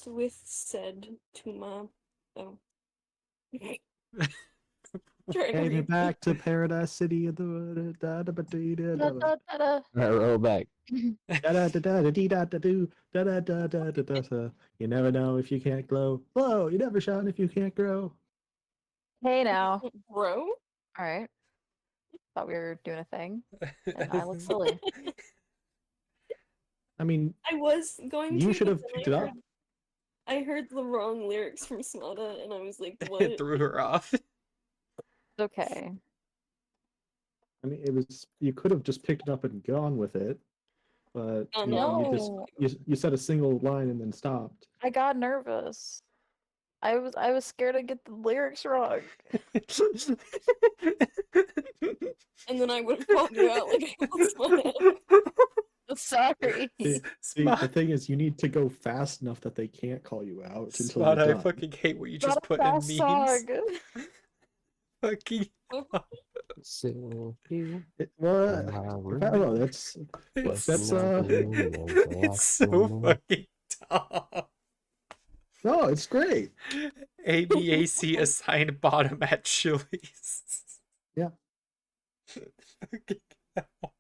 with said Tuma. Oh. Headed back to Paradise City. Roll back. You never know if you can't glow. Glow. You never shine if you can't grow. Hey now. Bro? Alright. Thought we were doing a thing. And I look silly. I mean, I was going to. you should but have then picked it up. I heard the wrong lyrics from Smada, and I was like, It what? threw her off. It's okay. I mean, it was. You could have just picked it up and gone with it, but Oh, you know, no. you said a single line and then stopped. I got nervous. I was scared I'd get the lyrics wrong. And then I would have called you out like I called Smada. Sorry. See, the thing is, you need to go fast enough that they can't call you out until Spot, you're I done. fucking hate what you Not just a put in fast memes. song. Fucking. So Well, I don't know. That's It's that's so fucking dumb. no, it's great. ABAC assigned bottom at Chili's. Yeah. Fucking hell.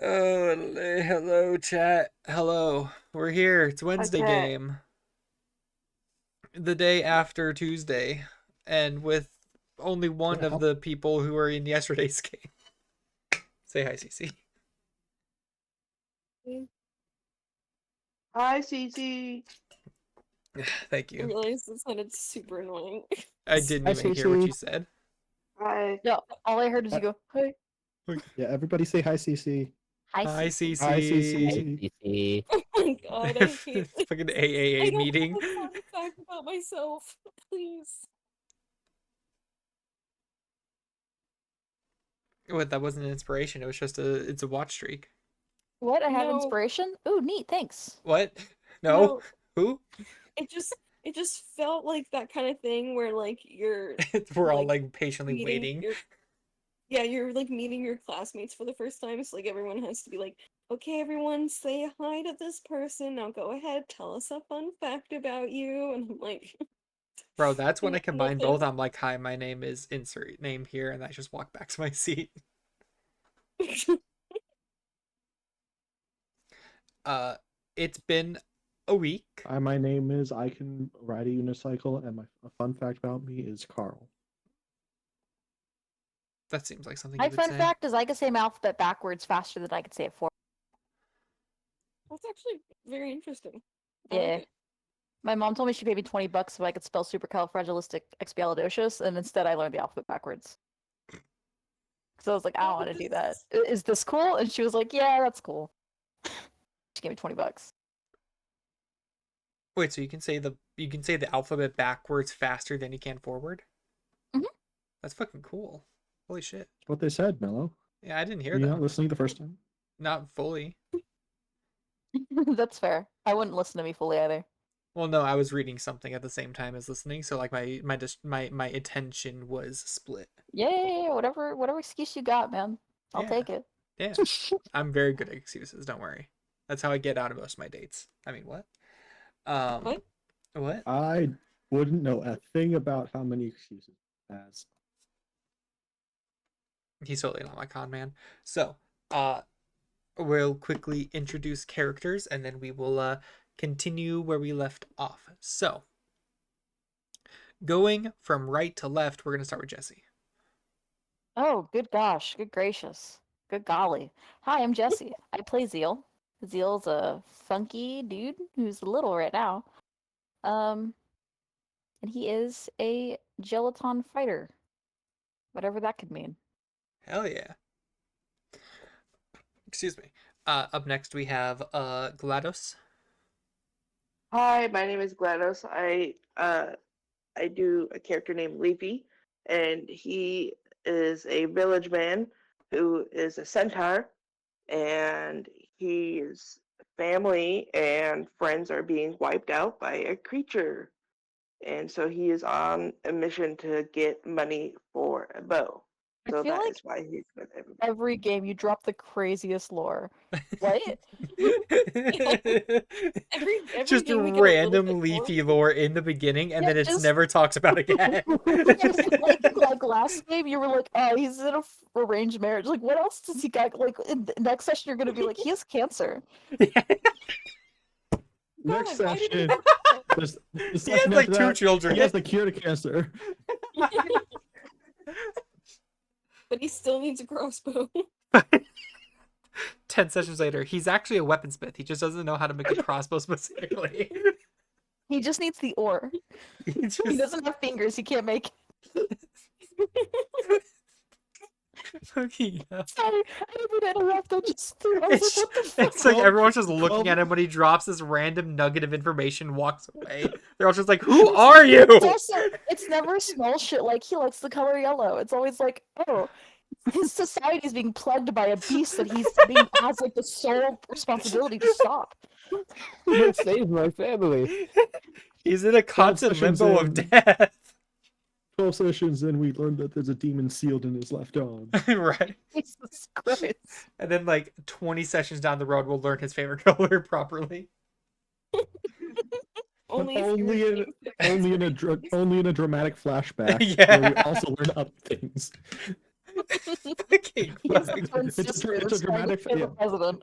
Oh, hello, chat. Hello. We're here. It's Wednesday Okay. game. The day after Tuesday. And with only one Yeah. of the people who were in yesterday's game. Say hi, CC. Hi, Cece. Thank I you. realized it sounded super annoying. I didn't even hear what you said. Hi. Yeah, all I heard is you go, hey. Yeah, everybody say hi, CC. Hi, CC. CC. Hi, CC. CC. Oh my god, I hate this. Fucking I AAA don't meeting. have a fun fact about myself. Please. What? That wasn't an inspiration. It was just it's a watch streak. What? I have No. inspiration? Ooh, neat, thanks. What? No. Who? It just felt like that kind of thing where like you're We're all like patiently meeting waiting. you're like meeting your classmates for the first time, so like everyone has to be like, okay, everyone say hi to this person, now go ahead, tell us a fun fact about you. And I'm like, Bro, that's when I combine nothing. both. I'm like, hi, my name is insert name here, and I just walk back to my seat. It's been a week. Hi, my name is. I can ride a unicycle, and a fun fact about me is Carl. That seems like something My you would fun say. fact is I could say my alphabet backwards faster than I could say it forward. That's actually very interesting. I like Yeah. it. My mom told me she paid me $20 so I could spell supercalifragilisticexpialidocious, and instead I learned the alphabet backwards. So I was like, I don't want to do that. Is this cool? And she was like, yeah, that's cool. She gave me $20. Wait, so you can say the alphabet backwards faster than you can forward? Mhm. That's fucking cool. Holy shit. That's what they said, Mello. Yeah, I didn't hear Were you that. not listening the first time? Not fully. That's fair. I wouldn't listen to me fully either. Well, no, I was reading something at the same time as listening, so like my attention was split. Yeah, whatever excuse you got, man. I'll Yeah. take it. Yeah. I'm very good at excuses, don't worry. That's how I get out of most of my dates. I mean, what? What? What? I wouldn't know a thing about how many excuses he has. He's totally not my con man. So, we'll quickly introduce characters and then we will continue where we left off. So, going from right to left, we're going to start with Jesse. Oh, good gosh, good gracious, good golly. Hi, I'm Jesse. I play Zeal. Zeal's a funky dude who's little right now. And he is a gelaton fighter. Whatever that could mean. Hell yeah. Excuse me. Up next we have GLaDOS. Hi, my name is GLaDOS. I do a character named Leafy, and he is a village man who is a centaur, and his family and friends are being wiped out by a creature. And so he is on a mission to get money for a bow. So feel that like is why he's my favorite. every game you drop the craziest lore. What? Every Just game we get a little bit random more. leafy lore in the beginning, and Yeah, then it's just- never talked about again. like last game, you were like, oh, he's in a arranged marriage. Like, what else does he got? Like, in the next session, you're gonna be like, he has cancer. Next God, why did session. he- This He has session like after two that, children. He has the cure to cancer. But he still needs a crossbow. 10 sessions later, he's actually a weaponsmith. He just doesn't know how to make a crossbow specifically. He just needs the ore. He He just doesn't have fingers. He can't make. fucking hell. Sorry, I didn't mean to interrupt. I was It's, like, what the fuck? it's like Well, everyone's just looking well- at him when he drops this random nugget of information, walks away. They're all just like, "Who are you?" It's also, it's never small shit like he likes the color yellow. It's always like, oh, his society is being plagued by a beast that has like the sole responsibility to stop. That saved my family. He's in a constant sessions limbo of in. death. 12 sessions in, we learned that there's a demon sealed in his left arm. Right. Jesus Christ. And then like 20 sessions down the road, we'll learn his favorite color properly. Only, But if you're only in only in a dramatic flashback Yeah. where we also learn other things. Fucking He has fuck. a twin It's a sister dra- it's a that's trying to dramatic- kill the yeah. president.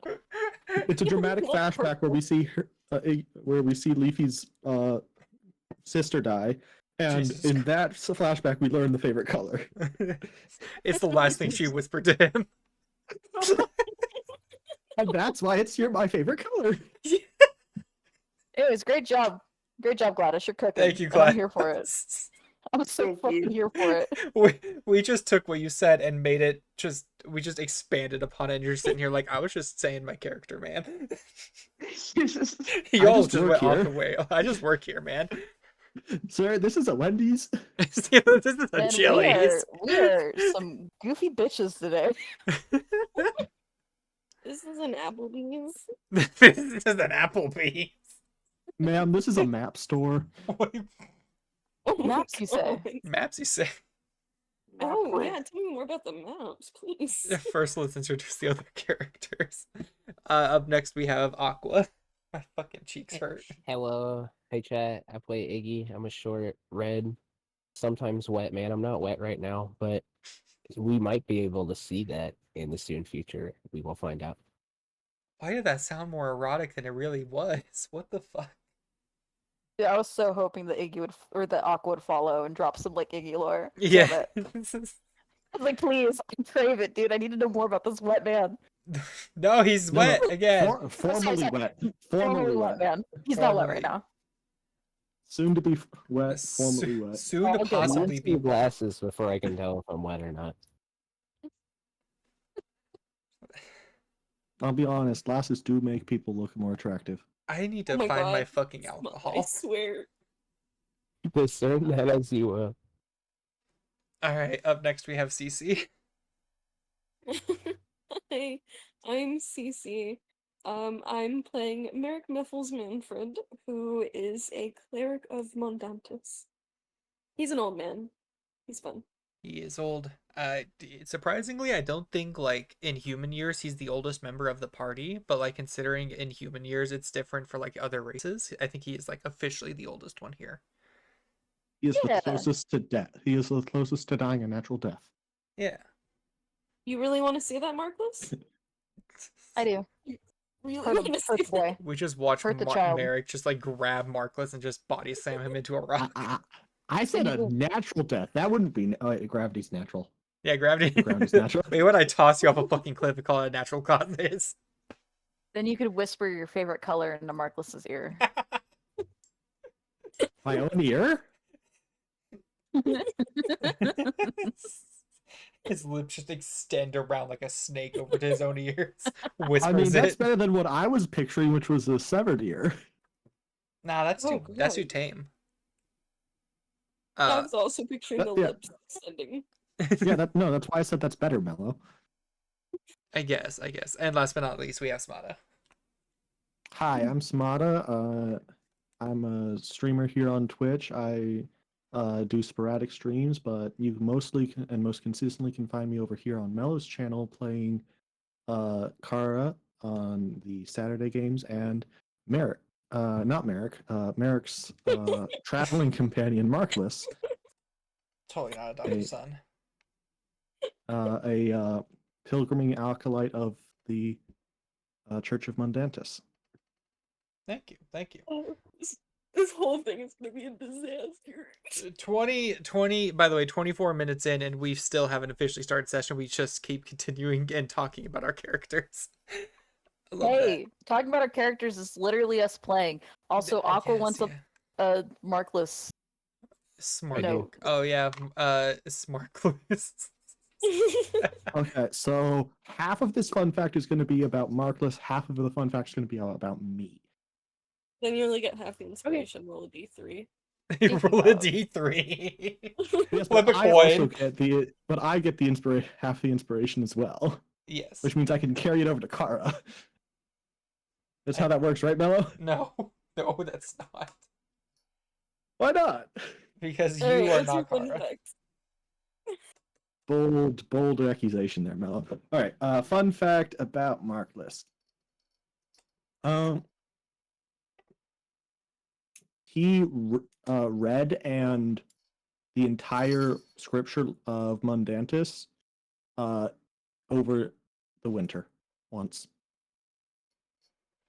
It's a dramatic flashback where we see her, where we see Leafy's sister die, and Jesus in that flashback we learn the favorite color. It's the last thing she whispered to him. And that's why it's my favorite color. Anyways, great job. Great job, Gladys. You're cooking. Thank you, and Gladys. I'm here for it. I'm so Thank fucking you. here for it. We just took what you said and made it we just expanded upon it, and you're sitting here like, I was just saying my character, man. You I all just just work went off here. the way. I just work here, man. Sir, this is a Wendy's. This is a And Chili's. we are some goofy bitches today. This is an Applebee's. This is an Applebee's. Ma'am, this is a map store. Oh my Maps, you say? God. Maps, you say? Oh yeah, tell me more about the maps, please. First, let's introduce the other characters. Up next, we have Aqua. My fucking cheeks hurt. Hello. Hey chat. I play Iggy. I'm a short, red, sometimes wet man. I'm not wet right now, but we might be able to see that in the soon future. We will find out. Why did that sound more erotic than it really was? What the fuck? Yeah, I was so hoping that Iggy would, or that Aqua would follow and drop some like Iggy lore. Damn Yeah. it. I was like, please, I crave it, dude. I need to know more about this wet man. No, he's No, wet again. Formally sorry. wet. Formerly Formally wet wet. man. He's not wet Formerly. right now. Soon to be wet. Formally Soon wet. to Okay, possibly Let's be see wet. glasses before I can tell if I'm wet or not. I'll be honest, glasses do make people look more attractive. I need Oh to my find my God. fucking I alcohol. swear. Discern that as you will. All right, up next we have Cece. Hi, I'm Cece. I'm playing Merrick Miffles Manfred, who is a cleric of Mondantis. He's an old man. He's fun. He is old. Surprisingly, I don't think like in human years he's the oldest member of the party, but like considering in human years it's different for like other races, I think he is like officially the oldest one here. He is Yeah. the closest to death. He is the closest to dying a natural death. Yeah. You really want to say that, Marcus? I do. Really Hurt, want to hurt say the that? boy. We just watched Hurt the child. Merrick just like grab Markless and just body slam him into a rock. I said a you- natural death. That wouldn't be. Oh, wait, gravity's natural. Yeah, gravity. Gravity's natural. Wait, when I toss you off a fucking cliff and call it a natural causes. Then you could whisper your favorite color into Markless's ear. My own ear? His lips just extend around like a snake over to his own ears. Whispers I mean, that's it. better than what I was picturing, which was a severed ear. Nah, that's Oh, that's too God. tame. I was also picturing the yeah. lips extending. Yeah, that's why I said that's better, Mello. I guess. And last but not least, we have Smada. Hi, I'm Smada. I'm a streamer here on Twitch. I do sporadic streams, but you mostly and most consistently can find me over here on Mello's channel playing Kara on the Saturday games and Merrick. Not Merrick. Merrick's traveling companion, Markless, Totally not adopted a son. pilgriming acolyte of the Church of Mundantis. Thank you. Thank you. Oh, this whole thing is gonna be a disaster. 20, by the way, 24 minutes in, and we still haven't officially started session. We just keep continuing and talking about our characters. I love Hey, talking about our characters is literally us playing. Also, Aqua yes, wants yeah. a Markless. Smart. No. Oh yeah, smart clues. Okay, so half of this fun fact is going to be about Markless, half of the fun fact is going to be all about me. Then you only get half the inspiration. Roll a d3. Roll a d3. Yes, Flip a but I also coin. get the half the inspiration as well, Yes. which means I can carry it over to Kara. That's how that works, right, Mello? No, that's not. Why not? Because you Alright, are what's your not fun Kara. fact? Bold accusation there, Mello. All right, fun fact about Markless. He read and the entire scripture of Mundantis over the winter once.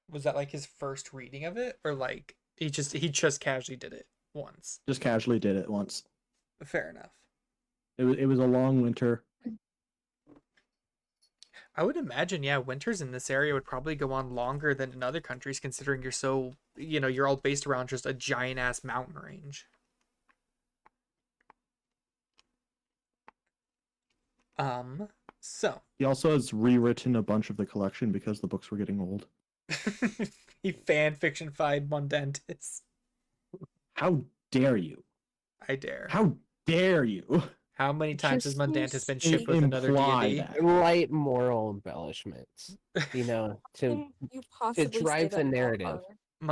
Was that like his first reading of it, or like he just casually did it once? Just casually did it once. Fair enough. It was a long winter. I would imagine, yeah, winters in this area would probably go on longer than in other countries, considering you're so, you're all based around just a giant ass mountain range. So He also has rewritten a bunch of the collection because the books were getting old. he fan fiction-fied Mundantis. How dare you? I dare. How dare you? How many times has Just Mundantis been say shipped with another imply D&D? that. Light moral embellishments, to Can you possibly say drive the that about narrative. Kara?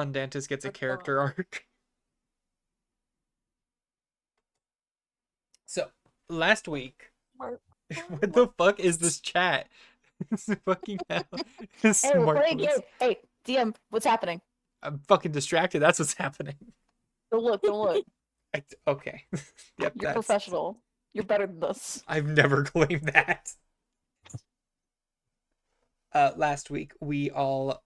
Mundantis gets a Or character arc. So, last week, Mark? what the fuck is this chat? It's fucking hell. Hey, we're playing a Smartless. game. Hey, DM, what's happening? I'm fucking distracted. That's what's happening. Don't look, don't look. Okay. Yep, You're professional. You're better than this. I've never claimed that. Last week, we all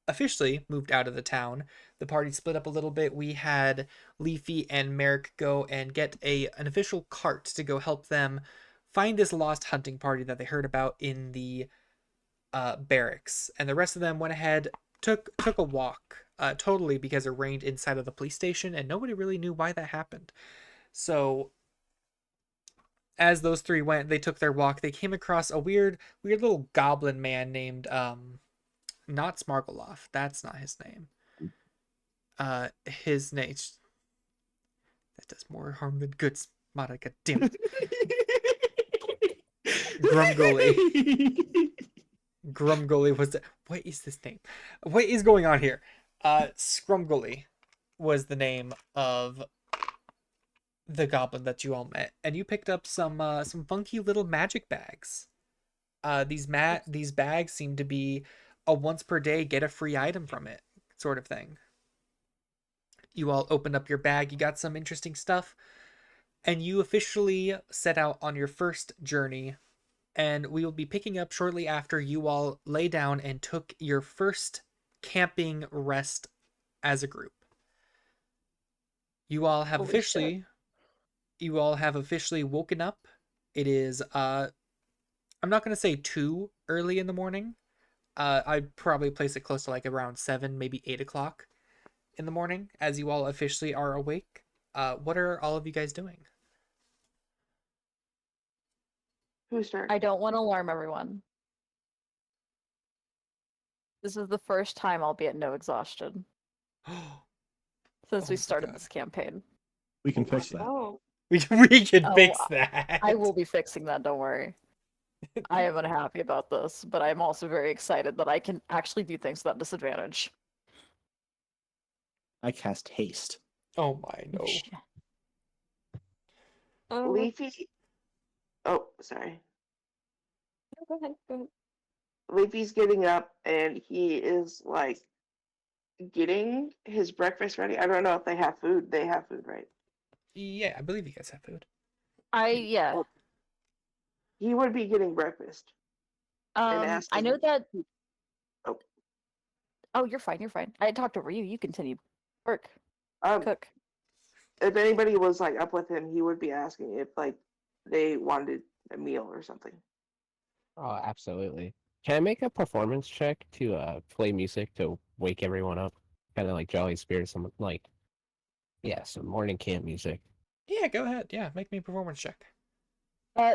officially moved out of the town. The party split up a little bit. We had Leafy and Merrick go and get an official cart to go help them find this lost hunting party that they heard about in the barracks. And the rest of them went ahead, took a walk, totally because it rained inside of the police station, and nobody really knew why that happened. So as those three went, they took their walk. They came across a weird little goblin man named not Smargoloff. That's not his name. His name that does more harm than good. Monica, damn it. Grumgully was the... What is this name? What is going on here? Scrumgully was the name of the goblin that you all met, and you picked up some funky little magic bags. These bags seem to be a once per day get a free item from it sort of thing. You all opened up your bag, you got some interesting stuff, and you officially set out on your first journey. And we will be picking up shortly after you all lay down and took your first camping rest as a group. You all have officially woken up. It is I'm not going to say too early in the morning. I'd probably place it close to like around 7, maybe 8 o'clock in the morning as you all officially are awake. What are all of you guys doing? Who's turn? I don't want to alarm everyone. This is the first time I'll be at no exhaustion since Oh we my started God. this campaign. We can fix that. Oh, We can Oh, fix that. I will be fixing that, don't worry. I am unhappy about this, but I'm also very excited that I can actually do things without disadvantage. I cast haste. Oh my no. Leafy. Oh, sorry. Go ahead. Go ahead. Leafy's getting up and he is like getting his breakfast ready. I don't know if they have food. They have food, right? Yeah, I believe you guys have food. Yeah. Oh, he would be getting breakfast and I asking. know that. Oh, Oh, you're fine. You're fine. I talked over you. You continue. Work. um, Cook. if anybody was like up with him, he would be asking if like they wanted a meal or something. Oh, absolutely. Can I make a performance check to play music to wake everyone up? Kind of like Jolly Spirit, some like some morning camp music. Yeah, go ahead. Yeah, make me a performance check.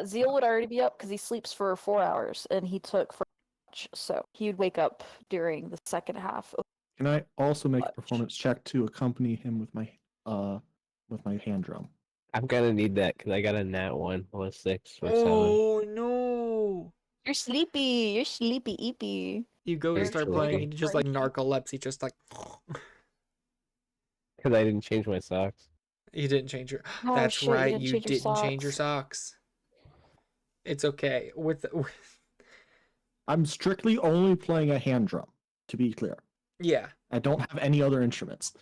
Zeal would already be up because he sleeps for 4 hours and he took for lunch, so he would wake up during the second half of Can I also make a lunch. performance check to accompany him with my hand drum? I'm gonna need that because I got a nat 1 plus 6 for 7. Oh no! You're sleepy. You're sleepy, eepy. You go to start playing Actually. and you just like narcolepsy, just like Because I didn't change my socks. you didn't change your. Oh That's shit! You right, didn't you change your didn't change your socks. socks. It's okay. With I'm strictly only playing a hand drum, to be clear. yeah. I don't have any other instruments.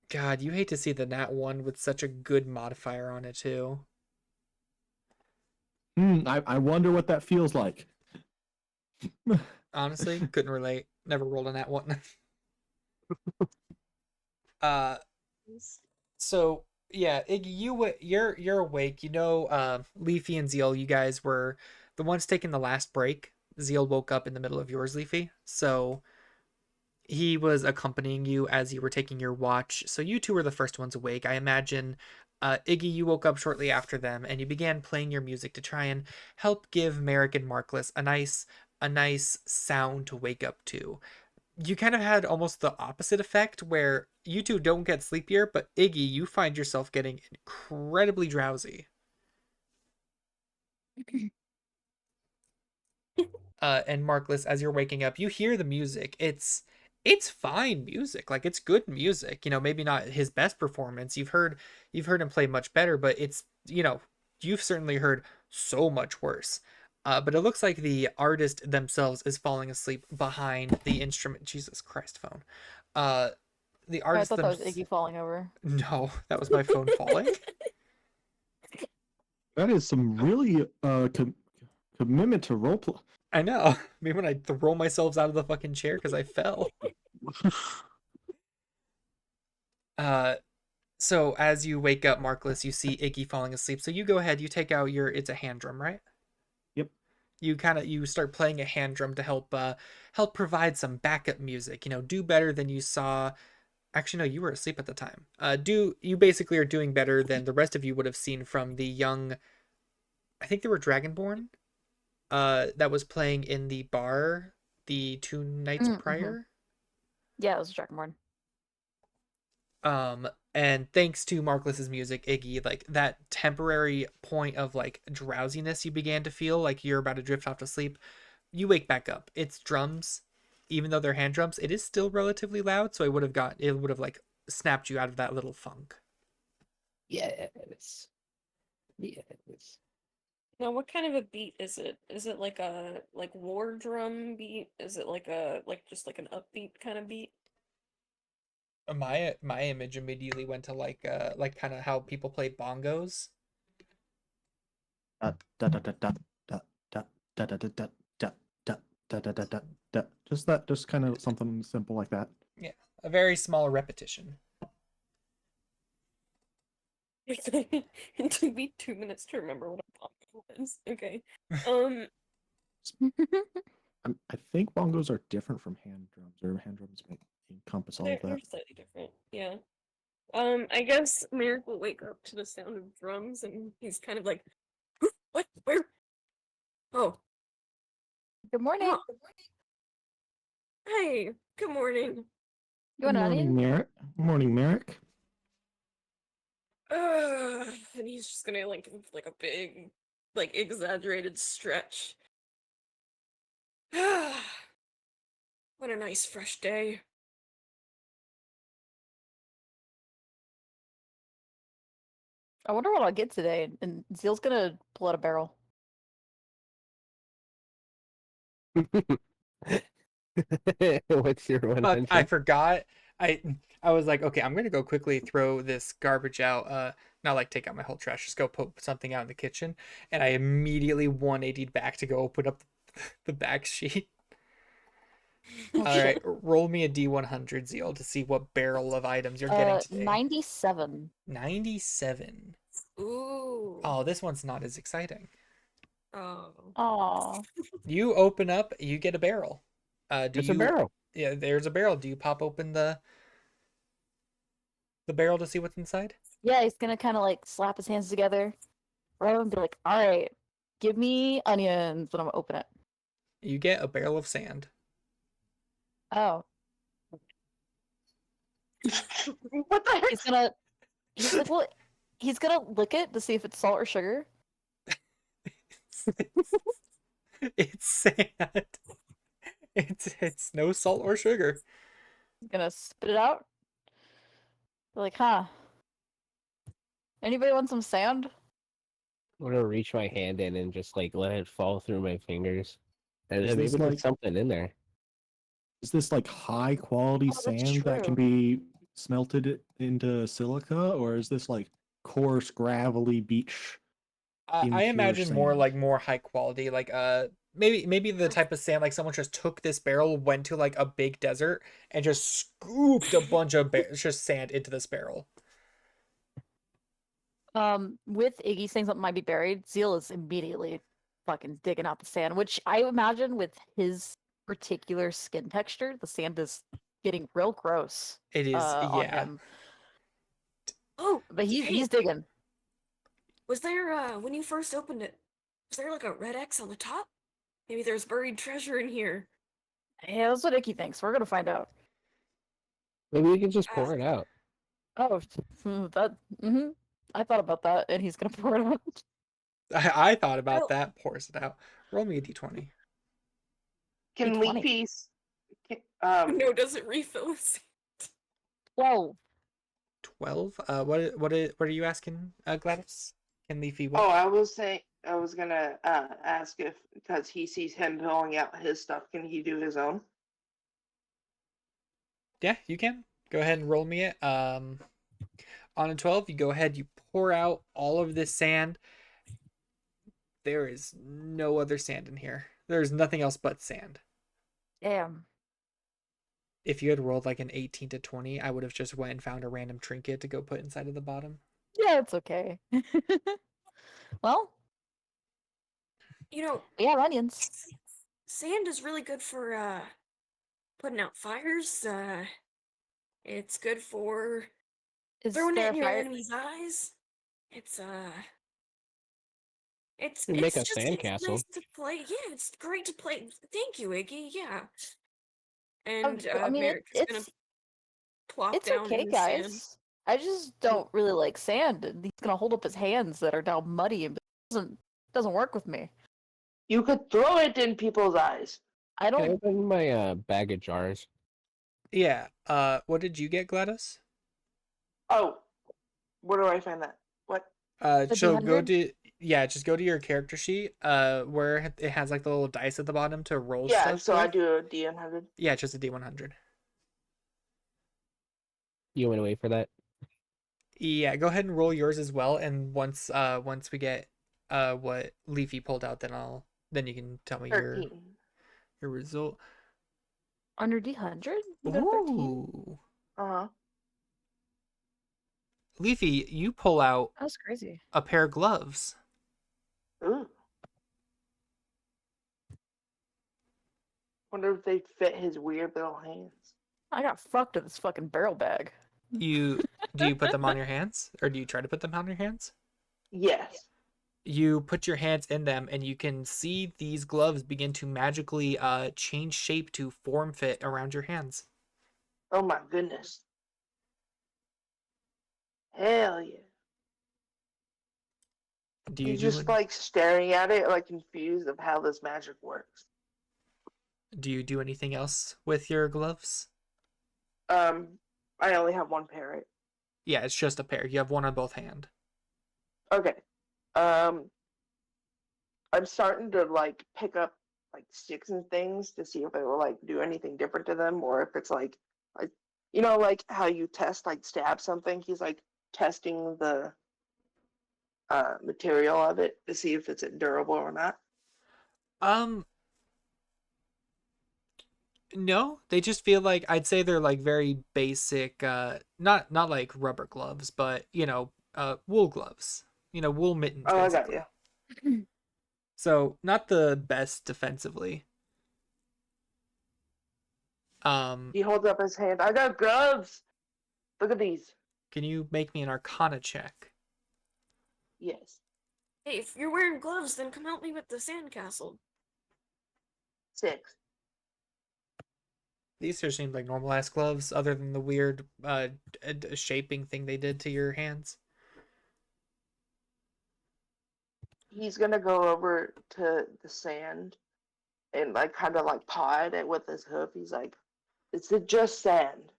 God, you hate to see the nat 1 with such a good modifier on it too. I wonder what that feels like. Honestly, couldn't relate. Never rolled a nat 1. uh so yeah, Iggy, you're awake. You know, Leafy and Zeal, you guys were the ones taking the last break. Zeal woke up in the middle of yours, Leafy. So he was accompanying you as you were taking your watch. So you two were the first ones awake. I imagine, Iggy, you woke up shortly after them, and you began playing your music to try and help give Merrick and Markless a nice sound to wake up to. You kind of had almost the opposite effect where you two don't get sleepier, but Iggy, you find yourself getting incredibly drowsy. And Markless, as you're waking up, you hear the music. It's fine music, like it's good music. You know, maybe not his best performance. You've heard him play much better, but it's you've certainly heard so much worse. But it looks like the artist themselves is falling asleep behind the instrument. Jesus Christ, phone. Uh, the Oh, I artist thought that was them. Iggy falling over. No, that was my phone falling. That is some really commitment to roleplay. I know. Maybe when I throw myself out of the fucking chair because I fell. So as you wake up, Markless, you see Iggy falling asleep. So you go ahead, you take out it's a hand drum, right? Yep. You start playing a hand drum to help provide some backup music. Do better than you saw. Actually, no, you were asleep at the time. You basically are doing better than the rest of you would have seen from the young. I think they were Dragonborn. That was playing in the bar the 2 nights prior. Yeah, it was a Dragonborn. And thanks to Markless's music, Iggy, like that temporary point of like drowsiness you began to feel like you're about to drift off to sleep, you wake back up. It's drums, even though they're hand drums, it is still relatively loud, so it would have like snapped you out of that little funk. Yes. Now, what kind of a beat is it? Is it like a war drum beat? Is it just like an upbeat kind of beat? My image immediately went to like kind of how people play bongos. Just kind of something simple like that. Yeah, a very small repetition. It took me 2 minutes to remember what a bongo was. Okay. I think bongos are different from hand drums, or hand drums encompass all of They're that. slightly different. Yeah. I guess Merrick will wake up to the sound of drums, and he's kind of like, "What? Where? Oh, Good morning. oh, hey, good morning." You want an onion? Merrick. Morning, Merrick. And he's just gonna like a big, like exaggerated stretch. What a nice fresh day. I wonder what I'll get today. And Zeal's gonna pull out a barrel. What's your Fuck, I 100? forgot. I I was like, okay, I'm gonna go quickly throw this garbage out. Not like take out my whole trash, just go put something out in the kitchen. And I immediately 180'd back to go open up the back sheet. Oh, All right, shit. roll me a D100, Zeal, to see what barrel of items you're getting today. 97. 97. Ooh. Oh, this one's not as exciting. Oh. Aw. You open up, you get a barrel. Do It's a you? barrel. Yeah, there's a barrel. Do you pop open the barrel to see what's inside? Yeah, he's gonna kind of like slap his hands together, rub them, and be like, "All right, give me onions," and I'm gonna open it. You get a barrel of sand. Oh, What the heck? he's gonna. He's like, well, he's gonna lick it to see if it's salt or sugar. It's sand. It's no salt or sugar. He's gonna spit it out. Be like, huh? Anybody want some sand? I'm gonna reach my hand in and just like let it fall through my fingers. And Is then this maybe there's like something in there. is this like high quality Oh, that's sand that can true. be smelted into silica, or is this like coarse gravelly beach I impure imagine more sand? like more high quality, like maybe the type of sand like someone just took this barrel, went to like a big desert, and just scooped a bunch of just sand into this barrel. With Iggy saying something might be buried, Zeal is immediately fucking digging out the sand, which I imagine with his particular skin texture, the sand is getting real gross It is, on yeah. him. Oh, But hey, he's digging. was there when you first opened it, was there like a red X on the top? Maybe there's buried treasure in here. Yeah, that's what Icky thinks. We're gonna find out. Maybe we can just Uh, pour it out. Oh, that. Mm-hmm. I thought about that, and he's gonna pour it out. I thought about Oh. that. Pours it out. Roll me a d20. Can D20. Leafy's No, does it refill? 12. 12. What are you asking, Gladys? Can Leafy what? Oh, I was saying I was gonna ask if because he sees him pulling out his stuff, can he do his own? Yeah, you can. Go ahead and roll me it. On a 12, you go ahead, you pour out all of this sand. There is no other sand in here. There's nothing else but sand. Damn. If you had rolled like an 18 to 20, I would have just went and found a random trinket to go put inside of the bottom. Yeah, it's okay. Well, You know, we have onions. sand is really good for putting out fires. It's good for Is throwing there it a in your fire? enemy's eyes. It's We make a it's sandcastle. nice to play. Yeah, it's great to play. Thank you, Iggy. Yeah. And I mean, Merrick is gonna plop it's down okay, in the sand. guys. I just don't really like sand, and he's gonna hold up his hands that are now muddy, and doesn't work with me. You could throw it in people's eyes. I Can I don't. open my bag of jars? Yeah. What did you get, Gladys? Oh, where do I find that? What? The So go D100? to just go to your character sheet, where it has like the little dice at the bottom to roll Yeah, stuff so I with. do a D100. Yeah, just a D100. You want to wait for that? Yeah, go ahead and roll yours as well, and once we get what Leafy pulled out, then you can tell me 13. your result. Under D100? You got a 13? Ooh. Uh-huh. Leafy, you pull out That's crazy. a pair of gloves. Ooh. Wonder if they fit his weird little hands. I got fucked with this fucking barrel bag. Do you put them on your hands, or do you try to put them on your hands? Yes. You put your hands in them, and you can see these gloves begin to magically change shape to form fit around your hands. Oh my goodness. Hell yeah. Do you He's do just like staring at it, like confused of how this magic works. anything else with your gloves? I only have one pair, right? Yeah, it's just a pair. You have one on both hand. Okay. I'm starting to like pick up like sticks and things to see if it will like do anything different to them, or if it's like like how you test like stab something. He's like testing the material of it to see if it's durable or not. Um, no, they just feel like I'd say they're like very basic, not like rubber gloves, but wool gloves. Wool mittens Oh, I got basically. you. So not the best defensively. He holds up his hand. I got gloves. Look at these. Can you make me an Arcana check? Yes. Hey, if you're wearing gloves, then come help me with the sandcastle. 6. These just seem like normal ass gloves, other than the weird shaping thing they did to your hands. He's gonna go over to the sand and like kind of like paw at it with his hoof. He's like, "It's just sand."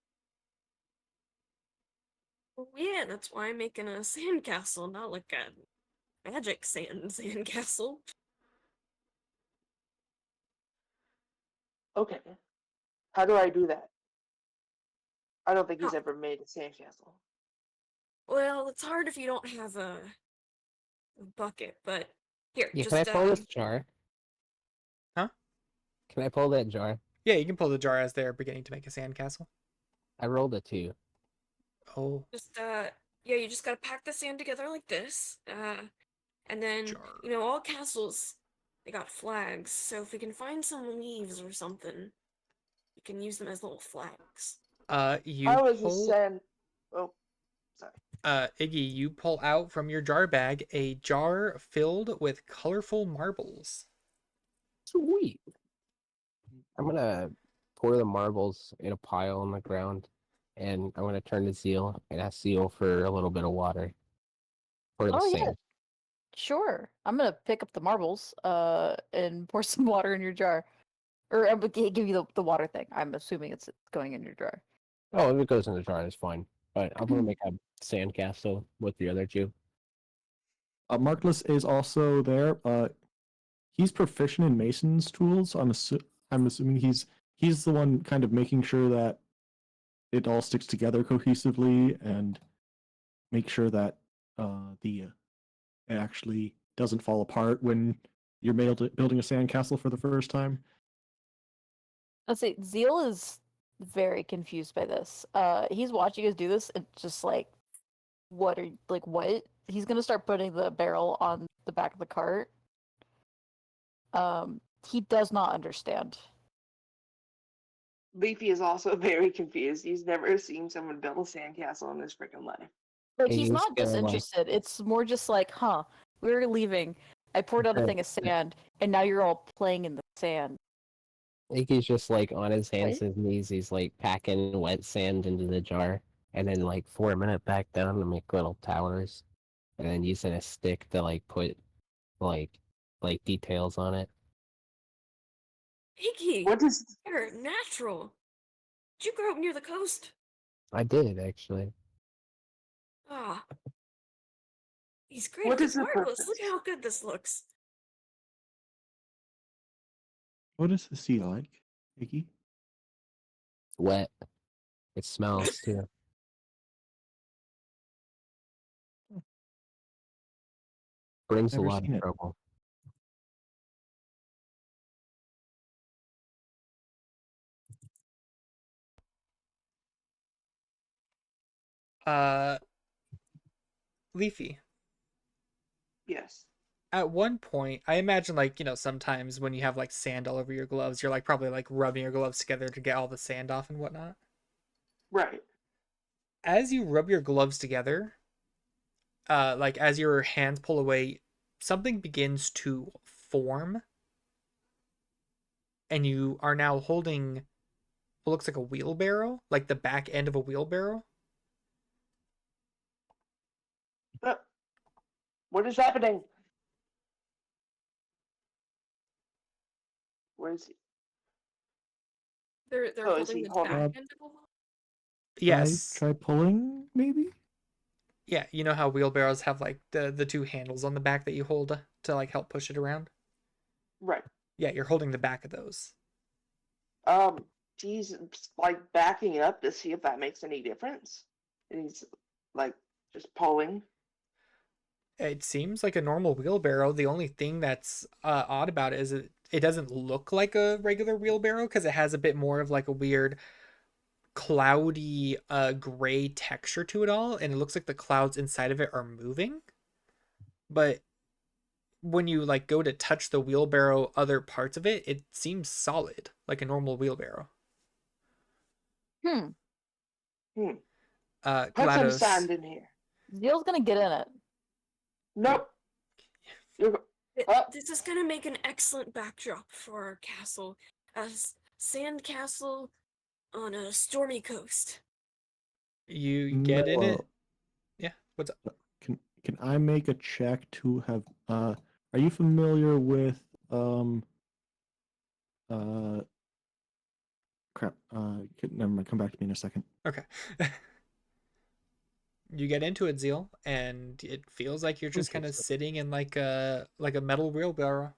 Well, yeah, that's why I'm making a sandcastle, not like a magic sandcastle. Okay. How do I do that? I don't think he's Oh, ever made a sandcastle. well, it's hard if you don't have a bucket, but here, Yeah, can I just pull this jar? Huh? Can I pull that jar? Yeah, you can pull the jar as they're beginning to make a sandcastle. I rolled a 2. Oh, just yeah, you just gotta pack the sand together like this. And then, jar. all castles, they got flags, so if we can find some leaves or something, you can use them as little flags. You How is the pull sand? Oh, sorry. Iggy, you pull out from your jar bag a jar filled with colorful marbles. Sweet. I'm gonna pour the marbles in a pile on the ground, and I'm gonna turn to Zeal and ask Zeal for a little bit of water for the Oh yeah, sand. sure. I'm gonna pick up the marbles, and pour some water in your jar, or I'm gonna give you the water thing. I'm assuming it's going in your jar. Oh, if it goes in the jar, it's fine. But I'm gonna make a sand castle with the other 2. Markless is also there. He's proficient in mason's tools. I'm assuming he's the one kind of making sure that it all sticks together cohesively and make sure that the it actually doesn't fall apart when you're building a sandcastle for the first time. Let's say Zeal is very confused by this. He's watching us do this and just like, what are like what? He's gonna start putting the barrel on the back of the cart. He does not understand. Leafy is also very confused. He's never seen someone build a sandcastle in his freaking life. Like And he's he's not gonna like disinterested. It's more just like, huh, we're leaving. I poured out a thing of sand, and now you're all playing in the sand. Iggy's just like on his hands What? and knees. He's like packing wet sand into the jar, and then like forming it back down to make little towers, and then using a stick to like put like details on it. Iggy, What is you're natural. Did you grow up near the coast? I did actually. Ah, he's great. what is It's the marvelous. Look purpose? how good this looks. What does the sea like, Iggy? It's wet. It smells too. Brings a Never lot of seen it. trouble. Uh, Leafy. Yes. At one point, I imagine sometimes when you have like sand all over your gloves, you're like probably like rubbing your gloves together to get all the sand off and whatnot. Right. As you rub your gloves together, like as your hands pull away, something begins to form, and you are now holding what looks like a wheelbarrow, like the back end of a wheelbarrow. Uh, what is happening? Where is he? They're Oh, is holding he the holding? back end of a wall. Yes. Try pulling, maybe? Yeah, you know how wheelbarrows have like the two handles on the back that you hold to like help push it around? Right. Yeah, you're holding the back of those. He's like backing up to see if that makes any difference. And he's like just pulling. It seems like a normal wheelbarrow. The only thing that's odd about it is it doesn't look like a regular wheelbarrow because it has a bit more of like a weird cloudy gray texture to it all, and it looks like the clouds inside of it are moving. But when you like go to touch the wheelbarrow, other parts of it, it seems solid, like a normal wheelbarrow. Hmm. Put some GLaDOS, sand in here. Zeal's gonna get in it. Nope. You're, This is gonna make an excellent backdrop for our castle, a sand castle on a stormy coast. you get in it. Mello, Yeah, what's up? can I make a check to have are you familiar with uh crap never mind, come back to me in a second. Okay. You get into it, Zeal, and it feels like you're just Okay, kind of so- sitting in like a metal wheelbarrow.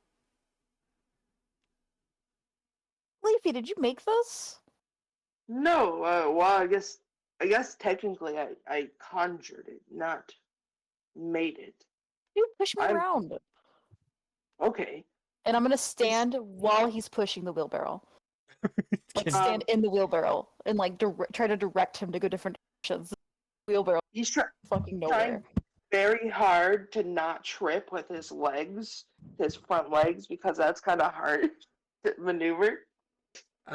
Leafy, did you make this? no. Well, I guess technically I conjured it, not made it. Dude, push me I'm around. okay. And I'm gonna stand while he's pushing the wheelbarrow. Like Can- stand in the wheelbarrow and like try to direct him to go different directions. Wheelbarrow He's fucking trying nowhere. very hard to not trip with his legs, his front legs, because that's kind of hard to maneuver.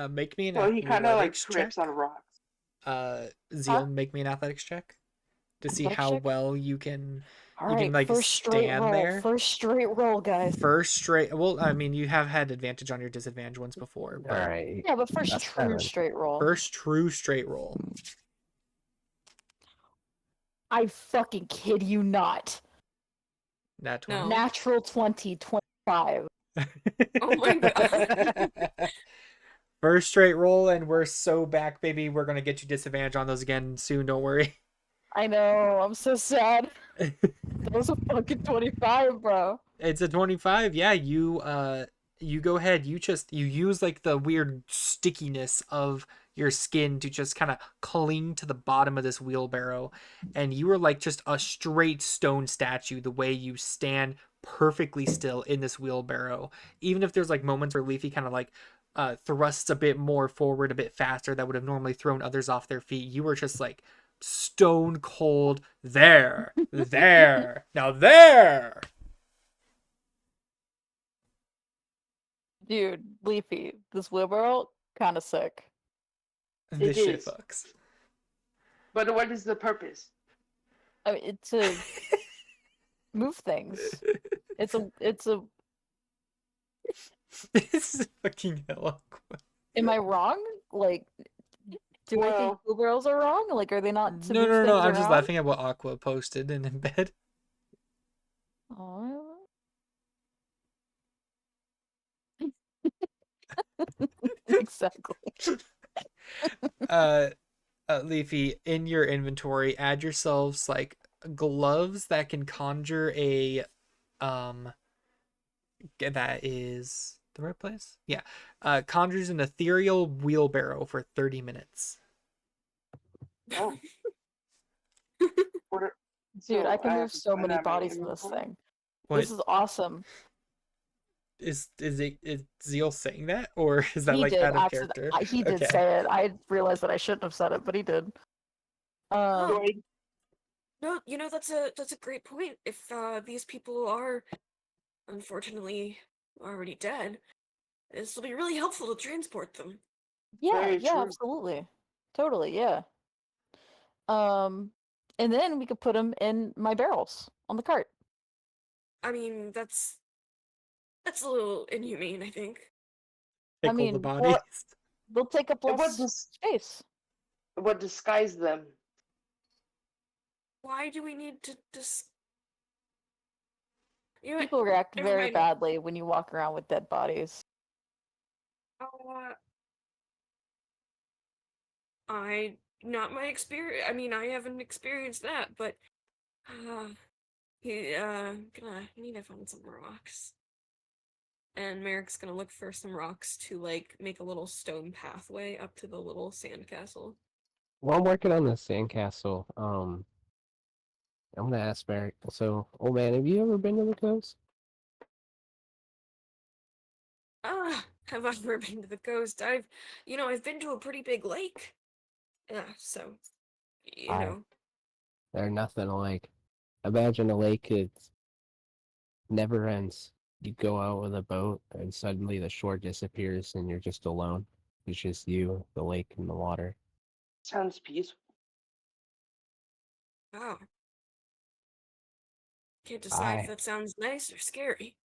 Make me an So he kind of like athletics check. trips on rocks. Zeal, Huh? make me an athletics check to see Athletics how check? well you can Alright, like first straight stand roll. there. First straight roll, guys. First straight. Well, I mean, you have had advantage on your disadvantage ones before, All but right. Yeah, but first That's true 7. straight roll. first true straight roll. I fucking kid you not. Nat 20. No. Natural 20, 25. Oh my god. First straight roll, and we're so back, baby. We're gonna get you disadvantage on those again soon. Don't worry. I know, I'm so sad. That was a fucking 25, bro. It's a 25. Yeah, you go ahead. You use like the weird stickiness of your skin to just kind of cling to the bottom of this wheelbarrow, and you are like just a straight stone statue the way you stand perfectly still in this wheelbarrow. Even if there's like moments where Leafy kind of like thrusts a bit more forward, a bit faster, that would have normally thrown others off their feet, you were just like stone cold there. Now there. Dude, Leafy, this wheelbarrow, kinda sick. This It shit is. fucks. But what is the purpose? I mean, it's to move things. It's a This is fucking hell. am I wrong? Like, do I think Well, wheelbarrows are wrong? Like, are they not to No, move no, no, no. things I'm just around? laughing at what Aqua posted in bed. Aw. Exactly. Uh, Leafy, in your inventory, add yourselves like gloves that can conjure a um. That is the right place. Yeah. Conjures an ethereal wheelbarrow for 30 minutes. oh. What are- Dude, I can have move to so put many that in my bodies in this inventory? thing. What This is awesome. is Zeal saying that, or is that He like did out of actually. character? He did Okay. say it. I realized that I shouldn't have said it, but he did. Do Um, I- No, that's a great point. If these people are unfortunately already dead, this will be really helpful to transport them. yeah, Very yeah, true. absolutely, totally, yeah. And then we could put them in my barrels on the cart. I mean, that's a little inhumane, I think. I Pickle the mean, bodies. they'll take up And less space. what disguised them? Why do we need to You know what? People react Never very mind. badly when you walk around with dead bodies. Not my experience. I mean, I haven't experienced that, but Gonna need to find some rocks. And Merrick's gonna look for some rocks to like make a little stone pathway up to the little sandcastle. While I'm working on the sandcastle, I'm gonna ask Merrick. So, old man, have you ever been to the coast? Have I ever been to the coast? I've been to a pretty big lake. Yeah, so, you I know, They're nothing like. Imagine a lake that never ends. You go out with a boat, and suddenly the shore disappears, and you're just alone. It's just you, the lake, and the water. Sounds peaceful. wow. Can't decide if I. that sounds nice or scary.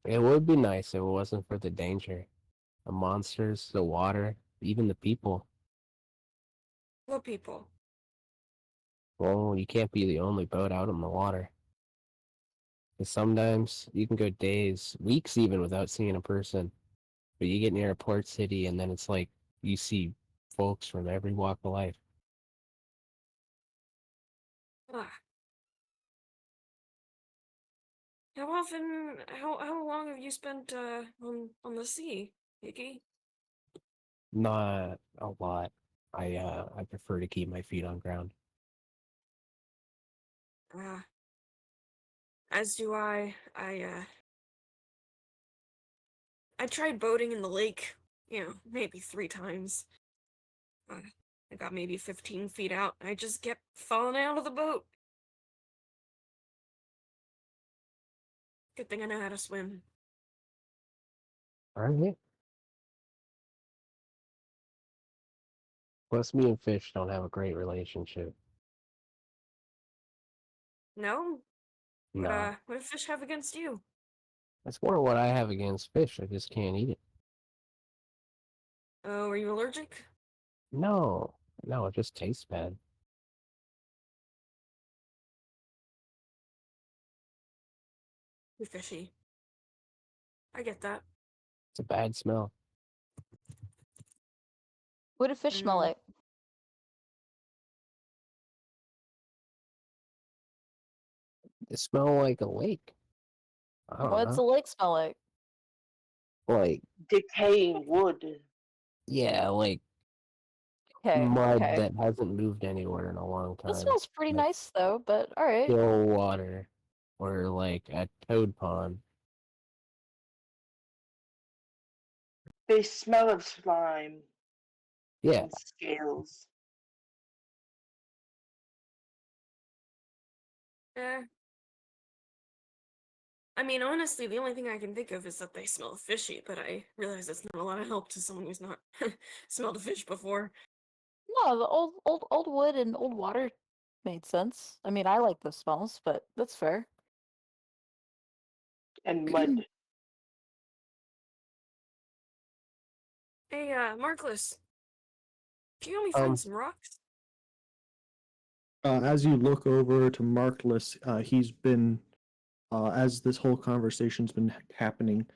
It would be nice if it wasn't for the danger. The monsters, the water, even the people. What people? Well, you can't be the only boat out on the water. 'Cause sometimes you can go days, weeks even, without seeing a person. But you get near a port city, and then it's like you see folks from every walk of life. Ah. How long have you spent on the sea, Iggy? Not a lot. I prefer to keep my feet on ground. Ah, as do I. I tried boating in the lake, maybe 3 times. Uh, I got maybe 15 feet out. I just kept falling out of the boat. Good thing I know how to swim. All right. Plus, me and fish don't have a great relationship. No? No, What do fish have against you? that's more what I have against fish. I just can't eat it. Oh, are you allergic? No, no, it just tastes bad. You're fishy. I get that. It's a bad smell. What do fish smell Mm. like? It smell like a lake. I don't What's a know. lake smell like? Like, Decaying wood. yeah, like Okay, mud okay. that hasn't moved anywhere in a long That time. smells pretty Like nice though, but alright. still water or like a toad pond. They smell of slime Yeah, and scales. Eh. I mean, honestly, the only thing I can think of is that they smell fishy, but I realize that's not a lot of help to someone who's not smelled a fish before. No, the old wood and old water made sense. I mean, I like the smells, but that's fair. And mud. Hey, Markless, can you help me find um, some rocks? As you look over to Markless, he's been, as this whole conversation's been happening,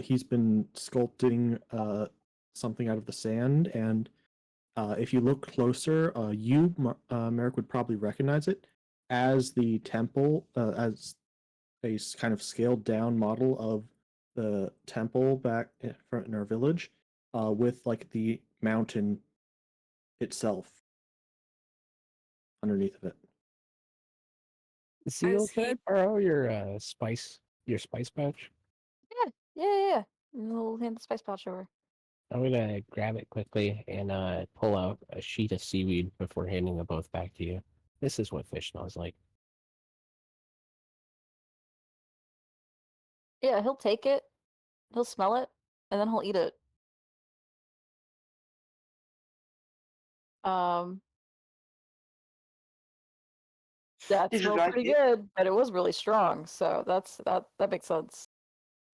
he's been sculpting something out of the sand, and if you look closer, Merrick, would probably recognize it as the temple, as a kind of scaled down model of the temple back in our village, with like the mountain itself underneath of it. Seal, As can I he borrow your spice pouch? Yeah. And we'll hand the spice pouch over. I'm gonna grab it quickly and pull out a sheet of seaweed before handing them both back to you. This is what fish smells like. Yeah, he'll take it, he'll smell it, and then he'll eat it. Um, that Did you smelled like pretty it? good, but it was really strong, so that makes sense.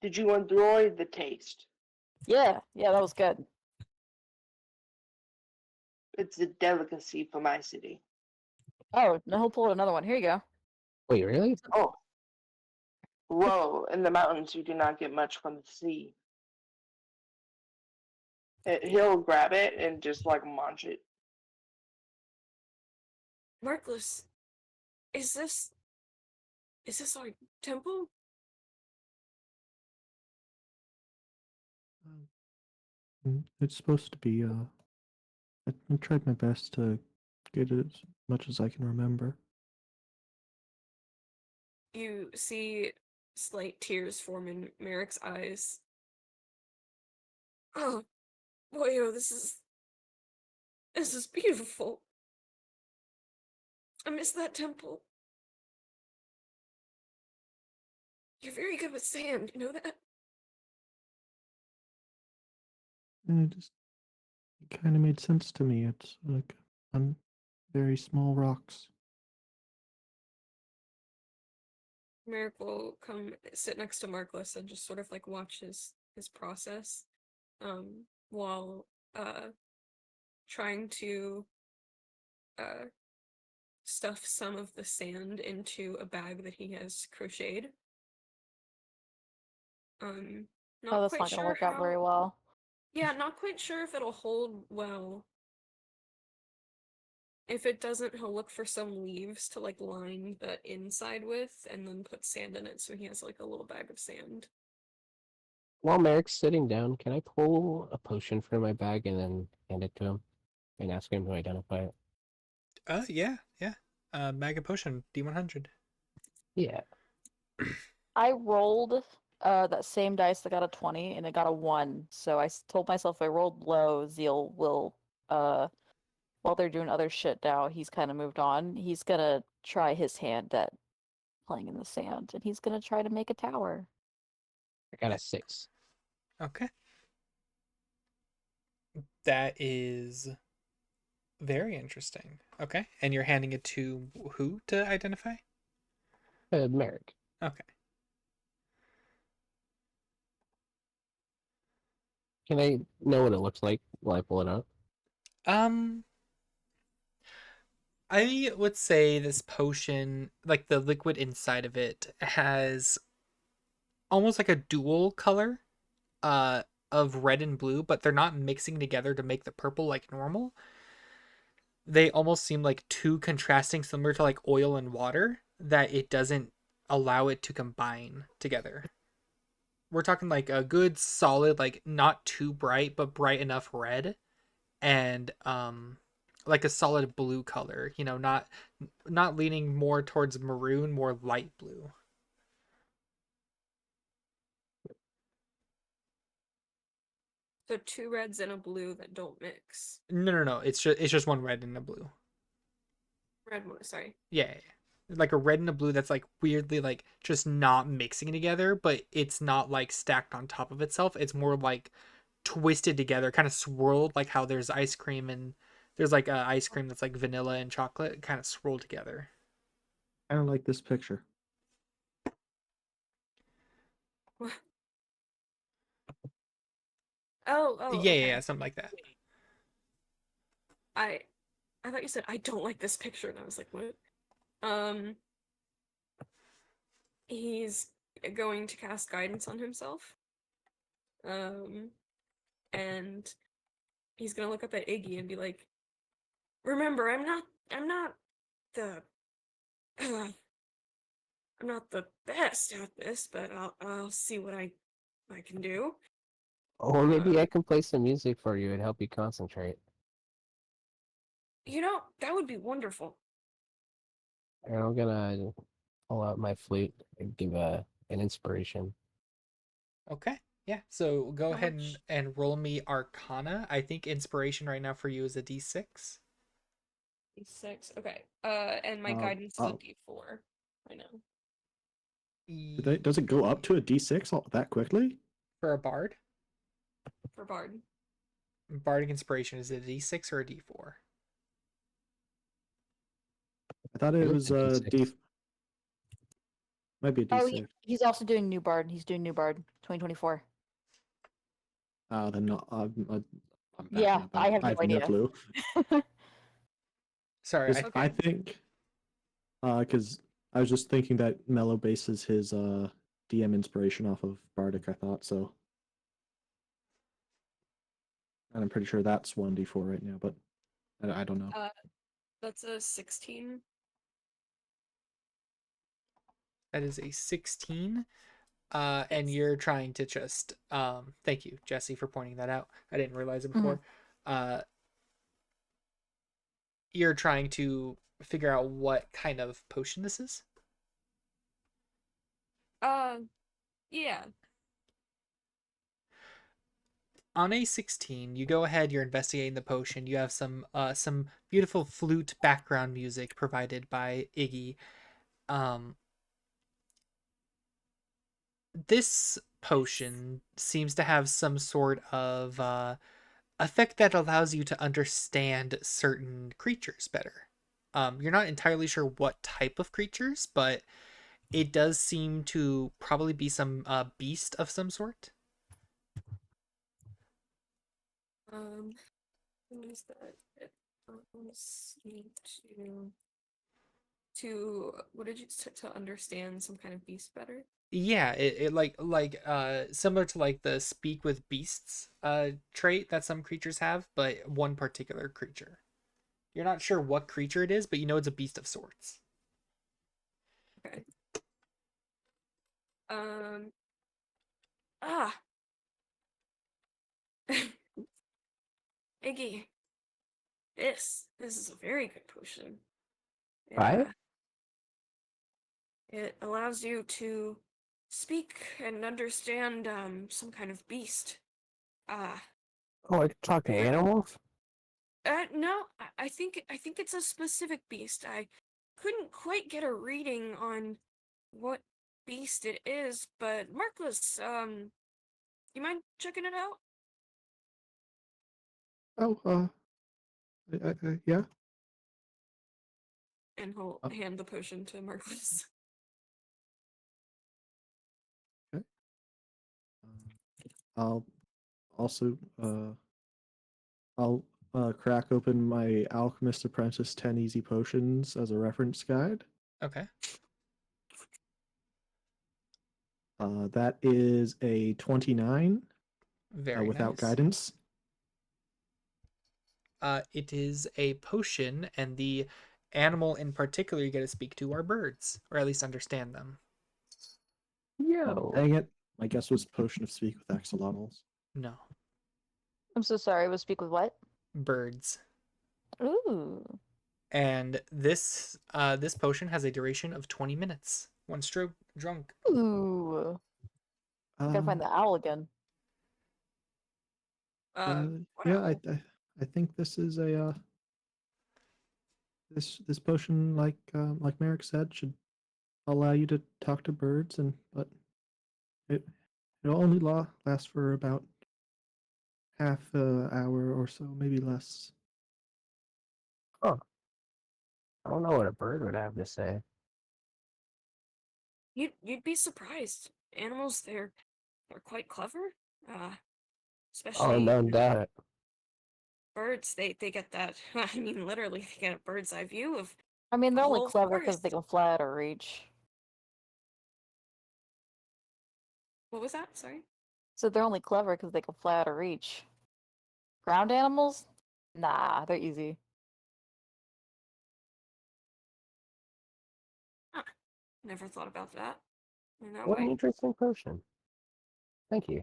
Did you enjoy the taste? Yeah, that was good. It's a delicacy for my city. Oh, now he'll pull out another one. Here you go. Wait, really? Oh, whoa. In the mountains, you do not get much from the sea. He'll grab it and just like munch it. Markless, is this Is this our temple? It's supposed to be. I tried my best to get it as much as I can remember. You see slight tears form in Merrick's eyes. Oh, boy, oh, this is beautiful. I miss that temple. You're very good with sand, you know that? And it kind of made sense to me. It's like on very small rocks. Merrick will come sit next to Markless and just sort of like watch his process, while trying to uh stuff some of the sand into a bag that he has crocheted. Oh, Not that's quite not gonna sure work out very how. well. Yeah, not quite sure if it'll hold well. If it doesn't, he'll look for some leaves to like line the inside with and then put sand in it so he has like a little bag of sand. While Merrick's sitting down, can I pull a potion from my bag and then hand it to him and ask him to identify it? Yeah, yeah. Mega Potion, D100. Yeah. I rolled that same dice that got a 20 and it got a 1. So I told myself if I rolled low, Zeal will while they're doing other shit now, he's kind of moved on. He's gonna try his hand at playing in the sand and he's gonna try to make a tower. I got a 6. Okay. That is very interesting. Okay. And you're handing it to who to identify? Merrick. Okay. Can I know what it looks like while I pull it out? Um, I would say this potion, like the liquid inside of it, has almost like a dual color uh of red and blue, but they're not mixing together to make the purple like normal. They almost seem like two contrasting, similar to like oil and water, that it doesn't allow it to combine together. We're talking like a good solid, like not too bright, but bright enough red, and like a solid blue color, you know, not leaning more towards maroon, more light blue. So two reds and a blue that don't mix. No, it's just one red and a blue. Red one, sorry. Yeah, yeah, yeah. Like a red and a blue that's like weirdly like just not mixing together, but it's not like stacked on top of itself. It's more like twisted together, kind of swirled, like how there's ice cream and there's like ice cream that's like vanilla and chocolate, kind of swirled together. I don't like this picture. Oh, Yeah, yeah, okay. yeah, something like that. I I thought you said I don't like this picture, and I was like, what? Um, he's going to cast guidance on himself. And he's gonna look up at Iggy and be like, "Remember, I'm not the, I'm not the best at this, but I'll see what I can do." Or maybe Uh, I can play some music for you and help you concentrate. that would be wonderful. And I'm gonna pull out my flute and give an inspiration. Okay. Yeah. So go How ahead much? and roll me Arcana. I think inspiration right now for you is a D6. D6. Okay. And my Uh, guidance is a oh, D4 right now does it go up to a D6 that quickly? For a bard, for Bard. bardic inspiration is it a D6 or a D4? I thought I it think was it's a a D6. might be a Oh, D6. he's also doing New Bard. He's doing New Bard 2024. Then not. I'm Yeah, backing up. I have I no have no idea. clue. Sorry, Just, Okay. I think, because I was just thinking that Mello bases his DM inspiration off of Bardic. I thought so, and I'm pretty sure that's 1d4 right now, but I don't know. That's a 16. That is a 16. And you're trying to just thank you, Jesse, for pointing that out. I didn't realize it before. You're trying to figure out what kind of potion this is. Yeah. On a 16, you go ahead, you're investigating the potion. You have some beautiful flute background music provided by Iggy. This potion seems to have some sort of effect that allows you to understand certain creatures better. You're not entirely sure what type of creatures, but it does seem to probably be some beast of some sort. What is that? It allows you to what did you to understand some kind of beast better? Yeah, it like similar to like the speak with beasts trait that some creatures have, but one particular creature. You're not sure what creature it is, but you know it's a beast of sorts. Okay. Um. Ah. Iggy. This is a very good potion. Right? It allows you to speak and understand some kind of beast. Ah. Oh, I can talk to But animals? no, I think it's a specific beast. I couldn't quite get a reading on what beast it is, but Marcus, you mind checking it out? Oh, yeah. And he'll Uh, hand the potion to Marcus. okay. I'll also I'll crack open my Alchemist Apprentice 10 Easy Potions as a reference guide. Okay. That is a 29 Very without nice. guidance. It is a potion, and the animal in particular you get to speak to are birds, or at least understand them. Yo. Dang it. My guess was Potion of Speak with Axolotls. No, I'm so sorry. We'll speak with what? birds. Ooh. And this potion has a duration of 20 minutes. Once drunk. Ooh. Gotta find Um, the owl again. What yeah, owl? I think this is a this potion, like Merrick said, should allow you to talk to birds, but it it'll only last for about half a hour or so, maybe less. Huh. I don't know what a bird would have to say. You'd be surprised. Animals, they're quite clever. Oh, Especially no doubt it. birds. They get that. I mean, literally, they get a bird's eye view of I mean, the they're only whole clever because they forest. can fly out of reach. What was that? Sorry. So they're only clever because they can fly out of reach. Ground animals? Nah, they're easy. Huh. Never thought about that in that What an way. interesting potion. Thank you.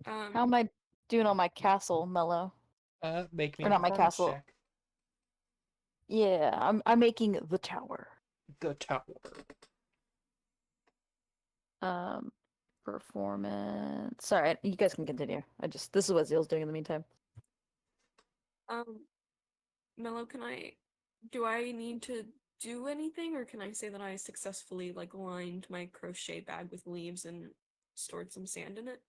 How Um. am I doing on my castle, Mello? Make me Or a not my performance castle. check. Yeah, I'm making the tower. The tower. Um, performance. Sorry, you guys can continue. This is what Zeal's doing in the meantime. Mello, do I need to do anything, or can I say that I successfully lined my crochet bag with leaves and stored some sand in it?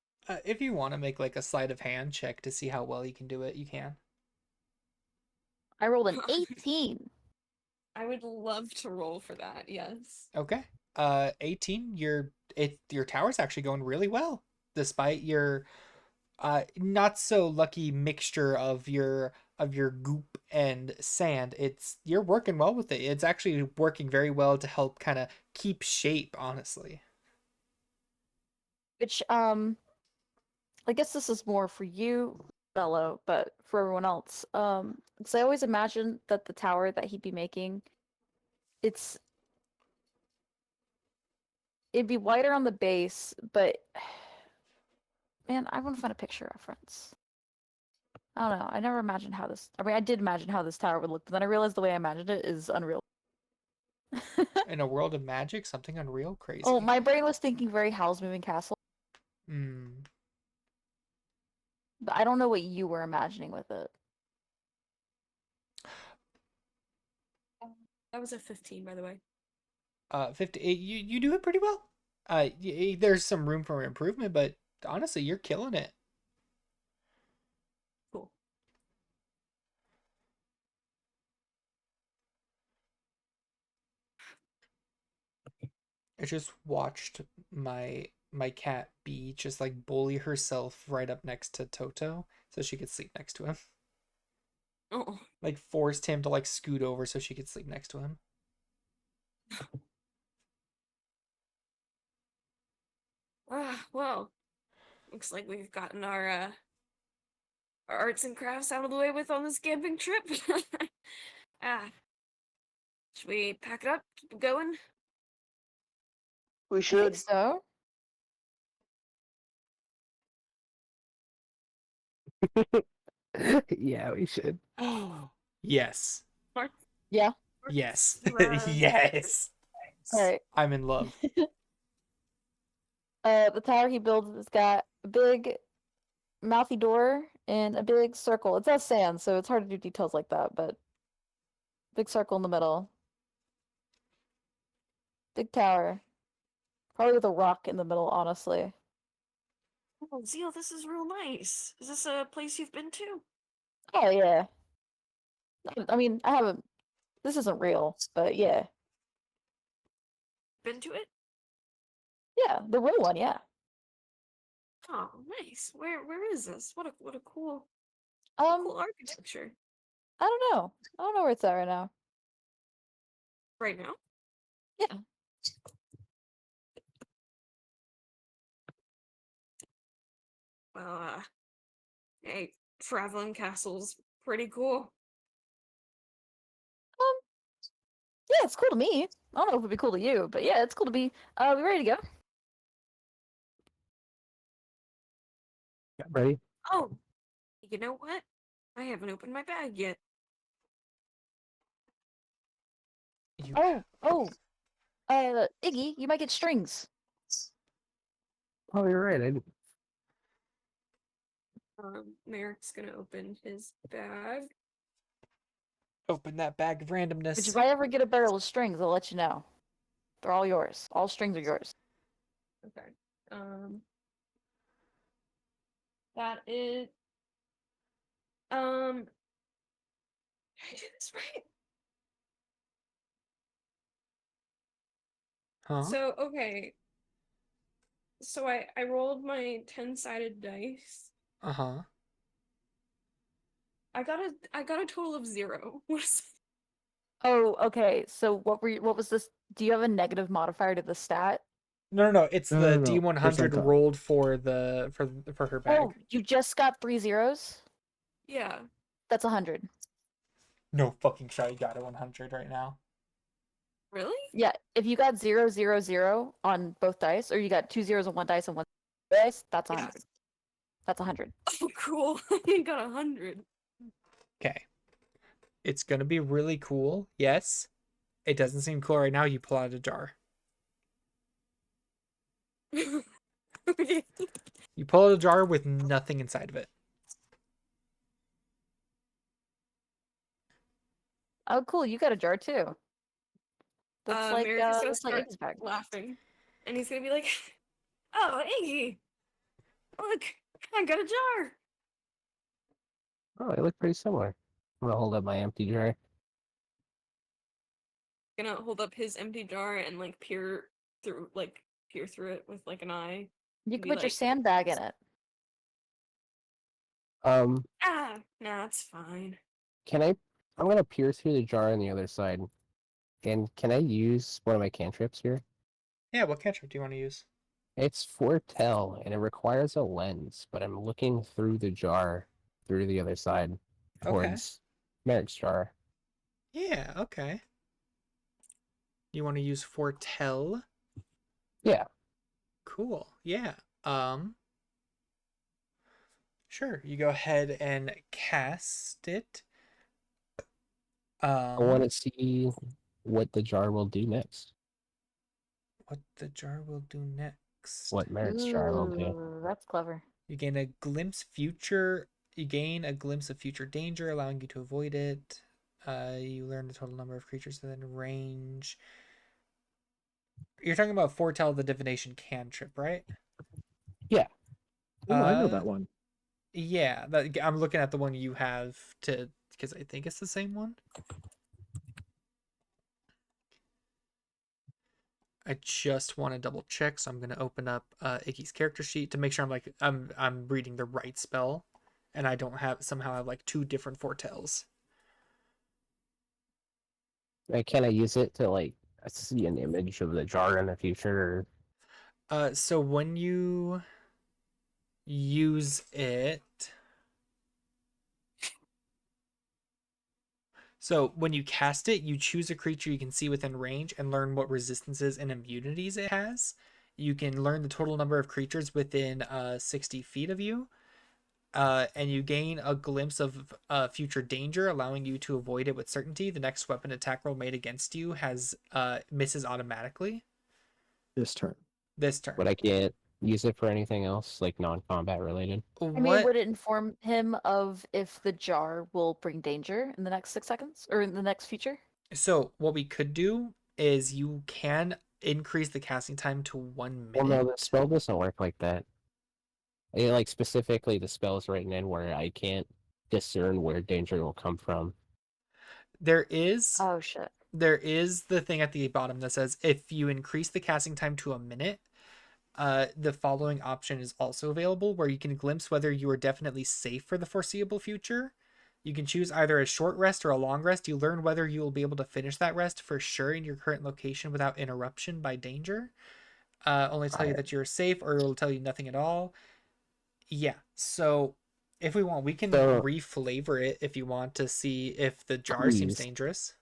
If you want to make like a sleight of hand check to see how well you can do it, you can. I rolled an 18. I would love to roll for that. Yes. Okay. 18. Your tower's actually going really well, despite your not so lucky mixture of your goop and sand. You're working well with it. It's actually working very well to help kind of keep shape, honestly. Which, I guess this is more for you, Bello, but for everyone else. Because I always imagine that the tower that he'd be making, it's it'd be wider on the base, but man, I want to find a picture reference. I don't know. I never imagined how this. I mean, I did imagine how this tower would look, but then I realized the way I imagined it is unreal. In a world of magic, something unreal, crazy. Oh, my brain was thinking very Howl's Moving Castle, Mm. but I don't know what you were imagining with it. That was a 15, by the way. 50. You do it pretty well. There's some room for improvement, but honestly, you're killing it. Cool. I just watched my cat Bee just like bully herself right up next to Toto so she could sleep next to him. Oh. Like forced him to like scoot over so she could sleep next to him. Well, looks like we've gotten our arts and crafts out of the way with on this camping trip. Should we pack it up? Keep it going? We I think should. so. Yeah, we should. Yes. Mark? Yeah. Yes. You, Yes. All right. I'm in love. The tower he builds has got a big mouthy door and a big circle. It's all sand, so it's hard to do details like that, but big circle in the middle. Big tower. Probably with a rock in the middle, honestly. Oh, Zeal, this is real nice. Is this a place you've been to? Oh yeah. I mean, I haven't. This isn't real, but yeah. Been to it? Yeah, the real one, yeah. Oh, nice. Where is this? What a cool Um, cool architecture. I don't know. I don't know where it's at right now. Right now? Yeah. Well, hey, traveling castle's pretty cool. Yeah, it's cool to me. I don't know if it'd be cool to you, but yeah, it's cool to me. We ready to go? Yeah, ready? Oh, you know what? I haven't opened my bag yet. You Oh, Iggy, you might get strings. Oh, you're right. Merrick's gonna open his bag. open that bag of But randomness. if I ever get a barrel of strings, I'll let you know. They're all yours. All strings are yours. Okay. That is. Did I do this right? Huh? So okay. So I rolled my 10-sided dice. Uh-huh. I got a total of 0. What is Oh, okay. So what was this? Do you have a negative modifier to the stat? No. It's No, the no, no. D100 Percentile. rolled for for her bag. Oh, you just got 3 zeros? Yeah. That's 100. No fucking shot. You got a 100 right now. Really? Yeah, if you got 0, 0, 0 on both dice, or you got 2 zeros on one dice and one dice, that's Yeah. 100. That's 100. Oh, cool. I got 100. Okay. It's gonna be really cool. Yes. It doesn't seem cool right now. You pull out a jar. Okay. You pull out a jar with nothing inside of it. Oh, cool. You got a jar too. That's like Merrick is gonna that's like start Iggy's bag. laughing, and he's gonna be like, "Oh, Iggy, look, I got a jar." Oh, they look pretty similar. I'm gonna hold up my empty jar. Gonna hold up his empty jar and like peer through it with like an eye. You and can be put your like, sandbag in it. Nah, it's fine. Can I? I'm gonna peer through the jar on the other side. And can I use one of my cantrips here? Yeah, what cantrip do you want to use? It's foretell, and it requires a lens, but I'm looking through the jar, through the other side, towards Merrick's jar. Yeah, okay. You want to use foretell? Yeah. Cool. Yeah. Sure. You go ahead and cast it. I want to see what the jar will do next. What the jar will do next. What Merrick's jar will do. Ooh, that's clever. You gain a glimpse of future danger, allowing you to avoid it. You learn the total number of creatures within range. You're talking about foretell the divination cantrip, right? Yeah. Oh, I know that one. Yeah, I'm looking at the one you have because I think it's the same one. I just want to double check, so I'm going to open up Iggy's character sheet to make sure I'm reading the right spell, and I don't somehow have like two different foretells. Can I use it to like see an image of the jar in the future? So when you use it, so when you cast it, you choose a creature you can see within range and learn what resistances and immunities it has. You can learn the total number of creatures within 60 feet of you. And you gain a glimpse of future danger, allowing you to avoid it with certainty. The next weapon attack roll made against you has misses automatically This turn. this turn. But I can't use it for anything else, like non-combat related. I mean, What? would it inform him of if the jar will bring danger in the next 6 seconds or in the next future? So what we could do is you can increase the casting time to 1 Well, minute. no, the spell doesn't work like that. Like specifically, the spell is written in where I can't discern where danger will come from. There is Oh shit. the thing at the bottom that says if you increase the casting time to a minute, the following option is also available where you can glimpse whether you are definitely safe for the foreseeable future. You can choose either a short rest or a long rest. You learn whether you will be able to finish that rest for sure in your current location without interruption by danger. Only tell you that you're safe, or it will tell you nothing at all. Yeah, so if we want, we can So reflavor it if you want to see if the jar seems please, dangerous.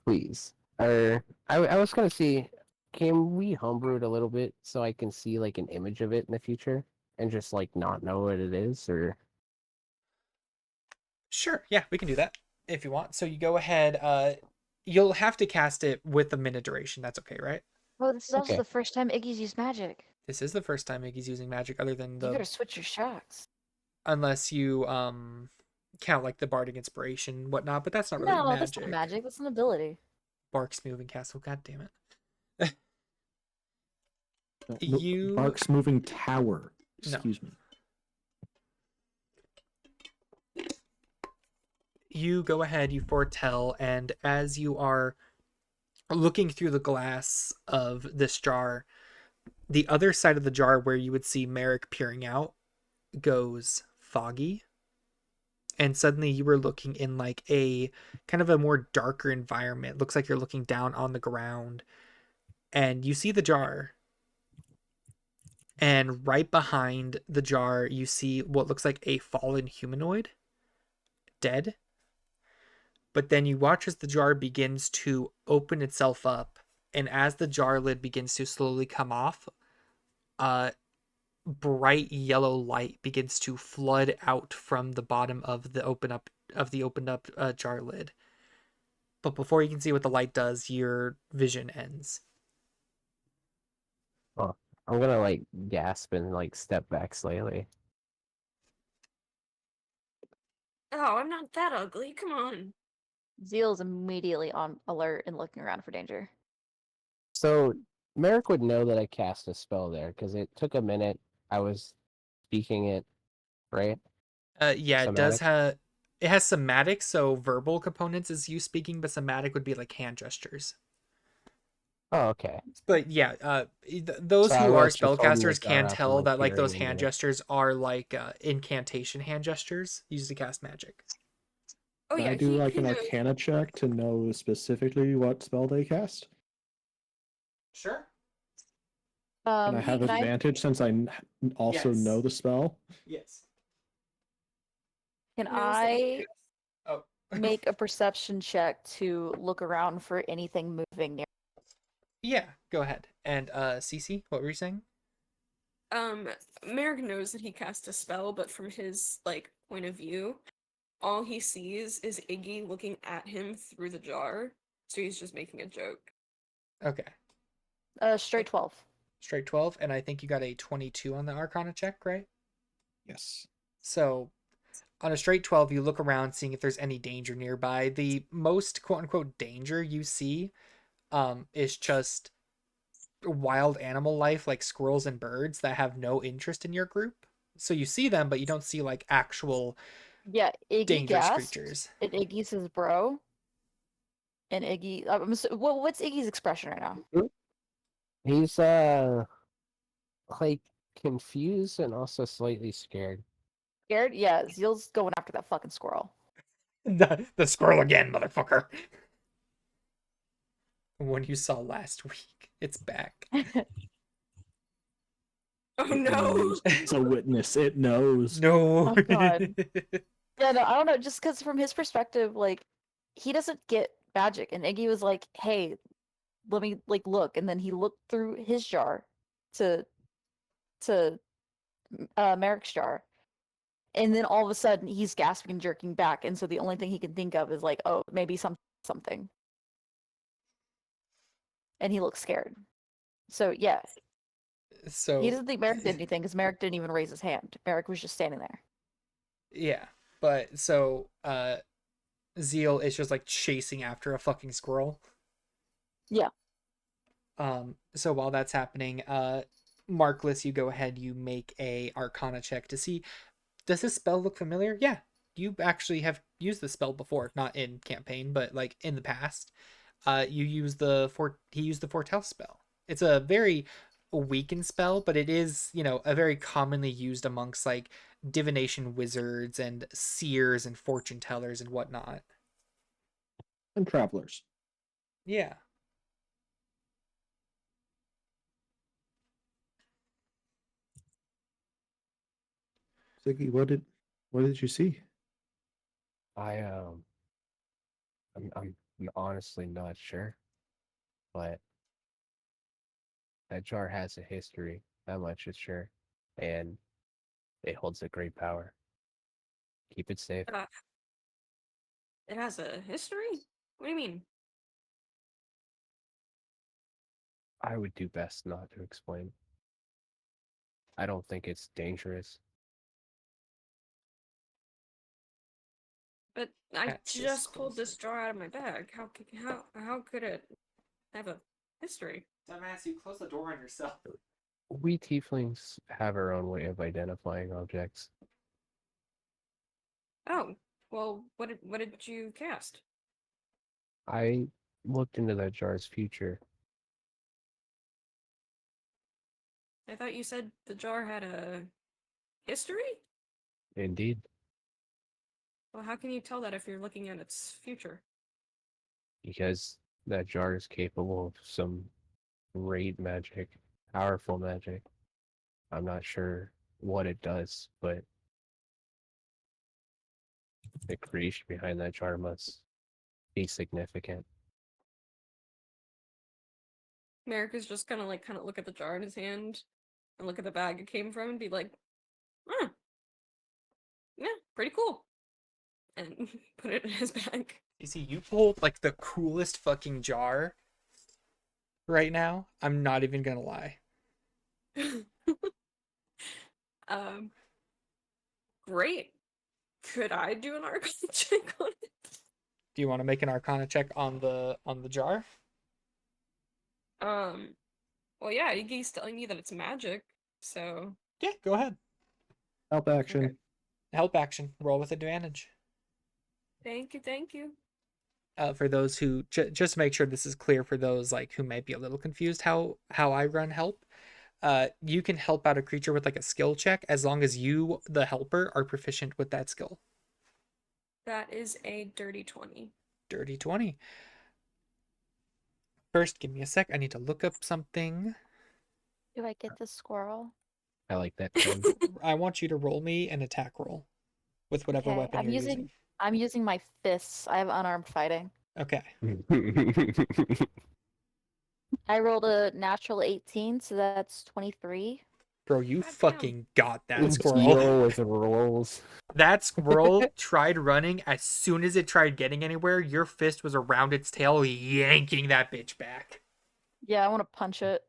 please. I was gonna see, can we homebrew it a little bit so I can see like an image of it in the future and just like not know what it is, or Sure, yeah, we can do that if you want. So you go ahead. You'll have to cast it with a minute duration. That's okay, right? Oh, this is also okay. the first time Iggy's used magic. This is the first time Iggy's using magic, other than You better switch your shots. unless you count like the bardic inspiration, whatnot. But that's not really No, that's not magic. magic. That's an ability. Bark's moving castle. God damn it. No, You Bark's moving tower. No. Excuse me. You go ahead, you foretell, and as you are looking through the glass of this jar, the other side of the jar where you would see Merrick peering out goes foggy. And suddenly you were looking in like a kind of a more darker environment. Looks like you're looking down on the ground. And you see the jar. And right behind the jar, you see what looks like a fallen humanoid, dead. But then you watch as the jar begins to open itself up, and as the jar lid begins to slowly come off, bright yellow light begins to flood out from the bottom of the opened up jar lid. But before you can see what the light does, your vision ends. Oh, I'm gonna like gasp and like step back slightly. Oh, I'm not that ugly. Come on. Zeal's immediately on alert and looking around for danger. So Merrick would know that I cast a spell there because it took a minute. I was speaking it, right? Yeah, Somatic. it has somatic, so verbal components is you speaking, but somatic would be like hand gestures. Oh, okay. But yeah, those So I who are was just holding the spellcasters jar can up and tell like that like those peering hand into it. gestures are like incantation hand gestures used to cast magic. Oh Can yeah, I do he like an knows. Arcana check to know specifically what spell they cast? Sure. And I have Can I advantage since I also Yes. know the spell. Yes. can He knows that he I Oh. make a perception check to look around for anything moving near? Yeah, go ahead. And Cece, what were you saying? Merrick knows that he cast a spell, but from his like point of view, all he sees is Iggy looking at him through the jar, so he's just making a joke. Okay. Straight 12. Straight 12, and I think you got a 22 on the Arcana check, right? Yes. So on a straight 12, you look around seeing if there's any danger nearby. The most quote unquote danger you see is just wild animal life like squirrels and birds that have no interest in your group. So you see them, but you don't see like actual Yeah, Iggy dangerous gasped, creatures. and Iggy says, "Bro," and Iggy. What's Iggy's expression right now? He's like confused and also slightly scared. Scared? Yeah, Zeal's going after that fucking squirrel. The squirrel again, motherfucker. One you saw last week. It's back. Oh It no! knows. It's a witness. It knows. No. Oh, God. Yeah, no, I don't know. Just because from his perspective, like, he doesn't get magic, and Iggy was like, "Hey, let me like look," and then he looked through his jar to to Merrick's jar, and then all of a sudden he's gasping and jerking back, and so the only thing he can think of is like, "Oh, maybe something," and he looks scared. So yeah, he So doesn't think Merrick did anything because Merrick didn't even raise his hand. Merrick was just standing there. yeah, but so Zeal is just like chasing after a fucking squirrel. Yeah. So while that's happening, Markless, you go ahead, you make a Arcana check to see, does this spell look familiar? Yeah, you actually have used the spell before, not in campaign, but like in the past. You use he used the foretell spell. It's a very weakened spell, but it is, a very commonly used amongst like divination wizards and seers and fortune tellers and whatnot. And travelers. Yeah. Ziggy, what did you see? I I'm honestly not sure, but that jar has a history. That much is sure, and it holds a great power. Keep it safe. Uh, it has a history? What do you mean? I would do best not to explain. I don't think it's dangerous. But I Cat's just pulled this closer. jar out of my bag. How could it have a history? Dumbass, you close the door on yourself. We tieflings have our own way of identifying objects. Oh, well, what did you cast? I looked into that jar's future. I thought you said the jar had a history? Indeed, Well, how can you tell that if you're looking at its future? because that jar is capable of some great magic, powerful magic. I'm not sure what it does, but the creation behind that jar must be significant. Merrick is just gonna like kind of look at the jar in his hand and look at the bag it came from and be like, "Huh, yeah, pretty cool," and put it in his bag. You see, you pulled like the coolest fucking jar right now. I'm not even gonna lie. um, great. Could I do an arcana check on it? Do you want to make an Arcana check on the jar? Um, well, yeah, Iggy's telling me that it's magic, so Yeah, go ahead. Help action. okay. Help action. Roll with advantage. Thank you, thank you. For those who just to make sure this is clear for those like who might be a little confused how I run help. You can help out a creature with like a skill check as long as you, the helper, are proficient with that skill. That is a dirty 20. Dirty 20. First, give me a sec. I need to look up something. Do I get the squirrel? I like that pen. I want you to roll me an attack roll with whatever Okay, weapon you're using. I'm using my fists. I have unarmed fighting. Okay. I rolled a natural 18, so that's 23. Bro, you Goddamn. fucking got that squirrel. Yo with the rolls. That squirrel tried running. As soon as it tried getting anywhere, your fist was around its tail, yanking that bitch back. Yeah, I want to punch it.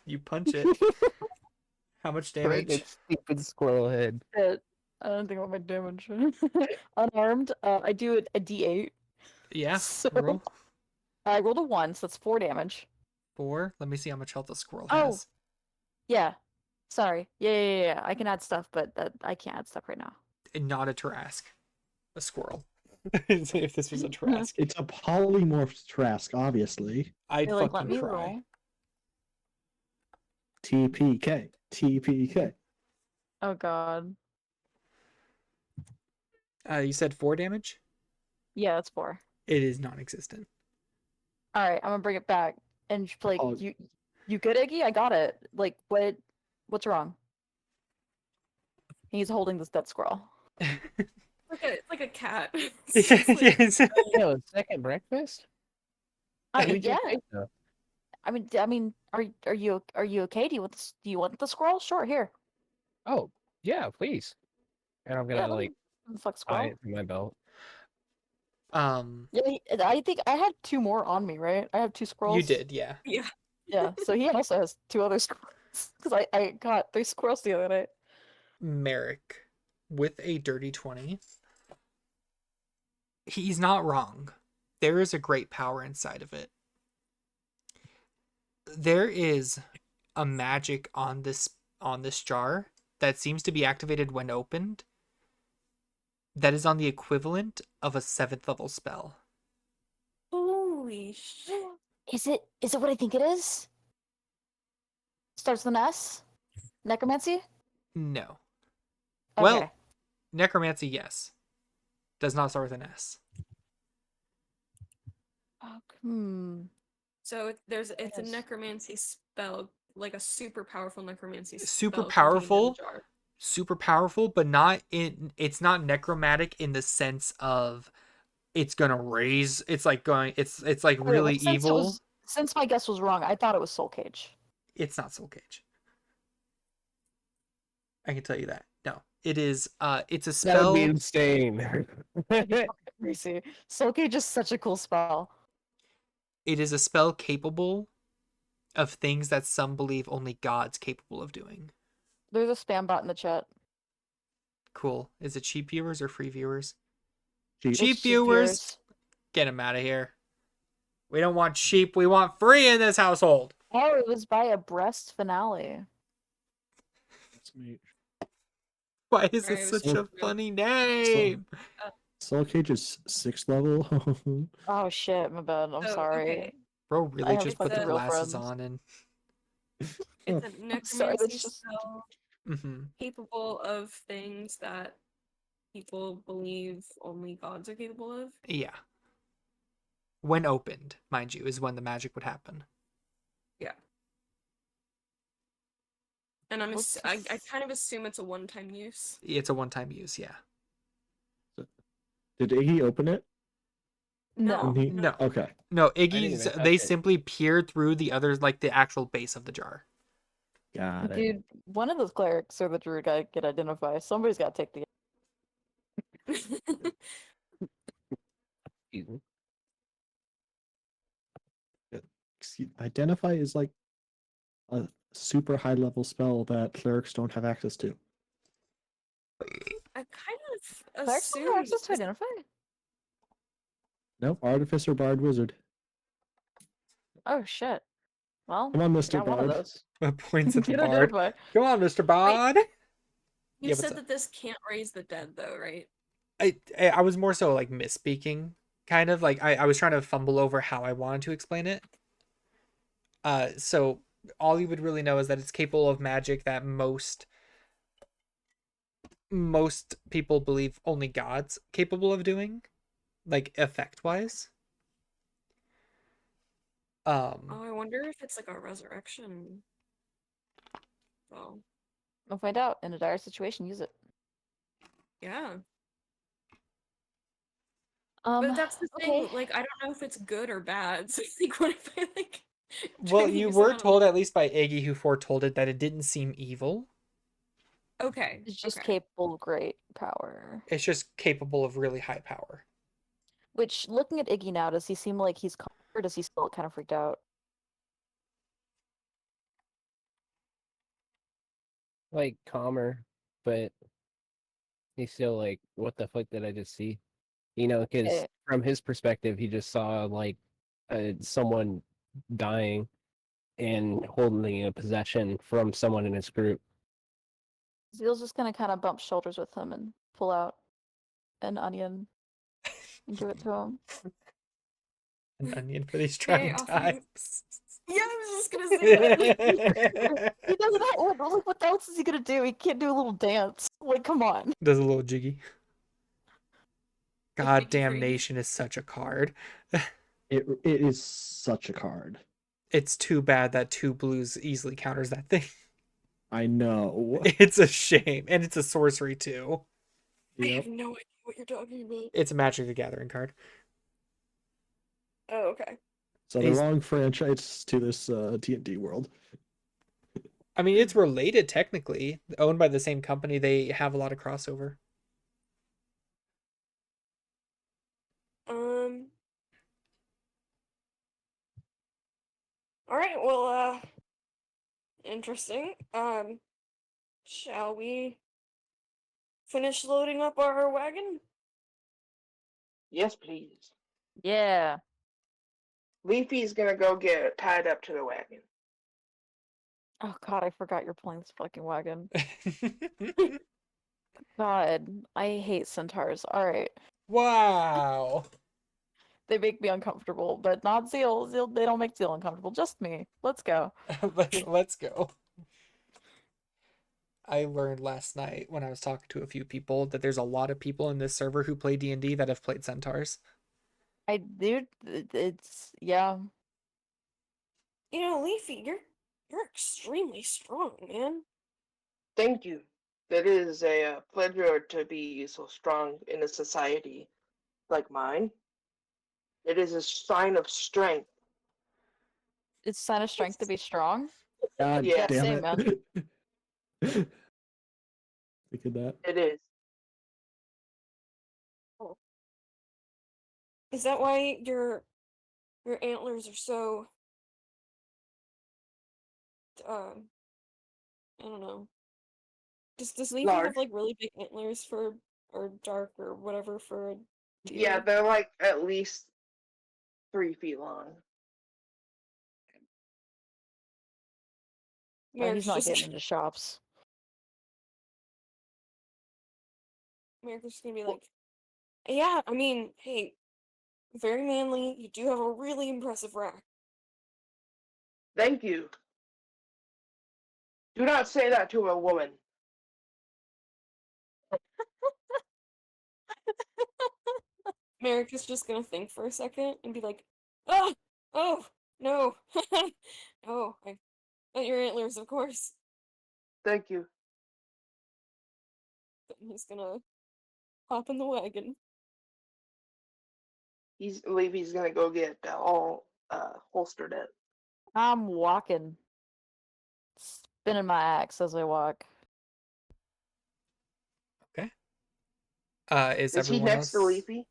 You punch it. How much Right, damage? its stupid squirrel head. I don't think about my damage. Unarmed, I do a D8. Yeah, So roll. I rolled a 1, so that's 4 damage. 4. Let me see how much health a squirrel Oh. has. Yeah. Sorry. Yeah. I can add stuff, but I can't add stuff right now. And not a Tarask. A squirrel. If this was a Tarask. It's a polymorphed Trask, obviously. I'd You're like, fucking let me cry. roll. TPK. TPK. Oh god. You said 4 damage? Yeah, that's 4. It is non-existent. Alright, I'm gonna bring it back. And like, Oh. you good, Iggy? I got it. Like, what's wrong? He's holding this dead squirrel. Like a cat. Yes. Yo, second breakfast? What'd you Yeah. say, though? I mean, are you okay? Do you want the squirrel? Sure, here. Oh, yeah, please. And I'm gonna Yeah, let like me fuck tie squirrel. it to my belt. Yeah, I think I had 2 more on me, right? I have 2 squirrels. You did, yeah. Yeah. Yeah, so he also has 2 other squirrels. Because I got 3 squirrels the other night. Merrick, with a dirty 20, he's not wrong. There is a great power inside of it. There is a magic on this jar that seems to be activated when opened. That is on the equivalent of a 7th level spell. Holy shit. Is it what I think it is? Starts with an S? Necromancy? No. Okay. Well, necromancy, yes. Does not start with an S. So it's a Yes. necromancy spell, like a super powerful necromancy Super spell contained in a powerful. jar. Super powerful, but not in. It's not necromantic in the sense of it's gonna raise. It's like going. It's like Okay, really well, evil. Since my guess was wrong, I thought it was Soul Cage. It's not Soul Cage. I can tell you that. No, it is. It's a That would be spell. insane. Crazy. Soul Cage is such a cool spell. It is a spell capable of things that some believe only God's capable of doing. There's a spam bot in the chat. Cool. Is it cheap viewers or free viewers? Cheap. Cheap It's viewers. Get them out of here. We don't want cheap. We want free in this household. Oh, it was by a breast finale. That's me. Why is Right, it it was such a really- funny name? Soul Cage is 6th level. Oh shit, my bad. I'm So, sorry. okay. Bro I really have just put the fucking real glasses friends. on and. It's a I'm sorry, necromancy that's just spell Mm-hmm. capable of things that people believe only gods are capable of. Yeah. When opened, mind you, is when the magic would happen. Yeah. And What's I this? kind of assume it's a one-time use. It's a one-time use, yeah. Did Iggy open it? no. He- No. Okay. No, even Iggy's. touch They it. simply peered through the others, like the actual base of the jar. Got it. Dude, one of those clerics or the druid guy could identify. Somebody's got to take the. Excuse me. Identify is like a super high level spell that clerics don't have access to. I kind of Clerics don't have assumed access to identify? Nope. Artificer, Bard, Wizard. Oh shit. Well, Come on, I Mr. got one of Bard. those. Points at the Get bard. identify. Come on, Mr. Bard. You Yeah, what's said up? that this can't raise the dead, though, right? I was more so like misspeaking, kind of like I was trying to fumble over how I wanted to explain it. So all you would really know is that it's capable of magic that most people believe only God's capable of doing, like effect wise. Oh, I wonder if it's like a resurrection. Oh, We'll find out. In a dire situation, use it. yeah. But But that's the thing. Like, I don't know if it's good or bad. So, like, what if I like Well, Trying to you use that were on told, at least by Iggy, who foretold it, that it didn't seem evil. Okay. It's just Okay. capable of great power. It's just capable of really high power. Which, looking at Iggy now, does he seem like he's calm, or does he still kind of freaked out? Like calmer, but he's still like, what the fuck did I just see? You know, because Eh, from his perspective, he just saw like someone dying and holding a possession from someone in his group. Zeal's just gonna kind of bump shoulders with him and pull out an onion and give it to him. An onion for these May I trying offer you? times. Yeah, I was just gonna say that. He doesn't have what else is he gonna do? He can't do a little dance. Like, come on. Does a little jiggy. The God jiggy damn free. nation is such a card. It is such a card. It's too bad that 2 blues easily counters that thing. I know. It's a shame. And it's a sorcery too. I Yep. have no idea what you're talking about. It's a Magic the Gathering card. Oh, okay. So the He's- wrong franchise to this D&D world. I mean, it's related technically. Owned by the same company, they have a lot of crossover. All right. Well, interesting. Shall we finish loading up our wagon? Yes, please. Yeah. Leafy's gonna go get tied up to the wagon. Oh god, I forgot you're pulling this fucking wagon. God, I hate centaurs. Alright. Wow. They make me uncomfortable, but not Zeal. Zeal, they don't make Zeal uncomfortable. Just me. Let's go. Let's go. I learned last night when I was talking to a few people that there's a lot of people in this server who play D&D that have played centaurs. It's yeah. You know, Leafy, you're extremely strong, man. Thank you. It is a pleasure to be so strong in a society like mine. It is a sign of strength. It's a sign of strength to be strong. God Yeah, damn same, it. Look at that. it is. Is that why your antlers are so um I don't know. Does Leafy Large. have like really big antlers for or dark or whatever for a Yeah, deer? they're like at least 3 feet long. Merrick's He's not just getting into shops. Merrick's just gonna be like, yeah, I mean, hey, very manly. You do have a really impressive rack. Thank you. Do not say that to a woman. Merrick is just gonna think for a second and be like, ah, oh, no, oh, your antlers, of course. Thank you. Then he's gonna hop in the wagon. Leafy's gonna go get all holstered up. I'm walking. Spinning my axe as I walk. Okay. Is Is he everyone next to else? Leafy?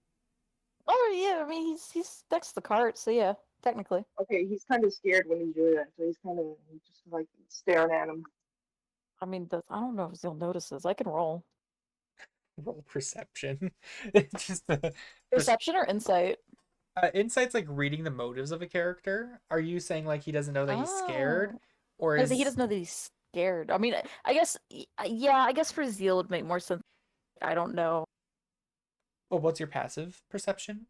Oh yeah, I mean he's next to the cart, so yeah, technically. Okay, he's kind of scared when he's doing that, so he's just like staring at him. I mean, I don't know if Zeal notices. I can roll. Roll perception. Just Perception or insight? insight's like reading the motives of a character. Are you saying like he doesn't know that he's scared, Oh. or He is doesn't know that he's scared. I mean, I guess, yeah, I guess for Zeal it would make more sense. I don't know. well, what's your passive perception?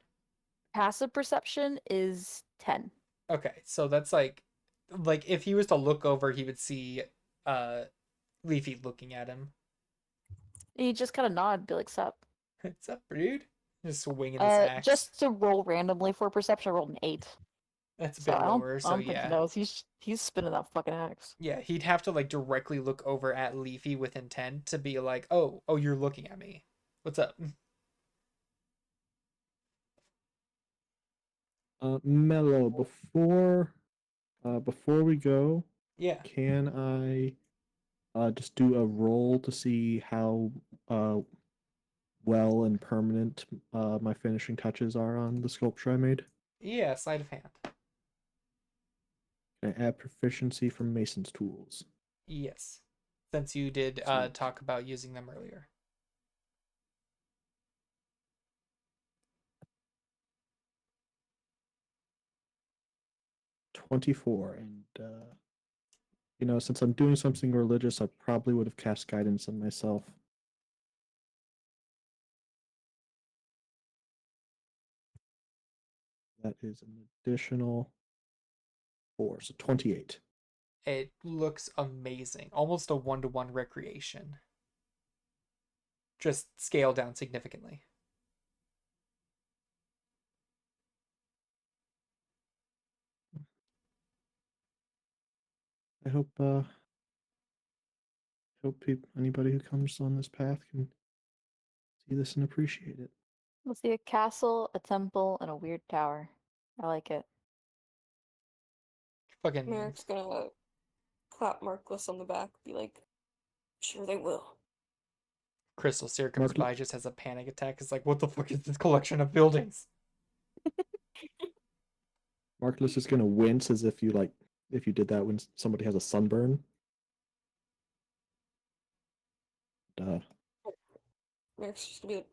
Passive perception is 10. Okay, so that's like if he was to look over, he would see uh Leafy looking at him. You just kind of nod, be like, sup. What's up, dude? Just swinging this axe. Just to roll randomly for perception, I rolled an 8. That's a So bit I lower, so don't think he yeah. knows. He's spinning that fucking axe. Yeah, he'd have to like directly look over at Leafy with intent to be like, oh, you're looking at me. What's up? Mello, before Before we go, Yeah. can I just do a roll to see how well and permanent my finishing touches are on the sculpture I made? Yeah, sleight of hand. Can I add proficiency from Mason's tools? Yes. Since you did Sweet. talk about using them earlier. 24, and since I'm doing something religious, I probably would have cast guidance on myself. That is an additional 4, so 28. It looks amazing. Almost a one-to-one recreation. Just scaled down significantly. I hope anybody who comes on this path can see this and appreciate it. We'll see a castle, a temple, and a weird tower. I like it. Fucking Merrick's gonna clap Markless on the back, be like, sure they will. Crystal Seer comes Mark- by, just has a panic attack. It's like, what the fuck is this collection of buildings? Markless is gonna wince as if you did that when somebody has a sunburn. Duh. Merrick's just gonna be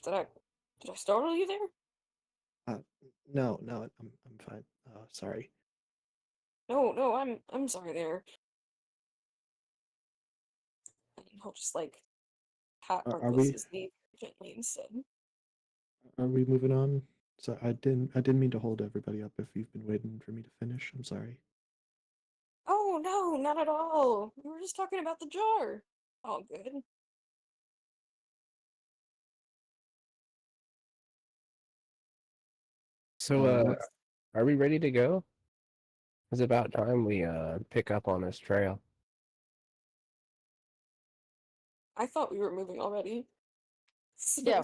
like, did I startle you there? No, I'm fine. Sorry. No, I'm sorry there. And he'll just like pat Are we Markless's knee gently instead. moving on? So I didn't mean to hold everybody up if you've been waiting for me to finish. I'm sorry. Oh no, not at all. We were just talking about the jar. All good. So, What- are we ready to go? It's about time we pick up on this trail. I thought we were moving already. So, Yeah.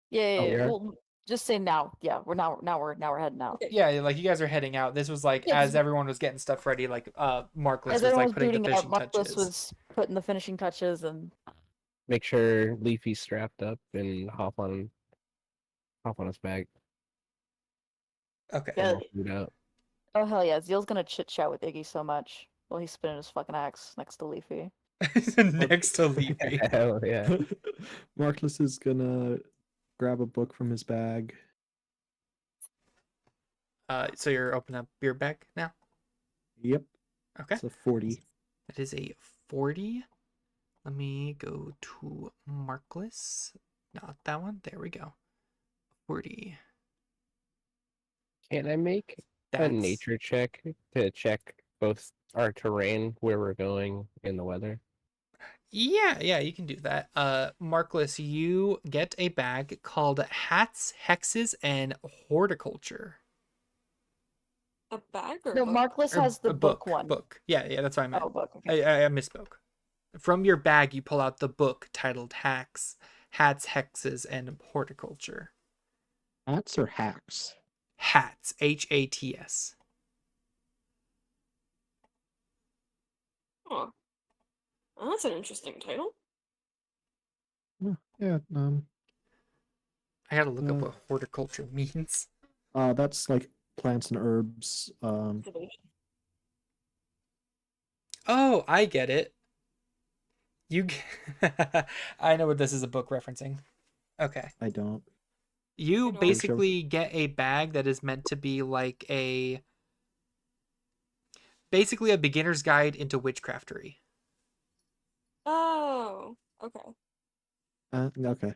Yeah, Oh, yeah, yeah? Well, just say now. Yeah, we're heading out. okay. Yeah, like you guys are heading out. This was like Yeah, 'cause as everyone was getting stuff ready, like Markless as was everyone like was putting the booting up, finishing Markless touches. was putting the finishing touches, and Make sure Leafy's strapped up and hop on his back. Okay. yeah. We'll shoot out. Oh hell yeah, Zeal's gonna chit chat with Iggy so much while he's spinning his fucking axe next to Leafy. Next to Leafy. Hell yeah. Markless is gonna grab a book from his bag. So you're opening up your bag now? Yep, Okay. it's a 40. That is a 40. Let me go to Markless. Not that one. There we go. 40. Can I make a That's nature check to check both our terrain, where we're going, and the weather? yeah, you can do that. Markless, you get a bag called Hats, Hexes, and Horticulture. A bag or No, book? Markless Or has the a book one. Book. Yeah, that's what I meant. Oh, book. Okay. I misspoke. From your bag, you pull out the book titled Hats, Hexes, and Horticulture. Hats or hacks? Hats, Hats. Huh. Well, that's an interesting title. Yeah. I gotta look up what horticulture means. That's like plants and herbs. Oh, I get it. I know what this is a book referencing. Okay. I don't. You I know. basically get a bag that is meant to be like basically a beginner's guide into witchcraftery. Oh, okay. Okay.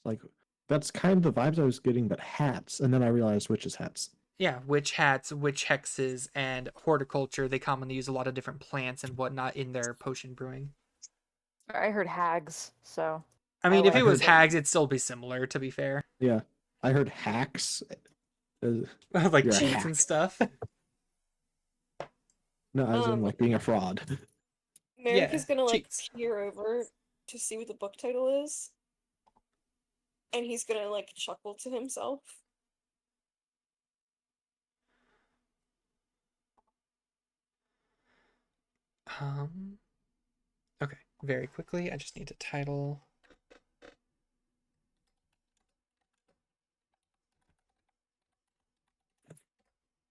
Like that's kind of the vibes I was getting, but hats, and then I realized witches' hats. Yeah, witch hats, witch hexes, and horticulture. They commonly use a lot of different plants and whatnot in their potion brewing. I heard hags, so I mean, if I it was heard- hags, it'd still be similar, to be fair. Yeah, I heard hacks. Like You're a cheats hack. and stuff. No, as in like being a fraud. Merrick Yeah, is gonna like cheats. peer over to see what the book title is. And he's gonna like chuckle to himself. Okay, very quickly, I just need to title.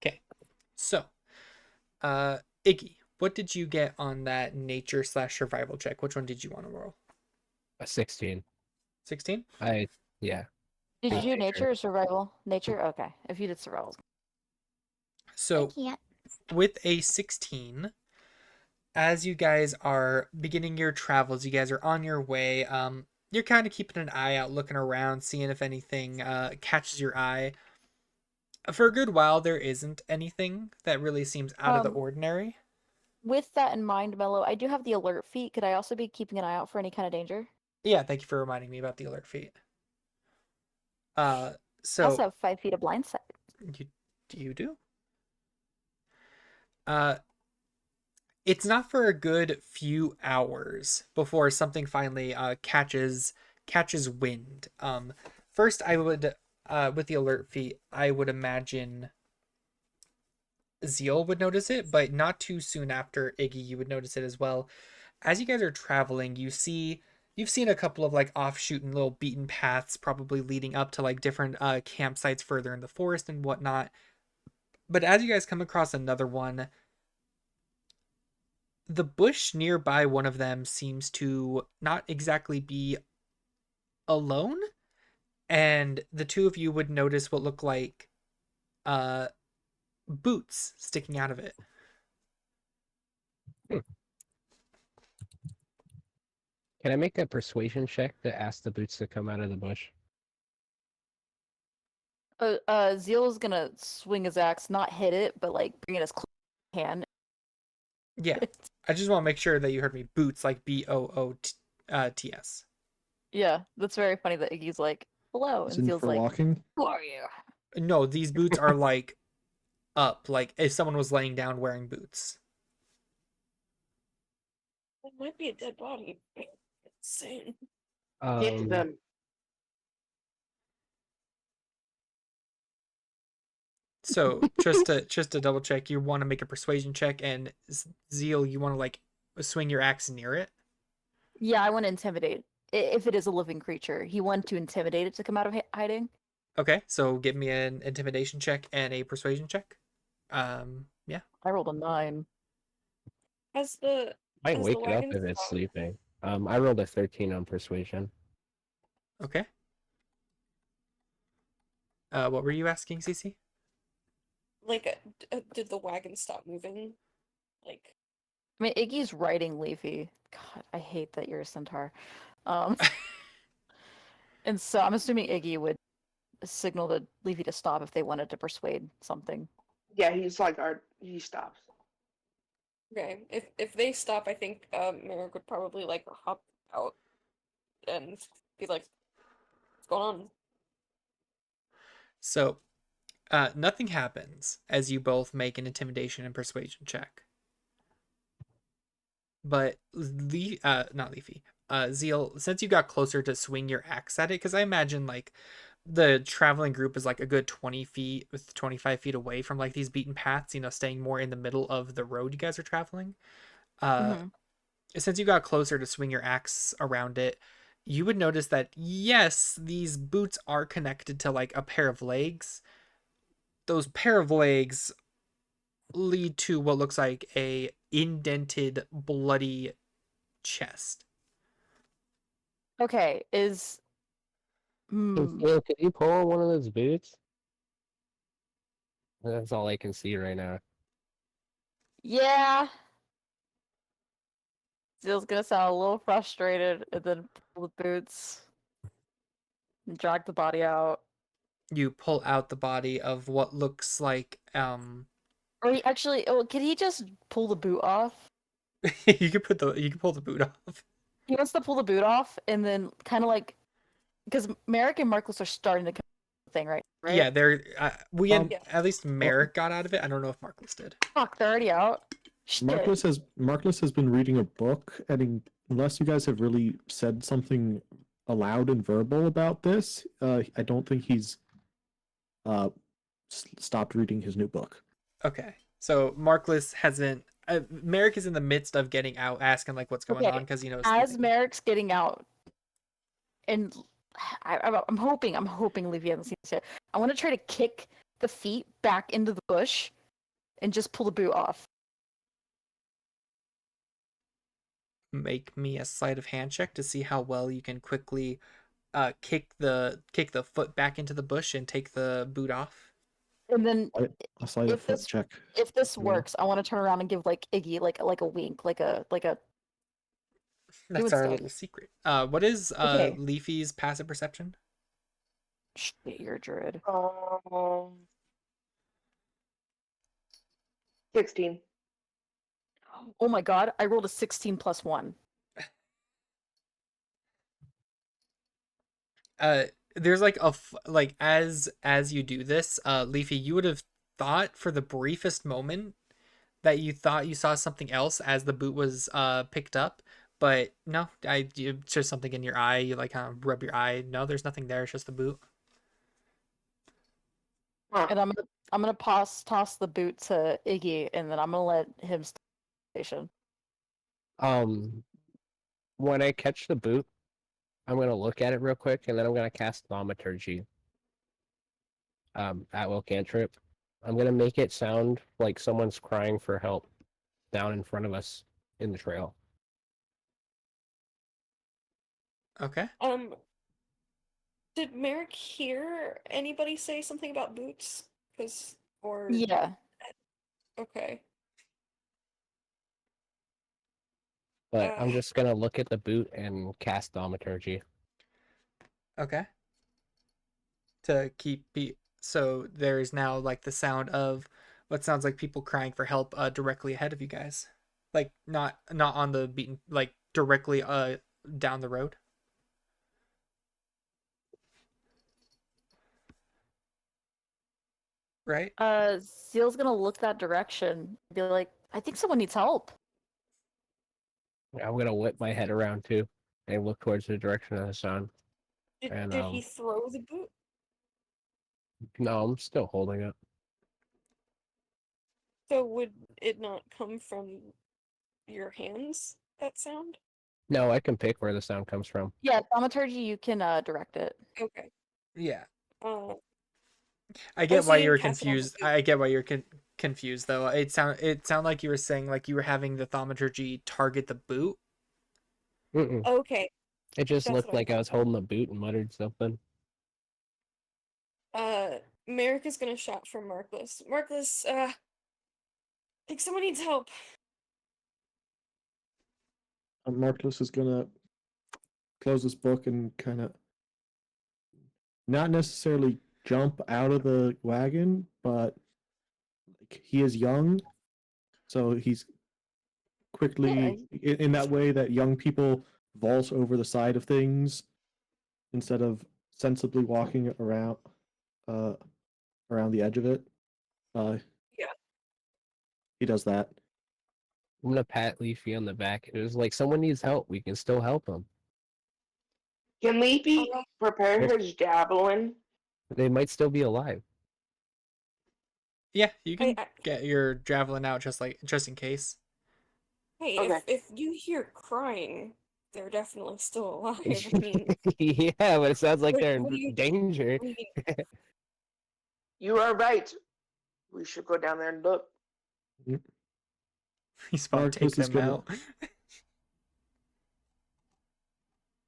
Okay, so, Iggy, what did you get on that nature / survival check? Which one did you want to roll? A 16. 16? Yeah. Did you think do nature. nature or survival? Nature? Okay. If you did survival. So, can't. with a 16, as you guys are beginning your travels, you guys are on your way. You're kind of keeping an eye out, looking around, seeing if anything catches your eye. For a good while, there isn't anything that really seems out of the Um, ordinary. With that in mind, Mello, I do have the alert feat. Could I also be keeping an eye out for any kind of danger? Yeah, thank you for reminding me about the alert feat. I So also have 5 feet of blind sight. you do? It's not for a good few hours before something finally catches wind. First I would with the alert feat, I would imagine Zeal would notice it, but not too soon after Iggy, you would notice it as well. As you guys are traveling, you've seen a couple of like offshoot and little beaten paths, probably leading up to like different campsites further in the forest and whatnot. But as you guys come across another one, the bush nearby one of them seems to not exactly be alone, and the two of you would notice what look like uh boots sticking out of it. Hmm. Can I make a persuasion check to ask the boots to come out of the bush? Zeal's gonna swing his axe, not hit it, but like bring it as close as he can. Yeah, I just want to make sure that you heard me. Boots, like BOOTS. Yeah, that's very funny that Iggy's like, hello, Is and in Zeal's for like, walking. who are you? No, these boots are like up, like if someone was laying down wearing boots. It might be a dead body. Insane. Hit them. So just to double check, you want to make a persuasion check, and Zeal, you want to like swing your axe near it. Yeah, I want to intimidate. If it is a living creature, he wanted to intimidate it to come out of hiding. Okay, so give me an intimidation check and a persuasion check. Yeah. I rolled a 9. Has the Might has the wake it up wagon if it's stopped? sleeping. I rolled a 13 on persuasion. Okay. What were you asking, Cece? Like, did the wagon stop moving? Like, I mean, Iggy's riding Leafy. God, I hate that you're a centaur. Um, and so I'm assuming Iggy would signal to Leafy to stop if they wanted to persuade something. Yeah, he's like he stops. okay, if they stop, I think Merrick would probably like hop out and be like, "What's going on?" So, nothing happens as you both make an intimidation and persuasion check. But not Leafy, Zeal, since you got closer to swing your axe at it, because I imagine like the traveling group is like a good 20 feet with 25 feet away from like these beaten paths, staying more in the middle of the road you guys are traveling. Mm-hmm. Since you got closer to swing your axe around it, you would notice that yes, these boots are connected to like a pair of legs. Those pair of legs lead to what looks like a indented, bloody chest. Okay, Hey, Hmm. Phil, could you pull one of those boots? That's all I can see right now. Yeah. Zeal's gonna sound a little frustrated and then pull the boots and drag the body out. You pull out the body of what looks like Or he actually, oh, can he just pull the boot off? you can pull the boot off. He wants to pull the boot off and then kind of like, because Merrick and Marcus are starting to come thing, right? Yeah, they're we Um, at least Merrick got out of it. I don't know if Marcus did. Fuck, they're already out. Shit. Marcus has been reading a book, and unless you guys have really said something aloud and verbal about this, I don't think he's stopped reading his new book. Okay. So Marcus hasn't Merrick is in the midst of getting out, asking like what's going Okay, on because he knows. as Merrick's getting out, and I'm hoping Levy hasn't seen this yet. I want to try to kick the feet back into the bush and just pull the boot off. Make me a sleight of hand check to see how well you can quickly kick the foot back into the bush and take the boot off. And then A sleight of if foot this check. if this you will. works, I want to turn around and give like Iggy like a wink, like a That's doing our stuff. little secret. What is Okay. Leafy's passive perception? Shit, you're a druid. 16. Oh my god, I rolled a 16 plus 1. There's like like as you do this, Leafy, you would have thought for the briefest moment that you thought you saw something else as the boot was picked up, but no, it's just something in your eye. You like kind of rub your eye. No, there's nothing there. It's just the boot. Huh. And I'm gonna toss the boot to Iggy, and then I'm gonna let him station. When I catch the boot, I'm gonna look at it real quick, and then I'm gonna cast Thaumaturgy. At will cantrip. I'm gonna make it sound like someone's crying for help down in front of us in the trail. Okay. Did Merrick hear anybody say something about boots? Or Yeah. okay. But I'm just gonna look at the boot and cast Thaumaturgy. Okay. To keep so there's now like the sound of what sounds like people crying for help directly ahead of you guys, like not on the beaten, like directly down the road. Right. Zeal's gonna look that direction, be like, I think someone needs help. I'm gonna whip my head around too and look towards the direction of the sound. Did he throw the boot? No, I'm still holding it. So would it not come from your hands, that sound? No, I can pick where the sound comes from. Yeah, thaumaturgy, you can direct it. Okay. Yeah. Uh, I get so why you you're didn't cast it on the confused. boot. I get why you're confused though. It sound like you were saying like you were having the thaumaturgy target the boot. Mm-mm. Okay. It just That's looked what I like I thought. was holding the boot and muttered something. Merrick is gonna shout for Markless. Markless, I think someone needs help. Marcus is gonna close his book and kind of not necessarily jump out of the wagon, but like, he is young, so he's quickly in that way that young people vault over the side of things instead of sensibly walking uh, around the edge of it. Yeah. He does that. I'm gonna pat Leafy on the back. It was like someone needs help. We can still help them. Can Leafy Alright. prepare his javelin? They might still be alive. Yeah, you can I- get your javelin out just in case. Hey, Okay. if you hear crying, they're definitely still alive. I mean, Yeah, but it sounds like what, they're what do you in danger. what do you mean? You are right. We should go down there and look. He's about to take Marcus is them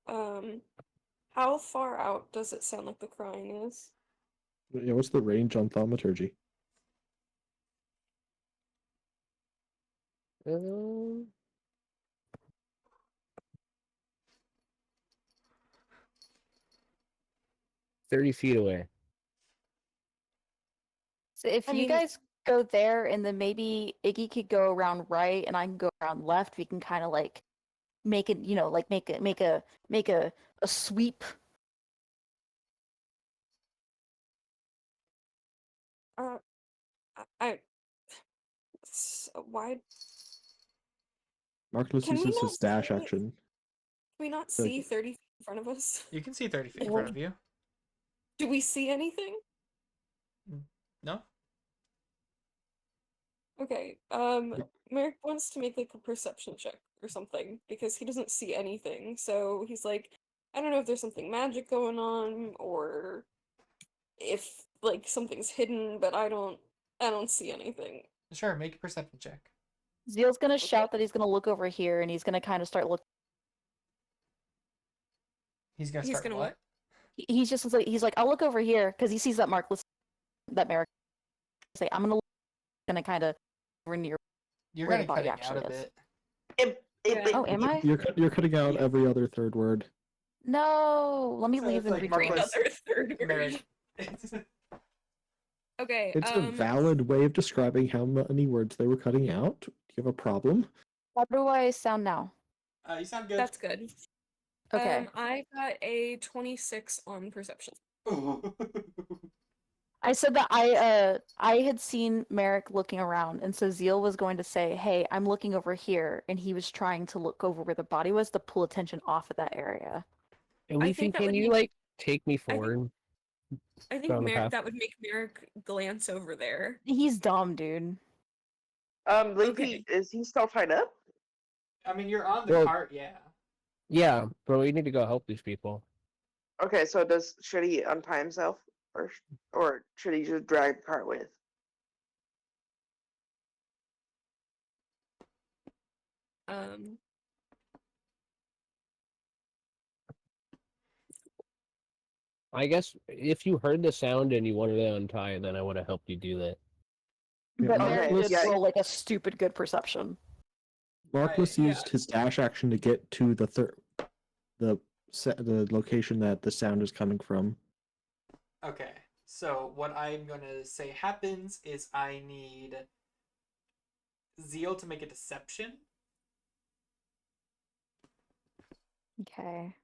gonna out. How far out does it sound like the crying is? yeah, what's the range on thaumaturgy? Um, 30 feet away. So if I you mean, guys go there, and then maybe Iggy could go around right, and I can go around left, we can kind of like make it, like make a sweep. uh, I why Marcus can we uses not his dash see, action. can we not Like, see 30 feet in front of us? You can see 30 feet in front of you. Do we see anything? No. Okay. Merrick wants to make like a perception check or something because he doesn't see anything. So he's like, I don't know if there's something magic going on or if like something's hidden, but I don't see anything. Sure, make a perception check. Zeal's gonna Okay. shout that he's gonna look over here, and he's gonna kind of start looking. He's gonna He's start gonna what? He's just like I'll look over here because he sees that mark list that Merrick say I'm gonna kind of over near You're where kind the of body cutting out a actually is. bit. Yeah. Oh, am I? You're cutting out Yeah. every other third word. No, let me So leave it's and like rejoin. Marcus- Another third word. Merrick. Okay, It's a valid way of describing how many words they were cutting out. Do you have a problem? How do I sound now? You sound good. that's good. Okay. I got a 26 on perception. I said that I had seen Merrick looking around, and so Zeal was going to say, "Hey, I'm looking over here," and he was trying to look over where the body was to pull attention off of that area. And I Leafy, think that can would you make- like take me I think- forward? I think Down the path. that would make Merrick glance over there. He's dumb, dude. Leafy, Okay. is he still tied up? I mean, you're on the Well- cart, yeah. Yeah, but we need to go help these people. Okay, so should he untie himself, or should he just drag the cart with? Um, I guess if you heard the sound and you wanted to untie, then I would have helped you do that. Yeah, But Mark Merrick Okay, did yeah. roll like a stupid good perception. Marcus yeah. used his dash action to get to the location that the sound is coming from. Okay, so what I'm gonna say happens is I need Zeal to make a deception. Okay.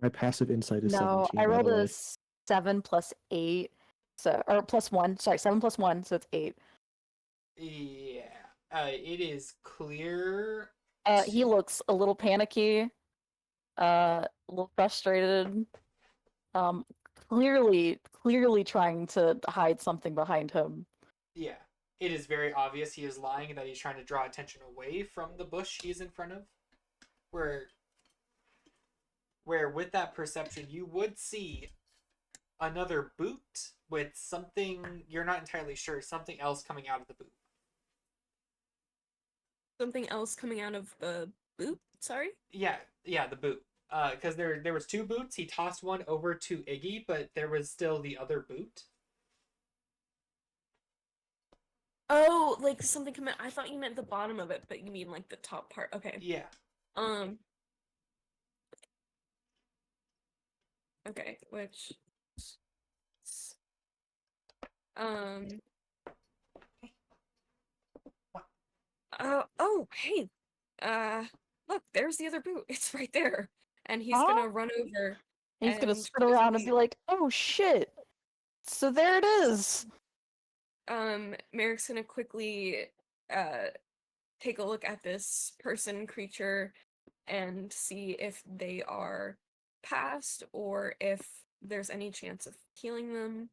My passive insight is No, 17. I by rolled the a way. 7 plus 8, so or plus 1. Sorry, 7 plus 1, so it's 8. Yeah, it is clear. He looks a little panicky, a little frustrated. Clearly trying to hide something behind him. Yeah, it is very obvious he is lying and that he's trying to draw attention away from the bush he's in front of. Where with that perception, you would see another boot with something you're not entirely sure, something else coming out of the boot. something else coming out of the boot? Sorry? Yeah, the boot. Because there was two boots. He tossed one over to Iggy, but there was still the other boot. Oh, like something coming. I thought you meant the bottom of it, but you mean like the top part. Okay. Yeah. Okay, which um What? oh, hey. Look, there's the other boot. It's right there. And he's Huh? gonna run over. He's gonna and spin around and be quickly- like, "Oh shit! So there it is." Merrick's gonna quickly take a look at this creature and see if they are past or if there's any chance of healing them.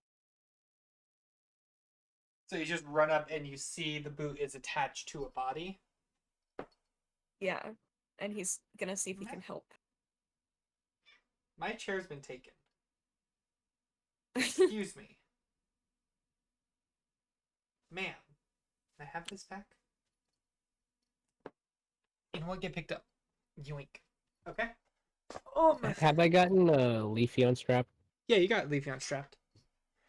So you just run up and you see the boot is attached to a body. Yeah. And he's gonna see if he can help. My chair's been taken. Excuse me. Ma'am, can I have this back? You know what? Get picked up. Yoink. Okay. Oh my. Have I gotten Leafy unstrapped? Yeah, you got Leafy unstrapped.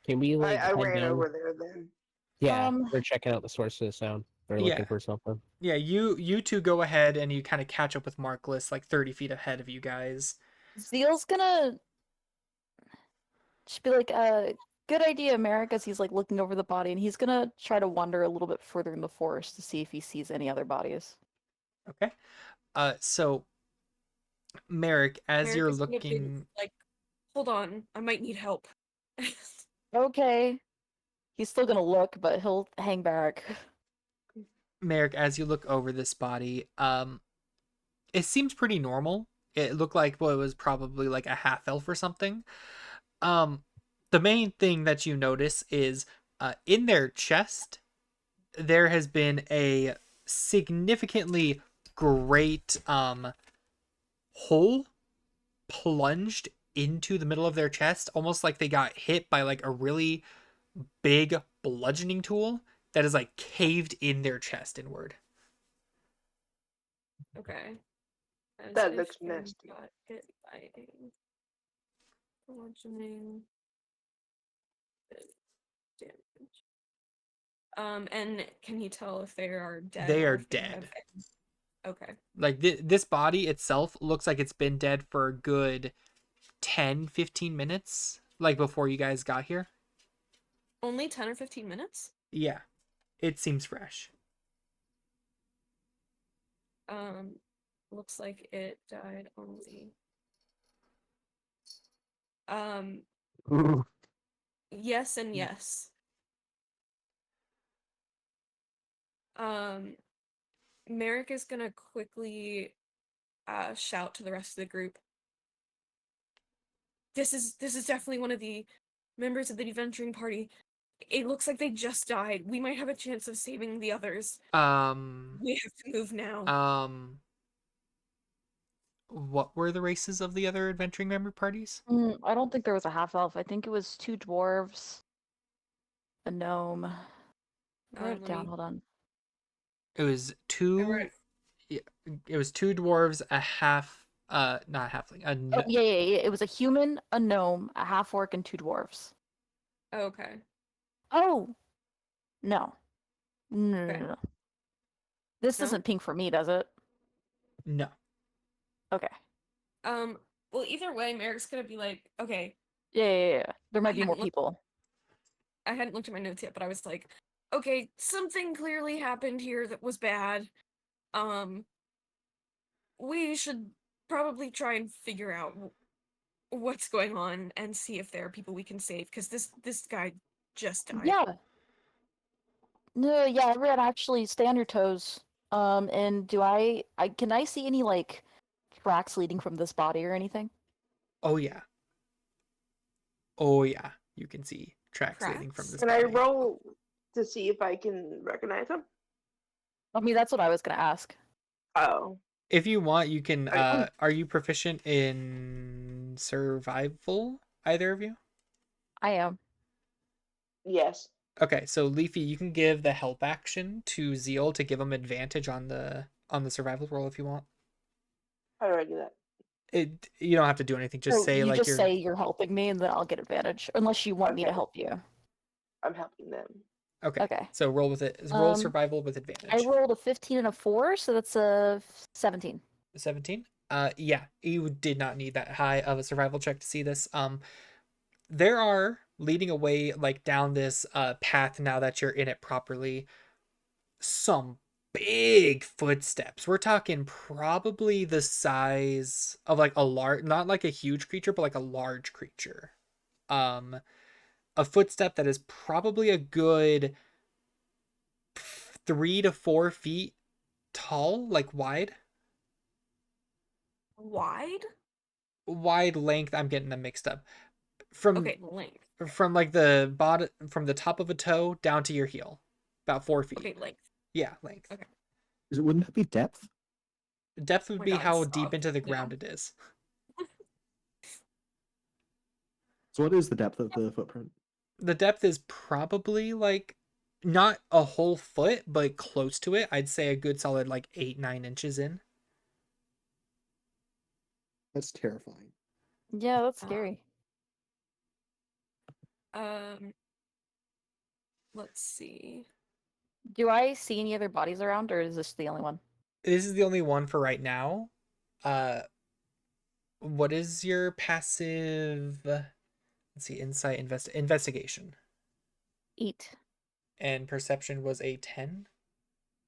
Can we like I head ran down? over there then. Yeah, Um, we're checking out the source of the sound. We're Yeah. looking for something. Yeah, you two go ahead and you kind of catch up with Markless like 30 feet ahead of you guys. Zeal's gonna just be like, good idea, Merrick," as he's like looking over the body, and he's gonna try to wander a little bit further in the forest to see if he sees any other bodies. Okay. So Merrick, as Merrick you're is gonna be looking, like, hold on, I might need help. Okay. He's still gonna look, but he'll hang back. Merrick, as you look over this body, it seems pretty normal. It looked like, well, it was probably like a half elf or something. The main thing that you notice is in their chest, there has been a significantly great hole plunged into the middle of their chest, almost like they got hit by like a really big bludgeoning tool that is like caved in their chest inward. Okay. As That if looks you nasty. got hit by a bludgeoning damage. And can you tell if they are dead They or are if they dead. have? Okay. Like this body itself looks like it's been dead for a good 10-15 minutes, like before you guys got here. Only 10 or 15 minutes? Yeah, it seems fresh. Looks like it died only. Um, yes and yes. Merrick is gonna quickly shout to the rest of the group. This is definitely one of the members of the adventuring party. It looks like they just died. We might have a chance of saving the others. We have to move now. What were the races of the other adventuring member parties? I don't think there was a half elf. I think it was 2 dwarves, a gnome. I wrote it let down. me- Hold on. It was I two. wrote- Yeah, it was 2 dwarves, a half. Not a halfling. Oh, yeah. It was a human, a gnome, a half orc, and 2 dwarves. Okay. Oh, no. No, Okay. no. This No? isn't pink for me, does it? No. Okay. Well, either way, Merrick's gonna be like, okay, Yeah. There might be hadn't more looked- people. I hadn't looked at my notes yet, but I was like, okay, something clearly happened here that was bad. We should probably try and figure out what's going on and see if there are people we can save, because this guy just died. Yeah. No, yeah, everyone actually stay on your toes. And can I see any like tracks leading from this body or anything? Oh yeah. Oh yeah. You can see tracks leading from Tracks? this Can I body. roll to see if I can recognize him? I mean, that's what I was gonna ask. Oh, If you want, you can. I- Are you proficient in survival? Either of you? I am. yes. Okay, so Leafy, you can give the help action to Zeal to give him advantage on the survival roll if you want. How do I do that? You don't have to do anything. Just So say you like just you're. say you're helping me, and then I'll get advantage, unless you want me to Okay. help you. I'm helping them. Okay. Okay. So roll with it. Roll Um, survival with I advantage. rolled a 15 and a 4, so that's a 17. 17. Yeah, you did not need that high of a survival check to see this. There are leading away like down this path now that you're in it properly. Some big footsteps. We're talking probably the size of like a large, not like a huge creature, but like a large creature. A footstep that is probably a good 3 to 4 feet tall, like wide. Wide? Wide length. I'm getting them mixed up. From Okay, length. like the bottom, from the top of a toe down to your heel, about 4 feet. Okay, length. Yeah, length. Okay. Wouldn't that be depth? Depth Oh would my be God, how stop. deep into the No. ground it is. So what is the depth of the footprint? The depth is probably like not a whole foot, but close to it. I'd say a good solid like 8-9 inches in. That's terrifying. Yeah, that's scary. Let's see. Do I see any other bodies around, or is this the only one? This is the only one for right now. What is your passive? Let's see, insight, investigation, 8, and perception was a 10.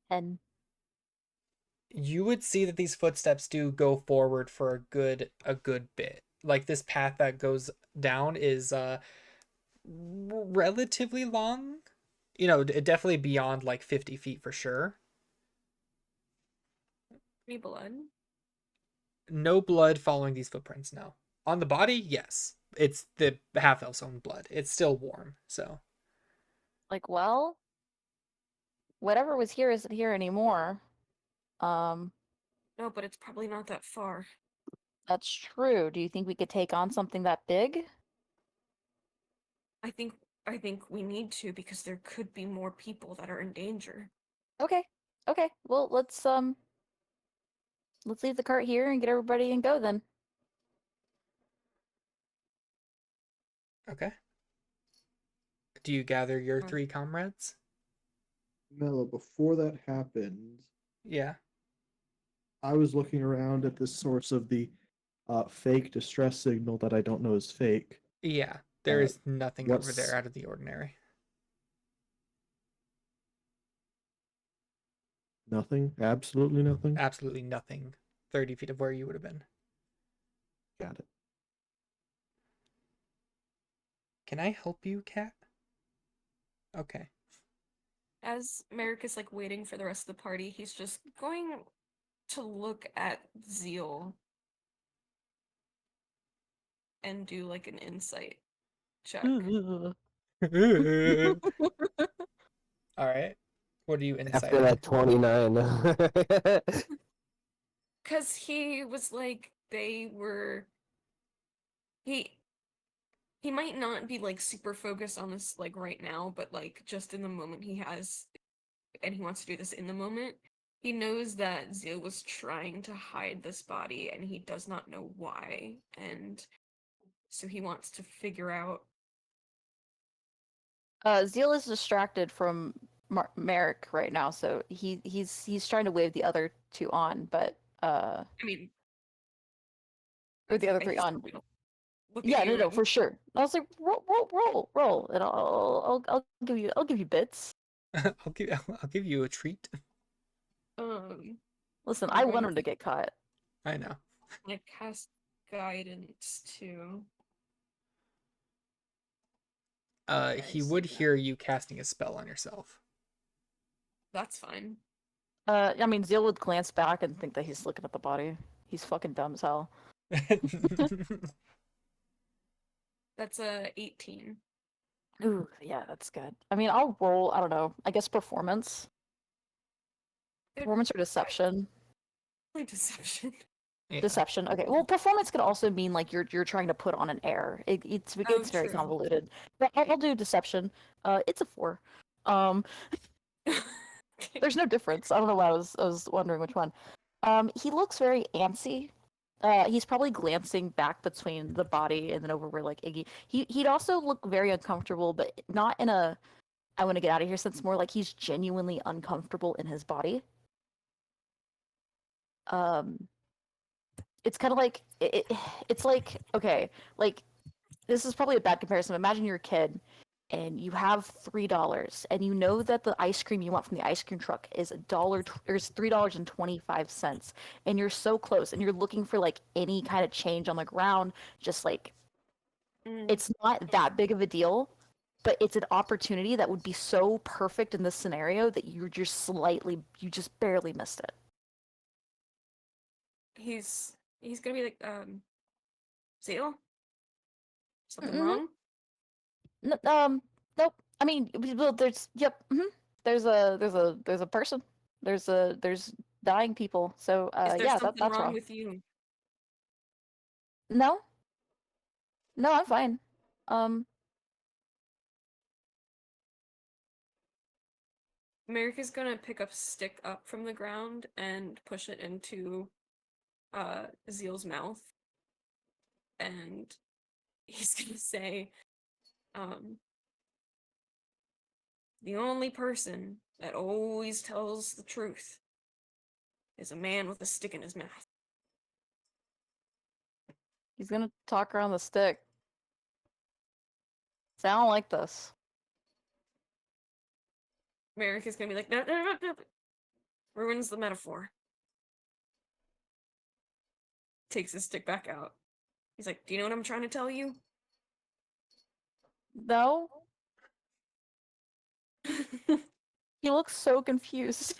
10. You would see that these footsteps do go forward for a good bit. Like this path that goes down is relatively long. You know, definitely beyond like 50 feet for sure. Any blood? No blood following these footprints, no. On the body, yes. It's the half-elf's own blood. It's still warm, so. Like, well, whatever was here isn't here anymore. Um, No, but it's probably not that far. that's true. Do you think we could take on something that big? I think I think we need to because there could be more people that are in danger. Okay. Okay. Well, let's leave the cart here and get everybody and go then. Okay. Do you gather your Mm. 3 comrades? Mello, before that happened, Yeah. I was looking around at the source of the fake distress signal that I don't know is fake. Yeah. There Uh, is nothing over there what's out of the ordinary. nothing? Absolutely nothing? Absolutely nothing 30 feet of where you would have been. Got it. Can I help you, Cat? Okay. As Merrick is like waiting for the rest of the party, he's just going to look at Zeal and do like an insight check. All right. What are you After inciting? that 29. Cause he was like he he might not be like super focused on this like right now, but like just in the moment he has and he wants to do this in the moment. He knows that Zeal was trying to hide this body and he does not know why. And so he wants to figure out. Zeal is distracted from Merrick right now, so he's trying to wave the other two on, but I mean, or the other I three just on. look Yeah, at you no, and for sure. I was like, roll, and I'll give you bits. I'll give you a treat. Listen, I'm I going want him to get caught. I know. to cast guidance too. He would hear you casting a spell on yourself. That's fine. I mean, Zeal would glance back and think that he's looking at the body. He's fucking dumb as hell. That's a 18. Ooh, yeah, that's good. I mean, I'll roll. I don't know. I guess performance, performance or deception. Probably deception. Yeah. Deception. Okay. Well, performance could also mean like you're trying to put on an air. It's Oh, very true. convoluted. But I'll do deception. It's a 4. Um, there's no difference. I don't know why I was wondering which one. He looks very antsy. He's probably glancing back between the body and then over where like Iggy. He'd also look very uncomfortable, but not in a I want to get out of here sense. More like he's genuinely uncomfortable in his body. Um, it's kind of like it's like okay, like this is probably a bad comparison. Imagine you're a kid and you have $3 and you know that the ice cream you want from the ice cream truck is or is $3.25 and you're so close and you're looking for like any kind of change on the ground, just like it's not that big of a deal, but it's an opportunity that would be so perfect in this scenario that you just barely missed it. He's gonna be like, Zeal? Something Mm-hmm. wrong? Nope. I mean, well, yep. There's a person. There's dying people. So, Is there yeah, something that's wrong wrong. with you? No, no, I'm fine. Um, America's gonna pick up stick up from the ground and push it into Zeal's mouth. And he's gonna say, um, the only person that always tells the truth is a man with a stick in his mouth. he's gonna talk around the stick. Say, I don't like this. America's gonna be like, no. Ruins the metaphor. Takes his stick back out. He's like, do you know what I'm trying to tell you? No, he looks so confused.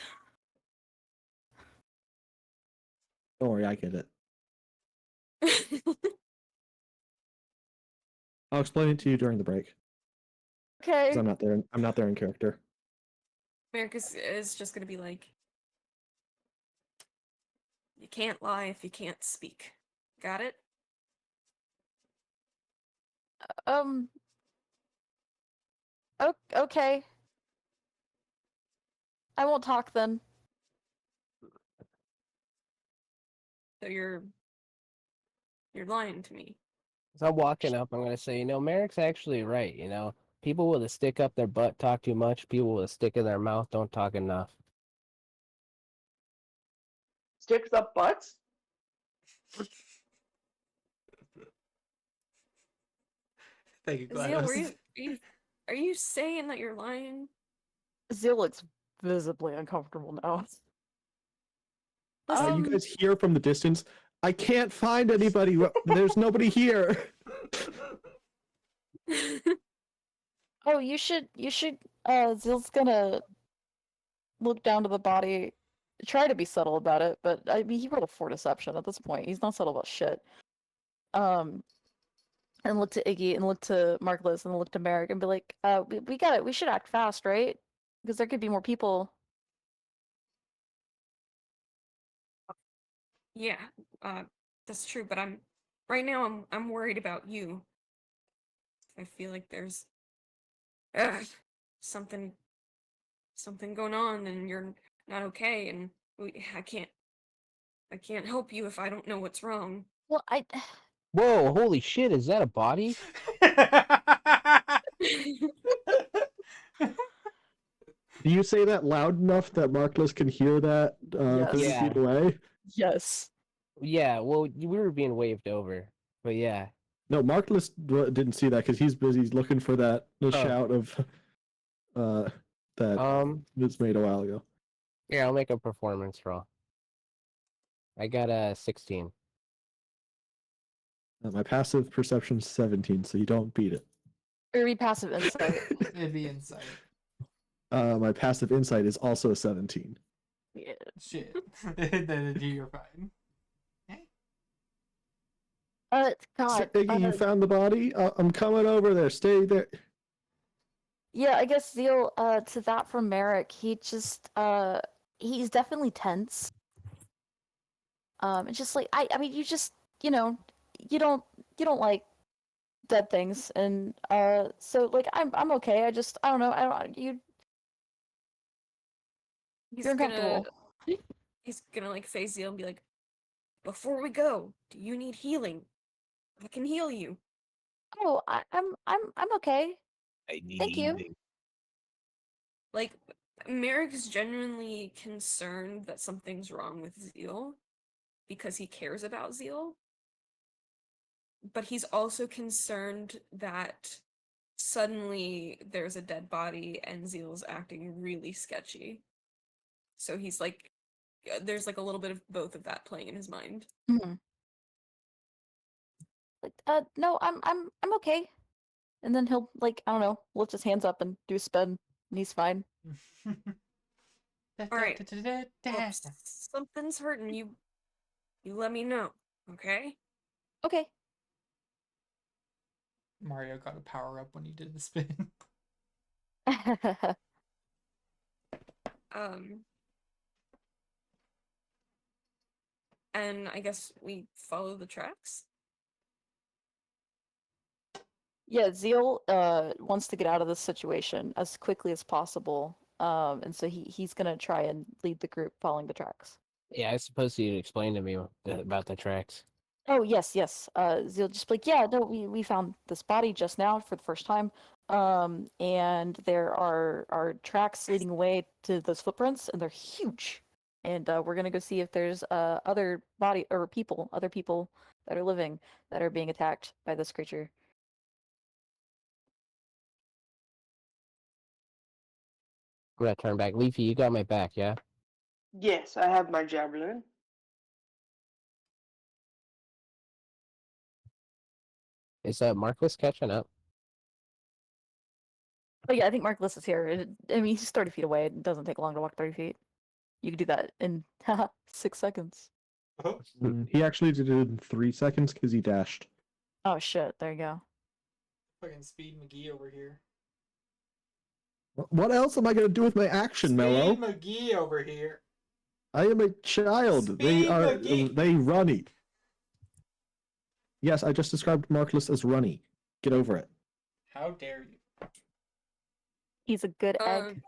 Don't worry, I get it. I'll explain it to you during the break. Okay. Because I'm not there. I'm not there in character. Merrick is just gonna be like, you can't lie if you can't speak. Got it? Um. Okay. I won't talk then. So you're lying to me. As I'm walking up, I'm gonna say, Merrick's actually right. People with a stick up their butt talk too much. People with a stick in their mouth don't talk enough. Sticks up butts? Thank you, Zeal, GLaDOS. are you saying that you're lying? Zeal looks visibly uncomfortable now. You guys hear from the distance, I can't find anybody. There's nobody here. Oh, you should. Zeal's gonna look down to the body, try to be subtle about it, but I mean, he rolled a 4 deception at this point. He's not subtle about shit. And look to Iggy and look to Markless and look to Merrick and be like, we got it. We should act fast, right? Because there could be more people. Yeah, that's true, but right now I'm worried about you. I feel like there's something going on and you're not okay, and I can't help you if I don't know what's wrong. Well, Whoa! Holy shit! Is that a body? Do you say that loud enough that Markless can hear that Yes. 30 Yeah. feet away? Yes. Yeah. Well, we were being waved over, but yeah. No, Markless didn't see that because he's busy looking for the Oh. shout of that was made a while ago. Yeah, I'll make a performance roll. I got a 16. My passive perception's 17, so you don't beat it. Or be passive insight. It'd be insight. My passive insight is also a 17. Yeah. Shit. Then you're fine. God. Iggy, you found the body? I'm coming over there. Stay there. Yeah, I guess Zeal, to that from Merrick, he just, he's definitely tense. It's just like, I mean, you just, you don't like dead things, and, so, like, I'm okay, I don't know, you're uncomfortable. He's gonna like face Zeal and be like, before we go, do you need healing? I can heal you. Oh, I'm okay. Thank you. Like, Merrick's genuinely concerned that something's wrong with Zeal because he cares about Zeal. But he's also concerned that suddenly there's a dead body and Zeal's acting really sketchy. So he's like, there's like a little bit of both of that playing in his mind. Mm-hmm. Like, no, I'm okay. And then he'll, like, I don't know, lift his hands up and do a spin, and he's fine. Alright. Well, something's hurting you. You let me know, okay? Okay. Mario got a power up when he did the spin. And I guess we follow the tracks? Yeah, Zeal wants to get out of this situation as quickly as possible. And so he's gonna try and lead the group following the tracks. Yeah, I suppose you'd explain to me about the tracks. Oh yes. Zeal just be like, yeah, no, we found this body just now for the first time. And there are tracks leading away to those footprints, and they're huge. And we're gonna go see if there's other people that are living that are being attacked by this creature. I'm gonna turn back. Leafy, you got my back, yeah? Yes, I have my javelin. Is Markless catching up? Oh yeah, I think Markless is here. I mean, he's 30 feet away. It doesn't take long to walk 30 feet. You can do that in 6 seconds. He actually did it in 3 seconds because he dashed. Oh shit, there you go. Fucking Speed McGee over here. What else am I going to do with my action, Mello? Speed McGee over here. I am a child. Speed McGee. They runny. Yes, I just described Markless as runny. Get over it. How dare you? He's a good egg.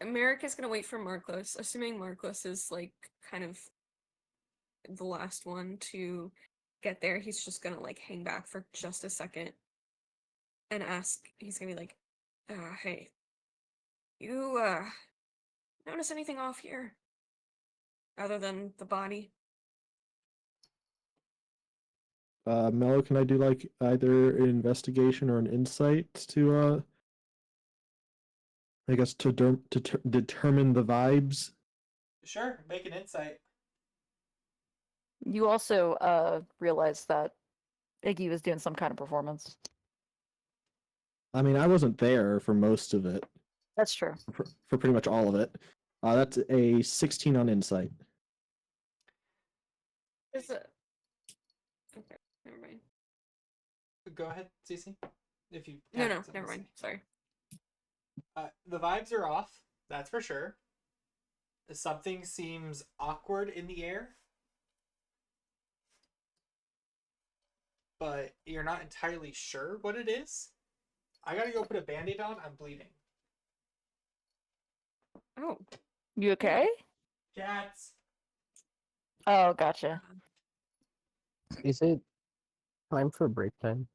Merrick is gonna wait for Marcos, assuming Marcos is like kind of the last one to get there. He's just gonna like hang back for just a second and ask. He's gonna be like, "Hey, you notice anything off here other than the body?" Mello, can I do like either an investigation or an insight to I guess to determine the vibes? Sure, make an insight. You also realized that Iggy was doing some kind of performance. I mean, I wasn't there for most of it, That's true. for pretty much all of it. That's a 16 on insight. Is it? Okay, never mind. Go ahead, Cece. If you No, have no, something never to say. mind. Sorry. The vibes are off, that's for sure. Something seems awkward in the air, but you're not entirely sure what it is. I gotta go put a band-aid on, I'm bleeding. Oh, You okay? Cats! Oh, gotcha. Is it time for break time?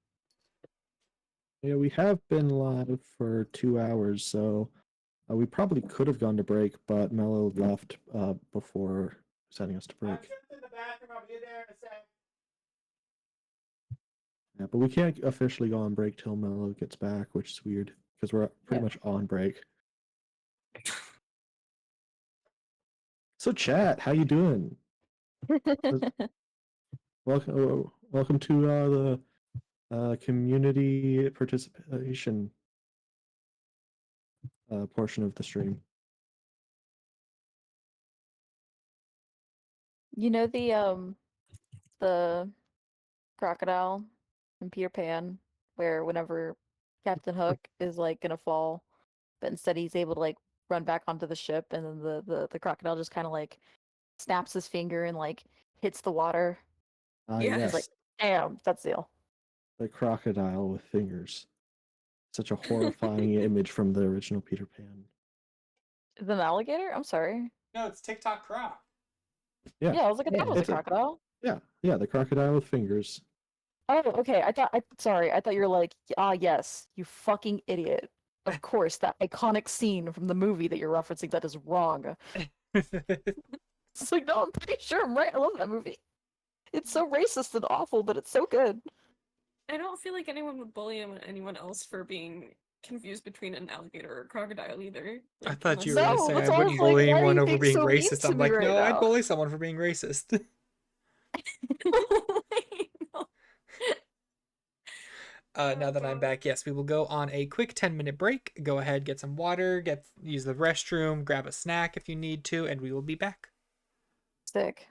Yeah, we have been live for 2 hours, so we probably could have gone to break, but Mello left before sending us to I'm break. just in the bathroom, I'll be there in a sec. Yeah, but we can't officially go on break till Mello gets back, which is weird because we're pretty much on break. So, chat, how you doing? Welcome to the community participation portion of the stream. You know the crocodile in Peter Pan, where whenever Captain Hook is like gonna fall, but instead he's able to like run back onto the ship, and then the crocodile just kind of like snaps his finger and like hits the water. Yeah. Yes, It's like, damn, that's Zeal. the crocodile with fingers. Such a horrifying image from the original Peter Pan. Is it an alligator? I'm sorry. No, it's TikTok Croc. Yeah, Yeah, I was like, that was a it's a crocodile. yeah, the crocodile with fingers. Oh, okay. Sorry. I thought you were like, ah, yes, you fucking idiot. Of course, that iconic scene from the movie that you're referencing that is wrong. It's like, no, I'm pretty sure I'm right. I love that movie. It's so racist and awful, but it's so good. I don't feel like anyone would bully anyone else for being confused between an alligator or a crocodile either. I Like, thought you unless were gonna No, say that's I why I wouldn't was like, bully why are anyone you over being being so mean racist. to I'm me like, right no, I'd now? bully someone for being racist. Now that I'm back, yes, we will go on a quick 10-minute break. Go ahead, get some water, use the restroom, grab a snack if you need to, and we will be back. Sick.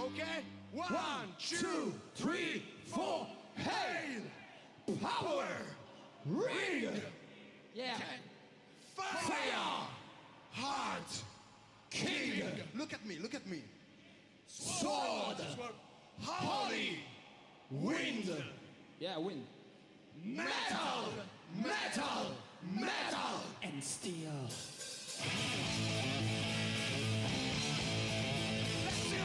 Okay? 1, 2, 3, 4. Hail! Power! Ring! Yeah. Fire! Heart! King! Look at me, look at me. Sword! Holy! Wind! Yeah, win. Metal! Metal! Metal! And steel. Let's do it!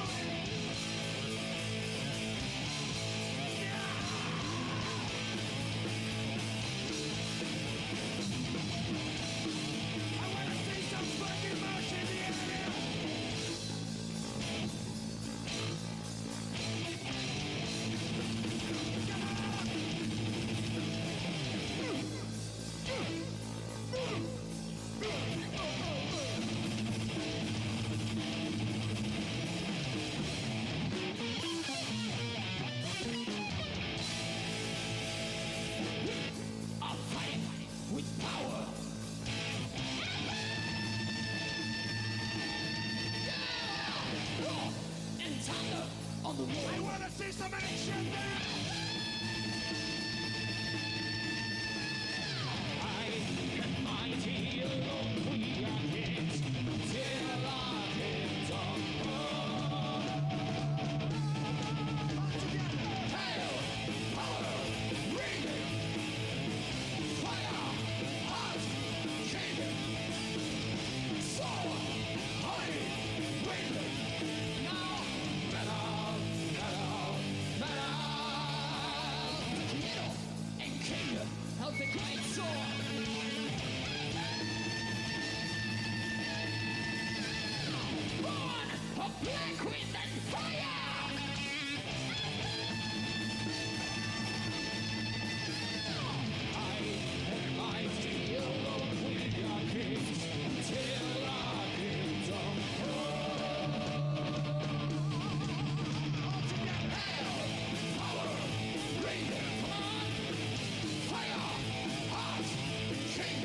I wanna see some fucking motion in the area! A fight with power. Yeah! And thunder on the road. I wanna see some action there! I, mighty alone, we are kings. Till our kingdom come. Hail, power, ring, fire, heart, king, sword, holy, wind. Now, metal, metal, metal. Hero and king of the great sword. Born of black wind and fire! I am mighty alone, we are kings, till our kingdom come. Hail, power, ring, command, fire, heart, king,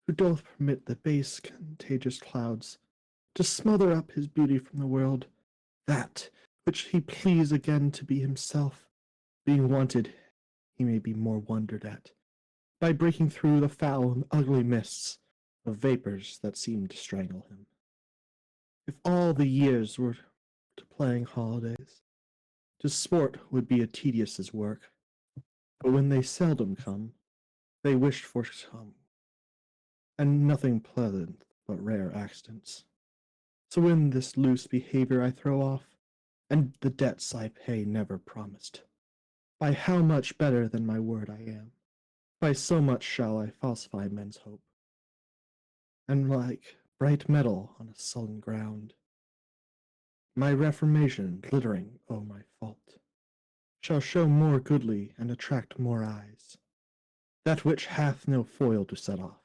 who doth permit the base contagious clouds to smother up his beauty from the world, that which he please again to be himself, being wanted, he may be more wondered at, by breaking through the foul and ugly mists of vapors that seem to strangle him. If all the years were to playing holidays, to sport would be a tedious as work, but when they seldom come, they wish for some, and nothing pleasant but rare accidents. So when this loose behavior I throw off, and the debts I pay never promised, by how much better than my word I am, by so much shall I falsify men's hope, and like bright metal on a sullen ground, my reformation glittering o' my fault, shall show more goodly and attract more eyes, that which hath no foil to set off.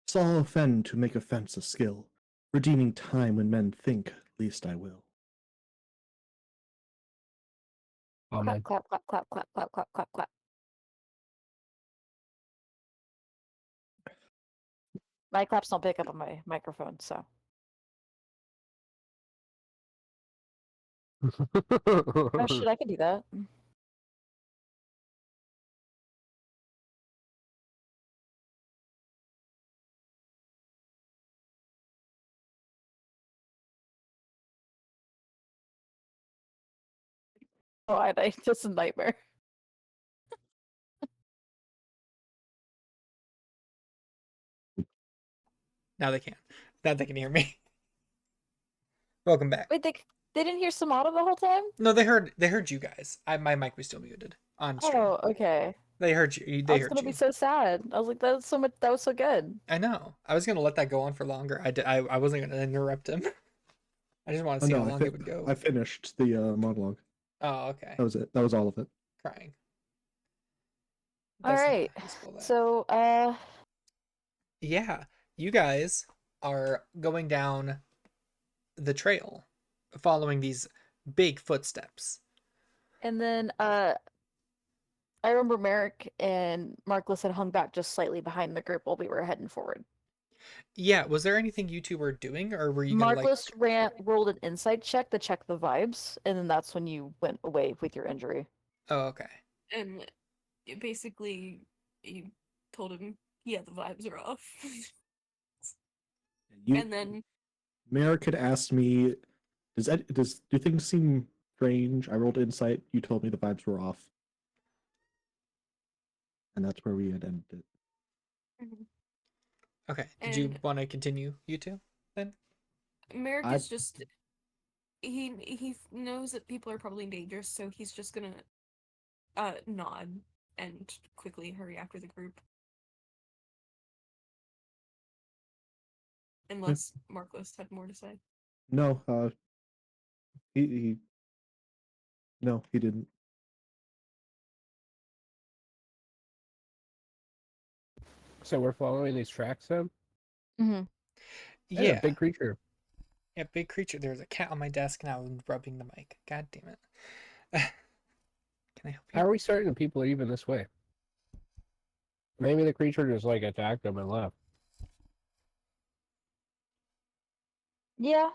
S'all offend to make offence a skill, redeeming time when men think least I will. Amen. Clap, clap, clap, clap, clap, clap, clap, clap. My claps don't pick up on my microphone, so. Oh shit, I can do that. Oh, I just a nightmare. Now they can. Now they can hear me. Welcome back. Wait, they didn't hear Samata the whole time? No, they heard you guys. My mic was still muted on stream. Oh, okay. They heard you. I They was heard gonna you. be so sad. I was like, that was so much. That was so good. I know. I was gonna let that go on for longer. I wasn't gonna interrupt him. I just want to see how long it would go. I finished the monologue. Oh, okay. That was it. That was all of it. Crying. All That's not right. how you spell that. So, Yeah, you guys are going down the trail, following these big footsteps. and then I remember Merrick and Markless had hung back just slightly behind the group while we were heading forward. Yeah, was there anything you two were doing, or were you gonna like? Markless rolled an insight check to check the vibes, and then that's when you went away with your injury. Oh, okay. And basically, you told him, yeah, the vibes are off. And then Merrick had asked me, do things seem strange? I rolled insight. You told me the vibes were off, and that's where we had ended it. Okay. Did you And- want to continue, you two? Then Merrick I- is just he knows that people are probably dangerous, so he's just gonna nod and quickly hurry after the group. Unless Markless had more to say. No, he no, he didn't. So we're following these tracks then? Mm-hmm. Hey, yeah, a big creature. yeah, big creature. There's a cat on my desk now, rubbing the mic. God damn it. Can I help you? How are we starting the people even this way? Maybe the creature just like attacked them and left. Yeah.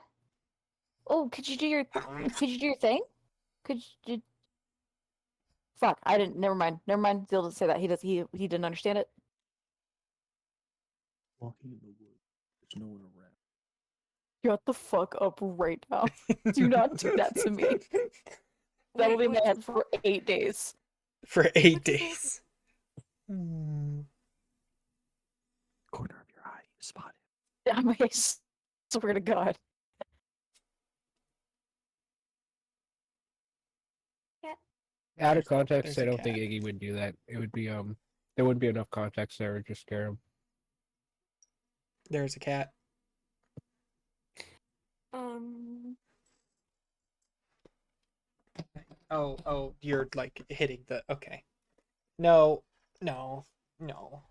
Oh, could you do your thing? Could you? Fuck, I didn't. Never mind. Never mind. Dill didn't say that. He didn't understand it. Walking in the woods, there's no one around. Shut the fuck up right now. Do not do that to me. That will be in my head for 8 days. For 8 What's the- days. Hmm. Corner of your eye, you spot it. Damn, I swear to God. Out of There's context, a I don't think cat. Iggy would do that. It would be there wouldn't be enough context there to just scare him. There's a cat. Oh, you're like hitting the. Okay. No, no, no.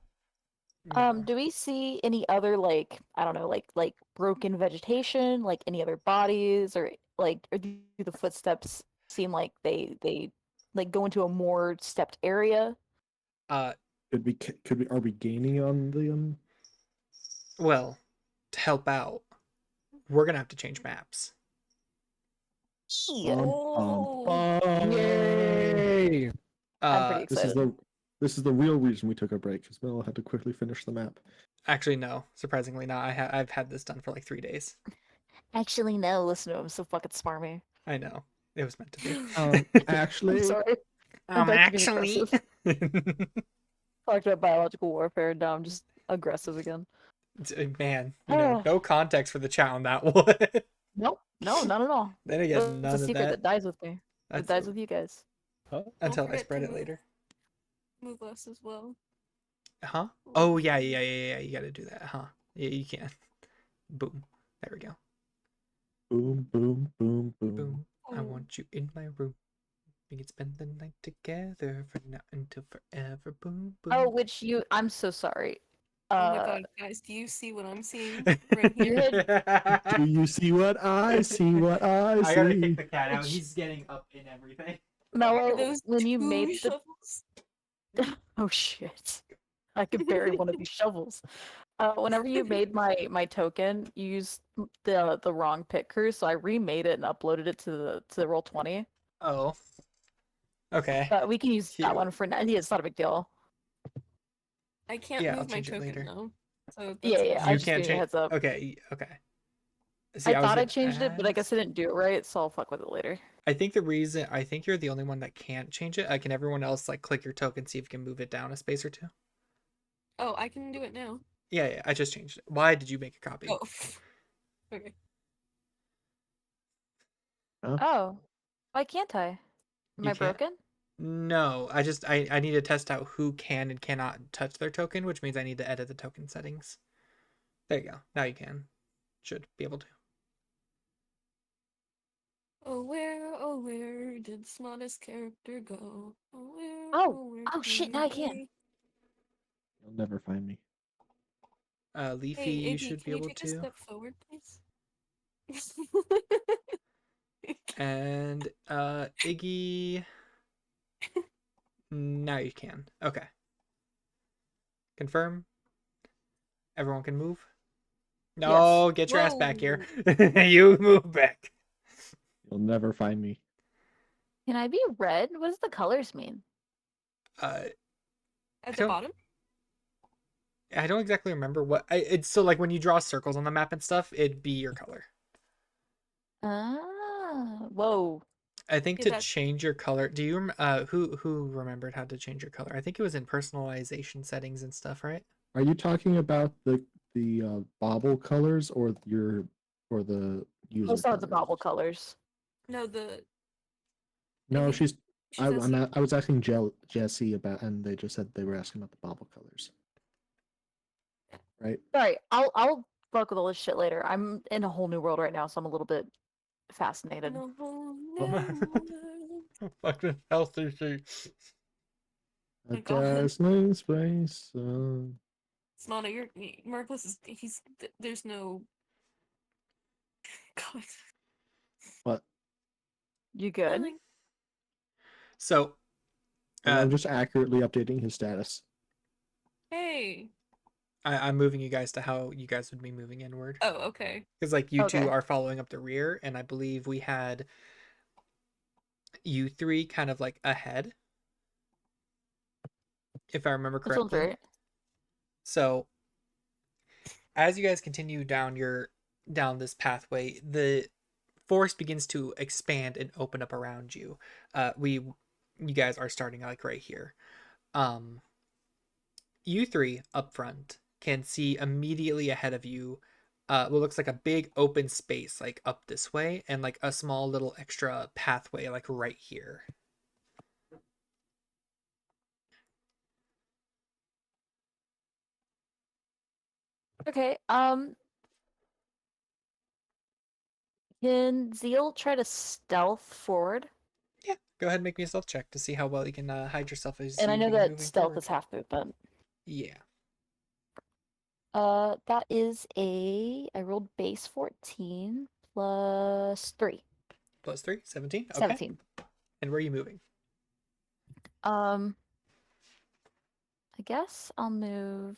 No. Do we see any other like I don't know like broken vegetation, like any other bodies, or like or do the footsteps seem like they like go into a more stepped area? Uh, Are we gaining on the Well, to help out, we're gonna have to change maps. Bum, bum, Oh. bum. Yay! I'm pretty This is excited. this is the real reason we took a break because Mel had to quickly finish the map. Actually, no. Surprisingly, not. I've had this done for like 3 days. Actually, no. Listen to him. So fucking smarmy. I know it was meant to be. I'm Actually, sorry. I'm back to being Actually. aggressive. Talked about biological warfare, and now I'm just aggressive again. Man, Oh. no context for the chat on that one. Nope. No, not at all. Then again, It's a none of secret that that. dies with me. It That's dies with you guys. until I forget spread to it later. Move us as well. Huh? Oh yeah. You gotta do that, huh? Yeah, you can. Boom. There we go. boom, boom, boom, boom. Boom. I Oh. want you in my room. We can spend the night together from now until forever. Boom, boom. Oh, which you. I'm so sorry. Oh my god, guys, do you see what I'm seeing right You here? had Do you see what I see? What I see? gotta kick the cat out. Which- He's getting up in everything. Are Mellow those when you two made the. shovels? Oh shit! I could bury one of these shovels. Whenever you made my token, you used the wrong pit crew, so I remade it and uploaded it to the Roll20. Oh. Okay. But we can use that Cute. one for now. Yeah, it's not a big deal. I can't Yeah, I'll move my change it token later. now. So Yeah, that's an yeah. I You was just can't giving you a change. heads up. Okay. See, I was thought I gonna changed it, but I guess ask- I didn't do it right, so I'll fuck with it later. I think you're the only one that can't change it. Can everyone else like click your token, see if you can move it down a space or two? Oh, I can do it now. Yeah, I just changed it. Why did you make a copy? Oh. Okay. Oh, why can't I? Am You I can't? broken? No, I need to test out who can and cannot touch their token, which means I need to edit the token settings. There you go. Now you can. Should be able to. Oh, where did smartest character go? Oh, where Oh shit! Now I can. he? You'll never find me. Leafy, Hey, you Iggy, should be can you able take a to. step forward, please? And Iggy. Now you can. Okay. Confirm. Everyone can move. No, get your ass back here. You move back. You'll never find me. Can I be red? What does the colors mean? At the don't- bottom? I don't exactly remember it's so like when you draw circles on the map and stuff, it'd be your color. Ah, whoa. I think Yeah, to that's- change your color, do you who remembered how to change your color? I think it was in personalization settings and stuff, right? Are you talking about the bobble colors or the user Most of the colors? bobble colors. No, the. No, Iggy, I asking. was asking Jesse about, and they just said they were asking about the bobble colors. Right? Sorry, I'll fuck with all this shit later. I'm in a whole new world right now, so I'm a little bit fascinated. No, Fucking LCC. A my God. dazzling space. Smana, Marcus is. There's no. God. What? You good? Nothing. So I'm just accurately updating his status. Hey. I'm moving you guys to how you guys would be moving inward. Oh, okay. Because like you Okay. two are following up the rear, and I believe we had you three kind of like ahead, if I remember That sounds correctly. right. So as you guys continue down this pathway, the forest begins to expand and open up around you. You guys are starting like right here. You three up front can see immediately ahead of you what looks like a big open space like up this way, and like a small little extra pathway like right here. Okay. Can Zeal try to stealth forward? Yeah, go ahead and make me a stealth check to see how well you can hide yourself as And I you know begin that moving stealth forward. is half movement. Yeah. That is I rolled base 14 plus 3. Plus 3, 17. Okay. 17. And where are you moving? I guess I'll move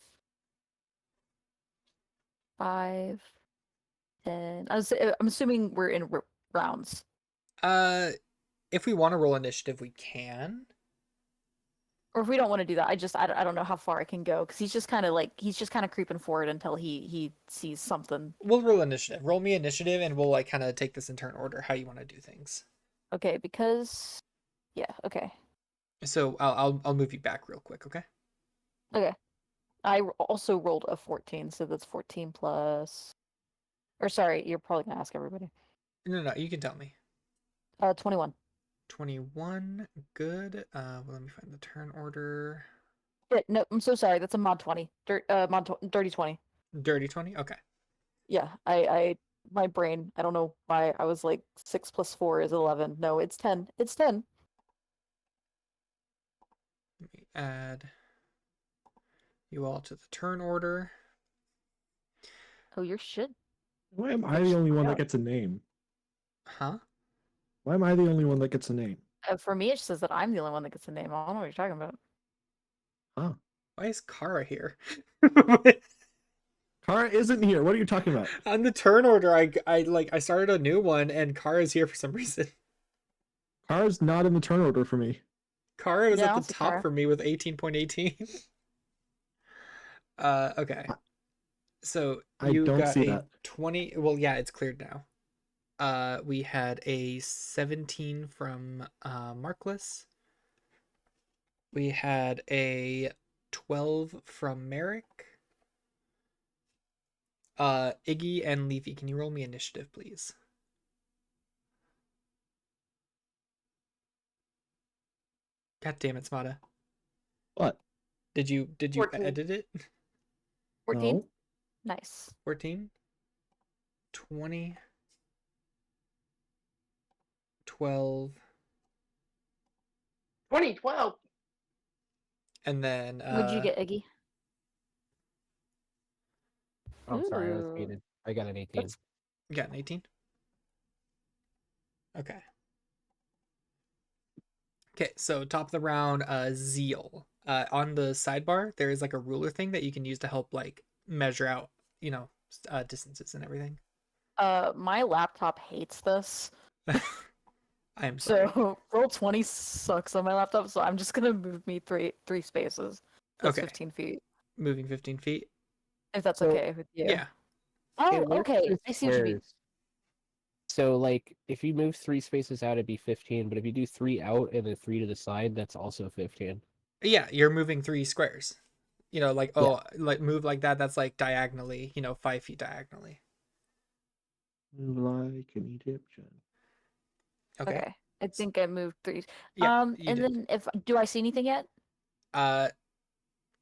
5, 10. I'm assuming we're in rounds. If we want to roll initiative, we can. Or if we don't want to do that, I don't know how far I can go because he's just kind of creeping forward until he sees something. We'll roll initiative. Roll me initiative, and we'll like kind of take this in turn order how you want to do things. Okay, because yeah, okay. So I'll move you back real quick, okay? Okay. I also rolled a 14, so that's 14 plus. Or sorry, you're probably gonna ask everybody. No, you can tell me. 21. 21, good. Well, let me find the turn order. No, I'm so sorry. That's a mod 20. Dirty 20. Dirty 20, okay. Yeah, my brain. I don't know why I was like 6 plus 4 is 11. No, it's 10. It's 10. Let me add you all to the turn order. Oh, you're shit. Why am I the only one that Yeah. gets a name? Huh? Why am I the only one that gets a name? For me, it says that I'm the only one that gets a name. I don't know what you're talking about. Huh. Why is Kara here? Kara isn't here. What are you talking about? On the turn order, I started a new one, and Kara's here for some reason. Kara's not in the turn order for me. Kara was Yeah, I at the don't see top Kara. for me with 18.18. Okay. So I you don't got see a that. 20. Well, yeah, it's cleared now. We had a 17 from Markless. We had a 12 from Merrick. Iggy and Leafy, can you roll me initiative, please? God damn it, Smada. What? Did you 14. edit it? 14? No. Nice. 14, 20, 12, 2012. and then What'd you get, Iggy? I'm sorry, I was Ooh, muted. I got an 18. that's you got an 18. Okay. Okay, so top of the round, Zeal. On the sidebar, there is like a ruler thing that you can use to help like measure out, distances and everything. my laptop hates this. I am sorry. So roll 20 sucks on my laptop, so I'm just gonna move me three spaces. That's Okay, 15 feet. moving 15 feet. If that's So okay with you. Yeah. Oh, it works okay. with I see what you mean. squares. So, like, if you move 3 spaces out, it'd be 15. But if you do 3 out and then 3 to the side, that's also 15. Yeah, you're moving 3 squares. Like, Yeah. like move like that. That's like diagonally, 5 feet diagonally. Move like an Egyptian. Okay. Okay. I think I moved 3. Yeah, you And did. then do I see anything yet?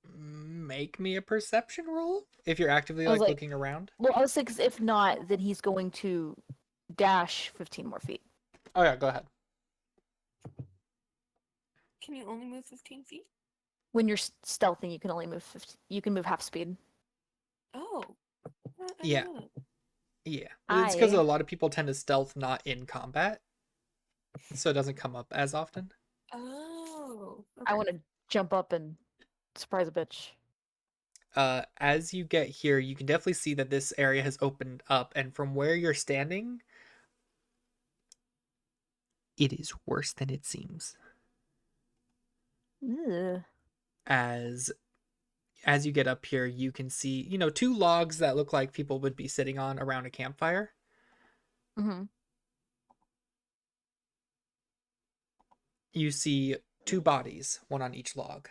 Make me a perception roll if you're actively I was like like, looking around. well, I was like, 'cause if not, then he's going to dash 15 more feet. Oh yeah, go ahead. Can you only move 15 feet? When you're stealthing, you can only move 50. You can move half speed. Oh. I didn't Yeah. know that. Yeah. Well, it's because a I lot of people tend to stealth not in combat, so it doesn't come up as often. Oh. I Okay. want to jump up and surprise a bitch. As you get here, you can definitely see that this area has opened up, and from where you're standing, it is worse than it seems. Ugh. As you get up here, you can see, 2 logs that look like people would be sitting on around a campfire. Mm-hmm. You see 2 bodies, one on each log.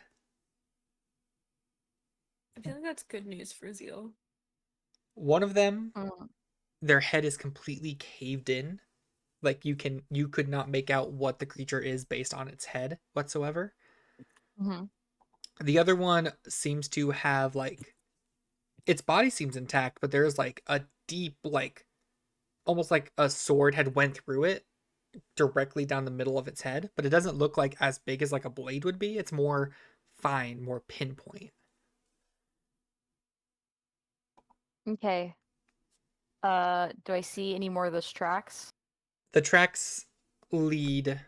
I feel like that's good news for Zeal. One of them, Mm-hmm. their head is completely caved in. Like you could not make out what the creature is based on its head whatsoever. Mm-hmm. The other one seems to have like its body seems intact, but there's like a deep like almost like a sword had went through it directly down the middle of its head, but it doesn't look like as big as like a blade would be. It's more fine, more pinpoint. Okay. Do I see any more of those tracks? The tracks lead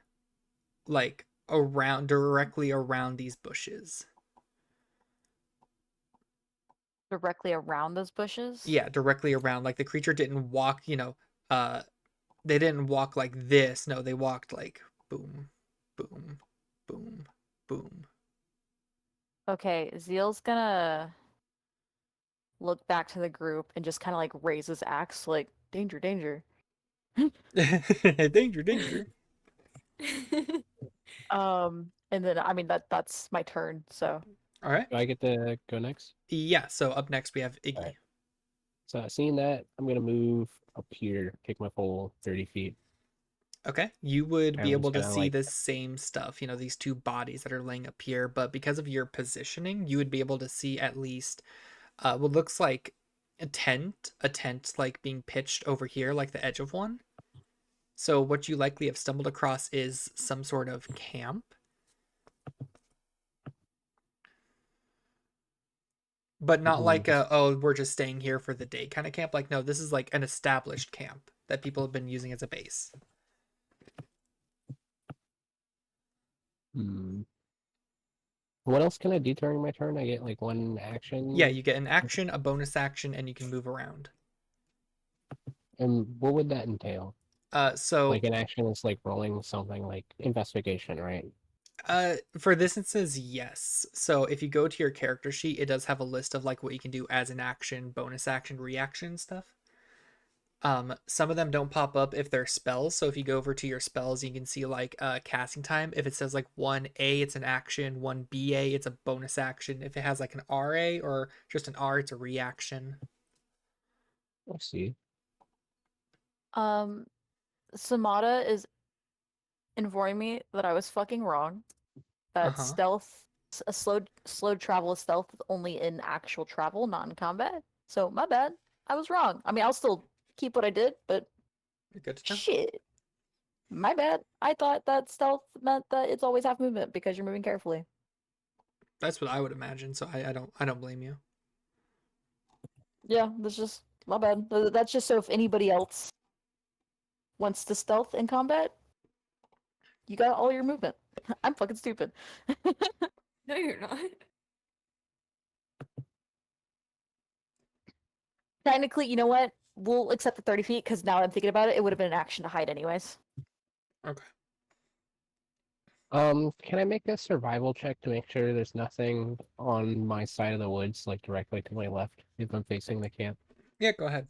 like directly around these bushes. Directly around those bushes? Yeah, directly around. Like the creature didn't walk, they didn't walk like this. No, they walked like boom, boom, boom, boom. Okay, Zeal's gonna look back to the group and just kind of like raise his axe, like, danger, danger. Danger, danger. And then I mean that's my turn, so All right. Do I get to go next? Yeah, so up next we have Iggy. Alright. So seeing that, I'm gonna move up here, take my full 30 feet. Okay. You would be I'm able just to gonna see like the same stuff, these two bodies that are laying up here, but because of your positioning, you would be able to see at least what looks like a tent like being pitched over here, like the edge of one. So what you likely have stumbled across is some sort of camp. But not like we're just staying here for the day kind of camp. Like, no, this is like an established camp that people have been using as a base. What else can I do during my turn? I get like one action. Yeah, you get an action, a bonus action, and you can move around. And what would that entail? So Like an action is like rolling something like investigation, right? for this instance, yes. So if you go to your character sheet, it does have a list of like what you can do as an action, bonus action, reaction stuff. Some of them don't pop up if they're spells. So if you go over to your spells, you can see like casting time. If it says like 1A, it's an action, 1BA, it's a bonus action. If it has like an RA or just an R, it's a reaction. Let's see. Samada is informing me that I was fucking wrong. That Uh-huh. stealth, a slow travel is stealth only in actual travel, not in combat. So my bad. I was wrong. I mean, I'll still keep what I did, but You're good to know. shit, my bad. I thought that stealth meant that it's always half movement because you're moving carefully. That's what I would imagine. So I don't blame you. Yeah, that's just my bad. That's just so if anybody else wants to stealth in combat, you got all your movement. I'm fucking stupid. No, you're not. Technically, you know what? We'll accept the 30 feet because now that I'm thinking about it, it would have been an action to hide anyways. Okay. Can I make a survival check to make sure there's nothing on my side of the woods, like directly to my left, if I'm facing the camp? Yeah, go ahead.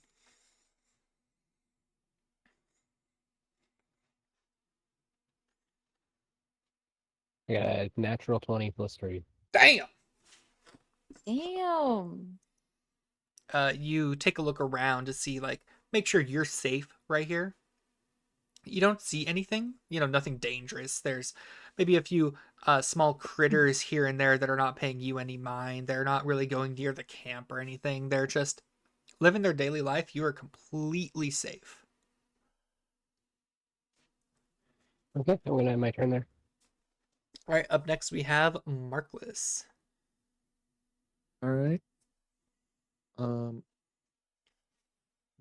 I got a natural 20 plus 3. Damn. Damn. You take a look around to see like make sure you're safe right here. You don't see anything, nothing dangerous. There's maybe a few small critters here and there that are not paying you any mind. They're not really going near the camp or anything. They're just living their daily life. You are completely safe. Okay, I'm gonna have my turn there. All right, up next we have Markless. All right.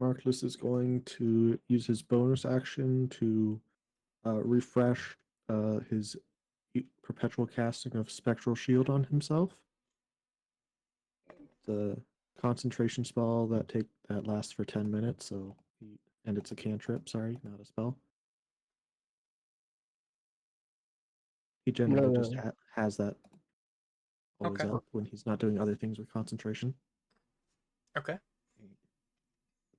Markless is going to use his bonus action to refresh his perpetual casting of Spectral Shield on himself. The concentration spell that lasts for 10 minutes, and it's a cantrip, sorry, not a spell. He generally just has that always Okay. up when he's not doing other things with concentration. Okay.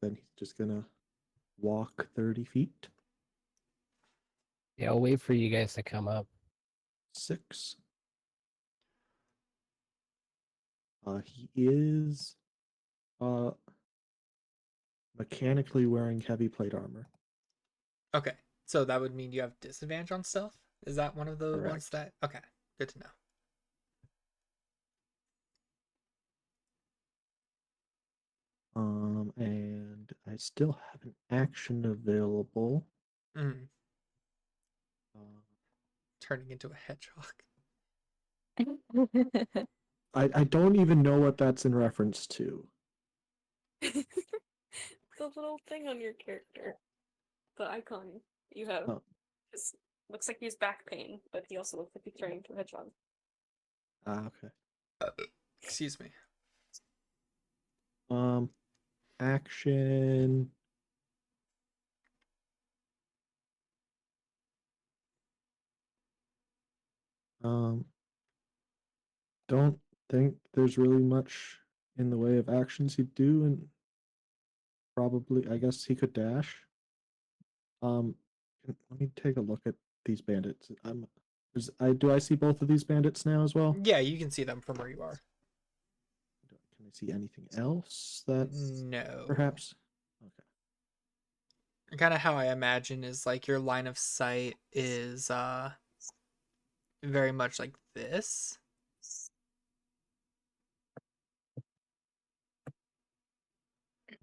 Then he's just gonna walk 30 feet. Yeah, I'll wait for you guys to come up. 6. He is mechanically wearing heavy plate armor. Okay. So that would mean you have disadvantage on stealth? Is that one of the ones Correct. that okay, good to know. And I still have an action available. Mm, Uh, turning into a hedgehog. I don't even know what that's in reference to. The little thing on your character. The icon you have. Oh. Just looks like he has back pain, but he also looks like he's turning into a hedgehog. Okay. Excuse me. Action. Don't think there's really much in the way of actions he'd do, and probably, I guess he could dash. Let me take a look at these bandits. Do I see both of these bandits now as well? Yeah, you can see them from where you are. Can I see anything else that No. perhaps? Okay. Kind of how I imagine is like your line of sight is very much like this.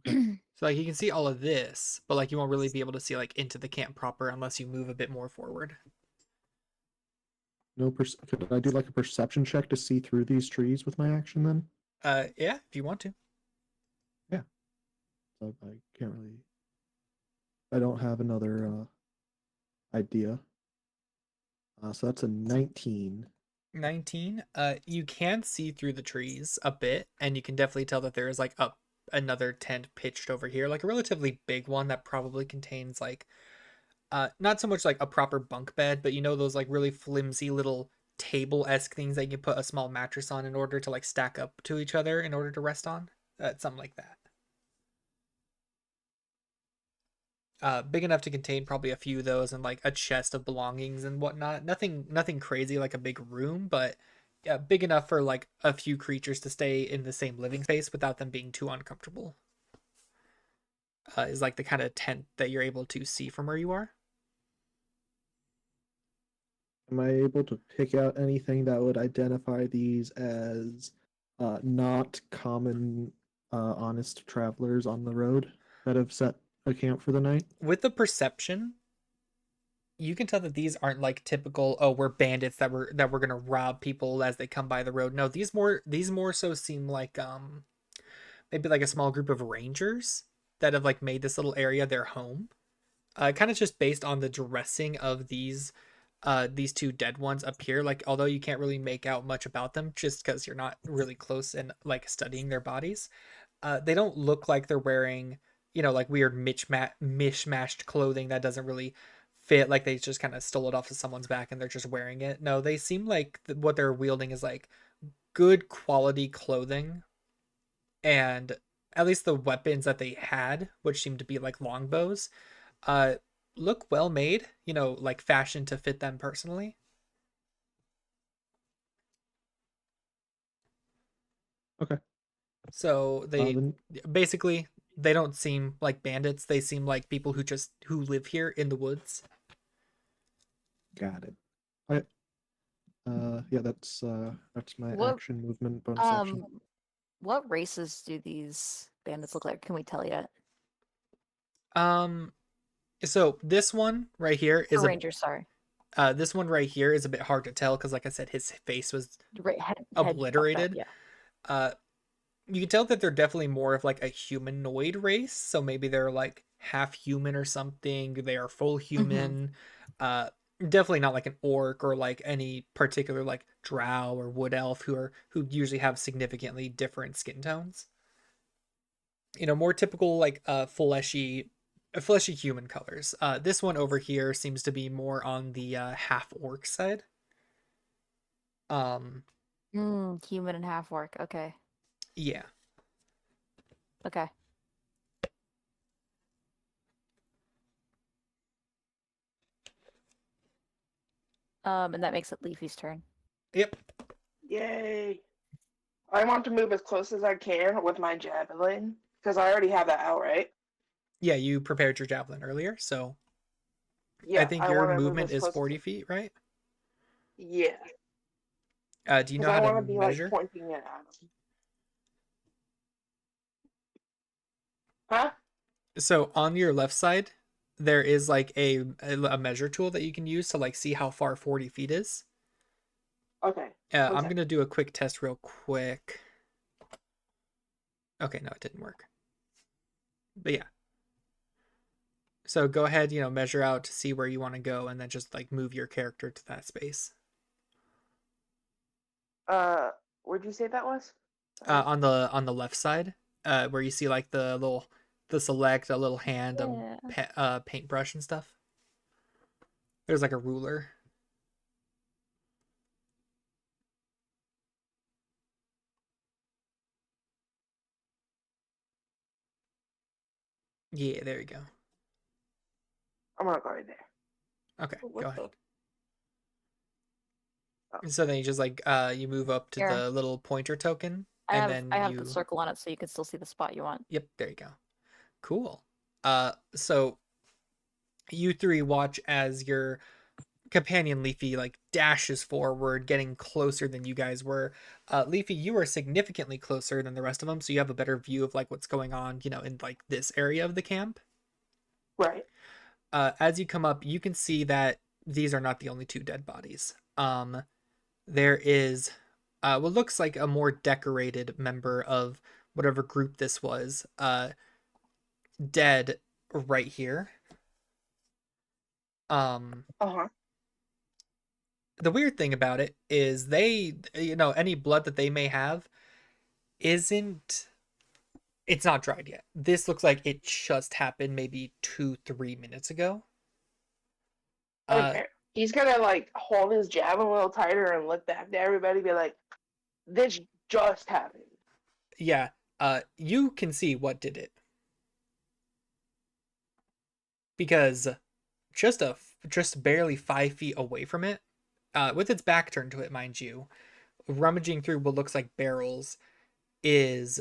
So like you can see all of this, but like you won't really be able to see like into the camp proper unless you move a bit more forward. No, could I do like a perception check to see through these trees with my action then? Yeah, if you want to. Yeah. So I can't really. I don't have another idea. So that's a 19. 19. You can see through the trees a bit, and you can definitely tell that there is like another tent pitched over here, like a relatively big one that probably contains like not so much like a proper bunk bed, but you know those like really flimsy little table-esque things that you can put a small mattress on in order to like stack up to each other in order to rest on. Something like that. Big enough to contain probably a few of those and like a chest of belongings and whatnot. Nothing crazy like a big room, but yeah, big enough for like a few creatures to stay in the same living space without them being too uncomfortable. Is like the kind of tent that you're able to see from where you are. Am I able to pick out anything that would identify these as not common, honest travelers on the road that have set a camp for the night? With the perception, you can tell that these aren't like typical, oh, we're bandits that we're gonna rob people as they come by the road. No, these more so seem like maybe like a small group of rangers that have like made this little area their home. Kind of just based on the dressing of these two dead ones up here. Like although you can't really make out much about them just because you're not really close and like studying their bodies, they don't look like they're wearing, like weird mishmashed clothing that doesn't really fit. Like they just kind of stole it off of someone's back and they're just wearing it. No, they seem like what they're wielding is like good quality clothing, and at least the weapons that they had, which seemed to be like longbows, uh, look well made. Like fashioned to fit them personally. Okay. So they Then basically they don't seem like bandits. They seem like people who live here in the woods. got it. I yeah, that's my What action movement bonus action. what races do these bandits look like? Can we tell yet? So this one right here is Or Rangers, sorry. This one right here is a bit hard to tell because, like I said, his face was Right, head fucked up, obliterated. yeah. You can tell that they're definitely more of like a humanoid race. So maybe they're like half human or something. They are full human. Definitely not like an orc or like any particular like drow or wood elf who usually have significantly different skin tones. More typical like fleshy human colors. This one over here seems to be more on the half orc side. Human and half orc. Okay. Yeah. Okay. And that makes it Leafy's turn. Yep. Yay! I want to move as close as I can with my javelin because I already have that out, right? Yeah, you prepared your javelin earlier, so Yeah, I think I your want to move movement as is close 40 feet, right? Yeah, Do you because know I how to want to be like measure? pointing it at him. Huh? So on your left side, there is like a measure tool that you can use to like see how far 40 feet is. Okay. I'm gonna do a quick test real quick. Okay, no, it didn't work. But yeah. So go ahead, measure out to see where you want to go, and then just like move your character to that space. Where'd you say that was? Sorry. On the left side, where you see like the select, a little hand, Yeah. paintbrush and stuff. There's like a ruler. Yeah, there you go. I'm not going there. Okay, What go ahead. the? And so then you just like you move up to Here. the little pointer token, I and have then I have you. the circle on it so you can still see the spot you want. Yep, there you go. Cool. So you three watch as your companion Leafy like dashes forward, getting closer than you guys were. Leafy, you are significantly closer than the rest of them, so you have a better view of like what's going on, in like this area of the camp. Right. As you come up, you can see that these are not the only two dead bodies. There is what looks like a more decorated member of whatever group this was, dead right here. Uh-huh. The weird thing about it is they, any blood that they may have isn't, it's not dried yet. This looks like it just happened maybe 2-3 minutes ago. Okay. He's gonna like hold his javelin a little tighter and look back to everybody, be like, "This just happened." Yeah. You can see what did it, because just barely 5 feet away from it, with its back turned to it, mind you, rummaging through what looks like barrels, is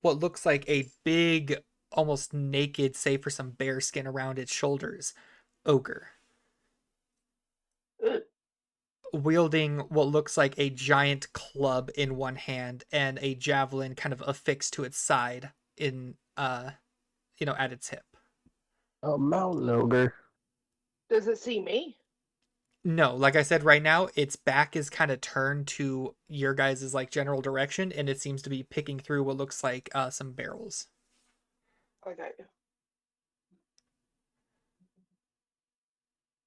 what looks like a big, almost naked, save for some bear skin around its shoulders, ogre, Ugh. wielding what looks like a giant club in one hand and a javelin kind of affixed to its side in at its hip. A mountain ogre. Does it see me? No, like I said, right now its back is kind of turned to your guys' like general direction, and it seems to be picking through what looks like some barrels. I got you.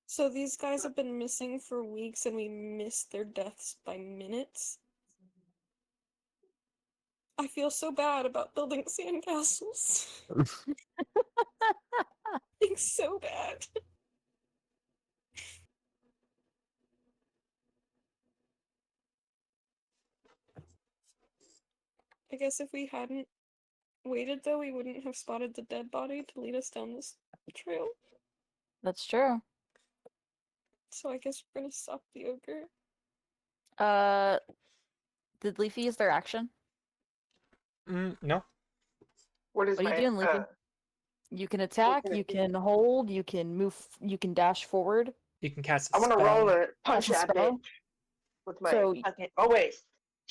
So these guys have been missing for weeks and we missed their deaths by minutes. I feel so bad about building sandcastles. It's so bad. I guess if we hadn't waited though, we wouldn't have spotted the dead body to lead us down this trail. That's true. So I guess we're gonna stop the ogre. Did Leafy use their action? No. What is What are you my doing, Leafy? You can attack, can you it do? can hold, you can move, you can dash forward. You can cast a I want to roll spell. a punch Cast a that spell? bitch with my So- fucking. Oh wait!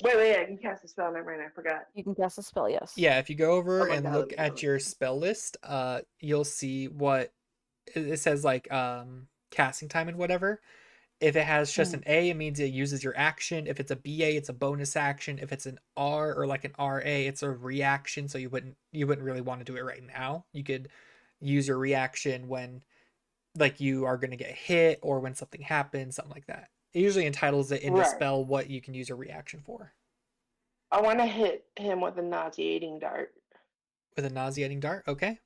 I can cast a spell. Never mind, I forgot. You can cast a spell, yes. Yeah, if you go over Oh my and God, look let me at know. your spell list, you'll see what it says, like casting time and whatever. If it has just an A, it means it uses your action. If it's a BA, it's a bonus action. If it's an R or like an RA, it's a reaction. So you wouldn't really want to do it right now. You could use your reaction when like you are going to get hit or when something happens, something like that. It usually entitles it in the Right. spell what you can use a reaction for. I want to hit him with a nauseating dart. With a nauseating dart, okay.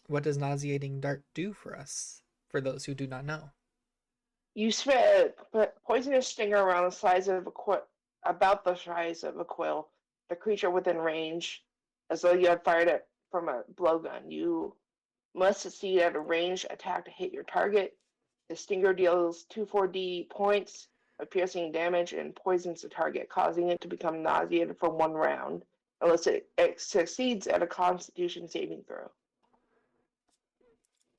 What does nauseating dart do for us? For those who do not know. You spit a poisonous stinger around the size of about the size of a quill. The creature within range, as though you had fired it from a blowgun. You must succeed at a ranged attack to hit your target. The stinger deals 2d4 points of piercing damage and poisons the target, causing it to become nauseated for 1 round, unless it succeeds at a Constitution saving throw.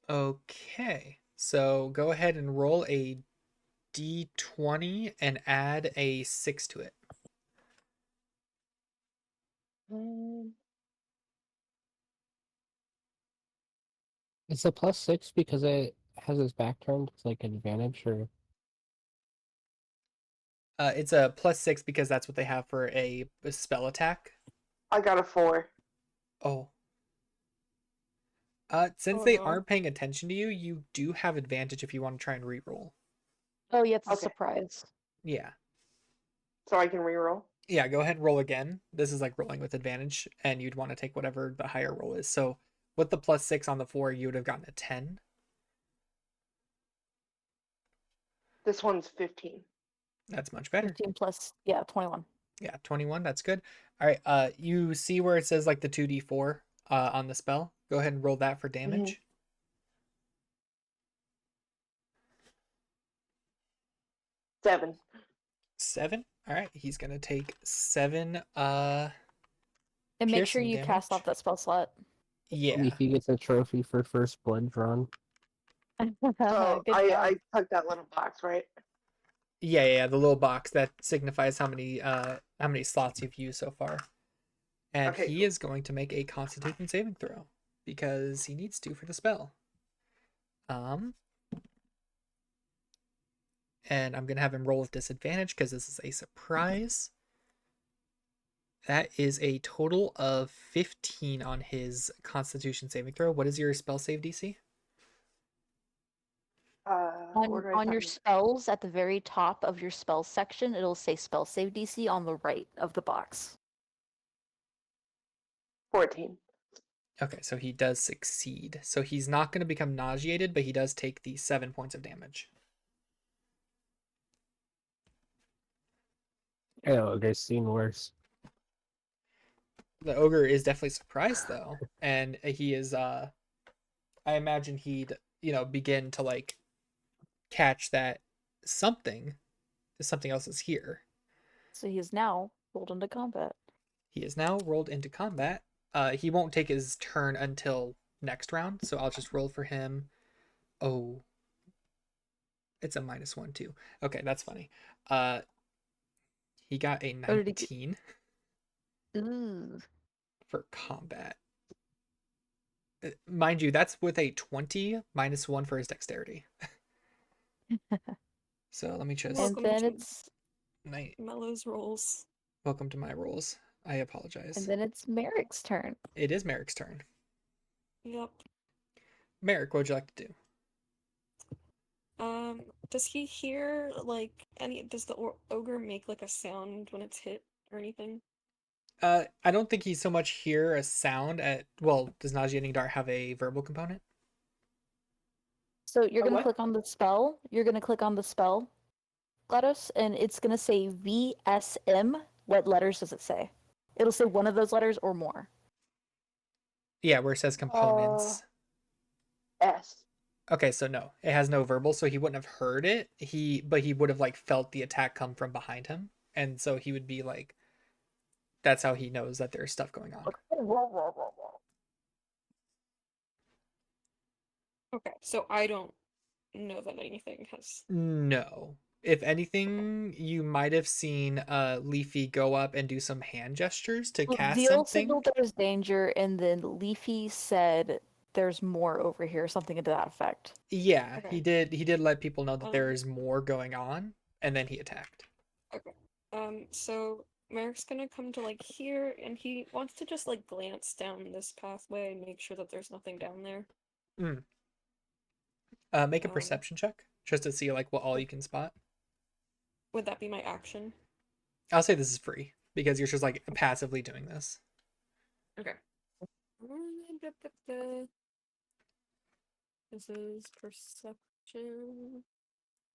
Okay, so go ahead and roll a d20 and add a 6 to it. It's a +6 because it has its back turned. It's like an advantage, or It's a +6 because that's what they have for a spell attack. I got a 4. Oh. Since Oh, they no. aren't paying attention to you, you do have advantage if you want to try and re-roll. Oh yeah, it's a Okay. surprise. Yeah. So I can reroll. Yeah, go ahead and roll again. This is like rolling with advantage, and you'd want to take whatever the higher roll is. So with the +6 on the 4, you would have gotten a 10. This one's 15. That's much better. 15 plus, yeah, 21. Yeah, 21. That's good. All right. You see where it says like the 2d4 on the spell? Go ahead and roll that for damage. 7. 7. All right. He's gonna take 7. And make sure piercing you cast off damage. that spell slot. Yeah. Leafy gets a trophy for first blood drawn. So Good I job. took that little box, right? Yeah. The little box that signifies how many slots you've used so far. And Okay, he cool. is going to make a Constitution saving throw because he needs to for the spell. And I'm gonna have him roll with disadvantage because this is a surprise. That is a total of 15 on his Constitution saving throw. What is your spell save DC? Where do I On your find it? spells, at the very top of your spells section, it'll say spell save DC on the right of the box. 14. Okay, so he does succeed. So he's not going to become nauseated, but he does take the 7 points of damage. Oh, they've seen worse. The ogre is definitely surprised though, and he is I imagine he'd, begin to like catch that something else is here. So he is now rolled into combat. He is now rolled into combat. He won't take his turn until next round, so I'll just roll for him. Oh, it's a -1 too. Okay, that's funny. He got a What did he get? 19 Ooh. for combat. Mind you, that's with a 20 -1 for his dexterity. So let me just. And Welcome then to it's Mellow's rolls. Welcome to my rolls. I apologize. and then it's Merrick's turn. It is Merrick's turn. Yep. Merrick, what would you like to do? Does he hear like does the ogre make like a sound when it's hit or anything? I don't think he so much hear a sound at. Well, does Nauseating Dart have a verbal component? So you're A gonna what? click on the spell. You're gonna click on the spell, GLaDOS, and it's gonna say VSM. What letters does it say? It'll say one of those letters or more. Yeah, where it says components. S. Okay, so no, it has no verbal, so he wouldn't have heard it. But he would have like felt the attack come from behind him, and so he would be like, that's how he knows that there's stuff going on. Okay, so I don't know that anything has. No. If anything, you might have seen Leafy go up and do some hand gestures to Well, cast Deal something. signaled there's danger, and then Leafy said there's more over here, something to that effect. Yeah, Okay. he did let people know that there Um, is more going on, and then he attacked. So Merrick's gonna come to like here, and he wants to just like glance down this pathway and make sure that there's nothing down there. Make a Um, perception check just to see like what all you can spot. Would that be my action? I'll say this is free because you're just like passively doing this. Okay. This is perception.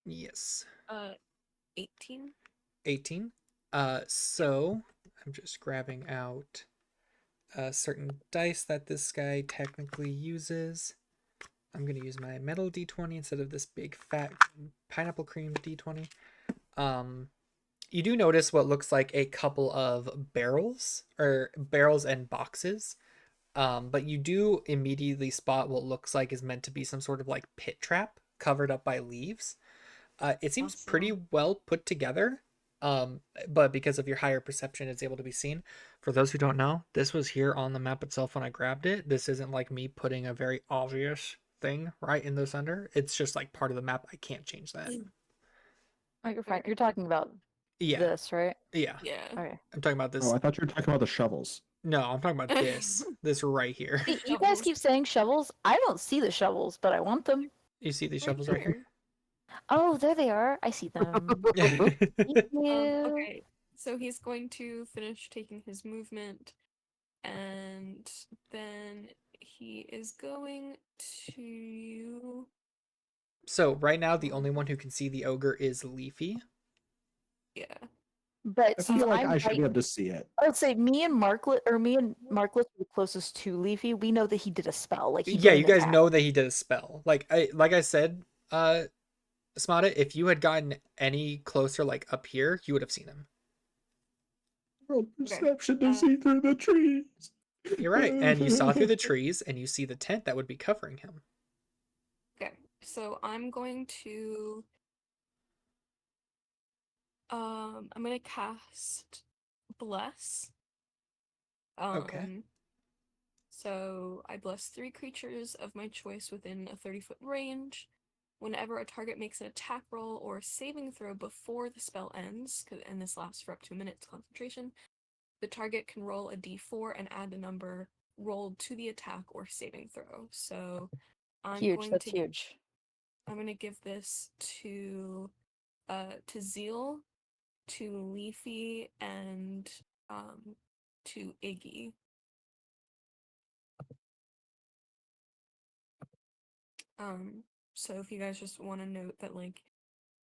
Yes. 18. 18. So I'm just grabbing out certain dice that this guy technically uses. I'm gonna use my metal d20 instead of this big fat pineapple cream d20. You do notice what looks like a couple of barrels and boxes. But you do immediately spot what looks like is meant to be some sort of like pit trap covered up by leaves. It seems pretty well put together. But because of your higher perception, it's able to be seen. For those who don't know, this was here on the map itself when I grabbed it. This isn't like me putting a very obvious thing right in the center. It's just like part of the map. I can't change that. Oh, you're fine. You're talking about Yeah. this, right? Yeah. Yeah. Okay. I'm talking about this. Oh, I thought you were talking about the shovels. No, I'm talking about this. This right here. See, you guys keep saying shovels. I don't see the shovels, but I want them. You see these shovels right here? Oh, there they are. I see them. Thank you. Okay. So he's going to finish taking his movement, and then he is going to. So right now, the only one who can see the ogre is Leafy. Yeah. But I since feel like I'm I should be right, able to see it. I would say me and Marklet are the closest to Leafy. We know that he did a spell. Like he Yeah, did you an guys attack. know that he did a spell. Like I said, Smada, if you had gotten any closer, like up here, you would have seen him. Roll Okay. perception to see through the trees. You're right, and you saw through the trees, and you see the tent that would be covering him. Okay. So I'm going to. I'm gonna cast Bless. Okay. So I bless 3 creatures of my choice within a 30-foot range. Whenever a target makes an attack roll or saving throw before the spell ends, and this lasts for up to a minute's concentration, the target can roll a d4 and add the number rolled to the attack or saving throw. So I'm Huge. going That's to huge. I'm gonna give this to Zeal, to Leafy, and to Iggy. So if you guys just want to note that, like,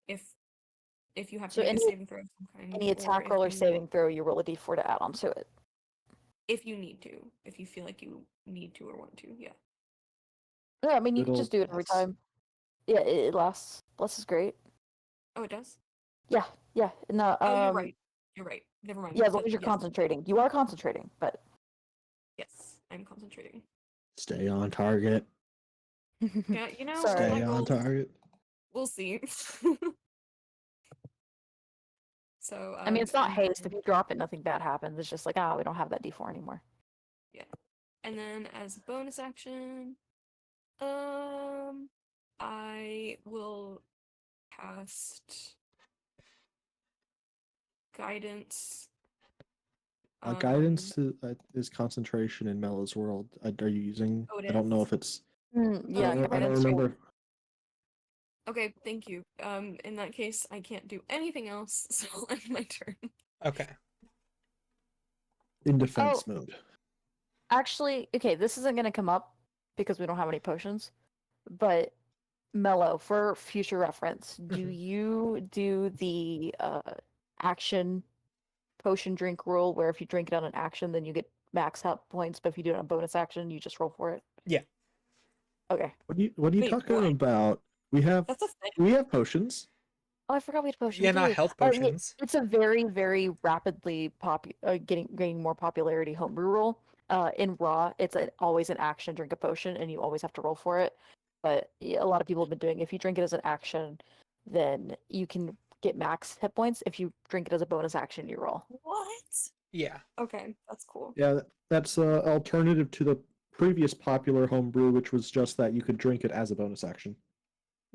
if you have to So make a any saving throw of some kind, any or attack roll or saving throw, you roll a d4 to add onto it. if you need to, if you feel like you need to or want to, yeah. Yeah, I mean you Good can old just do it every Bless. time. Yeah, it lasts. Bless is great. Oh, it does? Yeah, yeah. No, Oh, you're right. You're right. Never mind. Yeah, as long as you're Yes. concentrating. You are concentrating, but Yes, I'm concentrating. Stay on target. Yeah, you know, Sorry. Stay on target. we'll see. So, I mean, it's not and haste. then, If you drop it, nothing bad happens. It's just like, we don't have that d4 anymore. yeah. And then as a bonus action, I will cast guidance. Guidance is concentration in Mellow's world. Are you using? Oh, it I don't know is? if it's. Yeah, you're I don't right. remember. Okay, thank you. In that case, I can't do anything else, so I'll end my turn. Okay. In defense Oh. mode. Actually, okay, this isn't going to come up because we don't have any potions, but Mello, for future reference, do Mhm. you do the action potion drink rule where if you drink it on an action, then you get max health points, but if you do it on a bonus action, you just roll for it? Yeah. Okay. What are you Wait, talking what? about? That's a thing? We have potions. Oh, I forgot we had a potion. Yeah, We not do. health Yeah, potions. it's a very, very rapidly gaining more popularity homebrew rule. In Raw, it's always an action, drink a potion, and you always have to roll for it. But yeah, a lot of people have been doing. If you drink it as an action, then you can get max hit points. If you drink it as a bonus action, you roll. What? Yeah. Okay, that's cool. Yeah, that's alternative to the previous popular homebrew, which was just that you could drink it as a bonus action.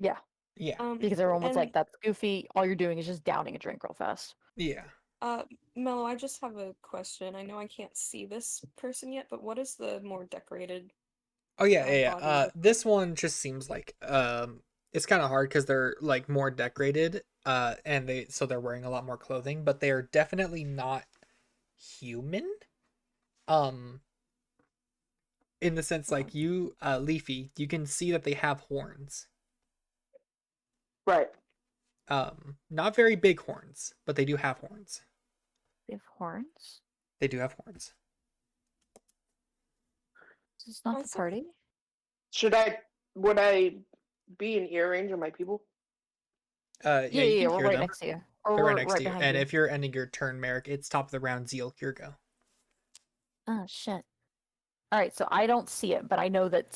Yeah, Yeah. because everyone was and like, "That's goofy. All you're doing is just downing a drink real fast." Yeah. Mello, I just have a question. I know I can't see this person yet, but what is the more decorated Oh yeah, yeah, body? yeah. This one just seems like it's kind of hard because they're like more decorated, and they're wearing a lot more clothing, but they are definitely not human. Um, in the sense like you, Leafy, you can see that they have horns. Right. Not very big horns, but they do have horns. They have horns. They do have horns. This is not the Also- party. Would I be in ear range of my people? Yeah, you Yeah, can we're hear right them. next to you, or They're right we're next right to you. behind And you. if you're ending your turn, Merrick, it's top of the round. Zeal, your go. Oh shit. All right, so I don't see it, but I know that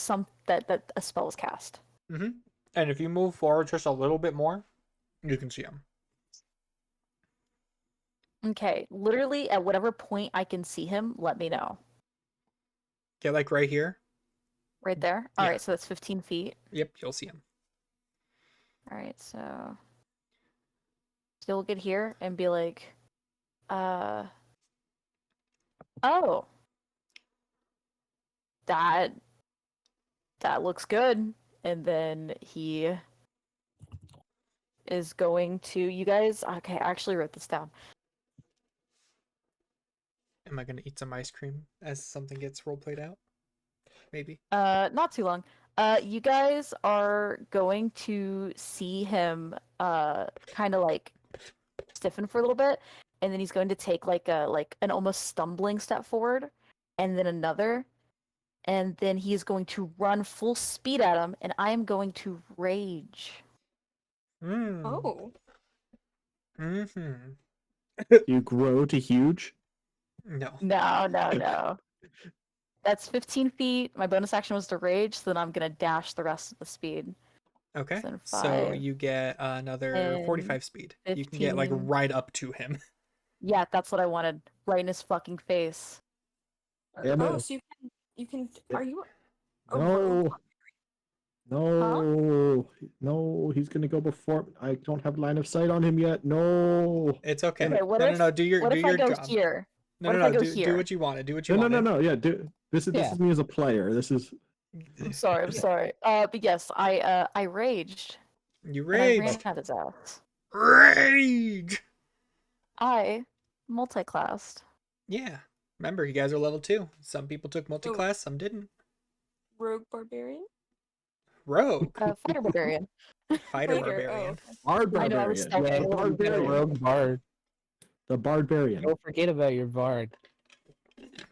that a spell is cast. Mm-hmm. And if you move forward just a little bit more, you can see them. Okay, literally at whatever point I can see him, let me know. Okay, like right here. Right there. All Yeah. right, so that's 15 feet. Yep, you'll see him. All right, so still get here and be like, oh, that looks good. And then he is going to, you guys, okay, I actually wrote this down. Am I gonna eat some ice cream as something gets role played out? Maybe. Not too long. You guys are going to see him kind of like stiffen for a little bit, and then he's going to take like an almost stumbling step forward, and then another, and then he's going to run full speed at him, and I am going to rage. Mm. Oh. Mm-hmm. You grow to huge. No. No. That's 15 feet. My bonus action was to rage, so then I'm gonna dash the rest of the speed. Okay. Then So 5, you get another 45 speed. You can get like 15. right up to him. Yeah, that's what I wanted. Right in his fucking face. Damn Oh, it. so you can are you a No. rogue? No. No. He's gonna go before. I don't have line of sight on him yet. No. It's okay. Damn it. Okay, what No, if no. Do your what do if I your go job. here? No, What no, if I no. go Do here? what you want to. Do what you No, no, want. no, no. Yeah. This Yeah. is me as a player. This is. I'm sorry, I'm sorry. But yes, I raged You and I ran raged. at his ass. Rage. I multi-classed. Yeah. Remember, you guys are level 2. Some people took Oh. multi-class, some didn't. Rogue barbarian? Rogue. Fighter barbarian. Fighter Fighter, barbarian. Bard I know I was barbarian. stealthy. Yeah, The you got a barbarian. rogue bard. The barbarian. Don't forget about your bard.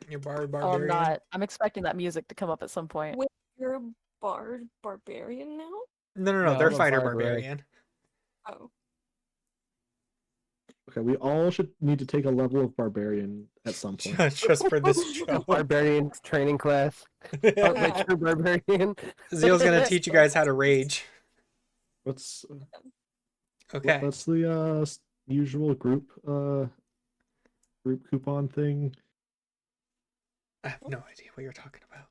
Your bard Oh, I'm barbarian. not. I'm expecting that music to come up at some point. Wait, you're a bard barbarian now? No, no, no. No, They're I'm a fighter bard rogue. barbarian. Oh. Okay, we all should need to take a level of barbarian at some point. Just for this show. Barbarian training class. Oh, Yeah. like true barbarian. Zeal's gonna teach you guys how to rage. What's Okay. what's the usual group coupon thing? I have no idea what you're talking about.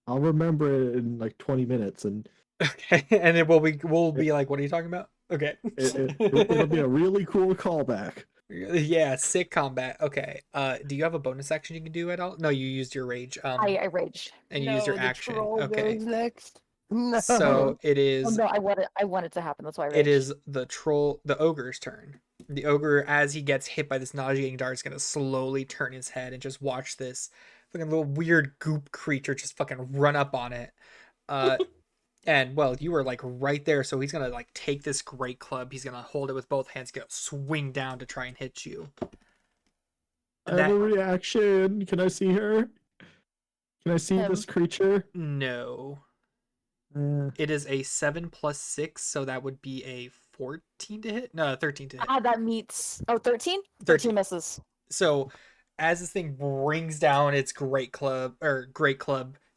I'll remember it in like 20 minutes, and Okay, and then we'll be like, what are you talking about? Okay. it'll be a really cool callback. Yeah, sick combat. Okay. Do you have a bonus action you can do at all? No, you used your rage. I raged. And you used your No, action. The troll Okay. goes next. No. So it Oh is no, I want it to happen. That's why I raged. it is the ogre's turn. The ogre, as he gets hit by this nauseating dart, is gonna slowly turn his head and just watch this fucking little weird goop creature just fucking run up on it. And well, you were like right there, so he's gonna like take this great club. He's gonna hold it with both hands, go swing down to try and hit you. I have a reaction. Can I see her? Can I see this creature? No. Uh, It is a 7 plus 6, so that would be a 14 to hit? No, 13 to hit. That meets 13? 13 misses. So as this thing brings down its great club,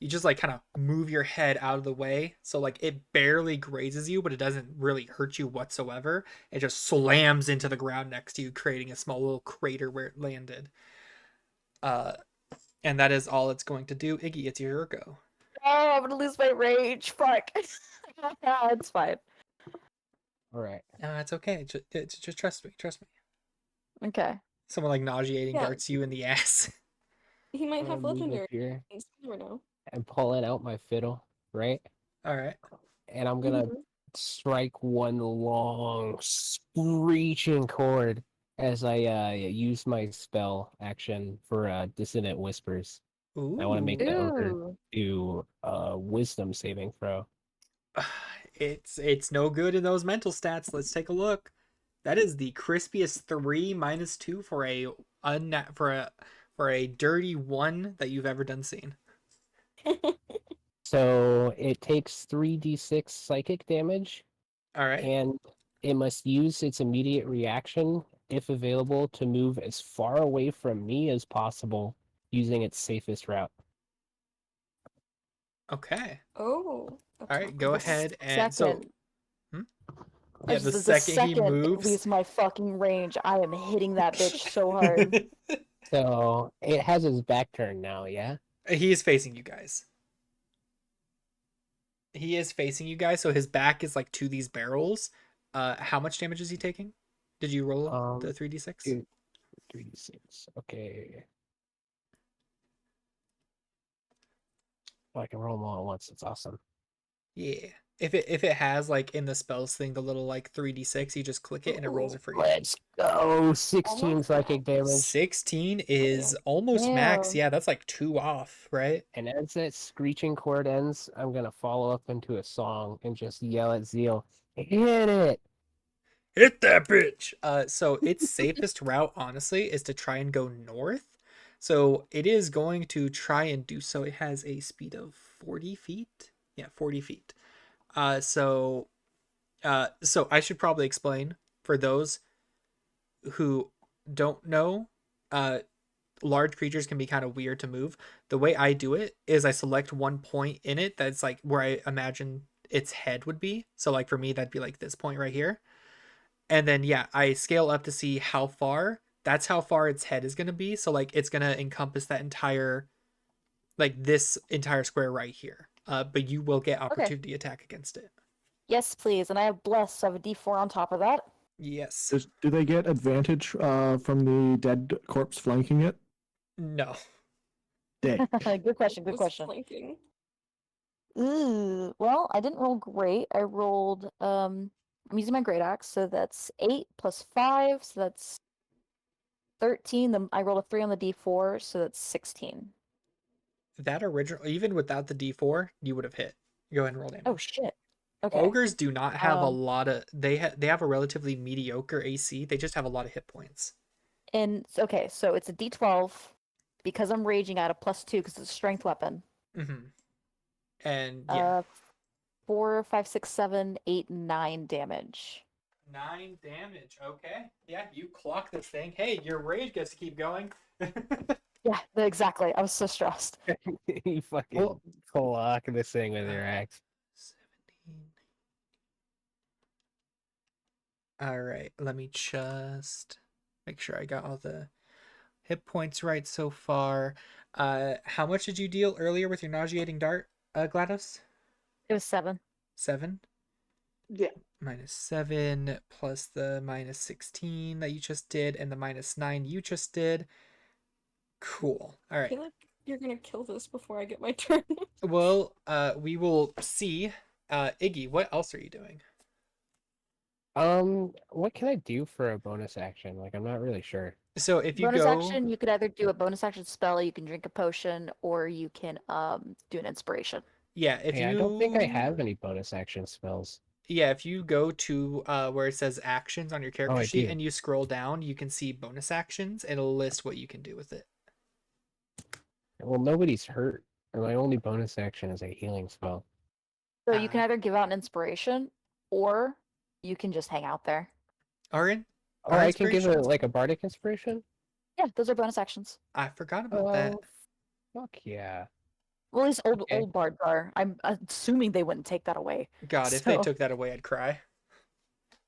you just like kind of move your head out of the way. So like it barely grazes you, but it doesn't really hurt you whatsoever. It just slams into the ground next to you, creating a small little crater where it landed. And that is all it's going to do. Iggy, it's your go. Oh, I'm gonna lose my rage. Fuck. It's fine. All right. No, it's okay. Just trust me. Trust me. Okay. Someone like nauseating Yeah. darts you in the ass. He might I'm have gonna move legendary up here things. You never know. and pulling out my fiddle, right? All right. And I'm gonna strike one long screeching chord as I use my spell action for dissonant whispers. Ooh. I want to make the ogre Ooh. do wisdom saving throw. It's no good in those mental stats. Let's take a look. That is the crispiest 3 minus 2 for a dirty 1 that you've ever done seen. So it takes 3d6 psychic damage, All right. and it must use its immediate reaction, if available, to move as far away from me as possible using its safest route. Okay. Oh. All right. Go The ahead and so. second- Yeah, the the second he second it moves. leaves my fucking range, I am hitting that bitch so hard. So it has its back turned now, yeah? He is facing you guys. He is facing you guys, so his back is like to these barrels. How much damage is he taking? Did you roll the 3d6? 3d6. Okay. Oh, I can roll them all at once. It's awesome. Yeah. If it has like in the spells thing the little like 3d6, you just click it and it rolls it for you. Let's go. 16 Almost psychic max. damage. 16 is almost max. Damn. Yeah, that's like 2 off, right? And as that screeching chord ends, I'm gonna follow up into a song and just yell at Zeal, hit it! Hit that bitch. So its safest route, honestly, is to try and go north. So it is going to try and do so. It has a speed of 40 feet. Yeah, 40 feet. So I should probably explain for those who don't know. Large creatures can be kind of weird to move. The way I do it is I select one point in it that's like where I imagine its head would be. So like for me, that'd be like this point right here. And then yeah, I scale up to see how far. That's how far its head is gonna be. So like it's gonna encompass that entire, like this entire square right here. But you will get opportunity attack against it. Yes, please. And I have bless, so I have a D4 on top of that. Yes. Do they get advantage from the dead corpse flanking it? No. Dang. Good question. Good Was question. flanking. Ooh, well, I didn't roll great. I rolled I'm using my great axe, so that's 8 plus 5, so that's 13. Then I rolled a 3 on the D4, so that's 16. That original, even without the D4, you would have hit. Go ahead and roll Oh damage. shit. Okay. Ogres do not have a Um, lot of they have a relatively mediocre AC. They just have a lot of hit points. And okay, so it's a D12 because I'm raging at a +2 because it's a strength weapon. Mm-hmm. And yeah, 4, 5, 6, 7, 8, 9 damage. 9 damage. Okay, yeah, you clock this thing. Hey, your rage gets to keep going. Yeah, exactly. I was so stressed. You fucking Well- clock this thing with your axe. 17. All right, let me just make sure I got all the hit points right so far. How much did you deal earlier with your nauseating dart, GLaDOS? It was 7. 7? Yeah. -7 plus the -16 that you just did and the -9 you just did. Cool. All I right. feel like you're gonna kill this before I get my turn. Well, we will see. Iggy, what else are you doing? What can I do for a bonus action? Like, I'm not really sure. So if you Bonus go, action, you could either do a bonus action spell, you can drink a potion, or you can do an inspiration. yeah, if Hey, I don't think I you, have any bonus action spells. yeah, if you go to where it says actions on your Oh, character I sheet do. and you scroll down, you can see bonus actions and it'll list what you can do with it. Well, nobody's hurt. And my only bonus action is a healing spell. So you can Ah. either give out an inspiration, or you can just hang out there. Arin, Oh, our I can give it inspirations? like a bardic inspiration? Yeah, those are bonus actions. I forgot about that. Oh, fuck yeah. Well, these old Okay. old bards are. I'm assuming they wouldn't take that away. God, if they So, took that away, I'd cry.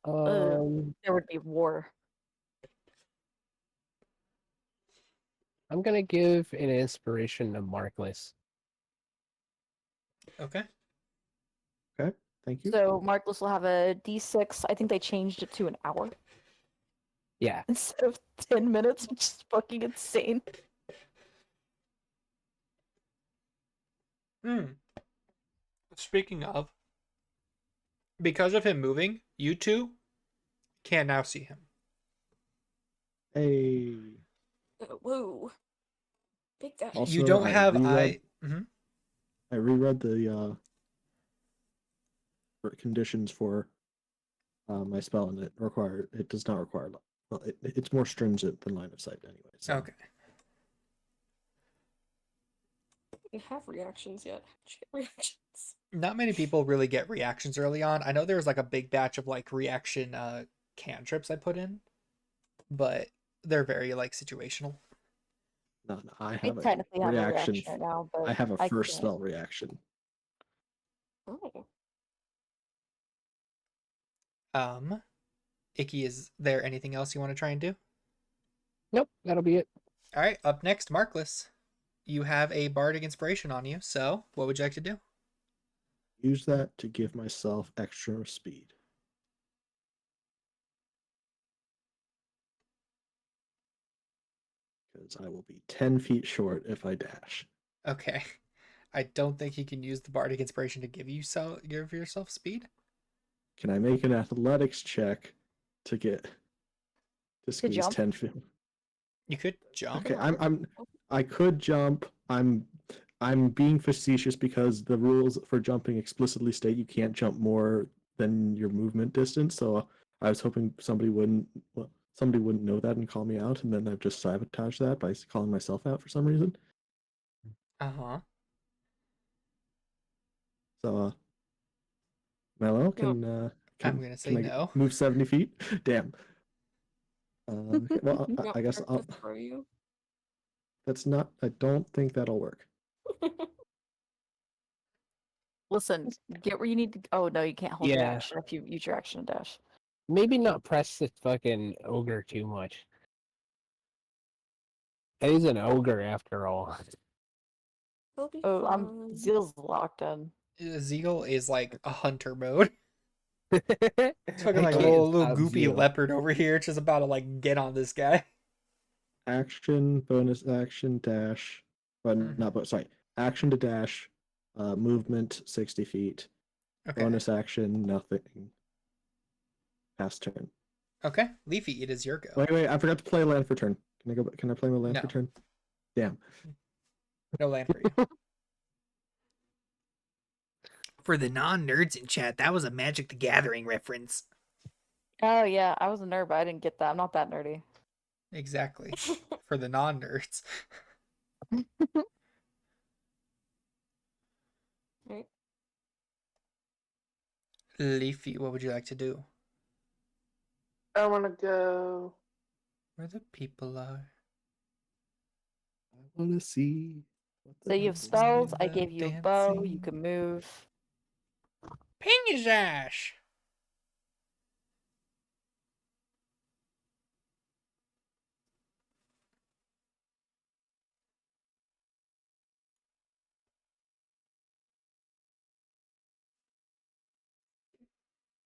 there would be war. I'm gonna give an inspiration to Markless. Okay. Okay, thank you. So Markless will have a D6. I think they changed it to an hour Yeah. instead of 10 minutes, which is fucking insane. Speaking of, because of him moving, you two can now see him. Hey. Whoa. Big guy. Also, You don't I have reread, Mhm. I reread the conditions for my spell, and it does not require. Well, it's more stringent than line of sight anyway. So. Okay. I didn't have reactions yet. How'd you get reactions? Not many people really get reactions early on. I know there was like a big batch of like reaction cantrips I put in, but they're very like situational. No, I I have a technically have a reaction. reaction right now, but I have a I first can't. spell reaction. Oh. Icky, is there anything else you want to try and do? Nope, that'll be it. All right, up next, Markless. You have a bardic inspiration on you, so what would you like to do? Use that to give myself extra speed. Because I will be 10 feet short if I dash. Okay. I don't think he can use the bardic inspiration to give yourself speed. Can I make an athletics check to get to squeeze jump? 10 feet? You could jump. Okay, I could jump. I'm being facetious because the rules for jumping explicitly state you can't jump more than your movement distance. So I was hoping somebody wouldn't know that and call me out, and then I've just sabotaged that by calling myself out for some reason. Uh-huh. So Mello No. can I'm gonna say can I no. move 70 feet? Damn. Okay, well, Not I guess practice for you. that's not. I don't think that'll work. Listen, get where you need to. Oh no, you can't hold your Yeah. action if you use your action to dash. Maybe not press the fucking ogre too much. He's an ogre after all. He'll be Oh, fine. Zeal's locked in. Zeal is like a hunter mode. It's fucking I like a can't little stop goopy Zeal. leopard over here, just about to like get on this guy. Action, bonus action, dash. But not. But sorry. Action to dash. Movement 60 feet. Okay. Bonus action, nothing. Pass turn. Okay. Leafy, it is your go. Wait! I forgot to play land for turn. Can I go? Can I play my land No. for turn? Damn. No land for you. For the non-nerds in chat, that was a Magic the Gathering reference. Oh yeah, I was a nerd, but I didn't get that. I'm not that nerdy. Exactly. For the non-nerds. Right. Leafy, what would you like to do? I want to go. Where the people are. I want to see. So you have spells. I gave you a bow. You can move. Ping his ass!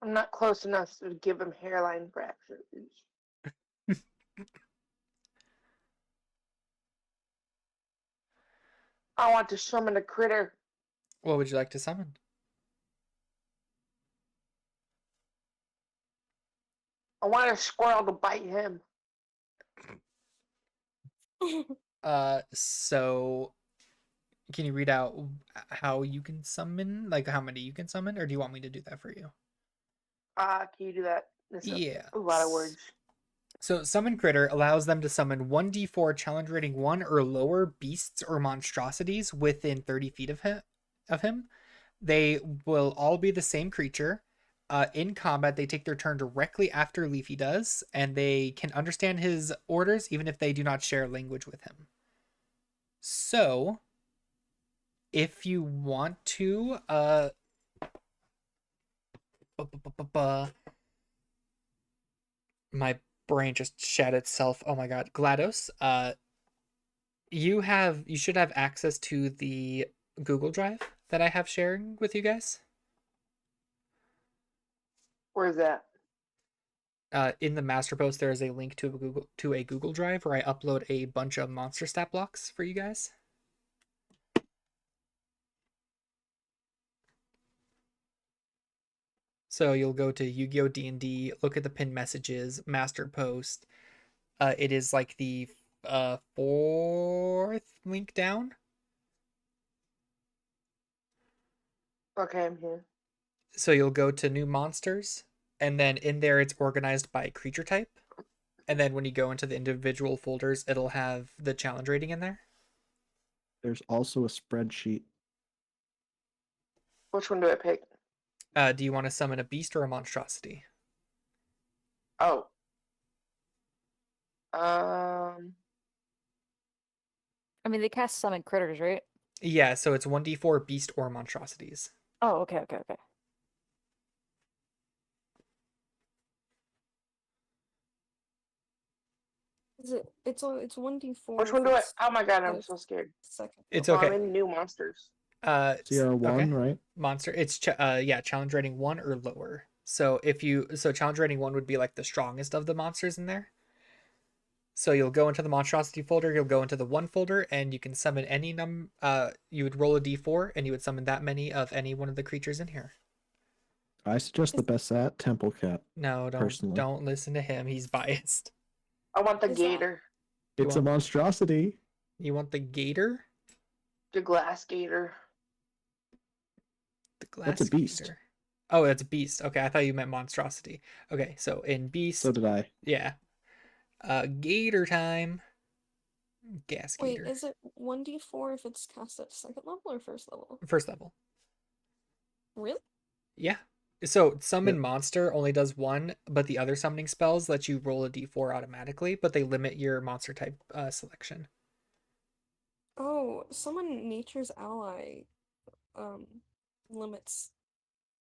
I'm not close enough to give him hairline fractures. I want to summon a critter. What would you like to summon? I want a squirrel to bite him. So can you read out how you can summon? Like how many you can summon, or do you want me to do that for you? Can you do that? That's Yeah. a lot of words. So summon critter allows them to summon 1d4 challenge rating 1 or lower beasts or monstrosities within 30 feet of him. They will all be the same creature. In combat, they take their turn directly after Leafy does, and they can understand his orders even if they do not share language with him. So, if you want to, my brain just shat itself. Oh my god, GLaDOS, you should have access to the Google Drive that I have sharing with you guys. Where's that? In the master post, there is a link to a Google Drive where I upload a bunch of monster stat blocks for you guys. So you'll go to YGO DND, look at the pinned messages, master post. It is like the fourth link down. Okay, I'm here. So you'll go to new monsters, and then in there it's organized by creature type. And then when you go into the individual folders, it'll have the challenge rating in there. There's also a spreadsheet. Which one do I pick? Do you want to summon a beast or a monstrosity? Oh. I mean, they cast summon critters, right? Yeah, so it's 1d4 beast or monstrosities. Oh, okay. It's 1d4. Which one do I? Oh my god, I'm so scared. Second. It's Oh, okay. I'm in new monsters. CR1, right? Monster. It's challenge rating 1 or lower. So challenge rating 1 would be like the strongest of the monsters in there. So you'll go into the monstrosity folder, you'll go into the 1 folder, and you can summon any you would roll a d4 and you would summon that many of any one of the creatures in here. I suggest the best at Temple Cat. No, Personally. don't listen to him. He's biased. I want the Is that- gator, You It's a want- monstrosity. You want the gator? the glass gator. The glass That's a beast. gator. Oh, that's a beast. Okay, I thought you meant monstrosity. Okay, so in beast, So did I. yeah. Gator time. Gas Wait, gator. is it 1d4 if it's cast at 2nd level or 1st level? First level. Really? Yeah. So summon Yep. monster only does 1, but the other summoning spells let you roll a d4 automatically, but they limit your monster type selection. Oh, summon Nature's Ally limits,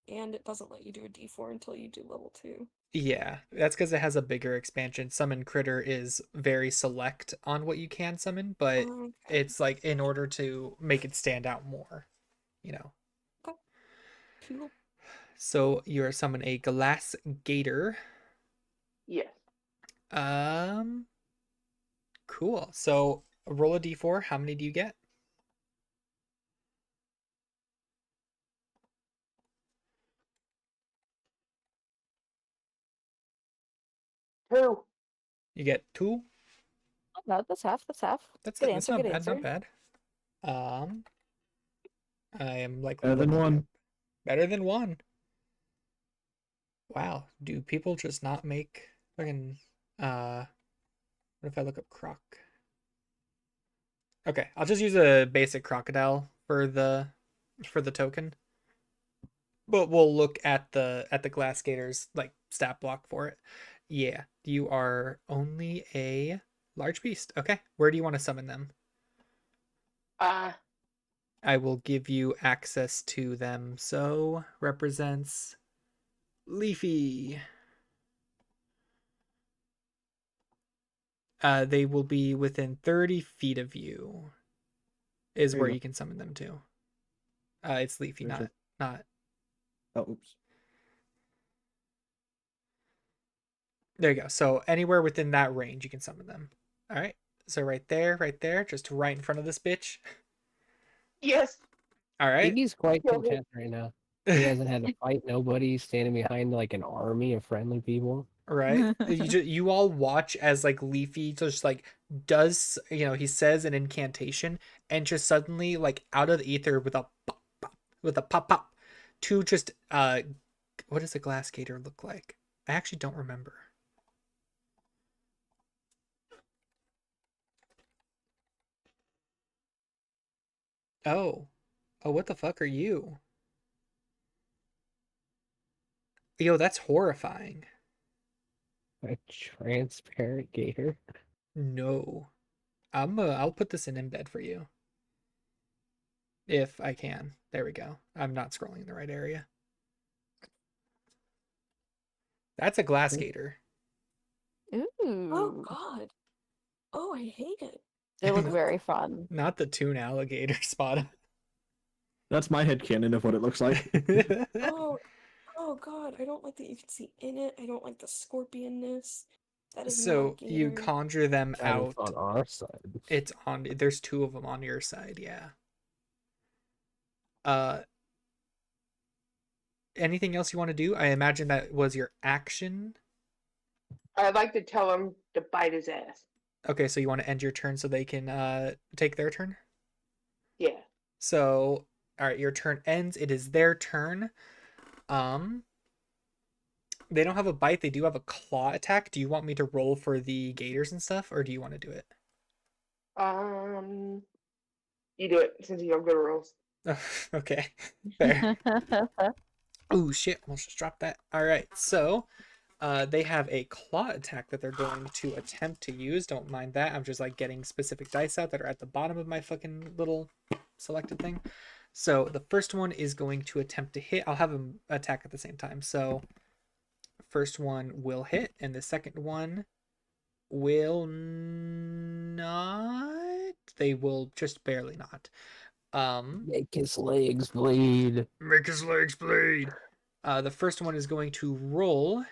and it doesn't let you do a d4 until you do level 2. Yeah, that's because it has a bigger expansion. Summon critter is very select on what you can summon, but Okay. it's like in order to make it stand out more, you know. Cool. So you're summon a glass gator. Yes. Cool. So roll a d4. How many do you get? Two. You get 2. No, that's half. That's half. That's Good it. That's answer. not Good bad. answer. Not bad. I am likely Better than looking one. up- Better than 1. Wow. Do people just not make fucking what if I look up croc? Okay, I'll just use a basic crocodile for the token. But we'll look at the glass gators like stat block for it. Yeah, you are only a large beast. Okay, where do you want to summon them? I will give you access to them. So represents Leafy. They will be within 30 feet of you. Is There you where go. you can summon them to. It's Leafy, There's not. Oh, oops. There you go. So anywhere within that range, you can summon them. All right. So right there, just right in front of this bitch. Yes. All right. Iggy's quite Kill me. content right now. He hasn't had to fight nobody, standing behind like an army of friendly people. Right. You all watch as like Leafy just like does, he says an incantation and just suddenly like out of the ether with a pop, pop, with a pop pop, two just what does a glass gator look like? I actually don't remember. Oh. Oh, what the fuck are you? Yo, that's horrifying. A transparent gator. No. I'll put this in embed for you. If I can. There we go. I'm not scrolling in the right area. That's a glass gator. Ooh. Oh god. Oh, I hate it. They look very fun. Not the tune alligator spot. That's my headcanon of what it looks like. Oh, oh god, I don't like that you can see in it. I don't like the scorpionness. That is So not a you gator. conjure them That is out. on our side. It's on. There's 2 of them on your side. Yeah. Anything else you want to do? I imagine that was your action. I'd like to tell him to bite his ass. Okay, so you want to end your turn so they can take their turn. Yeah. So, all right, your turn ends. It is their turn. They don't have a bite. They do have a claw attack. Do you want me to roll for the gators and stuff, or do you want to do it? You do it since you have good rolls. Okay, fair. Oh shit! Almost just dropped that. All right, so they have a claw attack that they're going to attempt to use. Don't mind that. I'm just like getting specific dice out that are at the bottom of my fucking little selected thing. So the first one is going to attempt to hit. I'll have them attack at the same time. So first one will hit, and the second one will not. They will just barely not. Make his legs bleed. Make his legs bleed. The first one is going to roll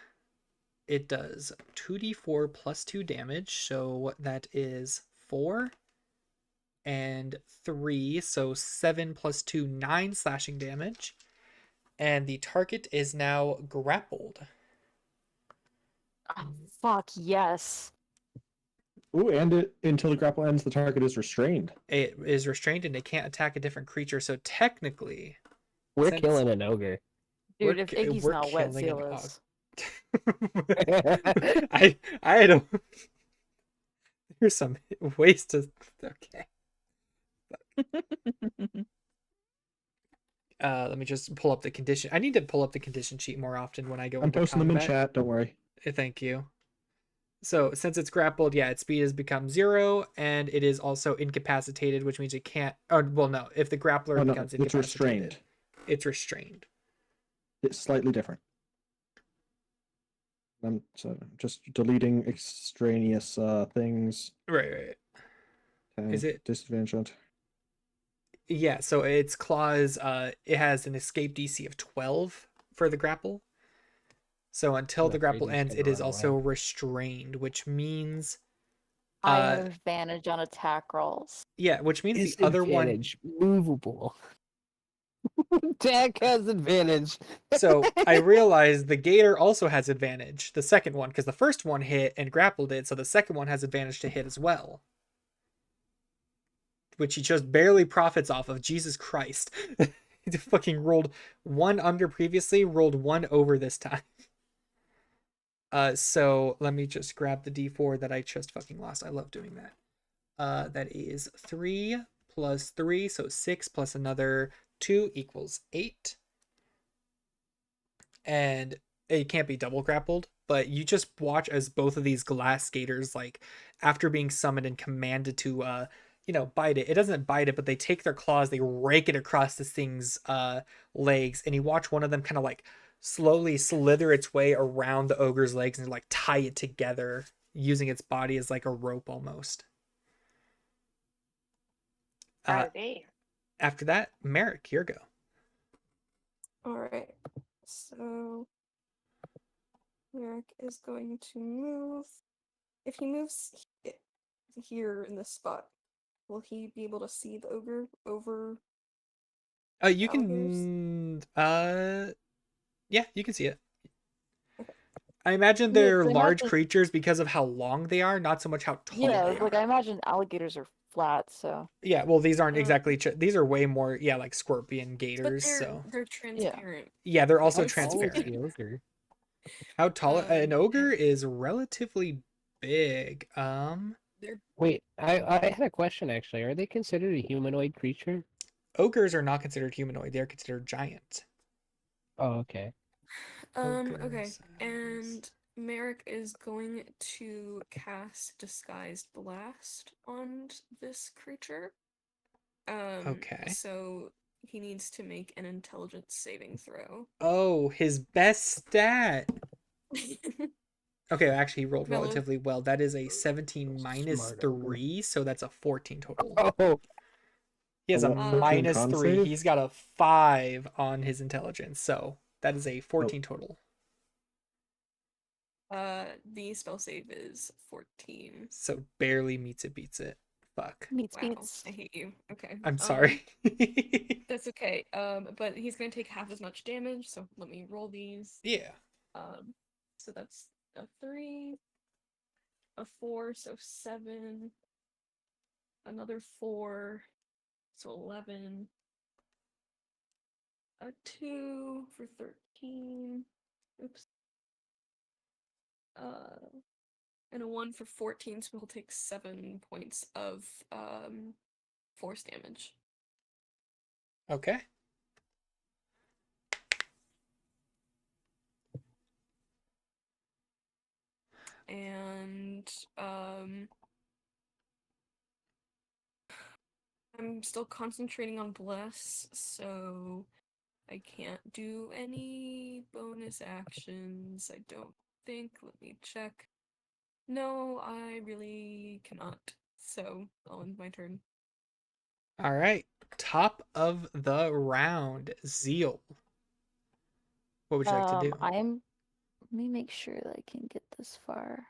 It does 2d4 plus 2 damage, so that is 4 and 3, so 7 plus 2, 9 slashing damage. And the target is now grappled. Oh, fuck yes. Ooh, and until the grapple ends, the target is restrained. It is restrained and it can't attack a different creature, so technically... We're since killing an ogre. Dude, if Iggy's we're not wet, killing an Seal og. is. I don't... There's some ways to... Okay. Let me just pull up the condition. I need to pull up the condition sheet more often when I go I'm into posting them in combat. chat. Don't worry. Thank you. So since it's grappled, yeah, its speed has become 0, and it is also incapacitated, which means it can't. Oh well, no. If the grappler Oh no, becomes it's incapacitated, restrained. it's restrained. It's slightly different. I'm just deleting extraneous things. Right. Okay, Is it? disadvantage on Yeah. So its claws. It has an escape DC of 12 for the grapple. So until I'm the afraid grapple he's ends, gonna it is run also away. restrained, which means. I have advantage on attack rolls. Yeah, which means the other one. Disadvantage, movable. Attack has advantage. So I realized the gator also has advantage, the second one, because the first one hit and grappled it, so the second one has advantage to hit as well. Which he just barely profits off of. Jesus Christ. He fucking rolled 1 under previously, rolled 1 over this time. So let me just grab the D4 that I just fucking lost. I love doing that. That is 3 plus 3, so 6 plus another 2 equals 8. And it can't be double grappled, but you just watch as both of these glass skaters, like after being summoned and commanded to bite it, doesn't bite it, but they take their claws, they rake it across this thing's legs, and you watch one of them kind of like slowly slither its way around the ogre's legs and like tie it together using its body as like a rope almost. After that, Merrick, your go. Alright. So Merrick is going to move. If he moves here in this spot, will he be able to see the ogre over You alligators? can yeah, you can see it. I imagine Yeah, they're 'cause I large imagine- creatures because of how long they are, not so much how tall Yeah, they like are. I imagine alligators are flat, so. Yeah, well, these aren't Um, exactly. These are way more, yeah, like scorpion But gators. So they're transparent. yeah, they're also How tall is transparent. the ogre? How tall? An ogre and is relatively big. they're Wait, I had a question actually. Are they considered a humanoid creature? Ogres are not considered humanoid. They're considered giant. Oh, okay. okay. Ogres, And Merrick is going to cast Disguised Blast on this creature. Okay. So he needs to make an intelligence saving throw. Oh, his best stat. Okay, actually, he rolled Mellow. relatively well. That is a 17 minus Smart ogre. 3, so that's a 14 total. Oh, He has a what, 14 minus con 3. save? He's got a 5 on his intelligence, so that is a 14 total. The spell save is 14. So barely meets it, beats it. Fuck. Meets Wow, beats. I hate you. Okay. I'm sorry. That's okay. But he's gonna take half as much damage, so let me roll these. Yeah. So that's a 3, a 4, so 7, another 4, so 11, a 2 for 13, oops, and a 1 for 14, so he'll take 7 points of force damage. Okay. And I'm still concentrating on bless, so I can't do any bonus actions. I don't think. Let me check. No, I really cannot. So I'll end my turn. All right. Top of the round, Zeal. What would you like to do? I'm Let me make sure that I can get this far.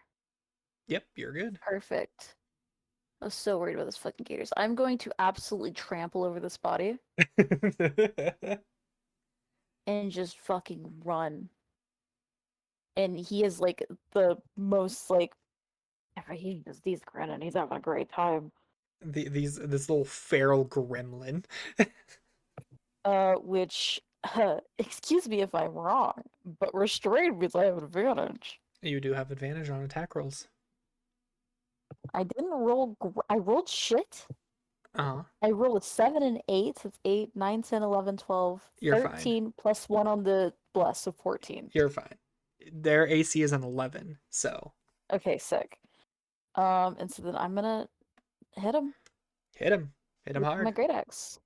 Yep, you're good. Perfect. I was so worried about this fucking gators. I'm going to absolutely trample over this body and just fucking run. And he is like the most like he's grinning. He's having a great time. This little feral gremlin. Which excuse me if I'm wrong, but restrained means I have an advantage. You do have advantage on attack rolls. I didn't roll. I rolled shit. Uh-huh. I rolled 7 and 8. So it's 8, 9, 10, 11, 12, You're fine. 13 plus 1 on the bless, so 14. You're fine. Their AC is an 11, so Okay, sick. And so then I'm gonna hit him hit him. Hit him with hard. my great axe.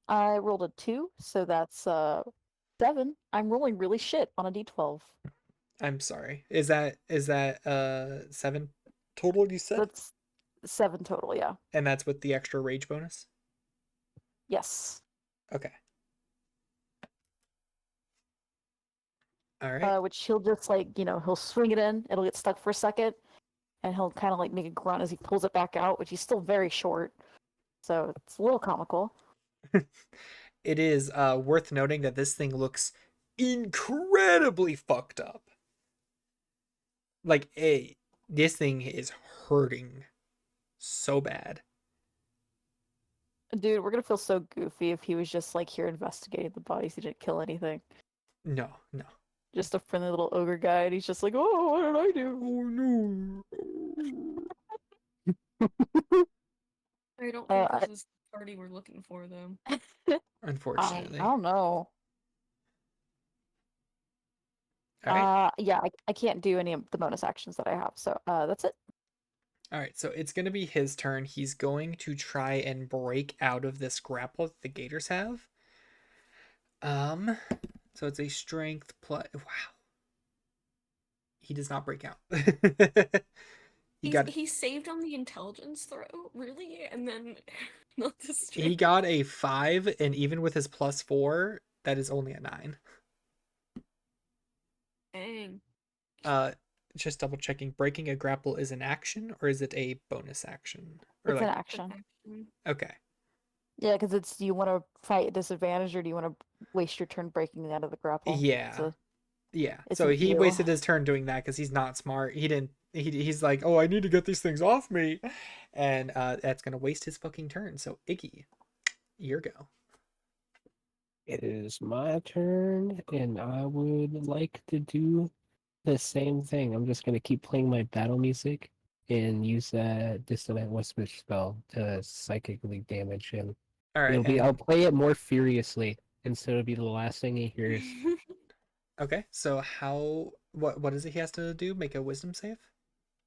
I rolled a 2, so that's 7. I'm rolling really shit on a d12. I'm sorry. Is that 7 total you said? That's 7 total, yeah. And that's with the extra rage bonus? Yes. Okay. All right. Which he'll just like, he'll swing it in, it'll get stuck for a second, and he'll kind of like make a grunt as he pulls it back out, which he's still very short. So it's a little comical. It is worth noting that this thing looks incredibly fucked up. Like, this thing is hurting so bad. Dude, we're gonna feel so goofy if he was just like here investigating the bodies. He didn't kill anything. No. Just a friendly little ogre guy, and he's just like, oh, what did I do? Oh no. I don't think I- this is the party we're looking for, though. Unfortunately. I don't know. All right. Yeah, I can't do any of the bonus actions that I have, so that's it. All right, so it's going to be his turn. He's going to try and break out of this grapple that the gators have. So it's a strength plus. Wow. He does not break out. He saved on the intelligence throw, really? And then not the strength. He got a 5, and even with his +4, that is only a 9. Dang. Just double checking. Breaking a grapple is an action, or is it a bonus action? Or It's an action. Okay. Yeah, because it's, do you want to fight at disadvantage, or do you want to waste your turn breaking out of the grapple? Yeah. It's So a he deal. wasted his turn doing that because he's not smart. He's like, oh, I need to get these things off me, and that's gonna waste his fucking turn. So Iggy, your go. It is my turn, and I would like to do the same thing. I'm just gonna keep playing my battle music and use that dissonant whisper spell to psychically damage him. All right. I'll play it more furiously, and so it'll be the last thing he hears. Okay. So what is it he has to do? Make a wisdom save?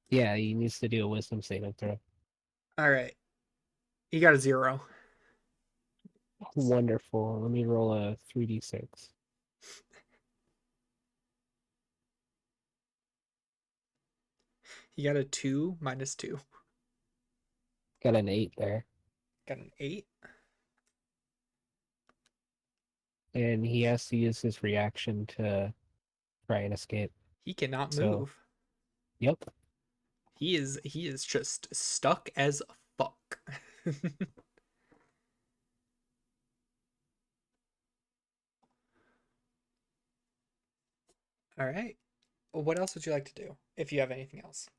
Yeah, he needs to do a wisdom saving throw. All right. He got a 0. Wonderful. Let me roll a 3d6. He got a 2 minus 2. Got an 8 there. Got an 8. And he has to use his reaction to try and escape. He cannot So- move. Yep. He is just stuck as fuck. All right. Well, what else would you like to do if you have anything else?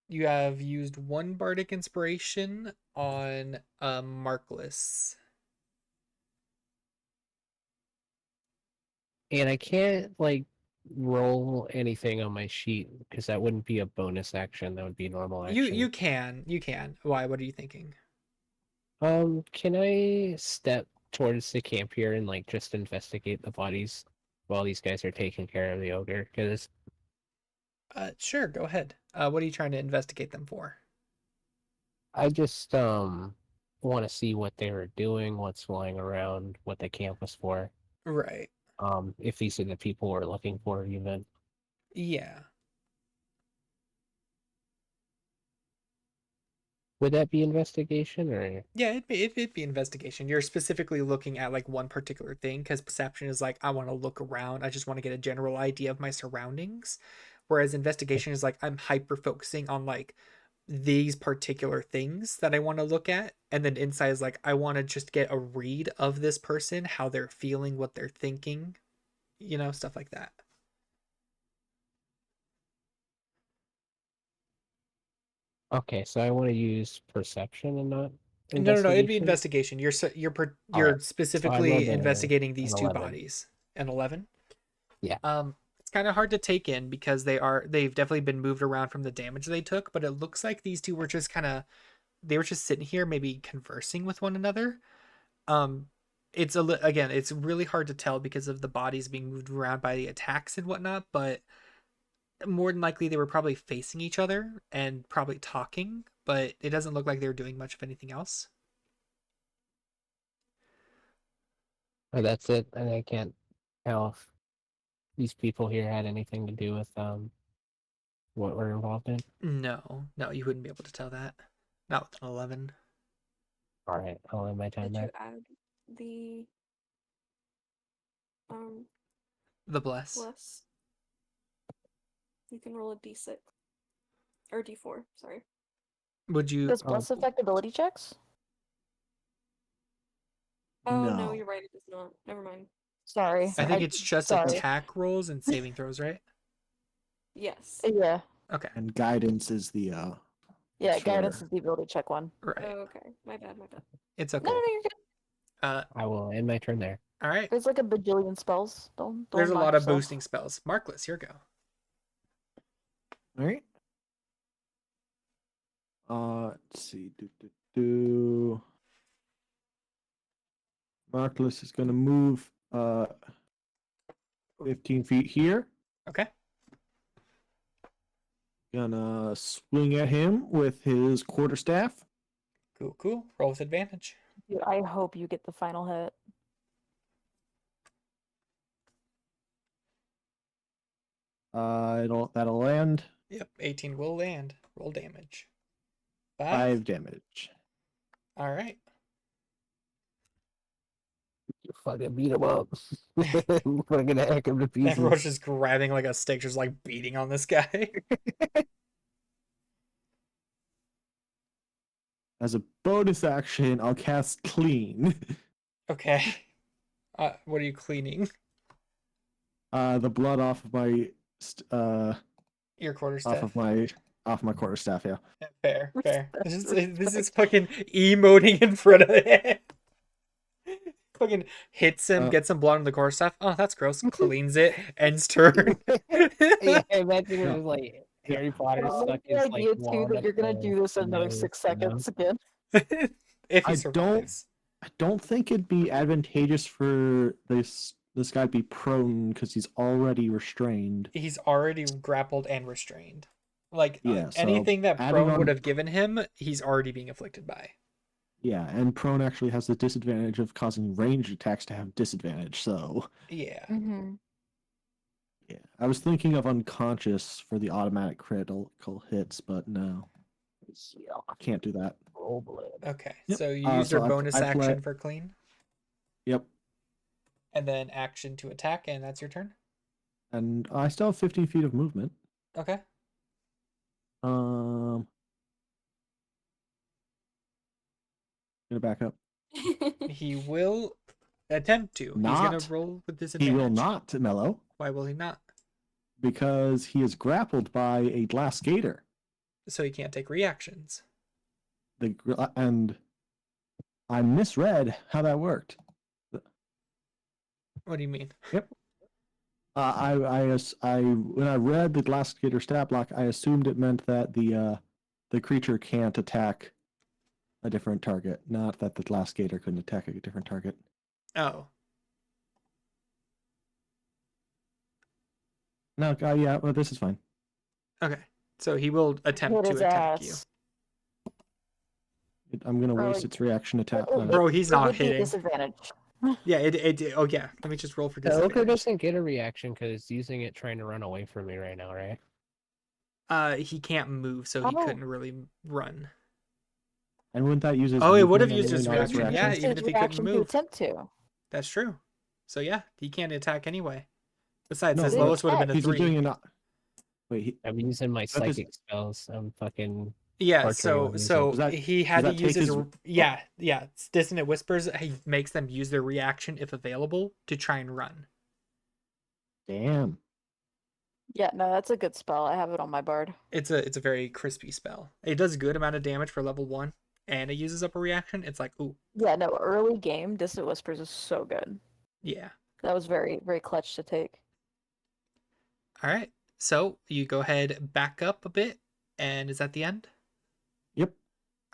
You have used 1 bardic inspiration on Markless. And I can't roll anything on my sheet because that wouldn't be a bonus action. That would be a normal action. You can. Why? What are you thinking? Can I step towards the camp here and just investigate the bodies while these guys are taking care of the ogre? Because Sure, go ahead. What are you trying to investigate them for? I just want to see what they were doing, what's lying around, what the camp was for. Right. If these are the people we're looking for, even. Yeah. Would that be investigation or? Yeah, it'd be investigation. You're specifically looking at like one particular thing because perception is like I want to look around. I just want to get a general idea of my surroundings. Whereas investigation is like I'm hyper focusing on like these particular things that I want to look at. And then insight is like I want to just get a read of this person, how they're feeling, what they're thinking, stuff like that. Okay, so I want to use perception and not No, it'd be investigation. investigation. You're Alright, so I rolled specifically investigating these an two 11. bodies. An 11? Yeah. It's kind of hard to take in because they've definitely been moved around from the damage they took, but it looks like these two were just they were just sitting here maybe conversing with one another. Again, it's really hard to tell because of the bodies being moved around by the attacks and whatnot, but more than likely they were probably facing each other and probably talking, but it doesn't look like they were doing much of anything else. Oh, that's it. And I can't tell if these people here had anything to do with what we're involved in. No, you wouldn't be able to tell that. Not with an 11. All right, I'll end my time Did you there. add the The bless. bless? You can roll a d6 or d4. Sorry. Would you? Does bless affect ability checks? Oh no, No. you're right. It does not. Never mind. Sorry. I think it's just sorry. attack rolls and saving throws, right? Yes. Yeah. Okay. And guidance is the Yeah, Sure. guidance is the ability check one. Right. Oh, okay. My bad. It's No, okay. no, you're good. I will end my turn there. All right. There's like a bajillion spells. Don't There's a knock lot of yourself. boosting spells. Markless, your go. All right. Let's see. Do. Markless is going to move 15 feet here. Okay. Gonna swing at him with his quarterstaff. Cool. Roll with advantage. Dude, I hope you get the final hit. That'll land. Yep. 18 will land. Roll damage. 5 damage. All right. You fucking beat him up. Fucking hack him to pieces. Everyone's just grabbing like a stick, just like beating on this guy. As a bonus action, I'll cast Clean. Okay. What are you cleaning? The blood off of my Your quarterstaff. off my quarterstaff. Yeah. Fair. This is fucking emoting in front of it. Fucking hits him, gets some blood on the quarterstaff. Oh, that's gross. Cleans it, ends turn. Yeah, imagine it was like Harry Potter I stuck like his the like idea too wand that at you're gonna the do this in another nose, 6 you know? seconds again. If he I survives. don't think it'd be advantageous for this guy to be prone because he's already restrained. He's already grappled and restrained. Like Yeah, so anything that adding prone would on- have given him, he's already being afflicted by. Yeah, and prone actually has the disadvantage of causing ranged attacks to have disadvantage. So Yeah. Mm-hmm. yeah, I was thinking of unconscious for the automatic critical hits, but no, I can't do that. Oh, blood. Okay. Yep. So you used your So bonus I've action let- for clean, Yep, and then action to attack, and that's your turn. and I still have 15 feet of movement. Okay. Gonna back up. He will attempt to. He's gonna Not. roll with He disadvantage. will not, Mello, Why will he not? because he is grappled by a glass skater. So he can't take reactions. And I misread how that worked. What do you mean? I when I read the glass skater stat block, I assumed it meant that the creature can't attack a different target, not that the glass skater couldn't attack a different target. Oh. No, yeah, well, this is fine. Okay. So he will attempt Hit to his attack you. ass. I'm gonna Bro, waste its reaction attack. Bro, he's It not would be a hitting. disadvantage. Yeah, oh yeah. Let me just roll for The Ochre disadvantage. doesn't get a reaction because it's using it trying to run away from me right now, right? He can't move, so he Oh. couldn't really run. And wouldn't that use his Oh, it would movement have used anyway, his not his reaction. Yeah, It's even his if he couldn't reaction to move. attempt to. That's true. So yeah, he can't attack anyway. Besides, No, his but lowest would have been a he's 3. doing an. Wait, I'm using my that is- psychic spells. I'm fucking Yeah, torturing so my user. so Does that- he had to does that use take his his- yeah, it's Dissonant Whispers. He makes them use their reaction if available to try and run. damn. Yeah, no, that's a good spell. I have it on my bard. It's a very crispy spell. It does a good amount of damage for level 1, and it uses up a reaction. It's like, ooh, Yeah, no, early game, Distant Whispers is so good. yeah. That was very, very clutch to take. All right. So you go ahead, back up a bit, and is that the end? Yep.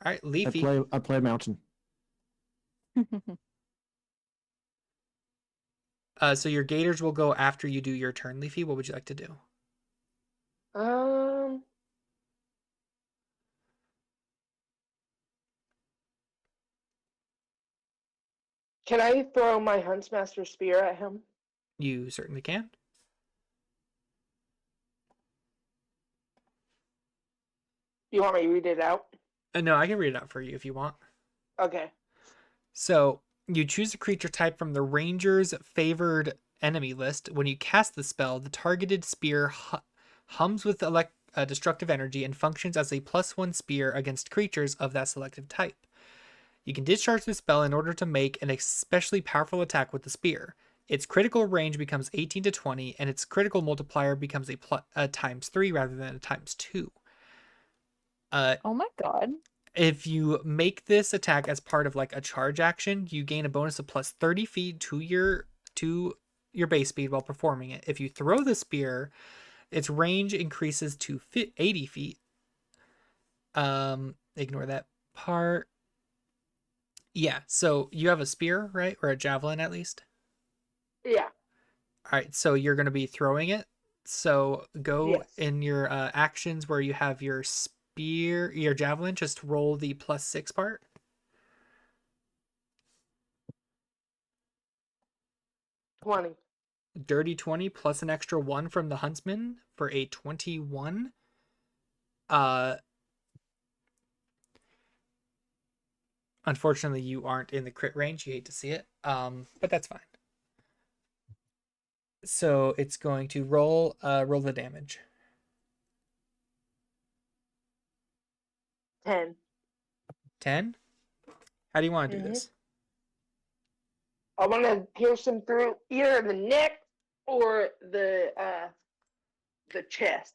All right, I Leafy. play mountain. So your gators will go after you do your turn, Leafy. What would you like to do? Can I throw my Huntsmaster spear at him? You certainly can. You want me to read it out? No, I can read it out for you if you want. Okay. So you choose a creature type from the Ranger's favored enemy list. When you cast the spell, the targeted spear hums with destructive energy and functions as a +1 spear against creatures of that selective type. You can discharge the spell in order to make an especially powerful attack with the spear. Its critical range becomes 18 to 20, and its critical multiplier becomes a ×3 rather than a ×2. Oh my god. If you make this attack as part of like a charge action, you gain a bonus of plus 30 feet to your base speed while performing it. If you throw the spear, its range increases to 80 feet. Ignore that part. Yeah, so you have a spear, right? Or a javelin at least? Yeah. All right, so you're going to be throwing it. So go Yes. in your actions where you have your spear, your javelin, just roll the +6 part. Dirty 20 plus an extra 1 from the huntsman for a 21. Unfortunately, you aren't in the crit range. You hate to see it. But that's fine. So it's going to roll the damage. 10. 10? How do you want to do this? I want to pierce him through either the neck or the chest.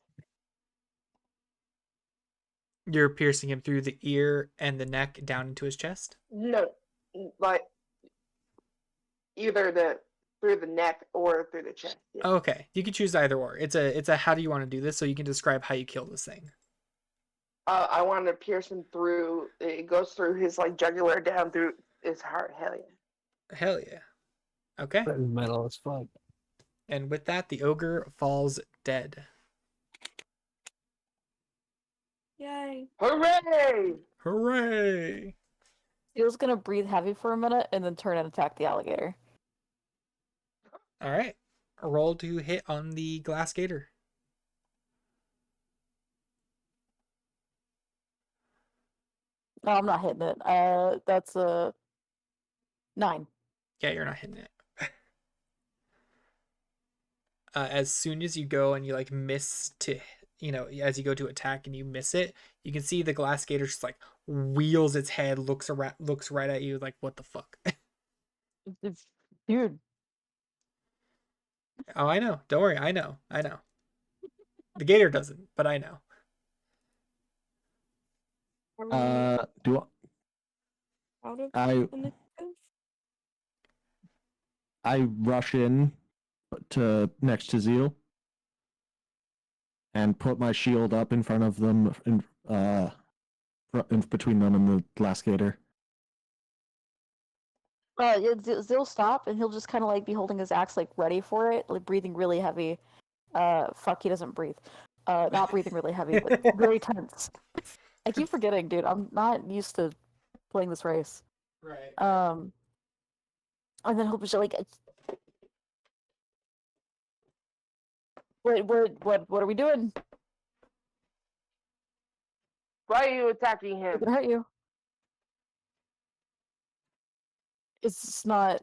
You're piercing him through the ear and the neck down into his chest? No, like either through the neck or through the chest. Yeah. Okay, you can choose either or. It's a how do you want to do this, so you can describe how you kill this thing. I want to pierce him through. It goes through his like jugular down through his heart. Hell yeah. Hell yeah. Okay. Metal as fuck. And with that, the ogre falls dead. Yay. Hooray! Hooray! Steel's gonna breathe heavy for a minute and then turn and attack the alligator. All right. Roll to hit on the glass gator. No, I'm not hitting it. That's a 9. Yeah, you're not hitting it. As soon as you go and you like miss to, as you go to attack and you miss it, you can see the glass gator just like wheels its head, looks right at you like, what the fuck? Dude. Oh, I know. Don't worry. I know. The gator doesn't, but I know. Are we Do out of I initiative? I rush in to next to Zeal and put my shield up in front of them, in between them and the glass gator. Zill'll stop and he'll just kind of like be holding his axe like ready for it, like breathing really heavy. Fuck, he doesn't breathe. Not breathing really heavy, but very tense. I keep forgetting, dude. I'm not used to playing this race. Right. And then he'll be like, what are we doing? Why are you attacking We're him? gonna hurt you. It's not.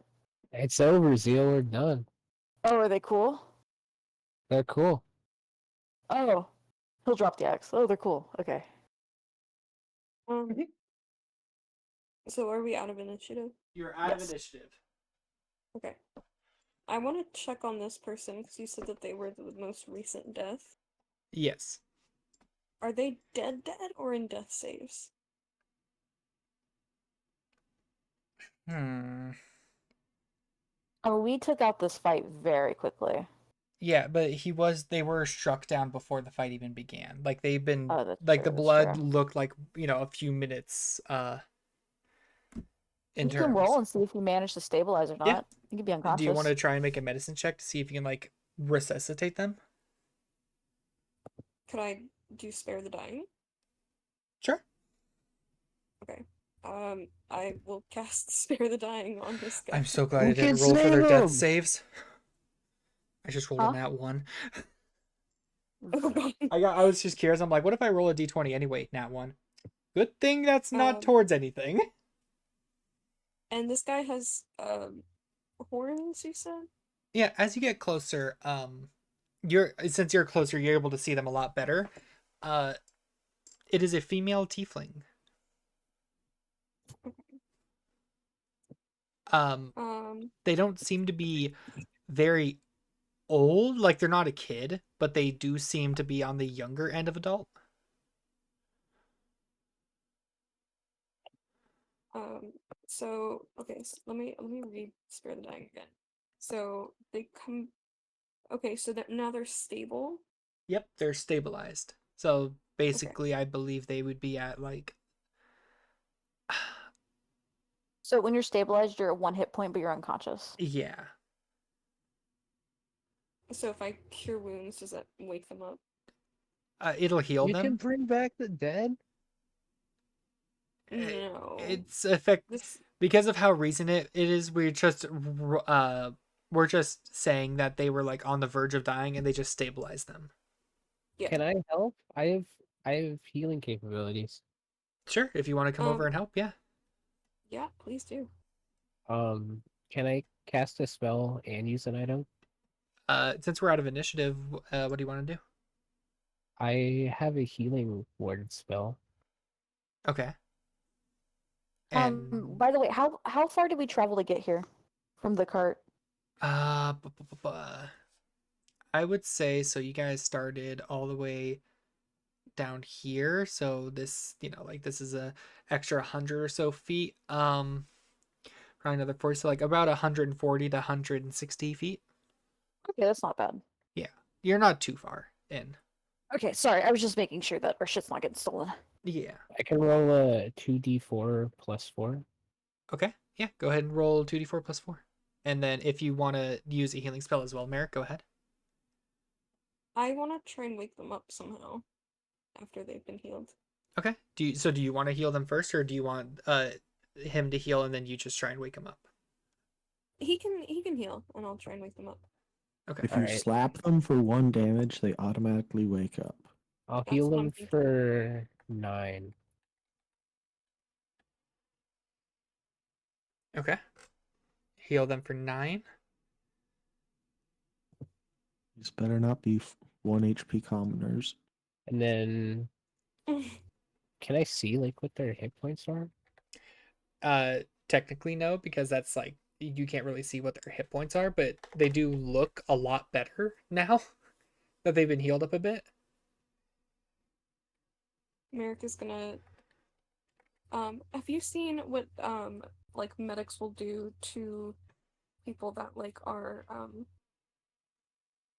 It's over, Zeal. We're done. Oh, are they cool? They're cool. Oh, he'll drop the axe. Oh, they're cool. Okay. So are we out of initiative? You're out Yes. of initiative. Okay. I want to check on this person because you said that they were the most recent death. Yes. Are they dead or in death saves? Oh, we took out this fight very quickly. Yeah, but they were struck down before the fight even began. Like they've been Oh, that's like true, the that's blood true. looked like, a few minutes in You can roll terms. and see if you manage to stabilize or Yeah. not. You could be Do you want unconscious. to try and make a medicine check to see if you can like resuscitate them? Could I do spare the dying? Sure. Okay. I will cast spare the dying on this guy. I'm so glad Who I didn't can roll for their save death him? saves. I just rolled Huh? a nat 1. Oh god. I was just curious. I'm like, what if I roll a d20 anyway? Nat 1. Good thing that's not Um, towards anything. And this guy has horns, you said? Yeah, as you get closer, since you're closer, you're able to see them a lot better. It is a female tiefling. They don't seem to be very old, like they're not a kid, but they do seem to be on the younger end of adult. So okay, so let me read Spare the Dying again. So they come okay, so that now they're stable. Yep, they're stabilized. So basically, I believe they would be at like So when you're stabilized, you're at 1 hit point, but you're unconscious. yeah. So if I cure wounds, does that wake them up? It'll heal You can them. bring back the dead? No. It's effect This because of how recent it is. We're just saying that they were like on the verge of dying and they just stabilized them. yeah. Can I help? I have healing capabilities. Sure, if you want to come over and help, yeah. Yeah, please do. Can I cast a spell and use an item? Since we're out of initiative, what do you want to do? I have a healing word spell. Okay. And By the way, how far did we travel to get here from the cart? I would say so. You guys started all the way down here, so this, like this is a extra 100 or so feet. Probably another 40, so like about 140 to 160 feet. Okay, that's not bad. Yeah, you're not too far in. Okay, sorry, I was just making sure that our shit's not getting stolen. Yeah. I can roll a 2d4 plus 4. Okay. Yeah. Go ahead and roll 2d4 plus 4, and then if you want to use a healing spell as well, Merrick, go ahead. I want to try and wake them up somehow after they've been healed. Okay. Do you want to heal them first, or do you want him to heal and then you just try and wake him up? He can heal, and I'll try and wake them up. Okay. If you Alright. slap them for 1 damage, they automatically wake up. I'll That's heal what I'm them thinking. for 9. Okay. Heal them for 9. These better not be 1 HP commoners. And then can I see like what their hit points are? Technically no, because that's like you can't really see what their hit points are, but they do look a lot better now that they've been healed up a bit. Merrick is gonna have you seen what like medics will do to people that like are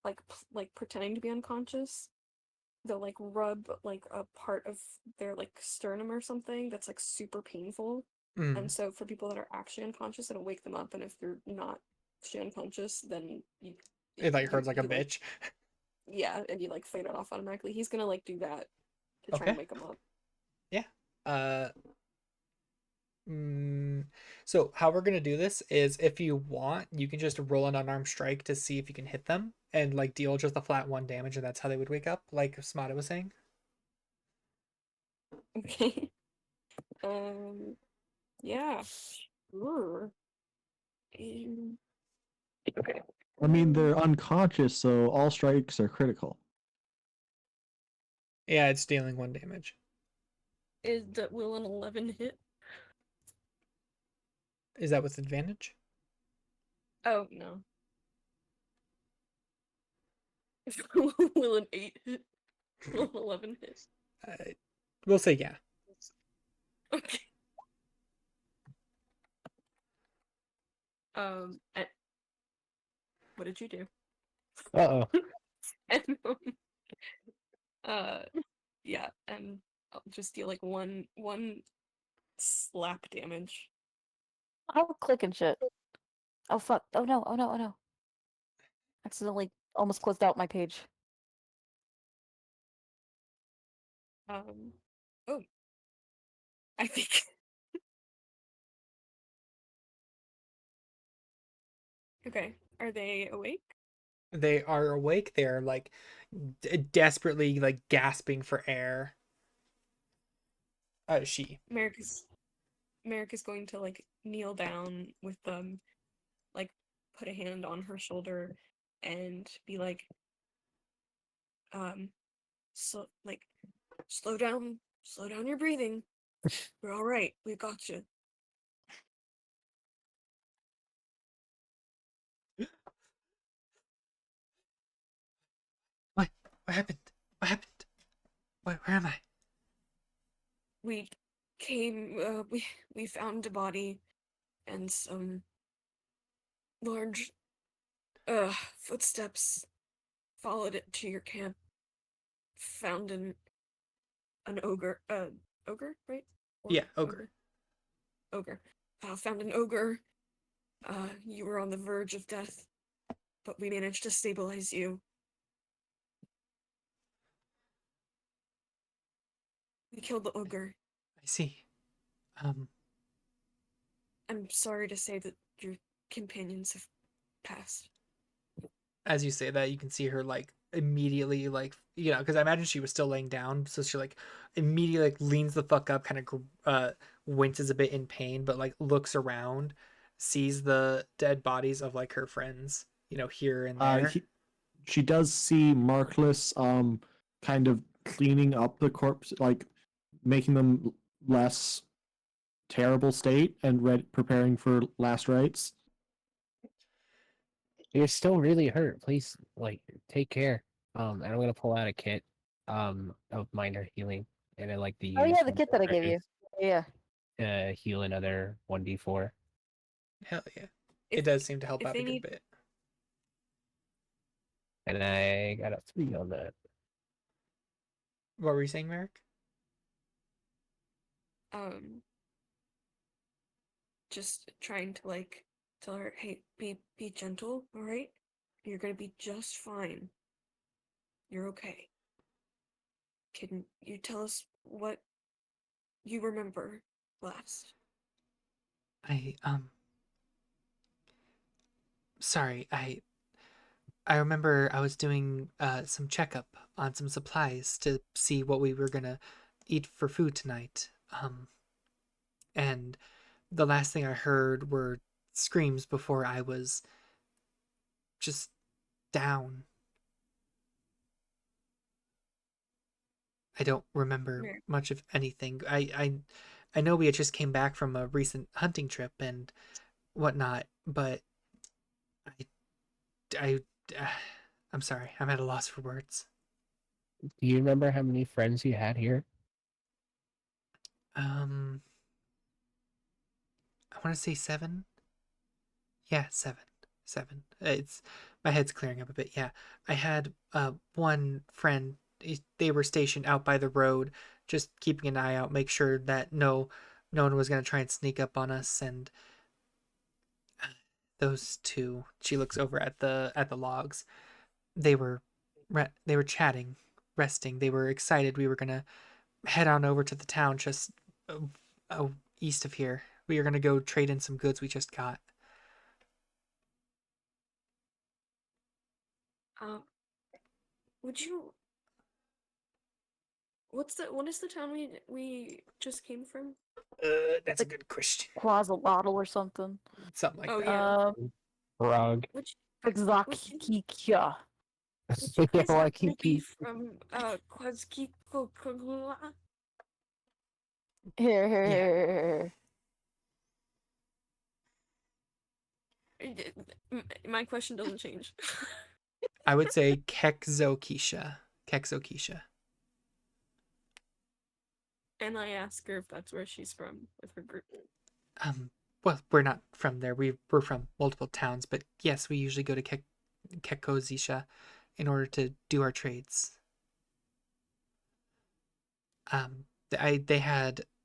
like pretending to be unconscious? They'll like rub like a part of their like sternum or something that's like super painful. And so for people that are actually unconscious, it'll wake them up, and if you're not actually unconscious, then It like hurts like a you, bitch. yeah, and you like fight it off automatically. He's gonna like do that to try Okay. and wake them up. Yeah. So how we're gonna do this is, if you want, you can just roll an unarmed strike to see if you can hit them and like deal just a flat 1 damage, and that's how they would wake up, like Smata was saying. Okay. Yeah. Sure. Okay. I mean, they're unconscious, so all strikes are critical. Yeah, it's dealing 1 damage. Will an 11 hit? Is that with advantage? Oh no. Will an 8 hit? Will an 11 hit? We'll say yeah. Okay. And what did you do? Uh-oh. And uh, yeah, and I'll just deal like one slap damage. I'll click and shit. Oh fuck. Oh no, oh no, oh no. Accidentally almost closed out my page. Oh, I think. Okay, are they awake? They are awake. They're like desperately like gasping for air. She. Merrick is going to like kneel down with them, like put a hand on her shoulder, and be like, so like, slow down your breathing. We're all right. We got you. What? What happened? What happened? Where am I? We came. We found a body and some large footsteps. Followed it to your camp. Found an ogre. Ogre, right? Or Yeah, ogre. Ogre. Found an ogre. You were on the verge of death, but we managed to stabilize you. We killed the ogre. I see. Um, I'm sorry to say that your companions have passed. as you say that, you can see her like immediately like because I imagine she was still laying down, so she like immediately like leans the fuck up, kind of winces a bit in pain, but like looks around, sees the dead bodies of like her friends, here and there. She does see Markless kind of cleaning up the corpse, like making them less terrible state and preparing for last rites. You're still really hurt. Please, like, take care. And I'm gonna pull out a kit, of minor healing, and I like to Oh use yeah, the kit that I gave you. Yeah. to heal another 1d4. Hell yeah, If it does seem to help if out a they good need bit. And I got a 3 on that. What were you saying, Merrick? um just trying to like tell her, hey, be gentle, all right? You're gonna be just fine. You're okay. Can you tell us what you remember last? I sorry, I remember I was doing some checkup on some supplies to see what we were gonna eat for food tonight. And the last thing I heard were screams before I was just down. I don't remember Mer- much of anything. I know we had just came back from a recent hunting trip and whatnot, but I I I'm sorry. I'm at a loss for words. Do you remember how many friends you had here? Um, I want to say 7. Yeah, 7. 7. It's my head's clearing up a bit. Yeah, I had one friend. They were stationed out by the road, just keeping an eye out, make sure that no one was gonna try and sneak up on us. And those two, she looks over at the logs. They were they were chatting, resting. They were excited. We were gonna head on over to the town just uh, east of here. We were gonna go trade in some goods we just got. Um, would you what is the town we just came from? That's a good question. Quazalotl or something. Something like Oh, that. yeah. Frog. Which Exackikia. which you guys happen to be Waikiki. from Quazkikokogla? Here, here, Yeah. here, My question doesn't change. I would say Kexokisha. Kexokisha. And I ask her if that's where she's from with her group. Well, we're not from there. We're from multiple towns, but yes, we usually go to Kekozisha in order to do our trades.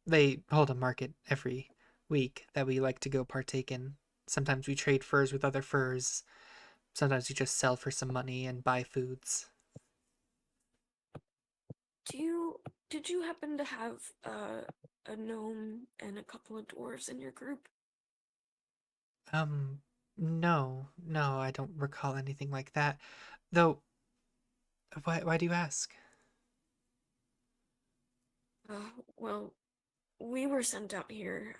They hold a market every week that we like to go partake in. Sometimes we trade furs with other furs. Sometimes we just sell for some money and buy foods. Did you happen to have a gnome and a couple of dwarves in your group? No, I don't recall anything like that. Though, why do you ask? Well, we were sent out here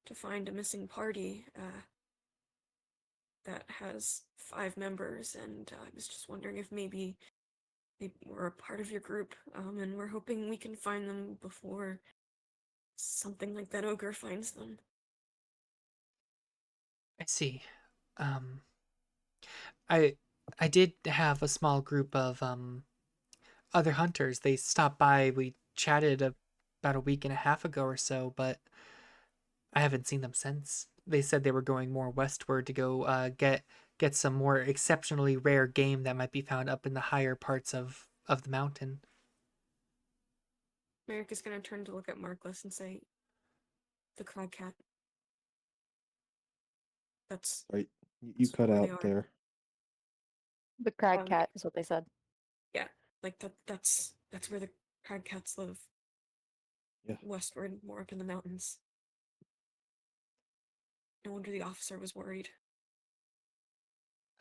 to find a missing party that has 5 members, and I was just wondering if maybe they were a part of your group, and we're hoping we can find them before something like that ogre finds them. I see. Um, I I did have a small group of other hunters. They stopped by. We chatted about a week and a half ago or so, but I haven't seen them since. They said they were going more westward to go get some more exceptionally rare game that might be found up in the higher parts of the mountain. Merrick is gonna turn to look at Markless and say, "The crag cat." That's Right. You That's cut where they out are. there. The crag cat is what they said. yeah, like that's where the crag cats live. Yeah. Westward, more up in the mountains. No wonder the officer was worried.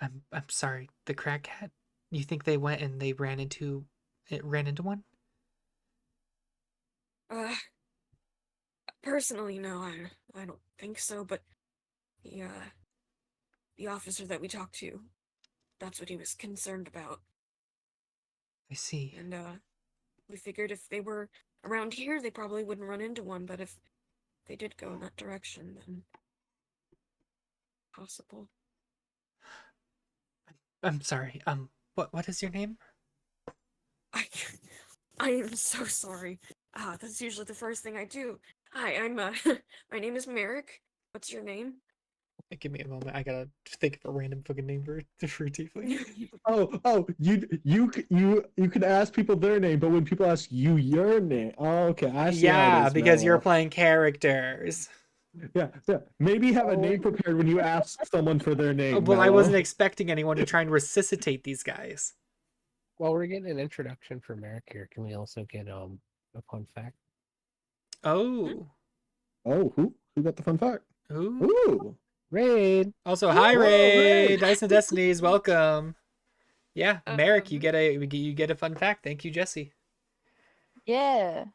I'm sorry. The crag cat. You think they went and they ran into one? Uh, Personally, no, I don't think so, but the officer that we talked to, that's what he was concerned about. I see. And we figured if they were around here, they probably wouldn't run into one, but if they did go in that direction, then possible. I'm sorry. What is your name? I I am so sorry. That's usually the first thing I do. Hi, I'm my name is Merrick. What's your name? Give me a moment. I gotta think of a random fucking name for a tiefling. Oh, you can ask people their name, but when people ask you your name, oh, okay, I see how it Yeah, is, because you're Mello. playing characters. Yeah. Maybe have a name prepared when you ask someone for their name, Well, I wasn't Mello. expecting anyone to try and resuscitate these guys. While we're getting an introduction for Merrick here, can we also get a fun fact? Oh. Oh, who got the fun fact? Ooh. Ooh. Raid! Also, hi Whoa, Ray, Ray! Dice and Destinies, welcome. Yeah, Merrick, you Um, get a fun fact. Thank you, Jesse. Yeah.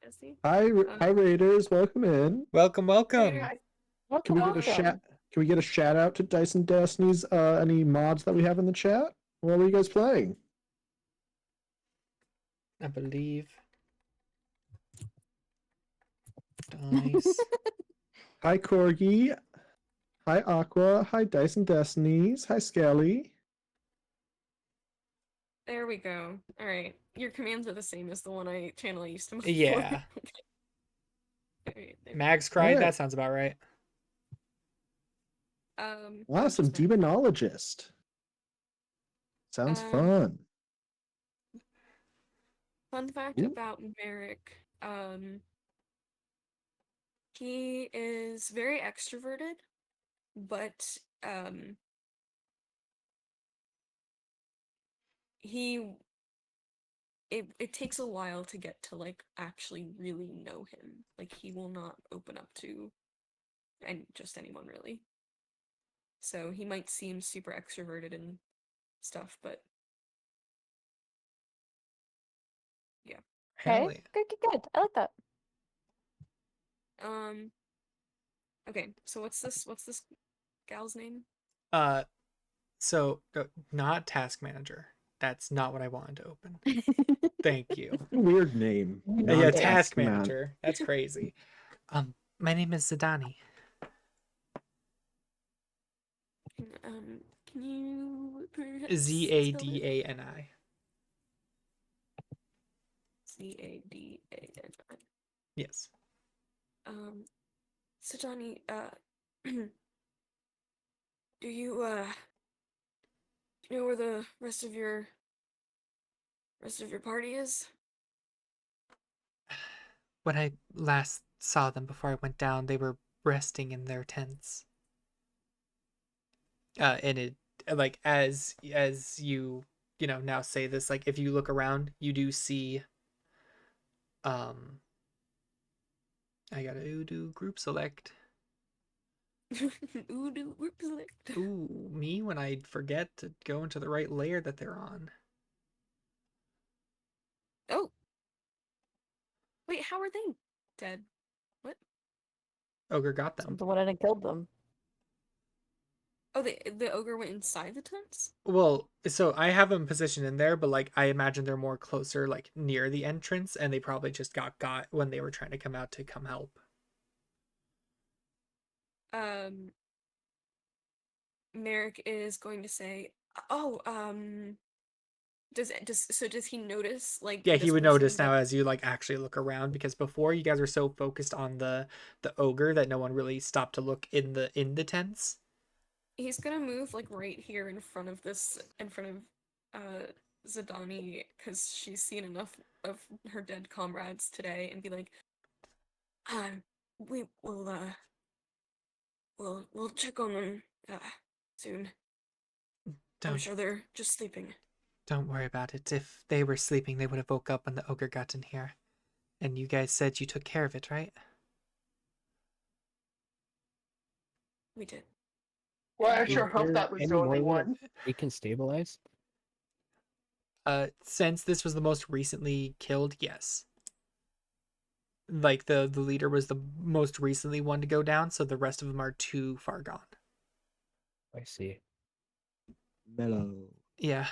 Jesse? Hi Raiders, welcome in. Welcome. Hey, Can we get a shout? Can we get a shout out to Dice and Destiny's? Any mods that we have in the chat? What are you guys playing? I believe. Dice. Hi Corgi. Hi Aqua. Hi Dice and Destiny's. Hi Skelly. there we go. Alright. Your commands are the same as the one I used to before. Yeah. Alright, there we Mags cried. Alright. That sounds about right. go. Awesome, Just Merrick. demonologist. Sounds fun. Fun fact Ooh. about Merrick. He is very extroverted, but it takes a while to get to like actually really know him. Like he will not open up to just anyone really. So he might seem super extroverted and stuff, but yeah. I Hell Okay, good. I like that. Okay, so what's this gal's name? So not task manager. That's not what I wanted to open. Thank you. Weird name. Yeah, Okay. task Man. manager. That's crazy. My name is Zadani. Can you perhaps spell it? Zadani. Cadani. Yes. So Johnny, do you know where the rest of your party is? When I last saw them before I went down, they were resting in their tents. And it like as you now say this, like if you look around, you do see I gotta do group select. Ooh, do group select. Ooh, me when I forget to go into the right layer that they're on. Oh, wait, how are they dead? What? Ogre got them. The one and killed them. Oh, the ogre went inside the tents? Well, so I have them positioned in there, but like I imagine they're more closer, like near the entrance, and they probably just got when they were trying to come out to come help. Merrick is going to say, "Oh, does he notice like Yeah, this he would person notice that now as you like actually look around, because before you guys were so focused on the ogre that no one really stopped to look in the tents. he's gonna move like right here in front of Zadani because she's seen enough of her dead comrades today and be like, we will we'll check on them soon. I'm Don't sure they're just sleeping." don't worry about it. If they were sleeping, they would have woke up when the ogre got in here. And you guys said you took care of it, right? We did. Well, I Is sure hope there that was any the only more that one. we can stabilize? Since this was the most recently killed, yes. Like the leader was the most recently one to go down, so the rest of them are too far gone. I see. Mellow. Yeah.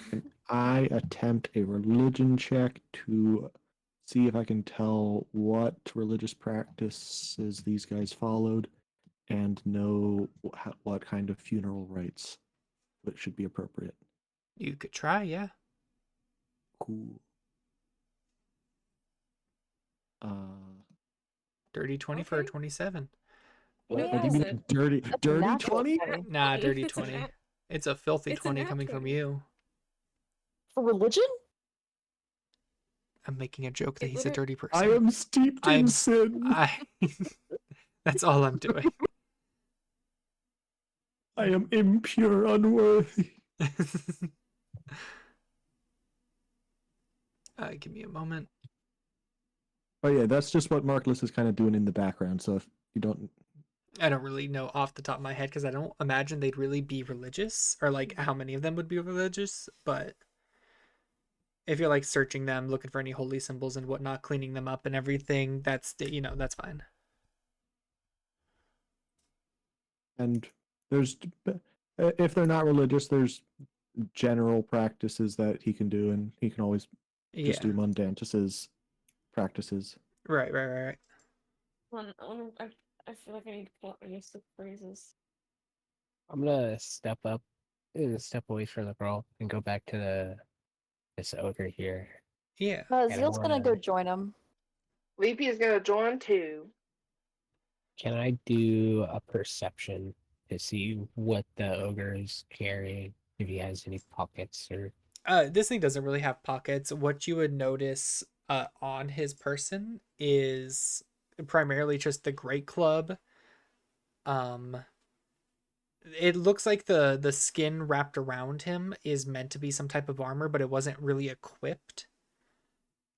Can I attempt a religion check to see if I can tell what religious practices these guys followed and know what kind of funeral rites that should be appropriate? You could try, yeah. Cool. Dirty 20 for a Okay. 27. No, What do you is mean it? dirty That's a natural 20? 20. Nah, dirty It's a 20. nat- It's a filthy It's a 20 nat coming from 20. you. For religion? I'm making a joke that It he's a literally- dirty person. I am steeped in sin. I That's all I'm doing. I am impure, unworthy. Give me a moment. Oh yeah, that's just what Markless is kind of doing in the background. So if you don't, I don't really know off the top of my head because I don't imagine they'd really be religious, or like how many of them would be religious. But if you're like searching them, looking for any holy symbols and whatnot, cleaning them up and everything, that's that's fine. and there's, if they're not religious, there's general practices that he can do, and he can always just Yeah. do Mundantus's practices. Right. I feel like I need to pull up my list of phrases. I'm gonna step up, step away from the girl, and go back to this ogre here. Yeah. And I Zeal's gonna go wanna- join him. Leafy is gonna join too. Can I do a perception to see what the ogre is carrying? If he has any pockets or This thing doesn't really have pockets. What you would notice on his person is primarily just the great club. It looks like the skin wrapped around him is meant to be some type of armor, but it wasn't really equipped.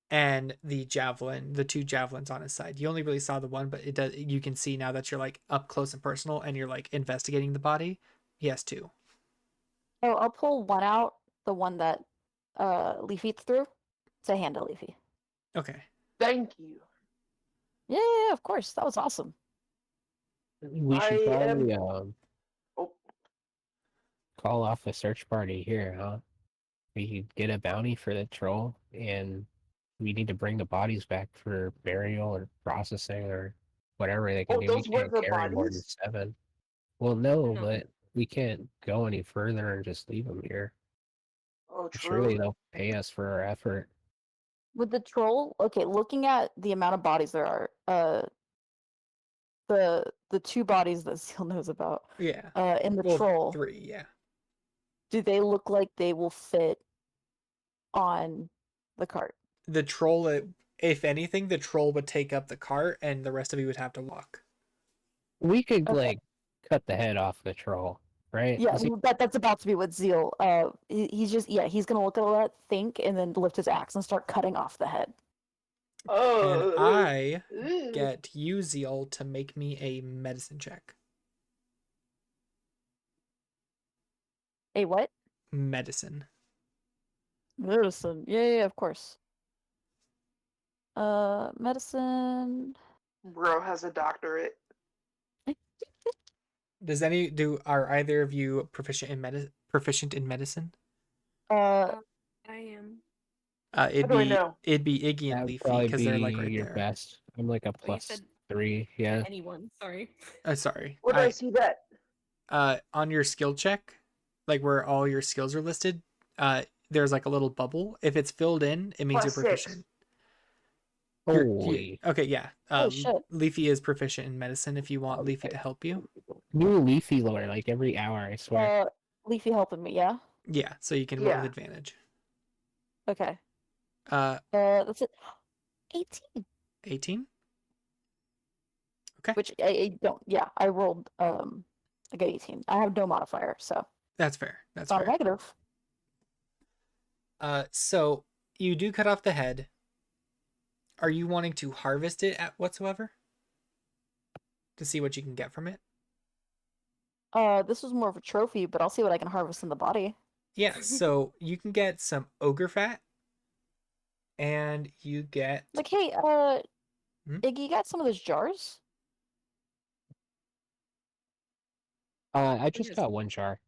And the javelin, the two javelins on his side. You only really saw the one, but it does. You can see now that you're like up close and personal, and you're like investigating the body. He has two. Oh, I'll pull one out, the one that Leafy threw, to hand to Leafy. Okay. Thank you. Yeah, of course. That was awesome. We I should am. probably Oh, call off a search party here, huh? We could get a bounty for the troll, and we need to bring the bodies back for burial or processing or whatever they can oh, do. We those were can't the carry more than bodies. 7. Well, no, No. but we can't go any further and just leave them here. Oh, Surely true. they'll pay us for our effort. With the troll, okay, looking at the amount of bodies there are, the 2 bodies that Seal knows about, Yeah. and the Well, troll, 3, yeah. do they look like they will fit on the cart? The troll, if anything, the troll would take up the cart and the rest of you would have to walk. We could Okay. like cut the head off the troll, right? Yeah, Is he- that's about to be what Zeal. He's just he's gonna look at all that, think, and then lift his axe and start cutting off the head. And Oh. I Ugh. get you, Zeal, to make me a medicine check. A what? Medicine. Medicine. Yeah, of course. Medicine. Bro has a doctorate. Are either of you proficient in medicine? Uh, I am. It'd How do I be know? it'd be Iggy that and would Leafy probably because be they're like right your there. best. I'm like a Oh, you plus said 3, yeah. anyone. Sorry. Sorry. Where do I see that? On your skill check, like where all your skills are listed, there's like a little bubble. If it's filled in, it means you're +6. proficient. Holy. Okay, yeah. Holy shit. Leafy is proficient in medicine if you want Leafy Okay. to help you. New Leafy lore, like every hour, I swear. Leafy helping me, yeah. Yeah, so you can roll with Yeah. advantage. Okay. Uh, That's it. 18. 18? Okay. Which I don't. Yeah, I rolled. I got 18. I have no modifier, so That's fair. That's it's not a fair. negative. So you do cut off the head. Are you wanting to harvest it at whatsoever? To see what you can get from it? This was more of a trophy, but I'll see what I can harvest in the body. Yeah, so you can get some ogre fat. And you get Like, hey, Hmm? Iggy, you got some of those jars? I just Yes. got 1 jar.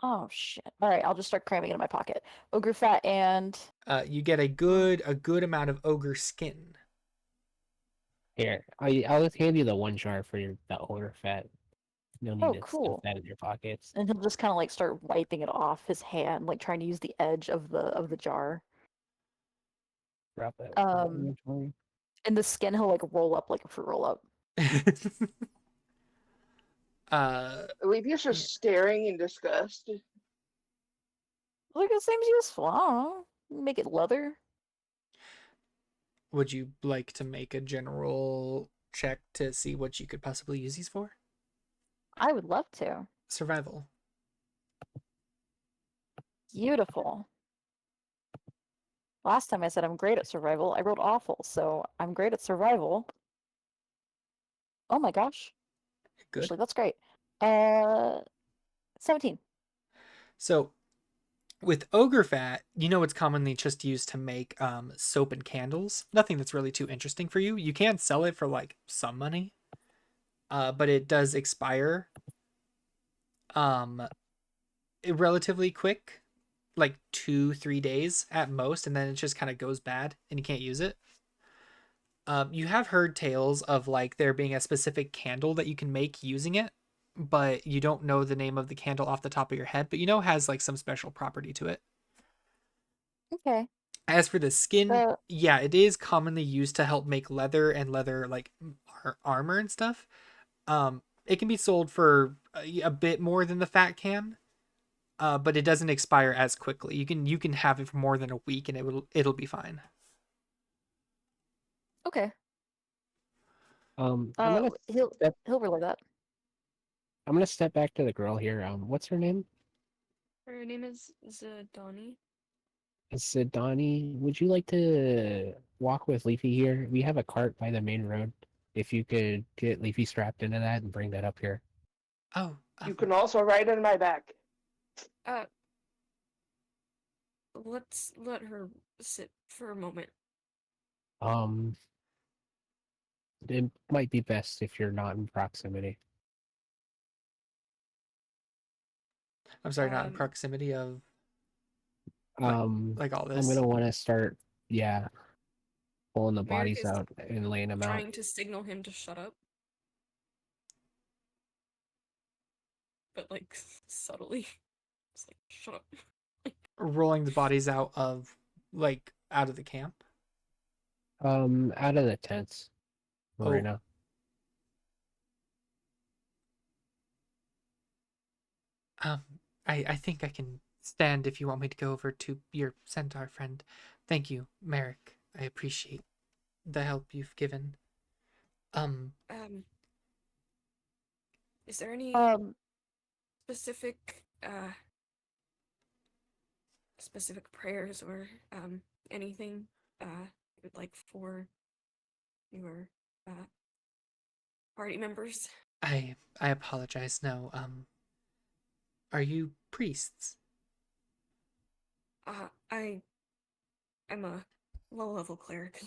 Oh shit! All right, I'll just start cramming it in my pocket. Ogre fat and you get a good amount of ogre skin. Here, I'll hand you the 1 jar for the older fat. No need Oh, to stuff cool. that in your pockets. and he'll just kind of like start wiping it off his hand, like trying to use the edge of the jar. Drop that. And the skin he'll like roll up like a fruit roll up. Olivia's just staring in disgust. Like it seems useful. I don't know. Make it leather. Would you like to make a general check to see what you could possibly use these for? I would love to. Survival. Beautiful. Last time I said I'm great at survival, I rolled awful, so I'm great at survival. Oh my gosh. Good. Actually, that's great. 17. So with ogre fat, it's commonly just used to make soap and candles. Nothing that's really too interesting for you. You can sell it for like some money. But it does expire relatively quick, like 2-3 days at most, and then it just kind of goes bad and you can't use it. You have heard tales of like there being a specific candle that you can make using it, but you don't know the name of the candle off the top of your head, but it has like some special property to it. Okay. As for the skin, Uh, yeah, it is commonly used to help make leather and leather like armor and stuff. It can be sold for a bit more than the fat can, but it doesn't expire as quickly. You can have it for more than a week and it'll be fine. Okay. I'm gonna He'll step. relay that. I'm gonna step back to the girl here. What's her name? Her name is Zadani. Sidani. Would you like to walk with Leafy here? We have a cart by the main road. If you could get Leafy strapped into that and bring that up here. Oh, You can also ride on my back. Let's let her sit for a moment. Um, it might be best if you're not in proximity. I'm sorry, not in Um, proximity of Um, like all I'm this. gonna want to start, yeah, pulling the Merrick bodies is out and laying them out. trying to signal him to shut up, but like subtly. It's like, shut up. Rolling the bodies out of out of the camp. Out of the tents right Oh, now. um, I think I can stand if you want me to go over to your centaur friend. Thank you, Merrick. I appreciate the help you've given. Um, Um, is there any Um, specific specific prayers or anything you would like for your party members? I apologize. No, are you priests? I'm a low level cleric.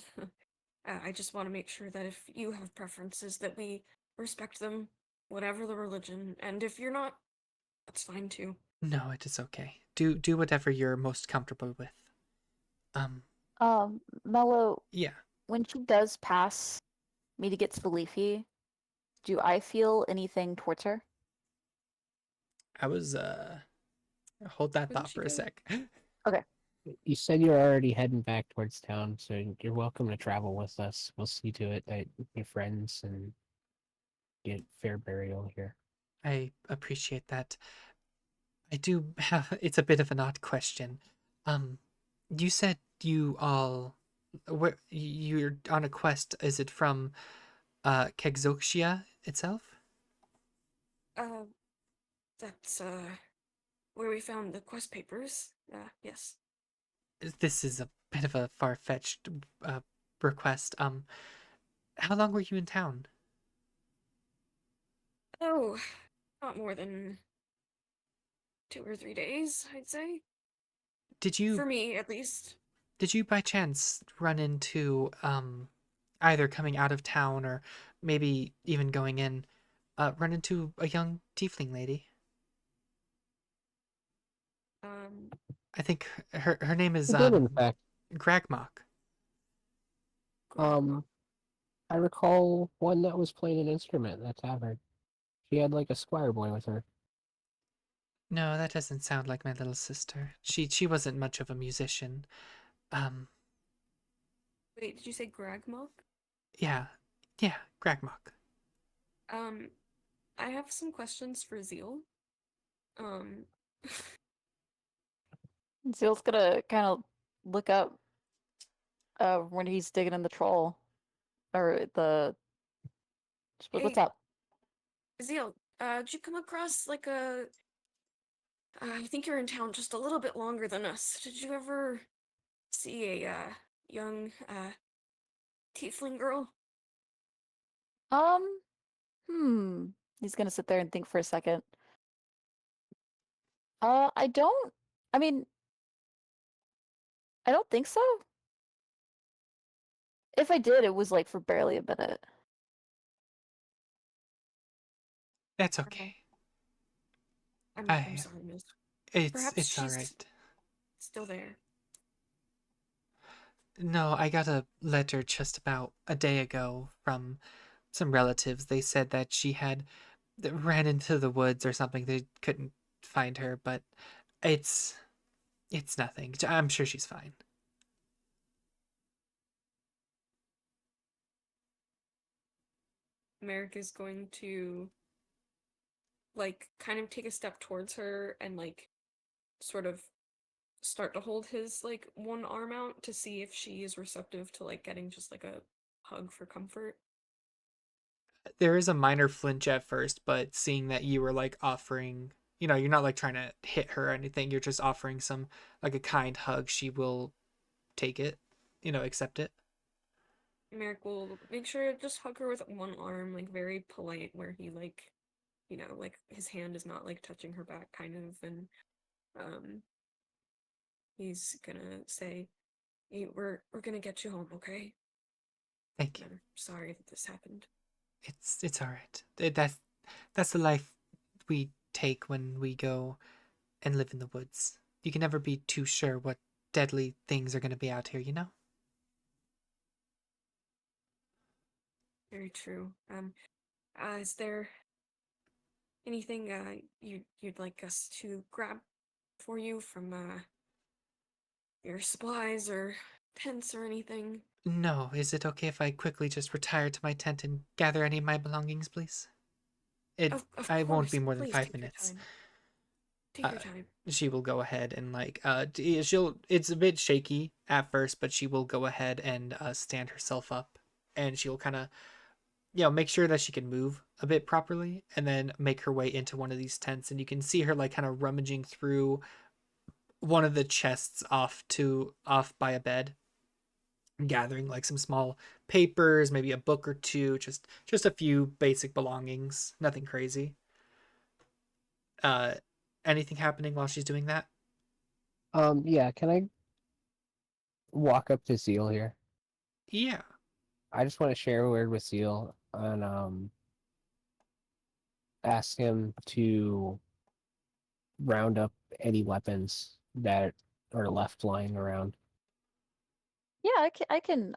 I just want to make sure that if you have preferences, that we respect them, whatever the religion, and if you're not, that's fine too. No, it is okay. Do whatever you're most comfortable with. Um, Mello, yeah. when she does pass me to get to the leafy, do I feel anything towards her? I was hold that Wouldn't thought she for a go? sec. Okay. You said you're already heading back towards town, so you're welcome to travel with us. We'll see to it that your friends and get fair burial here. I appreciate that. I do have it's a bit of an odd question. Um, you said you all where you're on a quest. Is it from Kegzoxia itself? Uh, that's where we found the quest papers. Yes. This is a bit of a far-fetched uh request. How long were you in town? Oh, not more than 2 or 3 days, I'd say. Did For you me, at least. did you by chance run into either coming out of town or maybe even going in run into a young tiefling lady? Um, I think her name is You did, in fact. Gragmok. Grandma. Um, I recall one that was playing an instrument at tavern. She had like a squire boy with her. No, that doesn't sound like my little sister. She wasn't much of a musician. Um, Wait, did you say Gragmok? yeah, yeah, Gragmok. Um, I have some questions for Zeal. Um, Zeal's gonna kind of look up when he's digging in the troll or the. What's hey, up? Zeal, did you come across like a? I think you're in town just a little bit longer than us. Did you ever see a young tiefling girl? Um, hmm. He's gonna sit there and think for a second. I don't. I mean, I don't think so. If I did, it was like for barely a minute. That's Uh, okay. I'm I sorry, miss. Perhaps it's all she's right. still there. No, I got a letter just about a day ago from some relatives. They said that she had ran into the woods or something. They couldn't find her, but it's it's nothing. I'm sure she's fine. Merrick is going to like kind of take a step towards her and like sort of start to hold his like one arm out to see if she is receptive to like getting just like a hug for comfort. There is a minor flinch at first, but seeing that you were like offering, you're not like trying to hit her or anything. You're just offering some like a kind hug. She will take it, accept it. Merrick will make sure to just hug her with one arm, like very polite, where he like, like his hand is not like touching her back, kind of, and um, he's gonna say, "Hey, we're gonna get you home, okay?" Thank you. I'm sorry that this happened. It's all right. That's the life we take when we go and live in the woods. You can never be too sure what deadly things are going to be out here, you know? Very true. Is there anything you'd like us to grab for you from your supplies or tents or anything? No, is it okay if I quickly just retire to my tent and gather any of my belongings, please? Of I won't course, be more than please 5 take your minutes. time. Take your time. She will go ahead and she'll, it's a bit shaky at first, but she will go ahead and stand herself up, and she'll kind of, make sure that she can move a bit properly, and then make her way into one of these tents. And you can see her like kind of rummaging through one of the chests off by a bed, gathering like some small papers, maybe a book or two, just a few basic belongings, nothing crazy. uh Anything happening while she's doing that? Yeah, can I walk up to Seal here? Yeah. I just want to share a word with Seal and ask him to round up any weapons that are left lying around. Yeah, I can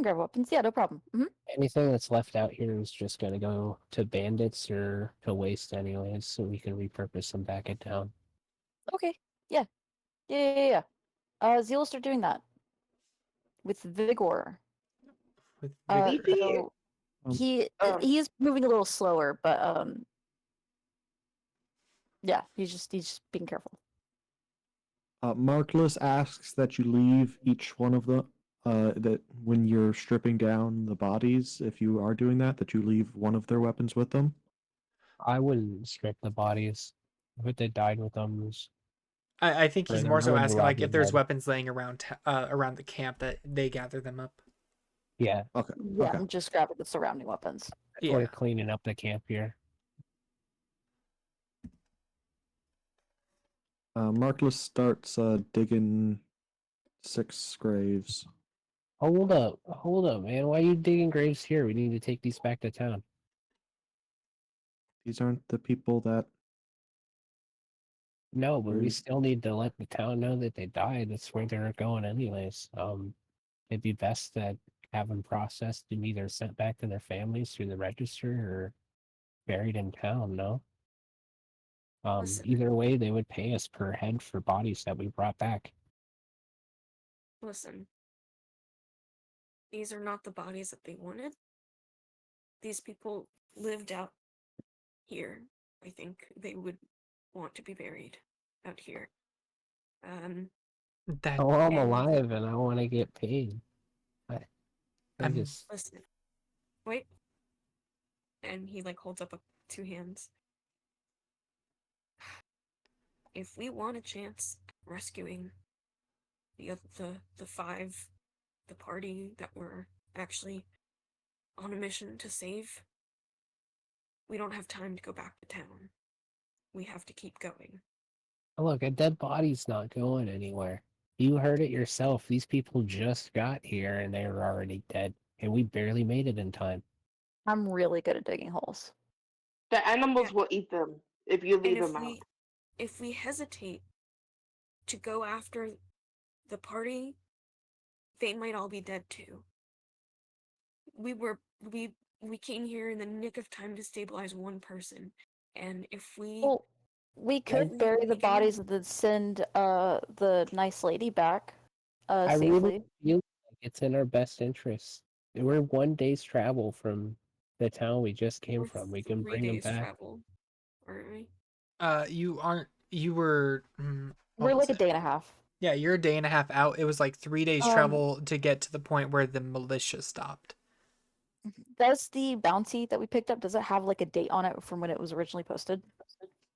grab weapons. Yeah, no problem. Anything that's left out here is just gonna go to bandits or to waste anyways, so we can repurpose them back in town. Okay. Yeah. Yeah. Zeal will start doing that with vigor. With Leafy? Though Um, he is moving a little slower, but yeah, he's just being careful. Markless asks that you leave each one of the that when you're stripping down the bodies, if you are doing that, that you leave one of their weapons with them. I wouldn't strip the bodies. If they died with them, I think he's I more so wouldn't asking rob like your if there's head. weapons laying around the camp, that they gather them up. Yeah, Okay. Yeah, Okay. I'm just grabbing the surrounding weapons. Yeah. we're cleaning up the camp here. Markless starts digging 6 graves. Hold up, man. Why are you digging graves here? We need to take these back to town. These aren't the people that. No, but we We're- still need to let the town know that they died. That's where they're going anyways. It'd be best to have them processed and either sent back to their families through the register or buried in town, no? Listen. Either way, they would pay us per head for bodies that we brought back. Listen. These are not the bodies that they wanted. These people lived out here. I think they would want to be buried out here. That Oh, I'm and- alive and I want to get paid. I I'm just Listen. Wait. And he like holds up 2 hands. If we want a chance at rescuing the 5, the party that we're actually on a mission to save, we don't have time to go back to town. We have to keep going. look, a dead body's not going anywhere. You heard it yourself. These people just got here and they were already dead, and we barely made it in time. I'm really good at digging holes. The animals Yeah. will eat them if you leave And them out. if we hesitate to go after the party, they might all be dead too. We came here in the nick of time to stabilize one person, and if we Well, we could we- bury we the do- bodies and then send the nice lady back I safely. really feel like it's in our best interest. We're 1 day's travel from the town we just came we're from. We can 3 bring them days back. travel, aren't we? you were what We're was like a it? day and a half. Yeah, you're a day and a half out. It was like 3 days travel to get to the point where the militia stopped. Does the bounty that we picked up, does it have like a date on it from when it was originally posted?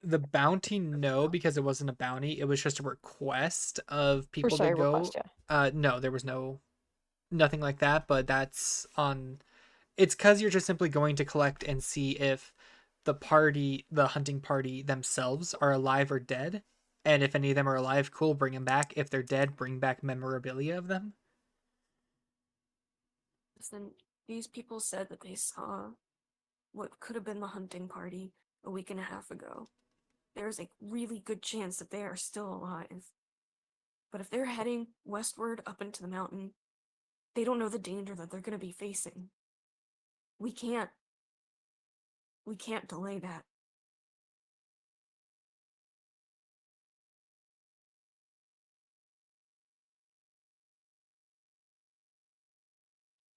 The bounty, no, because it wasn't a bounty. It was just a request of people to sorry, go. request, yeah. No, there was nothing like that, but that's on. It's because you're just simply going to collect and see if the hunting party themselves are alive or dead. And if any of them are alive, cool, bring them back. If they're dead, bring back memorabilia of them. Listen, these people said that they saw what could have been the hunting party a week and a half ago. There's a really good chance that they are still alive. But if they're heading westward up into the mountain, they don't know the danger that they're going to be facing. We can't delay that.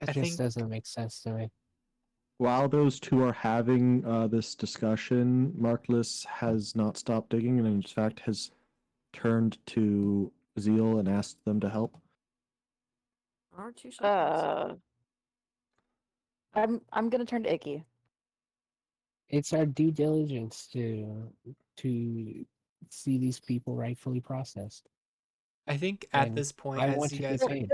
It I just think doesn't make sense to me. While those two are having this discussion, Markless has not stopped digging and, in fact, has turned to Zeal and asked them to help. Our two shepherds. I'm gonna turn to Icky. It's our due diligence to see these people rightfully processed. I think at And this point, I as want you to guys detain.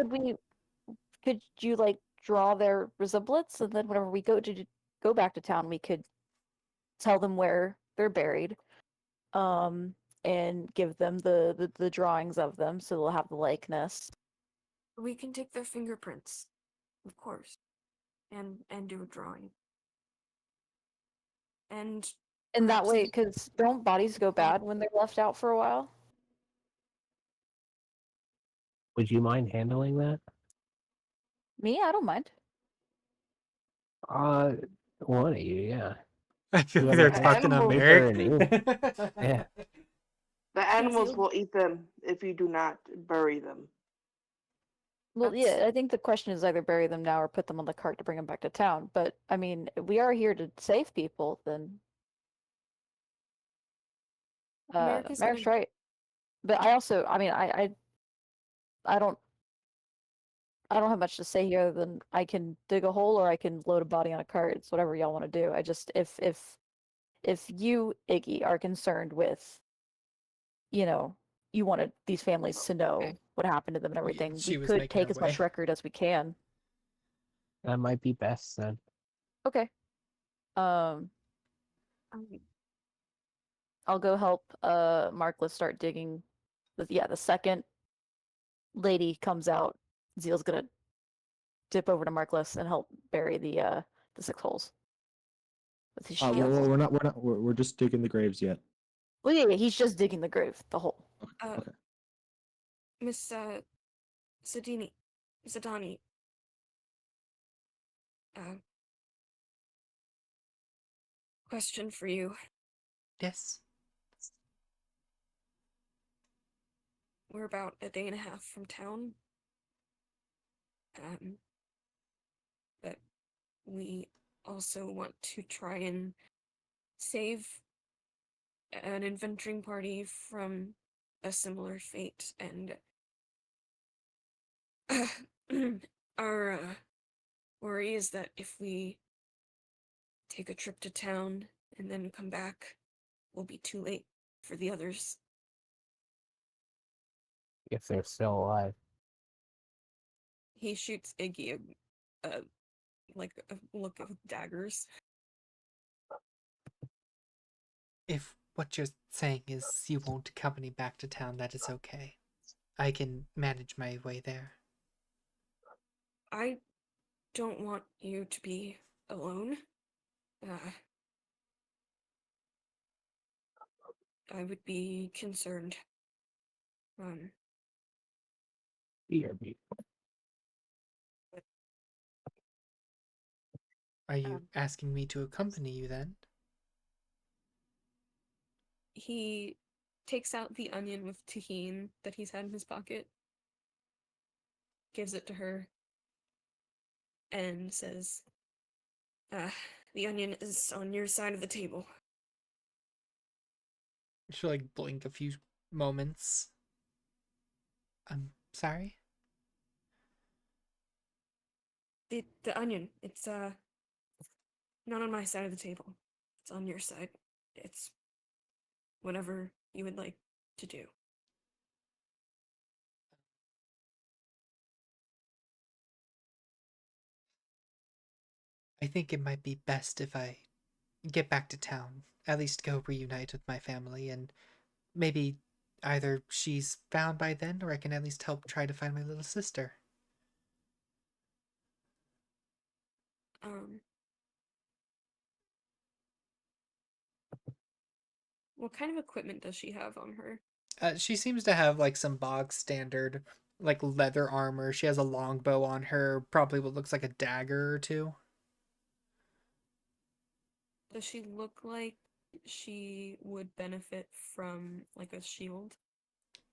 Could you like draw their resemblance, and then whenever we go back to town, we could tell them where they're buried, and give them the drawings of them, so they'll have the likeness. We can take their fingerprints, of course, and do a drawing. And And that perhaps way, even- because don't bodies go bad when they're left out for a while? Would you mind handling that? Me, I don't mind. Uh, one of you, yeah. I feel like Whoever they're has talking to animals- Merrick. Yeah. The animals Zeal- will eat them if you do not bury them. Well, That's- yeah, I think the question is either bury them now or put them on the cart to bring them back to town. But I mean, if we are here to save people, then Merrick is Merrick's gonna- right. But I also, I mean, I don't have much to say here other than I can dig a hole or I can load a body on a cart. It's whatever y'all want to do. I just if you, Iggy, are concerned with, you wanted these families to know what happened to them and everything, she we was could making take her as much way. record as we can. That might be best then. Okay. um, I'll go help Markless start digging. The second lady comes out, Zeal's gonna dip over to Markless and help bury the 6 holes with his Well, shield. we're just digging the graves yet. Well, yeah, he's just digging the grave, the hole. Okay. Miss Sadani. Question for you. Yes. We're about a day and a half from town. But we also want to try and save an adventuring party from a similar fate, and our worry is that if we take a trip to town and then come back, we'll be too late for the others. If they're still alive. He shoots Iggy a look of daggers. If what you're saying is you won't accompany back to town, that is okay. I can manage my way there. I don't want you to be alone. I would be concerned. BRB. Are you asking me to accompany you then? He takes out the onion with tahine that he's had in his pocket, gives it to her, and says, the onion is on your side of the table. She'll like blink a few moments. I'm sorry? The onion, it's not on my side of the table. It's on your side. It's whatever you would like to do. I think it might be best if I get back to town. At least go reunite with my family, and maybe either she's found by then, or I can at least help try to find my little sister. Um, what kind of equipment does she have on her? She seems to have like some bog standard like leather armor. She has a longbow on her, probably what looks like a dagger or two. Does she look like she would benefit from like a shield?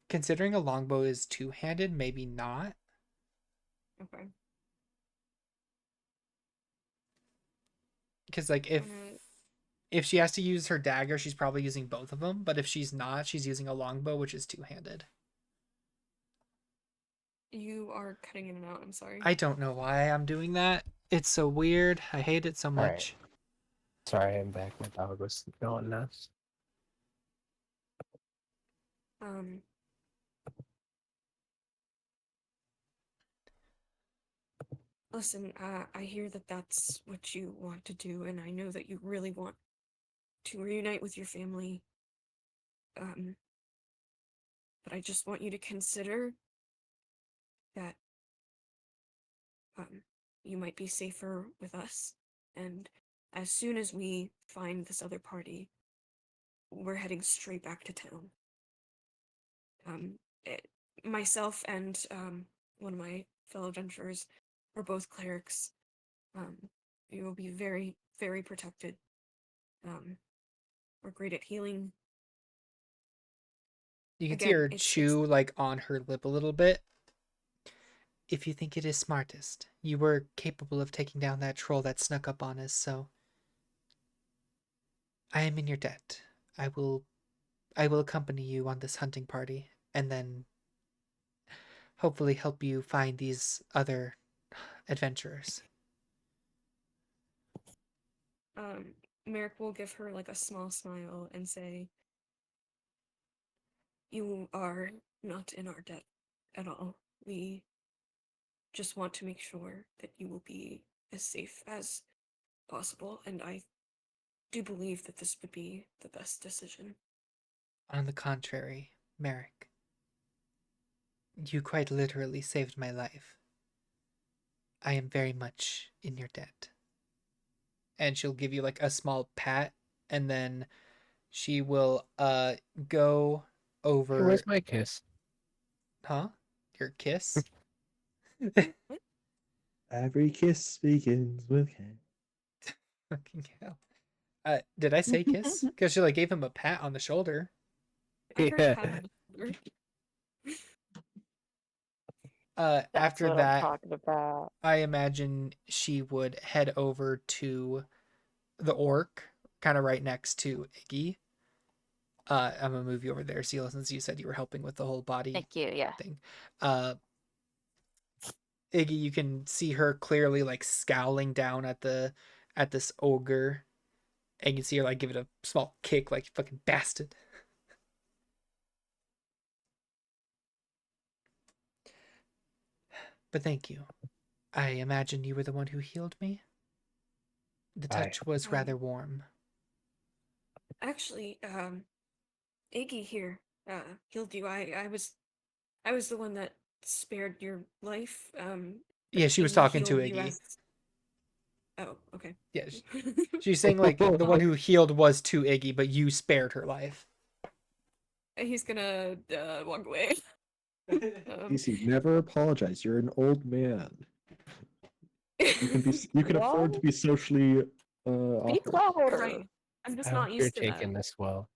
Considering a longbow is two-handed, maybe not. Okay. Because like Gonna, if she has to use her dagger, she's probably using both of them. But if she's not, she's using a longbow, which is two-handed. you are cutting in and out, I'm sorry. I don't know why I'm doing that. It's so weird. I hate it so All right. much. Sorry, I'm back. My dog was going nuts. Um, listen, I hear that that's what you want to do, and I know that you really want to reunite with your family. But I just want you to consider that you might be safer with us. And as soon as we find this other party, we're heading straight back to town. It, myself and one of my fellow adventurers are both clerics. You will be very, very protected. We're great at healing. You can see Again, her it's chew like on her lip a little bit. If you think it is smartest, you were capable of taking down that troll that snuck up on us, so I am in your debt. I will accompany you on this hunting party and then hopefully help you find these other adventurers. Merrick will give her like a small smile and say, "You are not in our debt at all. We just want to make sure that you will be as safe as possible, and I do believe that this would be the best decision." On the contrary, Merrick, you quite literally saved my life. I am very much in your debt. And she'll give you like a small pat, and then she will go Hey, over. where's my kiss? Huh? Your kiss? Every kiss begins with K. Fucking hell. Did I say kiss? Because she like gave him a pat on the shoulder. I heard Yeah. pat on the shoulder. That's After what I'm that, talking about. I imagine she would head over to the orc, kind of right next to Iggy. I'm gonna move you over there, Seal, since you said you were helping with the whole body Thank you. Yeah. thing. Uh, Iggy, you can see her clearly like scowling down at this ogre, and you can see her like give it a small kick, like fucking bastard. But thank you. I imagine you were the one who healed me. The Hi. touch was rather warm. Actually, Iggy here, healed you. I was the one that spared your life. But Yeah, she was Iggy talking to healed you Iggy. as. Oh, okay. Yeah, she's saying like the one who healed was to Iggy, but you spared her life. He's gonna walk away. Casey, never apologize. You're an old man. You can afford to be socially Be awkward. louder. Right. I'm just I not hope you're used to that. taking this well.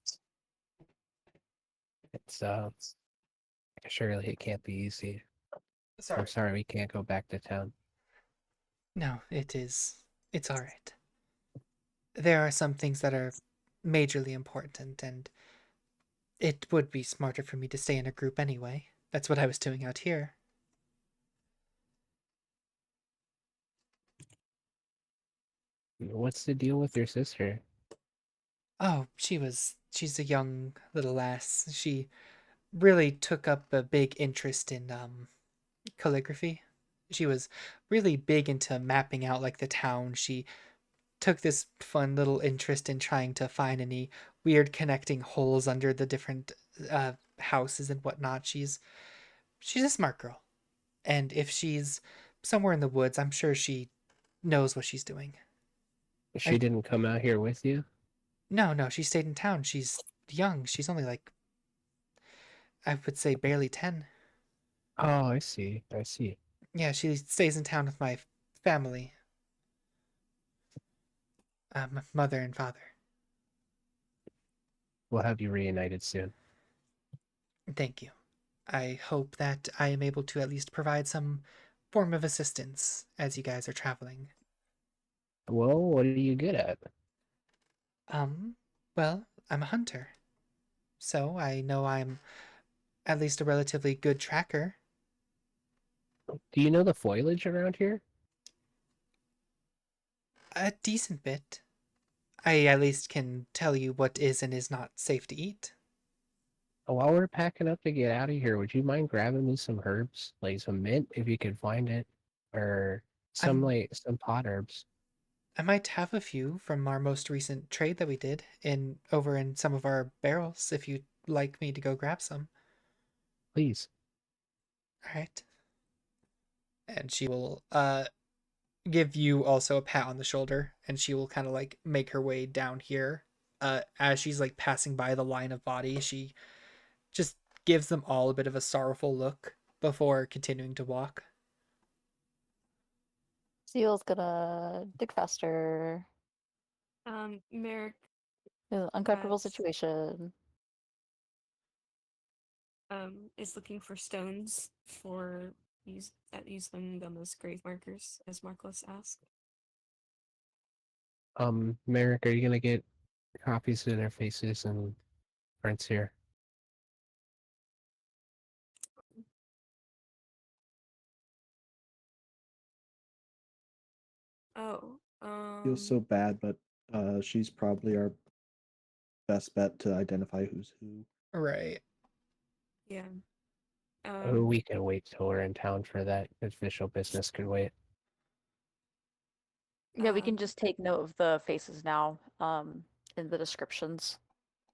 It's surely it can't be easy. Sorry. I'm sorry we can't go back to town. No, it is. It's all right. There are some things that are majorly important, and it would be smarter for me to stay in a group anyway. That's what I was doing out here. What's the deal with your sister? Oh, she's a young little lass. She really took up a big interest in calligraphy. She was really big into mapping out like the town. She took this fun little interest in trying to find any weird connecting holes under the different houses and whatnot. She's a smart girl, and if she's somewhere in the woods, I'm sure she knows what she's doing. She didn't come out here with you? No, she stayed in town. She's young. She's only like, I would say barely 10. Oh, I see. I see. Yeah, she stays in town with my family. My mother and father. We'll have you reunited soon. Thank you. I hope that I am able to at least provide some form of assistance as you guys are traveling. Well, what are you good at? Well, I'm a hunter. So I know I'm at least a relatively good tracker. Do you know the foliage around here? A decent bit. I at least can tell you what is and is not safe to eat. While we're packing up to get out of here, would you mind grabbing me some herbs? Like some mint, if you could find it. Or some I'm- some pot herbs. I might have a few from our most recent trade that we did over in some of our barrels if you'd like me to go grab some. Please. All right. And she will give you also a pat on the shoulder, and she will kind of like make her way down here. As she's like passing by the line of bodies, she just gives them all a bit of a sorrowful look before continuing to walk. Seal's gonna dig faster. Merrick Uncomfortable Yes. situation. is looking for stones for use them on those grave markers, as Marcos asked. Merrick, are you gonna get copies of their faces and prints here? Oh, Feels so bad, but she's probably our best bet to identify who's who. Right. yeah. Oh, we can wait till we're in town for that. Official business could wait. Yeah, we can Um, just take note of the faces now, in the descriptions.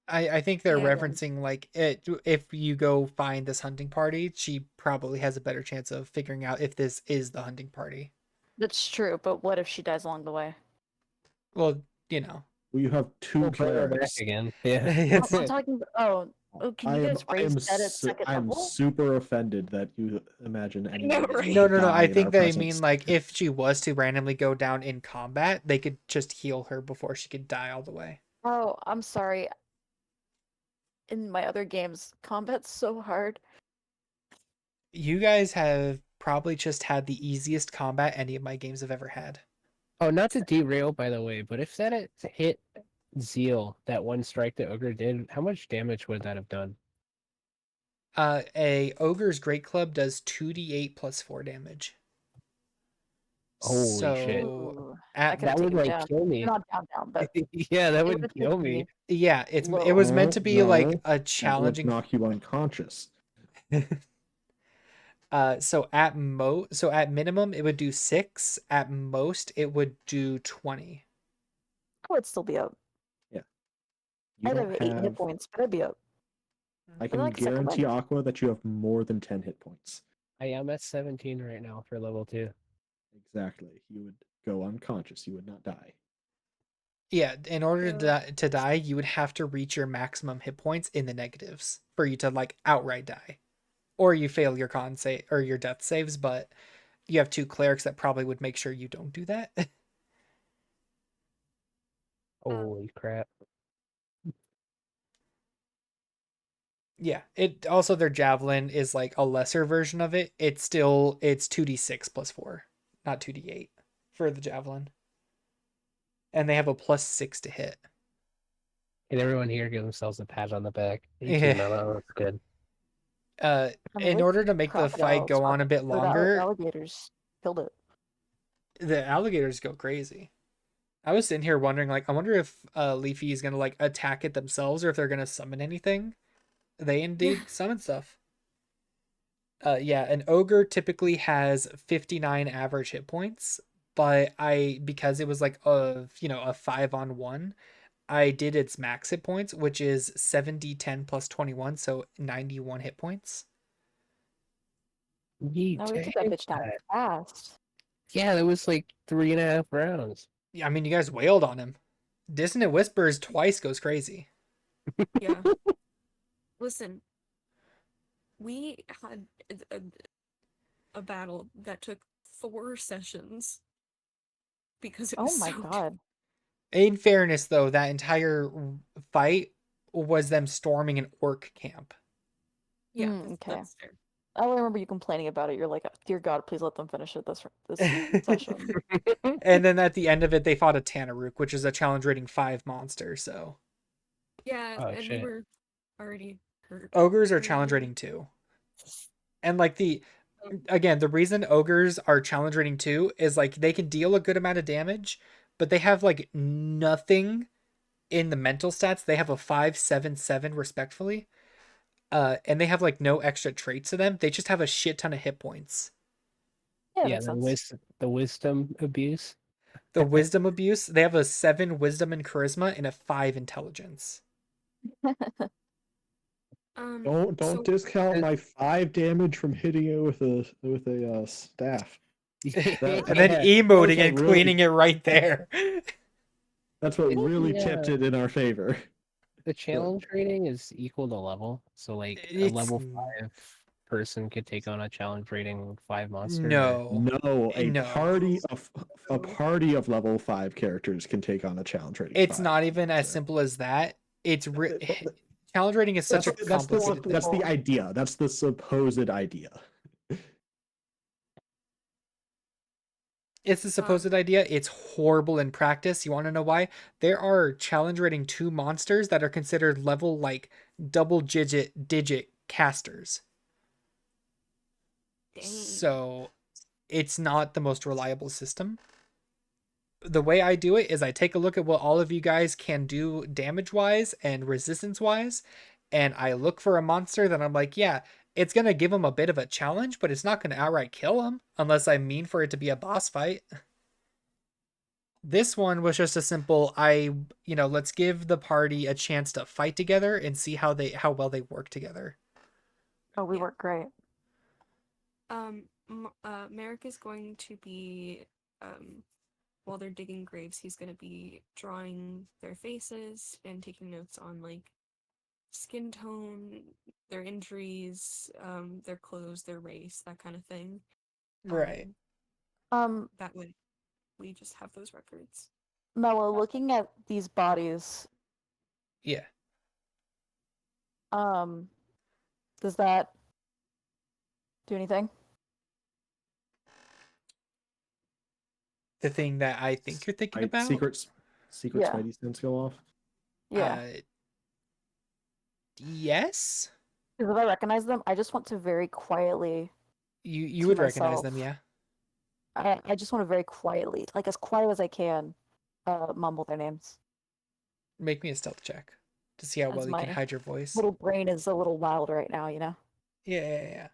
I think they're Yeah. referencing like it. If you go find this hunting party, she probably has a better chance of figuring out if this is the hunting party. That's true, but what if she dies along the way? Well, you know. Well, you have two We'll bring her back clerics. again. Yeah. It's- I'm talking. Can you guys raise that at second I am level? super offended that you imagine anyone know, is right? going to No. die I in think our they presence. mean like if she was to randomly go down in combat, they could just heal her before she could die all the way. Oh, I'm sorry. In my other games, combat's so hard. You guys have probably just had the easiest combat any of my games have ever had. Oh, not to derail, by the way, but if that had hit Zeal, that one strike that Ogre did, how much damage would that have done? A ogre's great club does 2d8 plus 4 damage. Holy shit. Ooh, I At could have That would taken him like down. kill me. Not down, but Yeah, that it would would've kill taken me. yeah, it low. was meant to be like a That would challenging. knock you unconscious. So at minimum it would do 6. At most it would do 20. I would still be up. You I'd don't have 8 hit have. points, but I'd be up. I But can like I said, guarantee combined. Aqua that you have more than 10 hit points. I am at 17 right now for level 2. Exactly. You would go unconscious. You would not die. Yeah, in order So- to die, you would have to reach your maximum hit points in the negatives for you to like outright die. Or you fail your con save or your death saves, but you have 2 clerics that probably would make sure you don't do that. Holy crap. Yeah, it also their javelin is like a lesser version of it. It's 2d6 plus 4, not 2d8 for the javelin. And they have a plus 6 to hit. Can everyone here give themselves a pat on the back? Yeah. No, that's good. In order to make the fight go on a bit longer, Alligators killed it. the alligators go crazy. I was sitting here wondering, like, I wonder if Leafy is gonna like attack it themselves or if they're gonna summon anything. They indeed summon stuff. Yeah, an ogre typically has 59 average hit points, but because it was like a 5-on-1, I did its max hit points, which is 7d10 plus 21, so 91 hit points. Yeet, No, we took that bitch down fast. Yeah, that was like 3.5 rounds. Yeah, I mean, you guys wailed on him. Dissonant Whispers twice goes crazy. Yeah. Listen, we had a battle that took 4 sessions because it was Oh my so god. In fairness, though, that entire fight was them storming an orc camp. Yeah, Okay. that's fair. I remember you complaining about it. You're like, dear God, please let them finish it this session. And then at the end of it, they fought a Tanaruk, which is a challenge rating 5 monster. So Yeah, Oh, and we shit. were already hurt. ogres are We challenge were- rating 2. And like um, again, the reason ogres are challenge rating 2 is like they can deal a good amount of damage, but they have like nothing in the mental stats. They have a 5-7-7 respectfully. And they have like no extra traits to them. They just have a shit ton of hit points. Yeah, Yeah, makes sense. the wisdom abuse. The wisdom abuse, they have a 7 wisdom and charisma and a 5 intelligence. Don't so discount my 5 damage from hitting it with a staff. That- And then that was emoting what and really- cleaning it right there. That's what really Yeah. tipped it in our favor. The challenge rating is equal to level, so like a It's level 5 person could take on a challenge rating 5 monster. no. No, a No. party of level 5 characters can take on a challenge rating. It's 5 not even as monster. simple as that. It's challenge rating is such a complicated That's thing. the idea. That's the supposed idea. It's the supposed idea. It's horrible in practice. You want to know why? There are challenge rating 2 monsters that are considered level like double digit casters. dang. So it's not the most reliable system. The way I do it is I take a look at what all of you guys can do damage wise and resistance wise, and I look for a monster that I'm like, yeah, it's going to give them a bit of a challenge, but it's not going to outright kill them unless I mean for it to be a boss fight. This one was just a simple, let's give the party a chance to fight together and see how well they work together. Oh, we Yeah. work great. Merrick is going to be, while they're digging graves, he's going to be drawing their faces and taking notes on, like, skin tone, their injuries, their clothes, their race, that kind of thing. Right. That way, we just have those records. Mela, looking at these bodies, Yeah. does that do anything? The thing that I think you're thinking about. Secret Yeah. Spidey sense go off. Yeah. Yes. Because if I recognize them, I just want to very quietly. You To would recognize them, myself. yeah. I just want to very quietly, like as quiet as I can, mumble their names. Make me a stealth check to see how As well you can my hide your voice. Little brain is a little wild right now, you know. Yeah.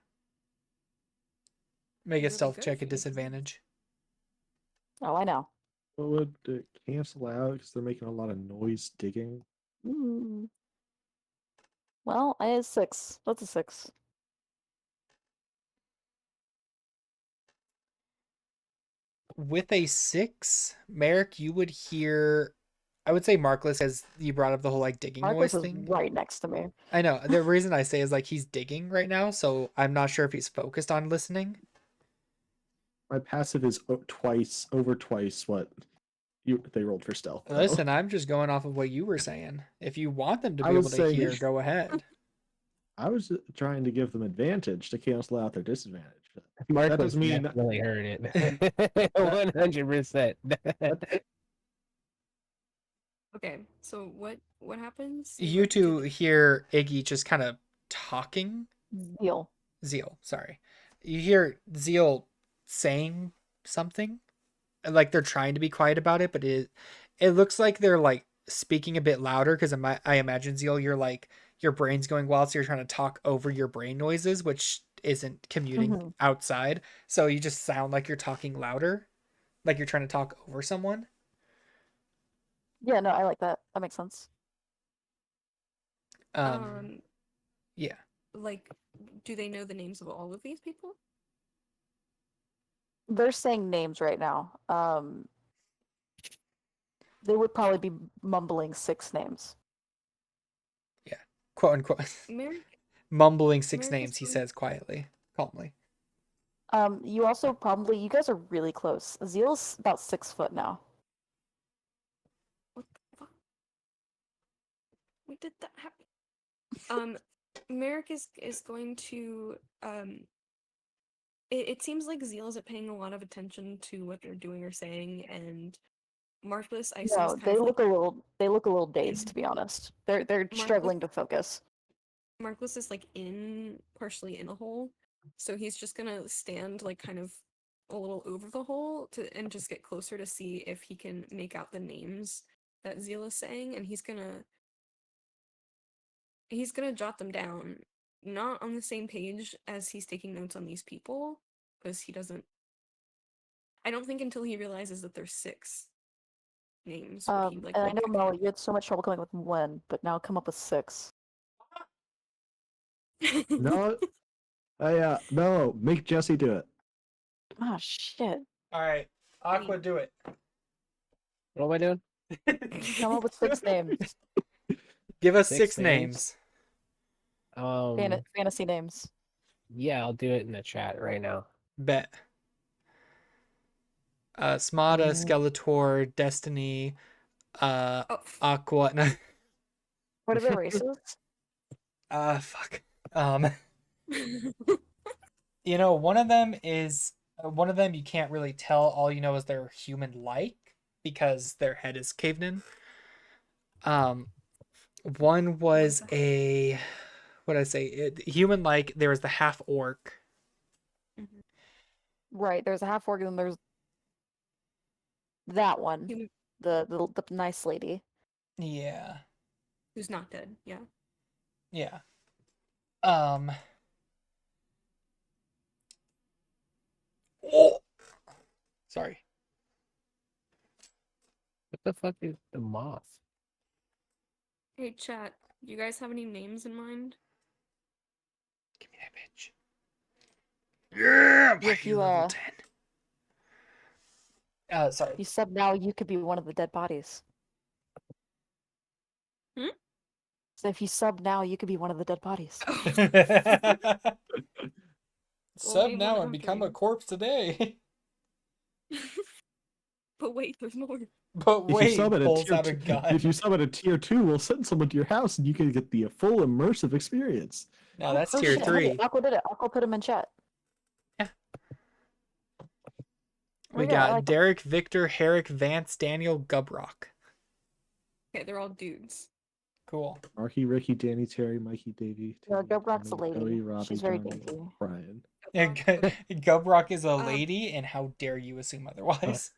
Make a Really stealth good check for at you. disadvantage. Oh, I know. Would it cancel out because they're making a lot of noise digging? Mm. Well, I had 6. That's a 6. With a 6, Merrick, you would hear. I would say Markless, as you brought up the whole like digging Marcus noise is thing. right next to me. I know. The reason I say is like he's digging right now, so I'm not sure if he's focused on listening. My passive is over twice what they rolled for stealth. though. Listen, I'm just going off of what you were saying. If you want them to I be able was to saying- hear, go ahead. I was trying to give them advantage to cancel out their disadvantage. Marcus doesn't mean- definitely heard it. 100%. Okay, so what happens? You two hear Iggy just kind of talking. Deal. Zeal, sorry. You hear Zeal saying something. Like they're trying to be quiet about it, but it looks like they're like speaking a bit louder because I imagine Zeal, you're like your brain's going wild, so you're trying to talk over your brain noises, which isn't commuting outside. So you just sound like you're talking louder, like you're trying to talk over someone. Yeah, no, I like that. That makes sense. Yeah. Like, do they know the names of all of these people? They're saying names right now. They would probably be mumbling 6 names. Quote unquote. Merrick, Mumbling 6 Merrick is names, he going. says quietly, calmly. You also probably, you guys are really close. Zeal's about 6 foot now. What the fuck? When did that happen? Merrick is going to It seems like Zeal isn't paying a lot of attention to what they're doing or saying, and Marcus, I assume, is No, kind they of look like a little dazed, to be honest. They're Marcus. struggling to focus. Marcus is like partially in a hole, so he's just gonna stand like kind of a little over the hole and just get closer to see if he can make out the names that Zeal is saying, and he's gonna jot them down, not on the same page as he's taking notes on these people, because he doesn't. I don't think until he realizes that there's 6 names would he like And I look know at Mel, you had so much trouble coming up with 1, but now come up with 6. No, Mello, make Jesse do it. Ah, shit. All right, Aqua, do it. What am I doing? Come up with 6 names. Give us 6 6 names. Fantasy names. Yeah, I'll do it in the chat right now. Bet. Smada, Mm. Skeletor, Destiny, Oh, Aqua. No, What are their races? fuck. You know, one of them you can't really tell. All you know is they're human-like because their head is caved in. One was what did I say? Human-like. There was the half orc. Right, there's a half orc and there's that one. Human- The nice lady. Yeah. who's not dead? Yeah. Yeah. Oh. Sorry. What the fuck is the moth? Hey, chat. Do you guys have any names in mind? Give me that bitch. Yeah, Yeah, if you level 10. Sorry. you sub now, you could be one of the dead bodies. Hmm? So if you sub now, you could be one of the dead bodies. Sub we now wanna and have become a dreams. corpse today. But wait, there's more. But If you wait, sub at a pulls tier out a two, gun. if you sub at a tier 2, we'll send someone to your house and you can get the full immersive experience. No, that's Oh tier shit, 3. hey, Aqua did it. Aqua put him in chat. We Okay, I got like that. Derek, Victor, Herrick, Vance, Daniel, Gubrock. Okay, they're all dudes. Cool. Marky, Ricky, Danny, Terry, Mikey, Davey, No, Timmy, Gubrock's a Tony, lady. Cody, Robbie, She's very Johnny, dainty. Brian. Gubrock is a Um, lady, and how dare you assume otherwise?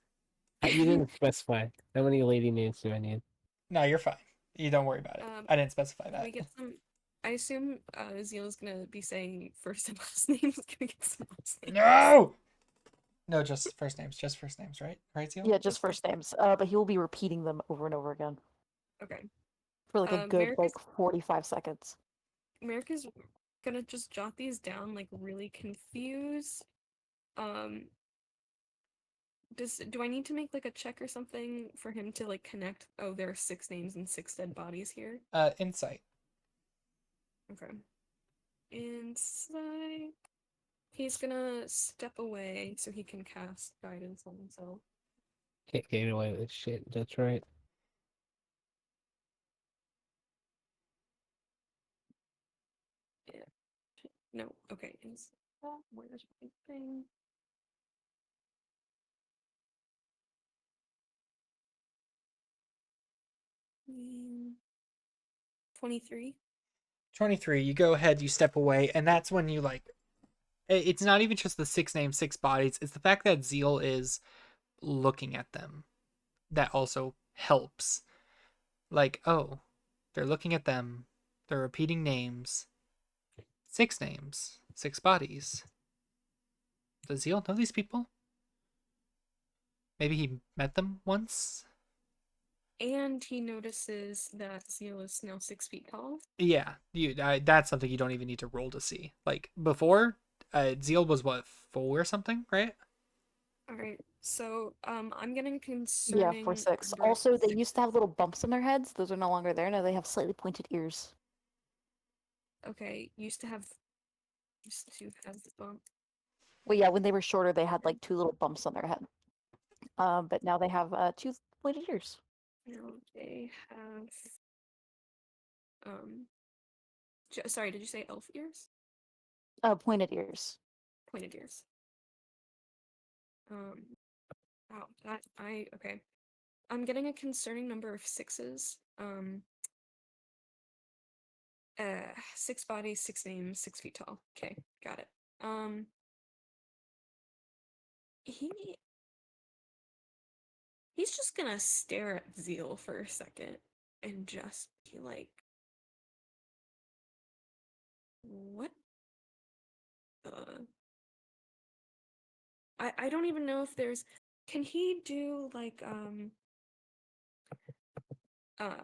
You didn't specify. How many lady names do I need? No, you're fine. You don't worry about it. I didn't specify Can that. we get some? I assume Zeal is gonna be saying first and last names. Can we get some last names? No! No, just first names. Just first names, right? Right, Zeal? Yeah, just first names. But he will be repeating them over and over again Okay. for like a good America's 45 seconds. America's gonna just jot these down, like really confused. Do I need to make like a check or something for him to like connect? Oh, there are 6 names and 6 dead bodies here. Insight. Okay. Insight. He's gonna step away so he can cast guidance on himself. Can't get away with this shit. That's right. Yeah. No. Okay. Where's my thing? Mm, 23. 23. You go ahead, you step away, and that's when you like. It's not even just the 6 names, 6 bodies. It's the fact that Zeal is looking at them that also helps. Like, oh, they're looking at them. They're repeating names. 6 names, 6 bodies. Does Zeal know these people? Maybe he met them once? And he notices that Zeal is now 6 feet tall. Yeah, that's something you don't even need to roll to see. Like, before, Zeal was what, 4 or something, right? Alright, so I'm getting Yeah, concerning 4-6. number Also, they six. used to have little bumps on their heads. Those are no longer there. Now they have slightly pointed ears. Okay, used to have the bump. Well, yeah, when they were shorter, they had like 2 little bumps on their head. But now they have 2 pointed ears. Now they have um sorry, did you say elf ears? Pointed ears. Pointed ears. Wow, that okay. I'm getting a concerning number of sixes. 6 bodies, 6 names, 6 feet tall. Okay, got it. He he's just gonna stare at Zeal for a second and just be like, what the? I don't even know if there's. Can he do like uh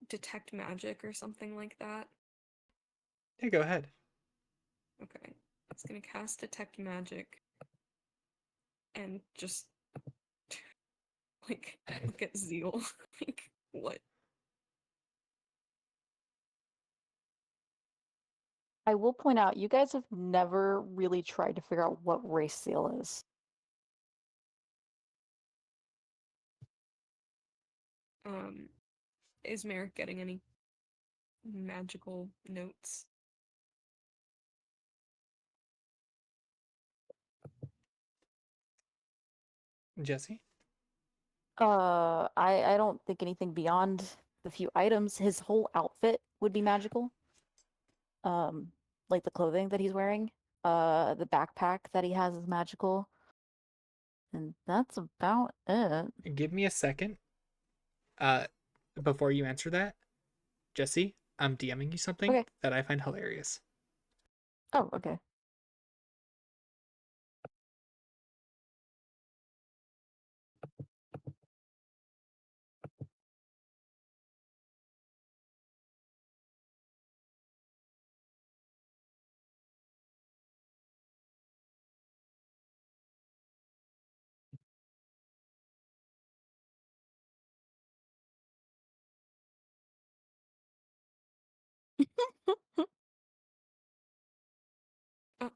detect magic or something like that? Yeah, go ahead. Okay, it's gonna cast detect magic and just like look at Zeal. Like what? I will point out, you guys have never really tried to figure out what race Seal is. Is Merrick getting any magical notes? Jesse? I don't think anything beyond the few items. His whole outfit would be magical. Like the clothing that he's wearing. The backpack that he has is magical. And that's about it. Give me a second. Uh, before you answer that, Jesse, I'm DMing you something Okay. that I find hilarious. Oh, okay. Uh,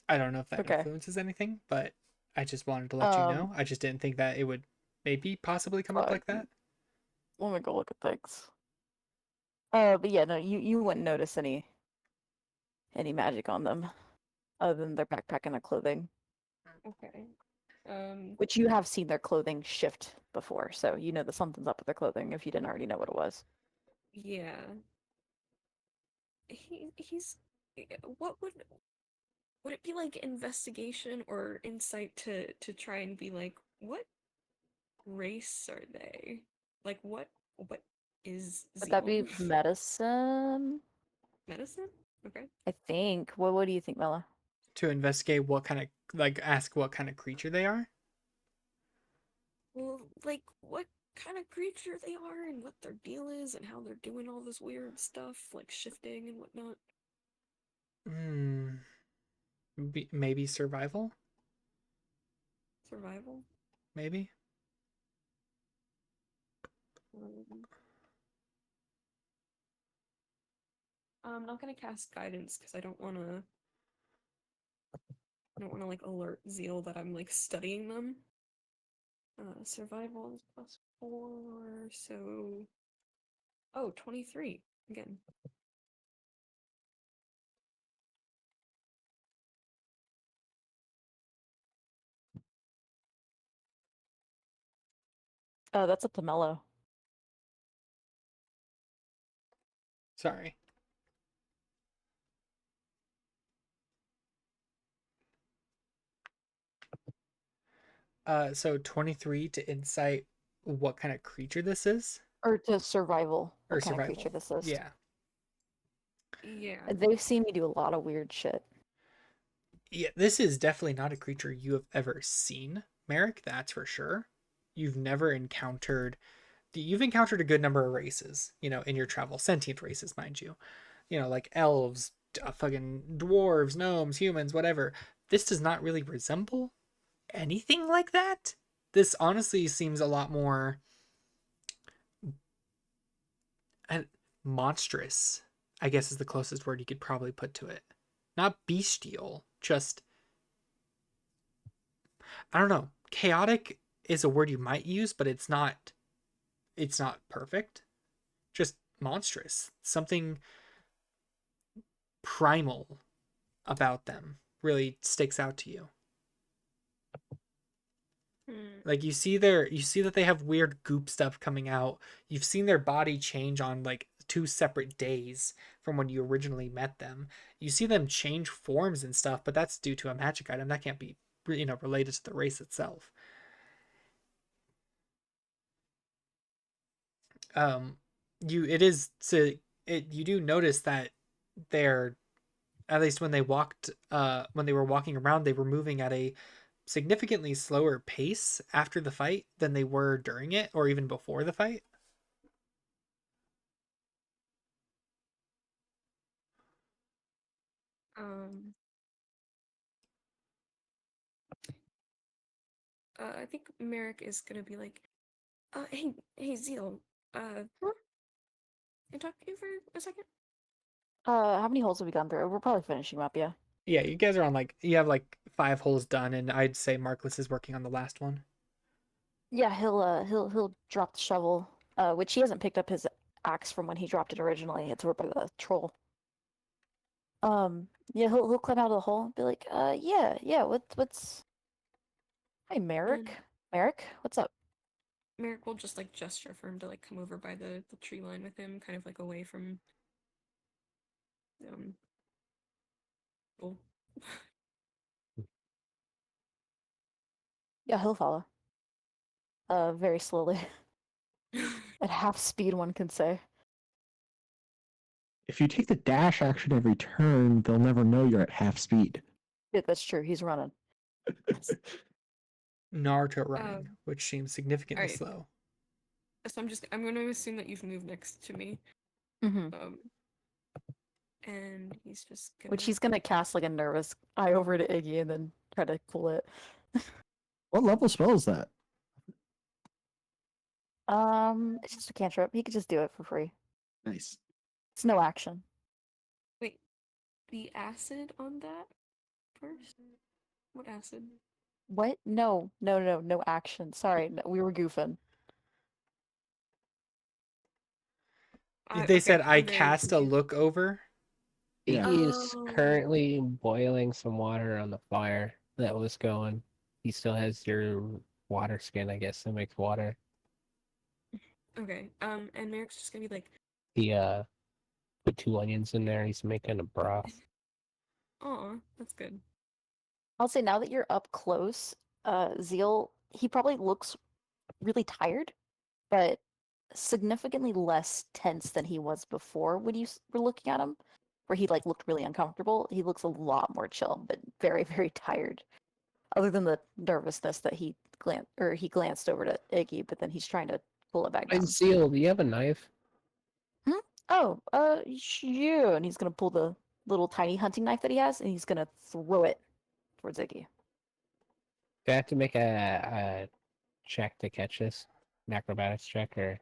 I don't know if that Okay. influences anything, but I just wanted to let you Um, know. I just didn't think that it would maybe possibly come up like that. let me go look at things. But yeah, no, you wouldn't notice any magic on them, other than their backpack and their clothing. okay. Which you have seen their clothing shift before, so you know that something's up with their clothing if you didn't already know what it was. Yeah. He's what would it be like investigation or insight to try and be like, what race are they? Like what is Would that Zeal? be medicine? Medicine? Okay. I think. What do you think, Mela? To investigate what kind of, like, ask what kind of creature they are. Well, like what kind of creature they are and what their deal is and how they're doing all this weird stuff, like shifting and whatnot. Maybe survival? Survival. Maybe? Um, I'm not gonna cast guidance because I don't wanna like alert Zeal that I'm like studying them. Survival is +4, so 23 again. That's up to Mello. Sorry. So 23 to insight what kind of creature this is? Or to survival. Or What kind of creature survival. this is. Yeah. Yeah. They've seen me do a lot of weird shit. Yeah, this is definitely not a creature you have ever seen, Merrick, that's for sure. You've encountered a good number of races, in your travel, sentient races, mind you. Like elves, fucking dwarves, gnomes, humans, whatever. This does not really resemble anything like that. This honestly seems a lot more monstrous, I guess is the closest word you could probably put to it. Not bestial, just, I don't know. Chaotic is a word you might use, but it's not perfect. Just monstrous. Something primal about them really sticks out to you. Like you see that they have weird goop stuff coming out. You've seen their body change on like 2 separate days from when you originally met them. You see them change forms and stuff, but that's due to a magic item. That can't be, related to the race itself. You do notice that they're, at least when they were walking around, they were moving at a significantly slower pace after the fight than they were during it or even before the fight. Um, I think Merrick is gonna be like, hey, Zeal, can I talk to you for a second? How many holes have we gone through? We're probably finishing them up, yeah. Yeah, you guys are on you have 5 holes done, and I'd say Markless is working on the last one. Yeah, he'll drop the shovel, which he hasn't picked up his axe from when he dropped it originally. It's over by the troll. Yeah, he'll climb out of the hole and be like, yeah, what's Hi, Merrick. And Merrick, what's up? Merrick will just like gesture for him to like come over by the tree line with him, kind of like away from well, Yeah, he'll follow. Very slowly. At half speed, one can say. If you take the dash action every turn, they'll never know you're at half speed. Yeah, that's true. He's running. Naruto running, which seems significantly alright. slow. So I'm gonna assume that you've moved next to me. Mm-hmm. And he's just gonna Which he's gonna cast like a nervous eye over to Iggy and then try to pull it. What level spell is that? It's just a cantrip. He could just do it for free. Nice. It's no action. wait, the acid on that first? What acid? What? No action. Sorry, no, we were goofing. They said I I'm very cast a confused. look over. Yeah. Iggy is Oh. currently boiling some water on the fire that was going. He still has your water skin, I guess, that makes water. Okay. And Merrick's just gonna be like, He put 2 onions in there. He's making a broth. "Aw, that's good." I'll say now that you're up close, Zeal, he probably looks really tired, but significantly less tense than he was before when you were looking at him, where he like looked really uncomfortable. He looks a lot more chill, but very, very tired. Other than the nervousness that he glanced over to Iggy, but then he's trying to pull it back Hey, down. Seal, do you have a knife? Oh, yeah, and he's gonna pull the little tiny hunting knife that he has, and he's gonna throw it towards Iggy. Do I have to make a check to catch this? An acrobatics check, or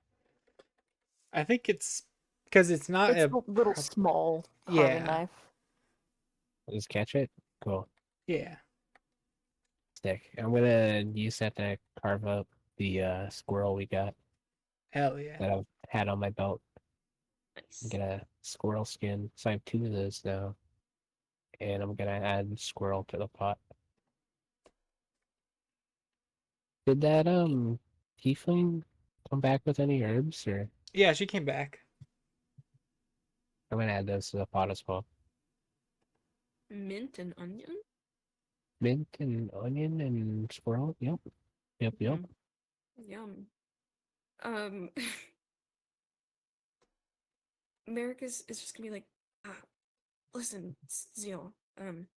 I think it's because it's not It's a a little small carving yeah, knife. just catch it? Cool. yeah. Stick. I'm gonna use that to carve up the squirrel we got Hell yeah. that I've had on my belt. Nice. Get a squirrel skin. So I have 2 of those now. And I'm gonna add squirrel to the pot. Did that tiefling come back with any herbs, or Yeah, she came back. I'm gonna add those to the pot as well? Mint and onion? Mint and onion and squirrel. Yep. Yep. Mm, yum. Um, Merrick is just gonna be like, listen, Zeal, Mhm.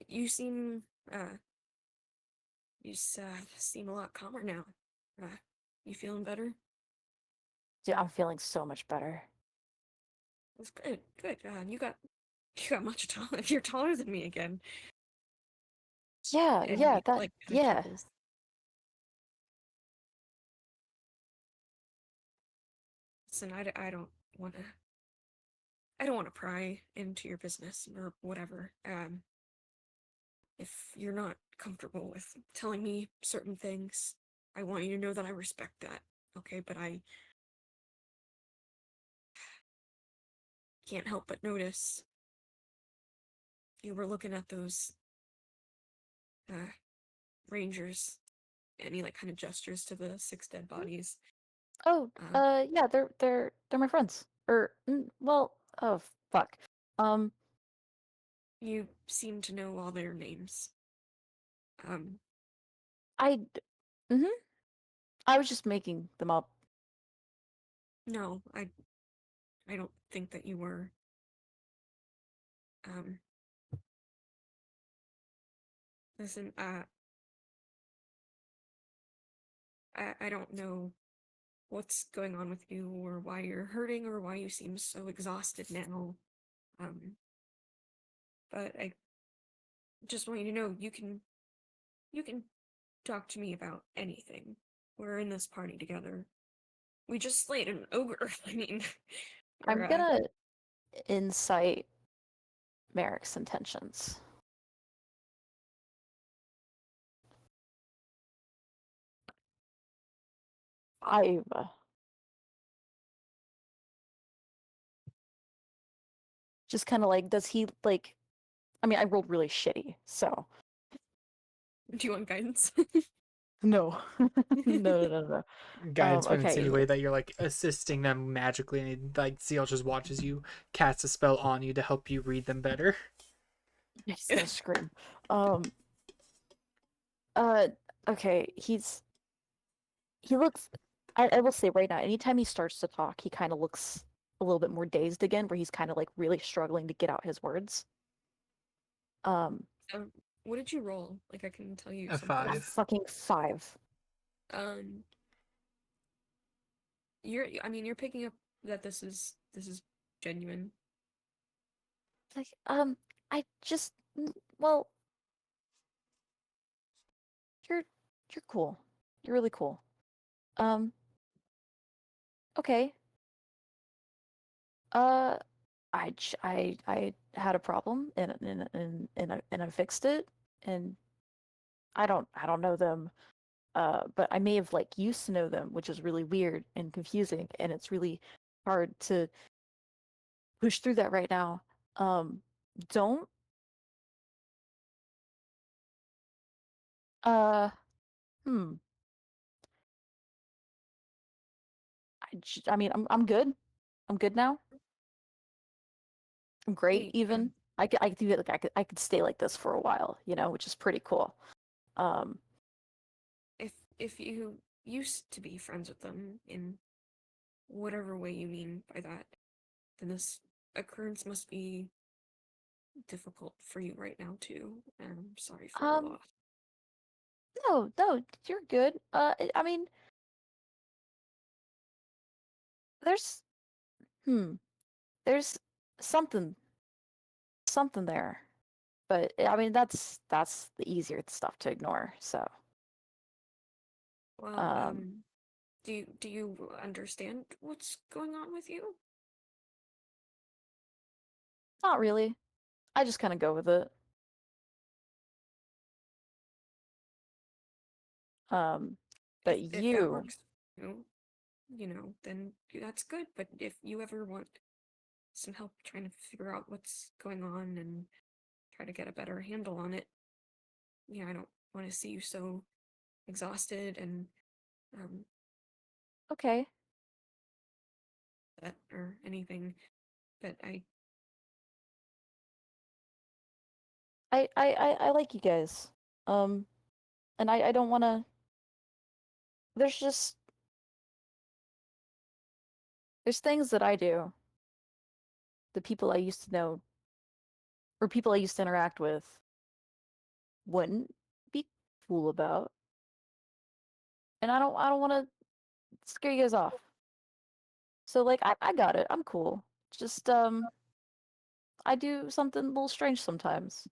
you seem, seem a lot calmer now. You feeling better? Dude, I'm feeling so much better. That's good, good. You got much taller. You're taller than me again. Yeah, And yeah, he, that like, kinda yeah. chuckles. Listen, I don't wanna pry into your business or whatever. If you're not comfortable with telling me certain things, I want you to know that I respect that. Okay, but I can't help but notice you were looking at those uh rangers, and he like kind of gestures to the 6 dead bodies. Oh, yeah, they're my friends. Well, oh fuck. Um, You seem to know all their names. Um, I, mm-hmm. I was just making them up. no, I don't think that you were. Um, listen, I don't know what's going on with you or why you're hurting or why you seem so exhausted now. But I just want you to know you can talk to me about anything. We're in this party together. We just slayed an ogre. I mean, I'm or gonna incite Merrick's intentions. I've just kind of like, does he like? I mean, I rolled really shitty, so do you want guidance? no, no. Guidance would Okay, insinuate that you're like assisting them magically, and like Zeal just watches you cast a spell on you to help you read them better. he's gonna scream. Um, uh, okay, he looks. I will say right now, anytime he starts to talk, he kind of looks a little bit more dazed again, where he's kind of like really struggling to get out his words. Um, What did you roll? Like I can tell you A something. a 5. fucking 5. Um, I mean, you're picking up that this is genuine. Like, I just, well, you're you're cool. You're really cool. Um, okay. Uh, I had a problem and I fixed it, and I don't know them. But I may have like used to know them, which is really weird and confusing, and it's really hard to push through that right now. Um, don't uh hmm. I mean, I'm good. I'm good now. I'm great Hey, even. I could do it like I could stay like this for a while, which is pretty cool. Um, if you used to be friends with them in whatever way you mean by that, then this occurrence must be difficult for you right now too. And I'm sorry for your um, loss. no, you're good. I mean, there's hmm, there's something something there. But I mean, that's the easier stuff to ignore. So, Well, um, do you understand what's going on with you? not really. I just kind of go with it. Um, but If that you, works, then that's good. But if you ever want some help trying to figure out what's going on and try to get a better handle on it, I don't want to see you so exhausted and um okay. that or anything. But I like you guys. Um, and I don't want to. There's just there's things that I do, the people I used to know or people I used to interact with wouldn't be cool about, and I don't want to scare you guys off. So like I got it. I'm cool. Just I do something a little strange sometimes.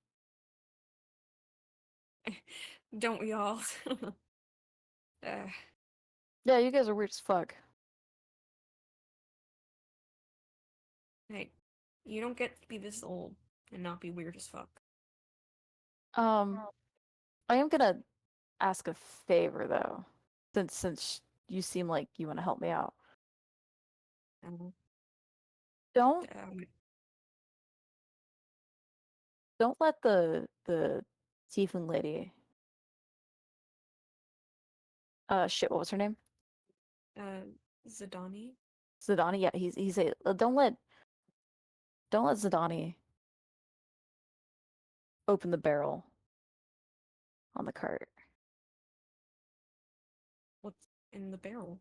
Don't we all? Yeah, you guys are weird as fuck. Hey, you don't get to be this old and not be weird as fuck. I am gonna ask a favor though, since you seem like you want to help me out. Um, Don't um, don't let the tiefling lady. Shit, what was her name? Zidani? Zidani. Yeah, he's a. Don't let Zidani open the barrel on the cart. What's in the barrel?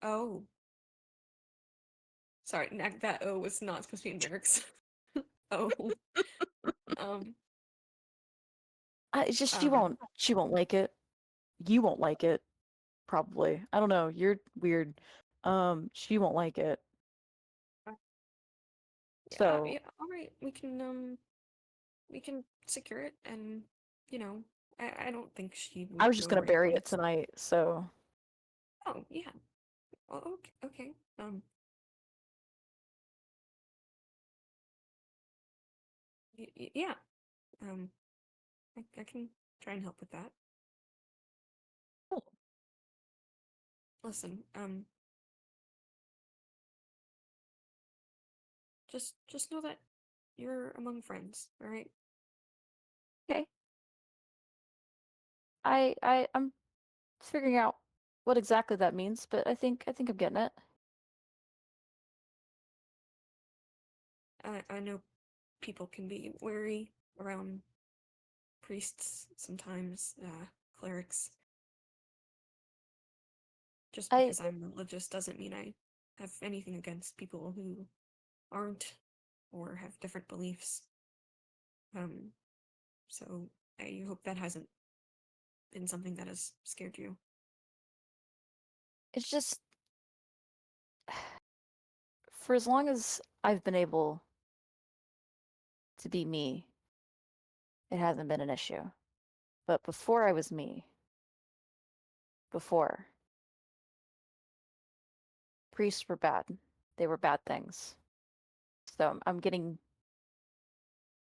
Oh. Sorry, that O was not supposed to be in Merrick's. Oh. Um, It's just uh, she won't like it. You won't like it, probably. I don't know. You're weird. She won't like it. So yeah, all right. We can secure it, and you know, I don't think she I would was just go gonna right bury it against. tonight. So Oh yeah. Well, okay, okay. Yeah. Um, I can try and help with that. cool. Listen, just know that you're among friends, all right? Okay. I'm figuring out what exactly that means, but I think I'm getting it. I know people can be wary around priests sometimes, clerics. Just I because I'm religious doesn't mean I have anything against people who aren't or have different beliefs. Um, so I hope that hasn't been something that has scared you. it's just for as long as I've been able to be me, it hasn't been an issue. But before I was me, before priests were bad. They were bad things. So I'm getting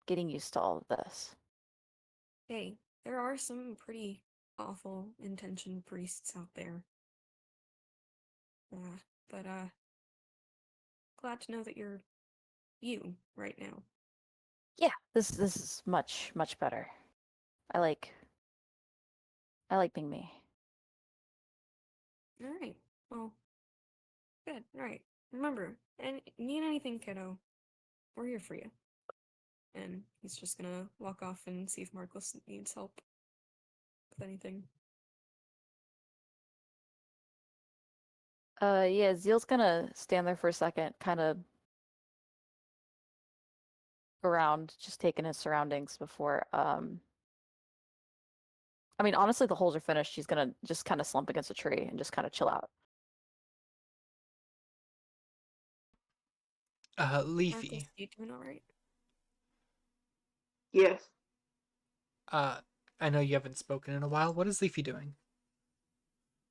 used to all of this. Hey, there are some pretty awful intentioned priests out there. But glad to know that you're you right now. Yeah, this is much better. I like being me. All right. Well, good. All right. Remember, and need anything, kiddo, we're here for you. And he's just gonna walk off and see if Marcus needs help with anything. Yeah, Zeal's gonna stand there for a second, kind of around, just taking his surroundings before. I mean, honestly, the holes are finished. She's gonna just kind of slump against a tree and just kind of chill out. Marcus, Leafy. you doing all right? Yes. Uh, I know you haven't spoken in a while. What is Leafy doing?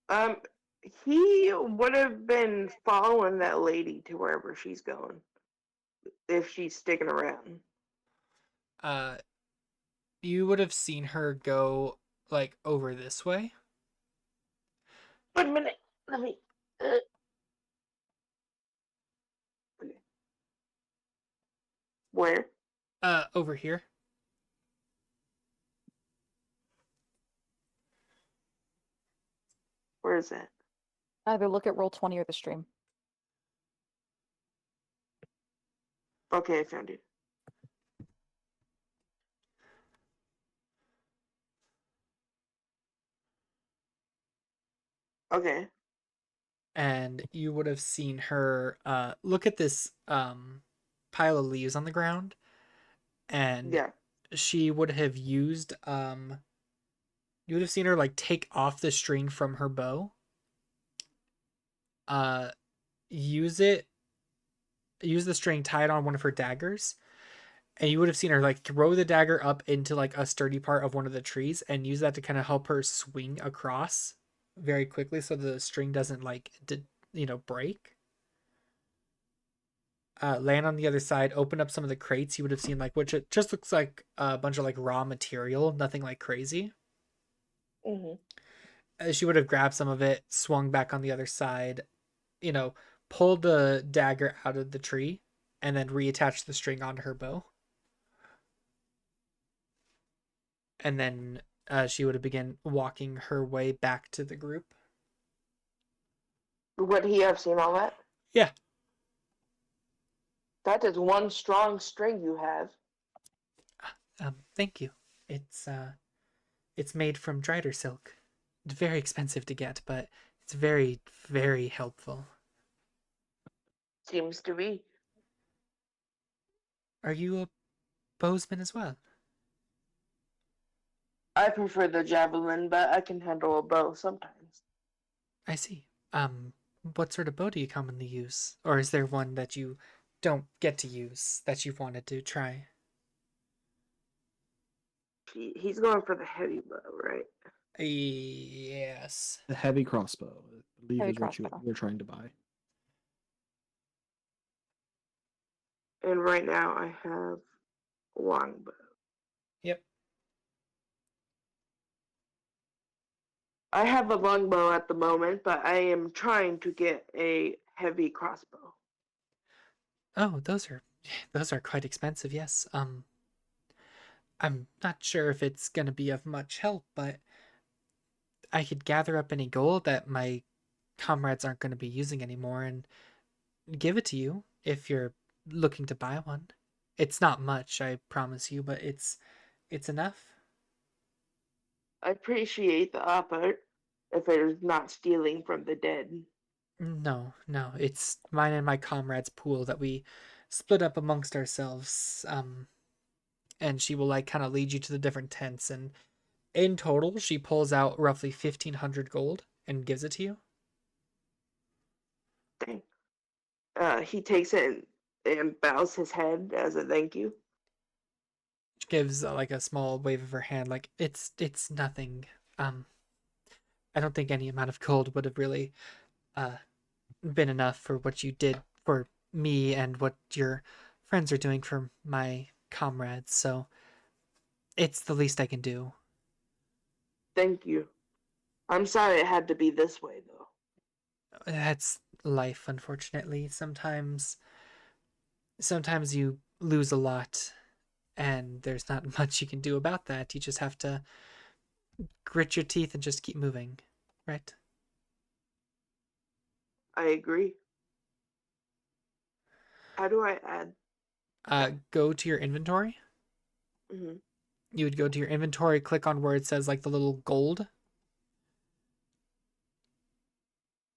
Um, he would have been following that lady to wherever she's going if she's sticking around. Uh, you would have seen her go like over this way. 1 minute. Let me. Okay. Where? Over here. Where is that? Either look at Roll20 or the stream. Okay, I found it. Okay. And you would have seen her look at this pile of leaves on the ground, and Yeah. she would have used you would have seen her like take off the string from her bow, uh use the string, tie it on one of her daggers, And you would have seen her like throw the dagger up into like a sturdy part of one of the trees and use that to kind of help her swing across very quickly so the string doesn't like break. Land on the other side, open up some of the crates. You would have seen like, which it just looks like a bunch of like raw material, nothing like crazy. She would have grabbed some of it, swung back on the other side, pulled the dagger out of the tree, and then reattached the string onto her bow. And then she would have begun walking her way back to the group. Would he have seen all that? Yeah. That is one strong string you have. Thank you. It's made from drider silk. It's very expensive to get, but it's very, very helpful. Seems to be. Are you a bowsman as well? I prefer the javelin, but I can handle a bow sometimes. I see. What sort of bow do you commonly use? Or is there one that you don't get to use that you've wanted to try? He's going for the heavy bow, right? Yes. The heavy crossbow, I believe, Heavy is what crossbow. you're trying to buy. And right now I have longbow. Yep. I have a longbow at the moment, but I am trying to get a heavy crossbow. Oh, those are quite expensive, yes. I'm not sure if it's gonna be of much help, but I could gather up any gold that my comrades aren't gonna be using anymore and give it to you if you're looking to buy one. It's not much, I promise you, but it's enough. I appreciate the offer if it is not stealing from the dead. No, it's mine and my comrades' pool that we split up amongst ourselves. And she will like kind of lead you to the different tents, and in total, she pulls out roughly 1,500 gold and gives it to you. Dang. He takes it and bows his head as a thank you. She gives like a small wave of her hand, like it's nothing. I don't think any amount of gold would have really been enough for what you did for me and what your friends are doing for my comrades, so it's the least I can do. Thank you. I'm sorry it had to be this way, though. That's life, unfortunately. Sometimes you lose a lot and there's not much you can do about that. You just have to grit your teeth and just keep moving, right? I agree. How do I add? Go to your inventory. Mhm. You would go to your inventory, click on where it says like the little gold.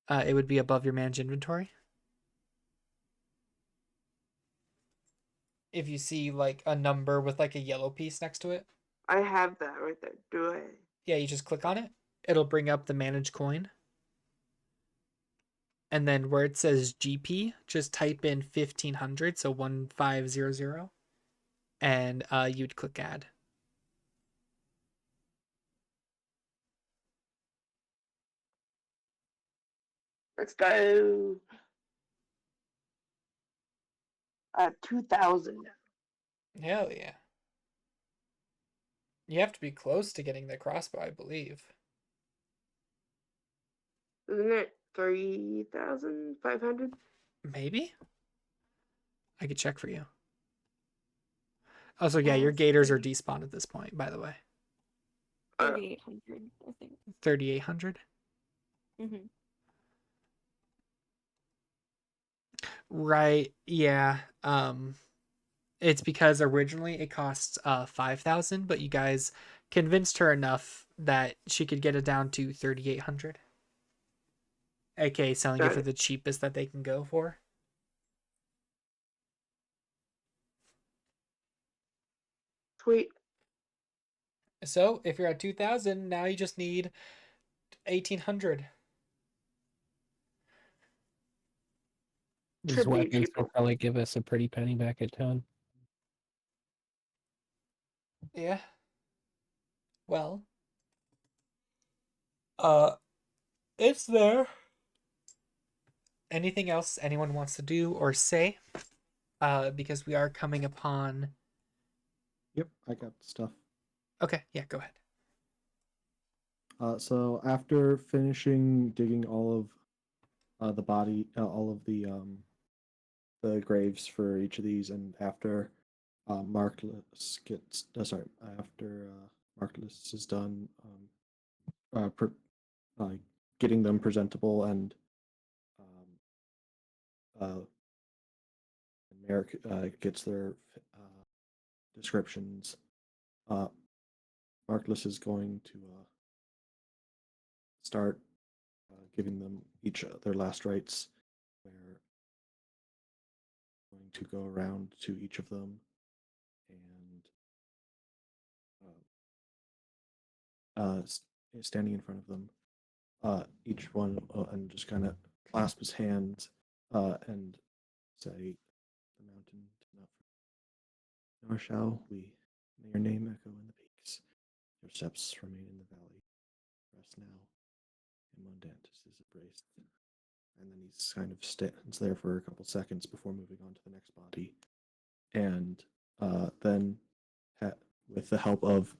It would be above your manage inventory. If you see like a number with like a yellow piece next to it, I have that right there. Do I? yeah, you just click on it. It'll bring up the manage coin. And then where it says GP, just type in 1,500, so 1500, and you'd click add. Let's go. 2,000 now. Hell yeah. You have to be close to getting the crossbow, I believe. Isn't it 3,500? Maybe? I could check for you. Also, yeah, your gators are despawned at this point, by the way. 3,800, I think. 3,800? Mm-hmm. Right, yeah. It's because originally it costs 5,000, but you guys convinced her enough that she could get it down to 3,800. aka selling it for the cheapest that they can go for. Sweet. So if you're at 2,000, now you just need 1,800. These Should be weapons cheaper. will probably give us a pretty penny back at town. Yeah. Well, it's there. Anything else anyone wants to do or say? Because we are coming upon. Yep, I got stuff. Okay, yeah, go ahead. So after finishing digging all of the body, all of the graves for each of these, and after Markless gets, after Markless is done, uh, getting them presentable and uh, Merrick gets their descriptions. Markless is going to start giving them each their last rites. We're going to go around to each of them and standing in front of them, each one, and just kind of clasp his hands and say, "The mountain did not, nor shall we. May your name echo in the peaks. Your steps remain in the valley. Rest now, and Mondantis is embraced." And then he's kind of stands there for a couple seconds before moving on to the next body, and then with the help of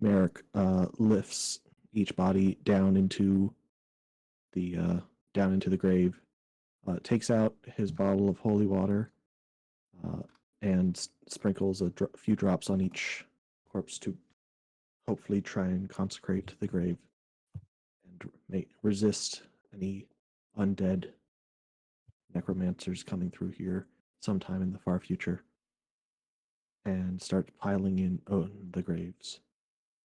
Merrick, lifts each body the down into the grave, takes out his bottle of holy water, and sprinkles a few drops on each corpse to hopefully try and consecrate the grave and resist any undead necromancers coming through here sometime in the far future, and start piling in the graves.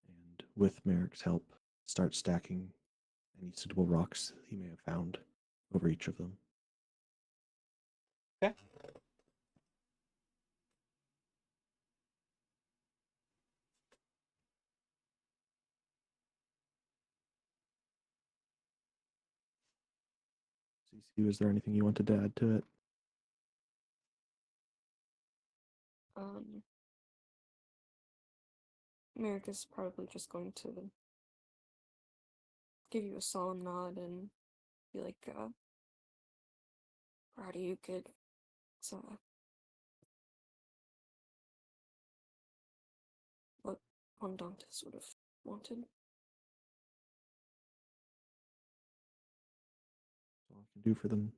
And with Merrick's help, start stacking any suitable rocks he may have found over each of them. Okay. CC, was there anything you wanted to add to it? Um, America's probably just going to give you a solemn nod and be like, proud of you, kid. It's, what Mondantis would have wanted. That's all I can do for them.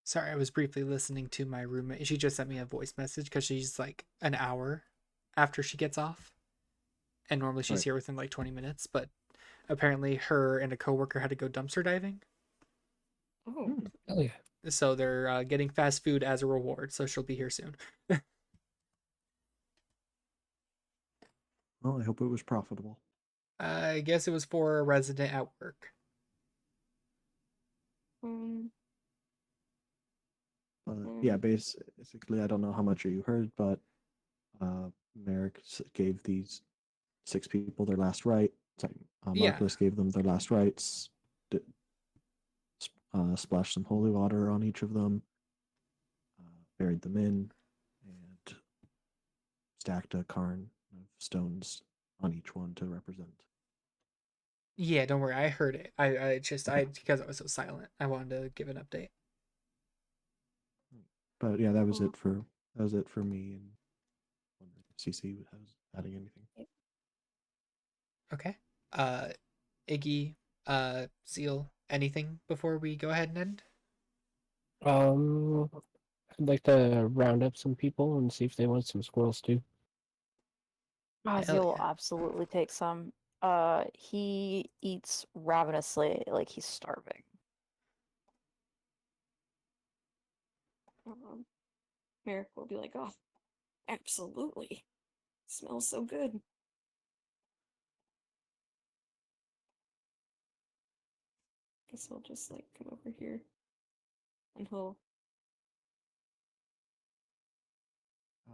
Sorry, I was briefly listening to my roommate. She just sent me a voice message because she's like an hour after she gets off. And normally she's Right. here within like 20 minutes, but apparently her and a coworker had to go dumpster diving. Oh, Hell yeah. So they're getting fast food as a reward, so she'll be here soon. Well, I hope it was profitable. I guess it was for a resident at work. um, Yeah, basically, I don't know how much you heard, but Merrick gave these 6 people their last rite. Sorry, Yeah. Markless gave them their last rites. Splashed some holy water on each of them, buried them in, and stacked a cairn of stones on each one to represent. Yeah, don't worry. I heard it. I just, Okay. because I was so silent, I wanted to give an update. But yeah, that was Oh. it for me. And wondering if CC was adding anything. Okay. Iggy, Seal, anything before we go ahead and end? I'd like to round up some people and see if they want some squirrels too. Ozzy Hell will yeah. absolutely take some. He eats ravenously, like he's starving. Merrick will be like, oh, absolutely. Smells so good. Guess I'll just like come over here and he'll.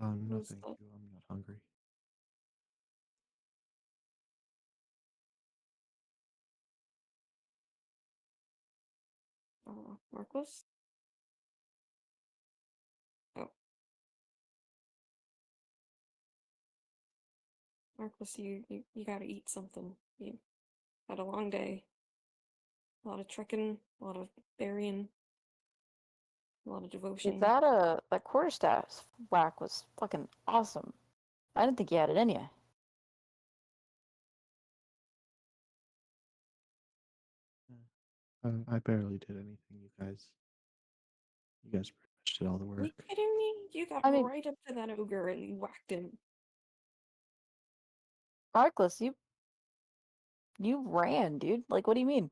No, Who's thank that? you. I'm not hungry. Marcus? Oh. Marcus, you gotta eat something. You had a long day. A lot of trekking, a lot of burying, a lot of devotion. That quarterstaff whack was fucking awesome. I didn't think you had it in you. I barely did anything, you guys. You guys pretty much did all the Are you work. kidding me? You got I mean- right up to that ogre and whacked him. Marcus, you ran, dude. Like, what do you mean?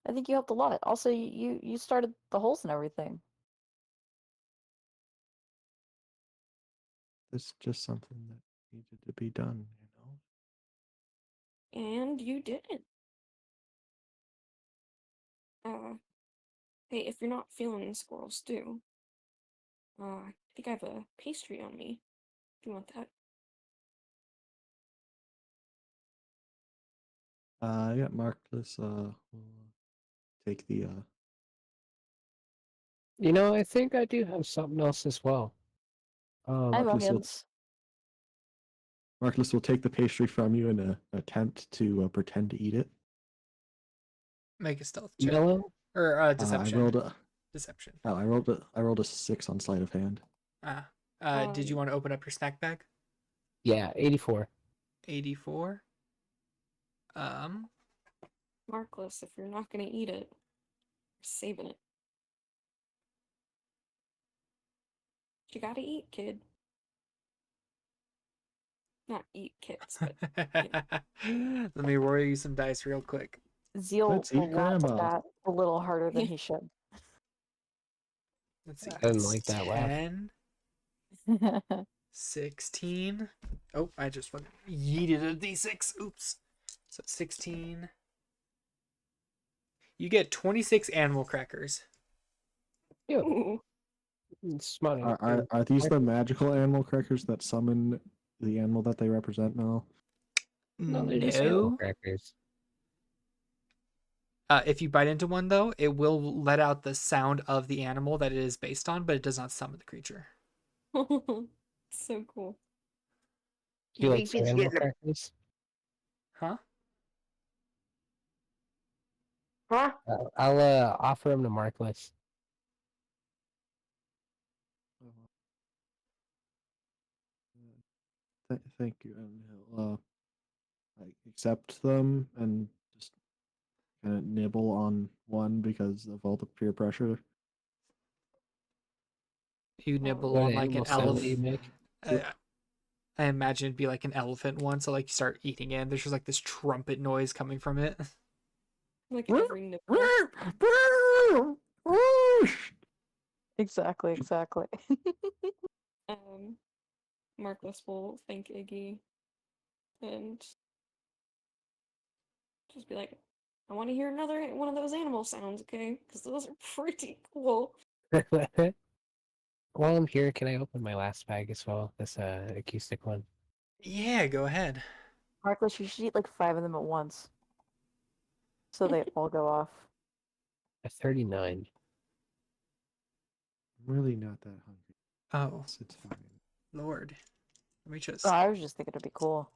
I think you helped a lot. Also, you started the holes and everything. It's just something that needed to be done, you know? And you didn't. Hey, if you're not feeling squirrel stew, I think I have a pastry on me. Do you want that? Yeah, Marcus, will take the, You know, I think I do have something else as well. I have Marcus will, onions. Marcus will take the pastry from you in an attempt to pretend to eat it. Make a stealth check. Mellow? Or I deception. rolled a, Deception. oh, I rolled a 6 on sleight of hand. Did you want to open up your snack bag? Yeah, 84. 84. Marcus, if you're not gonna eat it, you're saving it. You gotta eat, kid. Not eat kids, but Let me roll you some dice real quick. Zeal Let's eat laughed at grandma. that a little harder than Yeah. he should. Let's see. I didn't That's like that laugh. 10, 16. Oh, I just fucking yeeted a d6. Oops. So 16. You get 26 animal crackers. Ew, ooh, it's my Are these the magical animal crackers that summon the animal that they represent, Mel? No, they're just animal No. crackers. If you bite into one, though, it will let out the sound of the animal that it is based on, but it does not summon the creature. so cool. Do you like some Leafy's animal getting a crackers? Huh? huh? I'll offer them to Marcus. Thank you, and he'll like accept them and just kind of nibble on one because of all the peer pressure. You nibble What on like an animal sound do you elephant. make? I imagine it'd be like an elephant one, so like you start eating it, and there's just like this trumpet noise coming from it. Like every nipple. Exactly. Marcus will thank Iggy and just be like, I want to hear another one of those animal sounds, okay? Because those are pretty cool. While I'm here, can I open my last bag as well? This acoustic one. Yeah, go ahead. Marcus, you should eat like 5 of them at once, so they all go off. A 39. I'm really not that hungry. Oh, It's fine. Lord. Let me just. Oh, I was just thinking it'd be cool.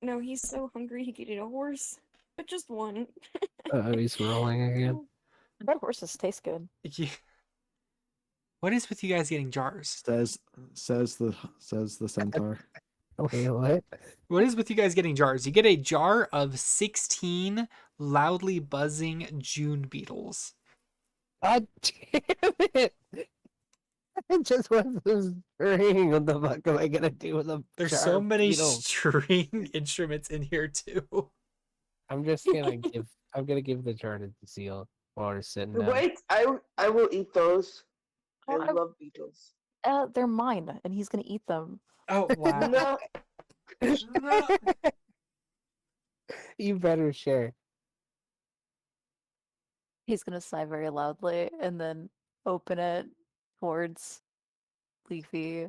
No, he's so hungry he could eat a horse, but just one. Oh, he's rolling again. Red horses taste good. Yeah. What is with you guys getting jars? Says the centaur. Wait, what? What is with you guys getting jars? You get a jar of 16 loudly buzzing June beetles. God damn it! I just want some string. What the fuck am I gonna do with a There's jar so of many beetles? string instruments in here too. I'm just gonna give. I'm gonna give the jar to Seal while we're sitting down. Wait, I will eat those. I Oh, love beetles. they're mine, and he's gonna eat them. Oh wow. No, No. You better share. He's gonna sigh very loudly and then open it towards Leafy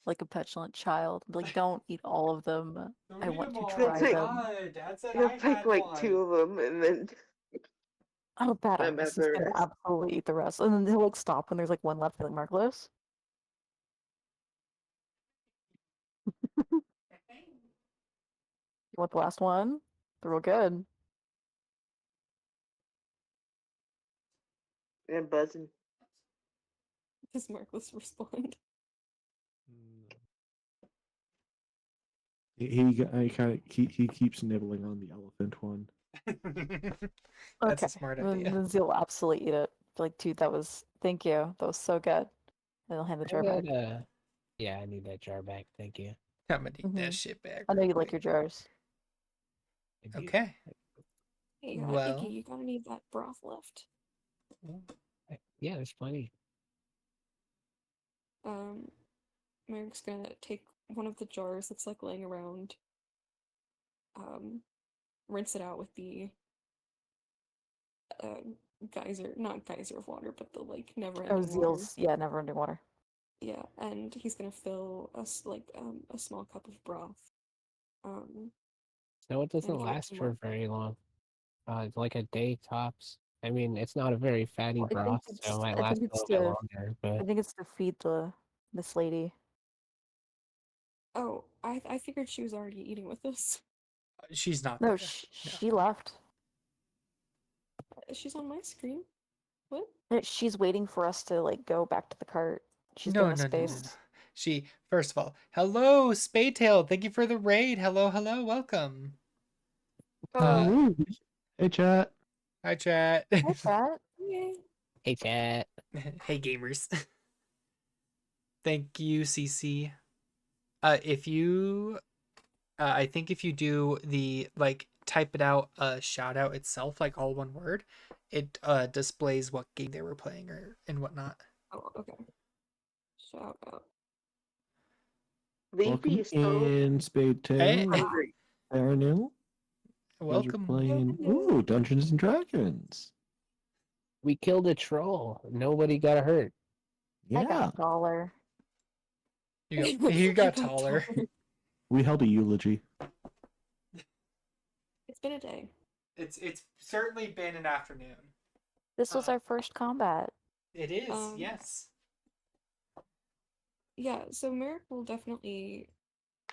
like a petulant child. Be like, don't eat all of them. I want to all. try He'll them. Dad said he'll pick like 2 of them and then Oh, badass. He's gonna Remember. absolutely eat the rest. And then he'll like stop when there's like one left feeling marvelous. You want the last one? They're real good. And buzzing. Does Markless respond? He kind of he keeps nibbling on the elephant one. That's Okay. a smart Then idea. Zia will absolutely eat it. Like, dude, that was. Thank you. That was so good. And he'll hand the jar back. Yeah, I need that jar back. Thank you. I'm gonna need that Mhm. shit back. I know real you like your quick. jars. I do. Okay. Hey, Well. Iggy, you gotta need that broth left. Yeah, there's plenty. Merrick's gonna take one of the jars that's like laying around, rinse it out with the geyser, not geyser of water, but the like Oh, never-ending water. Zeal's. Yeah, never ending water. Yeah, and he's gonna fill us like a small cup of broth. No, it doesn't and give it last to for Mark. very long. It's like a day tops. I mean, it's not a very fatty Well, broth, so it might last a little bit longer. I But think it's to feed this lady. Oh, I figured she was already eating with us. She's not No, there. she left. She's on my screen. What? She's waiting for us to like go back to the cart. She's No, doing a no, no, no, space. no. She, first of all, hello, Spadetail. Thank you for the raid. Hello, hello, welcome. Ooh. Hey, chat. Hi, chat. Hi, chat. Yay. hey, chat. Hey, gamers. Thank you, CC. If you, I think if you do the, like, type it out, shout out itself, like all one word, it displays what game they were playing or and whatnot. Oh, okay. Shout out. Leafy Welcome is so in, Spade Hey, Tail. hungry. Aaron, you guys are welcome. playing. Hello. Ooh, Dungeons and Dragons. We killed a troll. Nobody got hurt. I Yeah, got taller. You got taller. we held a eulogy. It's been a day. It's certainly been an afternoon. This was our first combat. It is, Um, yes. Yeah, so Merrick will definitely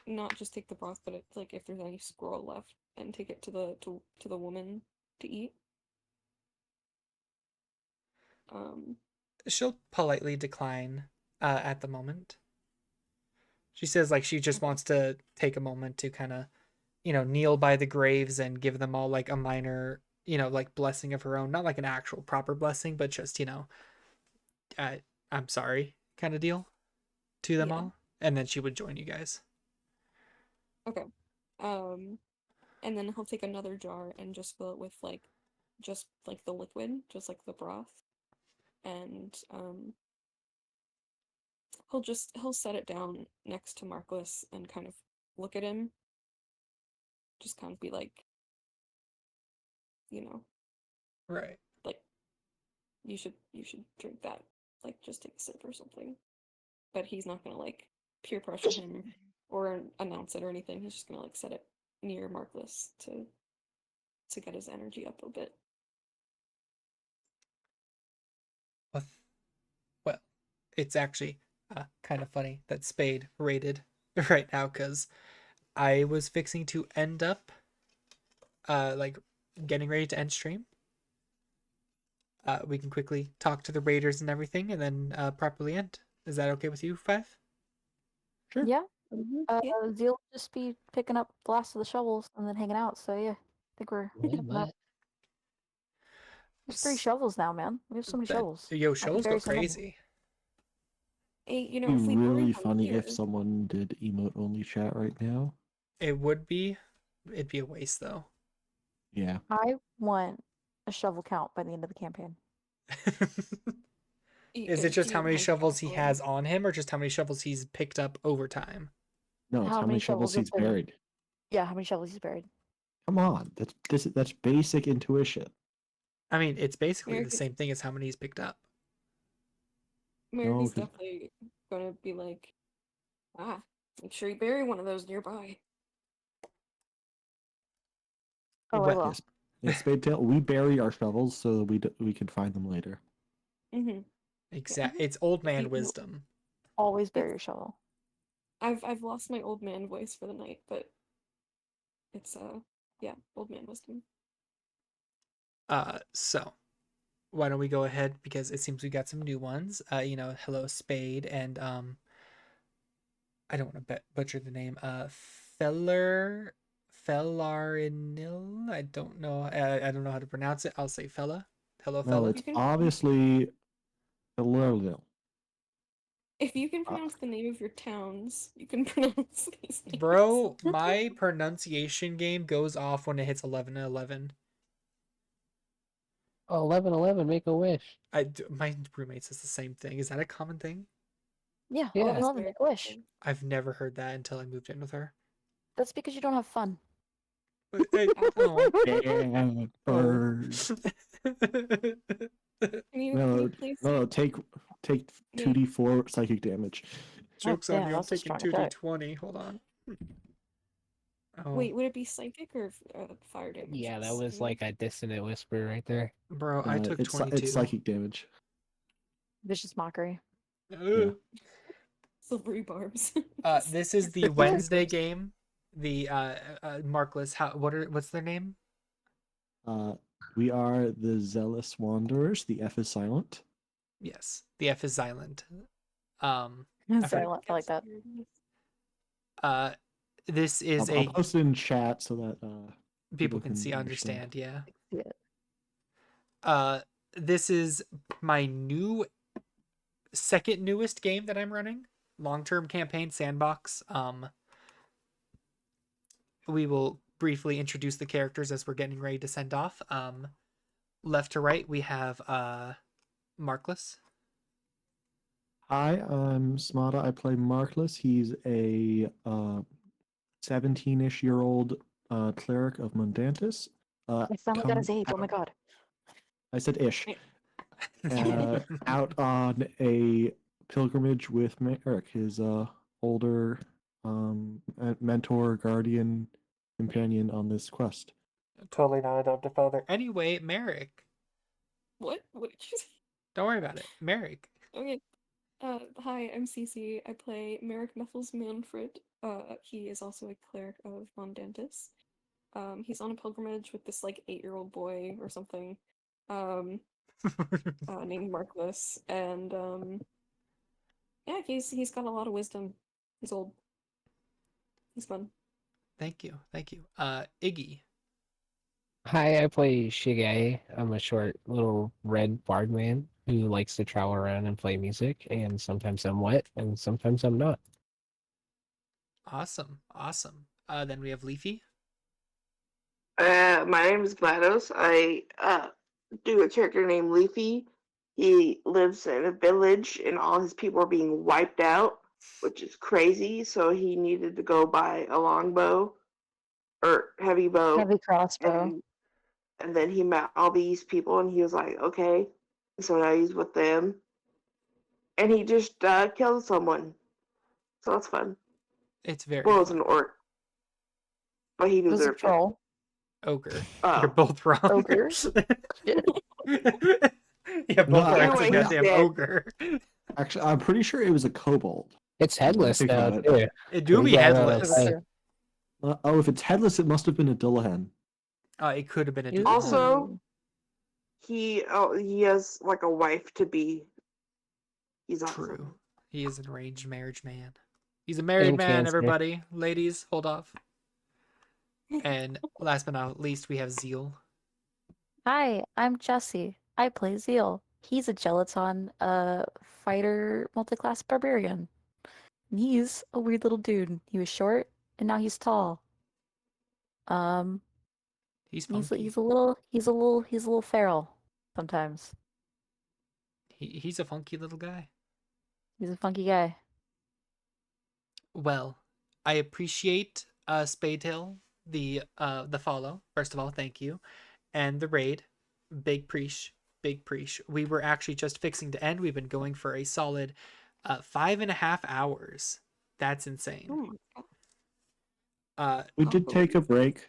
not just take the broth, but it's like if there's any scroll left, and take it to the woman to eat. She'll politely decline at the moment. She says like she just wants to take a moment to kind of, kneel by the graves and give them all like a minor, like blessing of her own, not like an actual proper blessing, but just, I'm sorry kind of deal to them Yeah. all. And then she would join you guys. Okay. And then he'll take another jar and just fill it with just like the liquid, just like the broth. And he'll set it down next to Markless and kind of look at him. Just kind of be like, Right. like you should drink that. Like just take a sip or something. But he's not gonna like peer pressure him or announce it or anything. He's just gonna like set it near Markless to get his energy up a bit. Well, it's actually kind of funny that Spade rated right now because I was fixing to end up like getting ready to end stream. We can quickly talk to the raiders and everything and then properly end. Is that okay with you, Five? Sure. Yeah. Yeah. Zeal will just be picking up the last of the shovels and then hanging out. So yeah, I think we're wrapping up. There's 3 shovels now, man. We have so many shovels. Yo, I could shovels go bury so many. crazy. Hey, It'd if be we bring really them funny here, if someone did emote only chat right now. It would be. It'd be a waste though. Yeah. I want a shovel count by the end of the campaign. Is it do just you how many want shovels he shovels? has on him or just how many shovels he's picked up over time? No, it's How how many many shovels shovels he's have been- buried. Yeah, how many shovels he's buried? Come on, that's basic intuition. I mean, it's basically Merrick the is, same thing as how many he's picked up. Merrick No, is 'cause- definitely gonna be like, make sure you bury one of those nearby. Oh, I Well, will. Yes, In Spadetail, we bury our shovels so that we can find them later. Mm-hmm. It's old man You- wisdom. Always bury your shovel. I've lost my old man voice for the night, but it's yeah, old man wisdom. So why don't we go ahead, because it seems we got some new ones. Hello Spade and I don't want to butcher the name. Fellarinil. I don't know. I don't know how to pronounce it. I'll say fella. Hello, No, fella. it's can- obviously a little. If you can pronounce the name of your towns, you can pronounce these names. Bro, my pronunciation game goes off when it hits 11:11. Oh, 11:11, make a wish. My roommate says the same thing. Is that a common thing? Yeah, Yeah. 11 make a wish. I've never heard that until I moved in with her. That's because you don't have fun. But, oh. Damn, bird. Can you No, please? no, take 2d4 psychic damage. Joke's Oh, on damn, you. I'm that's a taking strong attack. 2d20. Hold on. Oh, Wait, would it be psychic or fire damage? Yeah, that was like a dissonant whisper right there. bro, I took It's 22. psychic damage. Vicious mockery. Ugh. Silvery barbs. This is the Wednesday game. The Markless. What's their name? We are the Zealous Wanderers. The F is silent. Yes, the F is silent. Silent, I like that. This is I'll post it in chat so that people can see, understand. Yeah. Yeah. This is my second newest game that I'm running. Long-term campaign sandbox. We will briefly introduce the characters as we're getting ready to send off. Left to right, we have Markless. Hi, I'm Smada. I play Markless. He's a 17-ish-year-old cleric of Mundantis. I finally got his age. Oh my god. I said ish. Out on a pilgrimage with Merrick, his older mentor, guardian, companion on this quest. Totally not adoptive father. Anyway, Merrick. What? What did you say? Don't worry about it. Merrick. Okay. Hi, I'm Cece. I play Merrick Methels Manfred. He is also a cleric of Mondantis. He's on a pilgrimage with this like 8-year-old boy or something. Named Markless, and yeah, he's got a lot of wisdom. He's old. He's fun. Thank you. Iggy. Hi, I play Shige. I'm a short little red bard man who likes to travel around and play music, and sometimes I'm wet and sometimes I'm not. Awesome. Then we have Leafy. My name is GLaDOS. I do a character named Leafy. He lives in a village and all his people are being wiped out, which is crazy. So he needed to go buy a longbow or heavy bow. Heavy crossbow. And then he met all these people and he was like, okay. So now he's with them. And he just killed someone. So that's fun. It's very Well, it's fun. an orc. But he This is a deserved it. troll. Ogre. Oh. You're both wrong. Ogre? Yeah, both No, are Either actually way, he's goddamn dead. ogre. Actually, I'm pretty sure it was a kobold. It's headless Think now, about too. it. It do be Yeah, headless. Hey. Oh, if it's headless, it must have been a Dillahan. It could have been a Ew. dude. Also, he has like a wife to be. He's awesome. True. He is an arranged marriage man. He's a married In man, Cancer. everybody. Ladies, hold off. And last but not least, we have Zeal. Hi, I'm Jesse. I play Zeal. He's a gelaton fighter multi-class barbarian. And he's a weird little dude. He was short and now he's tall. He's He's funky. a little feral sometimes. He's a funky little guy. He's a funky guy. Well, I appreciate Spadetail, the follow. First of all, thank you. And the raid. Big preach. We were actually just fixing to end. We've been going for a solid 5.5 hours. That's insane. Oh my god. We did take a break.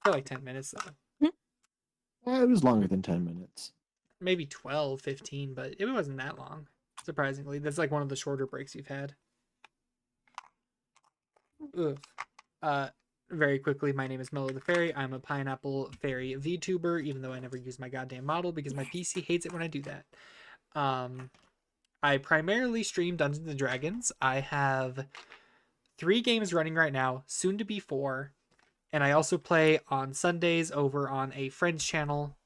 For like 10 minutes though. It was longer than 10 minutes. Maybe 12, 15, but it wasn't that long. Surprisingly, that's like one of the shorter breaks you've had. Oof. Very quickly, my name is Mellow the Fairy. I'm a Pineapple Fairy VTuber, even though I never use my goddamn model because my PC hates it when I do that. I primarily stream Dungeons and Dragons. I have 3 games running right now, soon to be 4. And I also play on Sundays over on a friend's channel.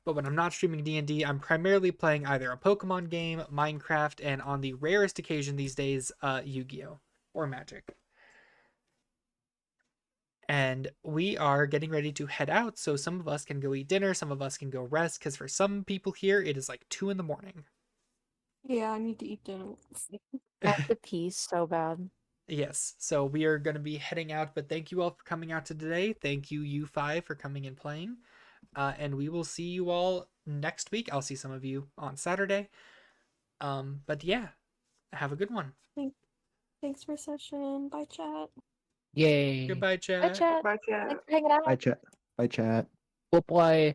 But when I'm not streaming D&D, I'm primarily playing either a Pokemon game, Minecraft, and on the rarest occasion these days, Yu-Gi-Oh! Or Magic. And we are getting ready to head out, so some of us can go eat dinner, some of us can go rest, because for some people here, it is like 2 in the morning. Yeah, I need to eat dinner. I have to pee so bad. Yes, so we are going to be heading out, but thank you all for coming out today. Thank you, U5, for coming and playing. And we will see you all next week. I'll see some of you on Saturday. But yeah, have a good one. Thanks for session. Bye, chat. Yay. Goodbye, Bye, chat. chat. Bye, chat. Thanks for hanging out. Bye, chat. Bye, chat. Bye.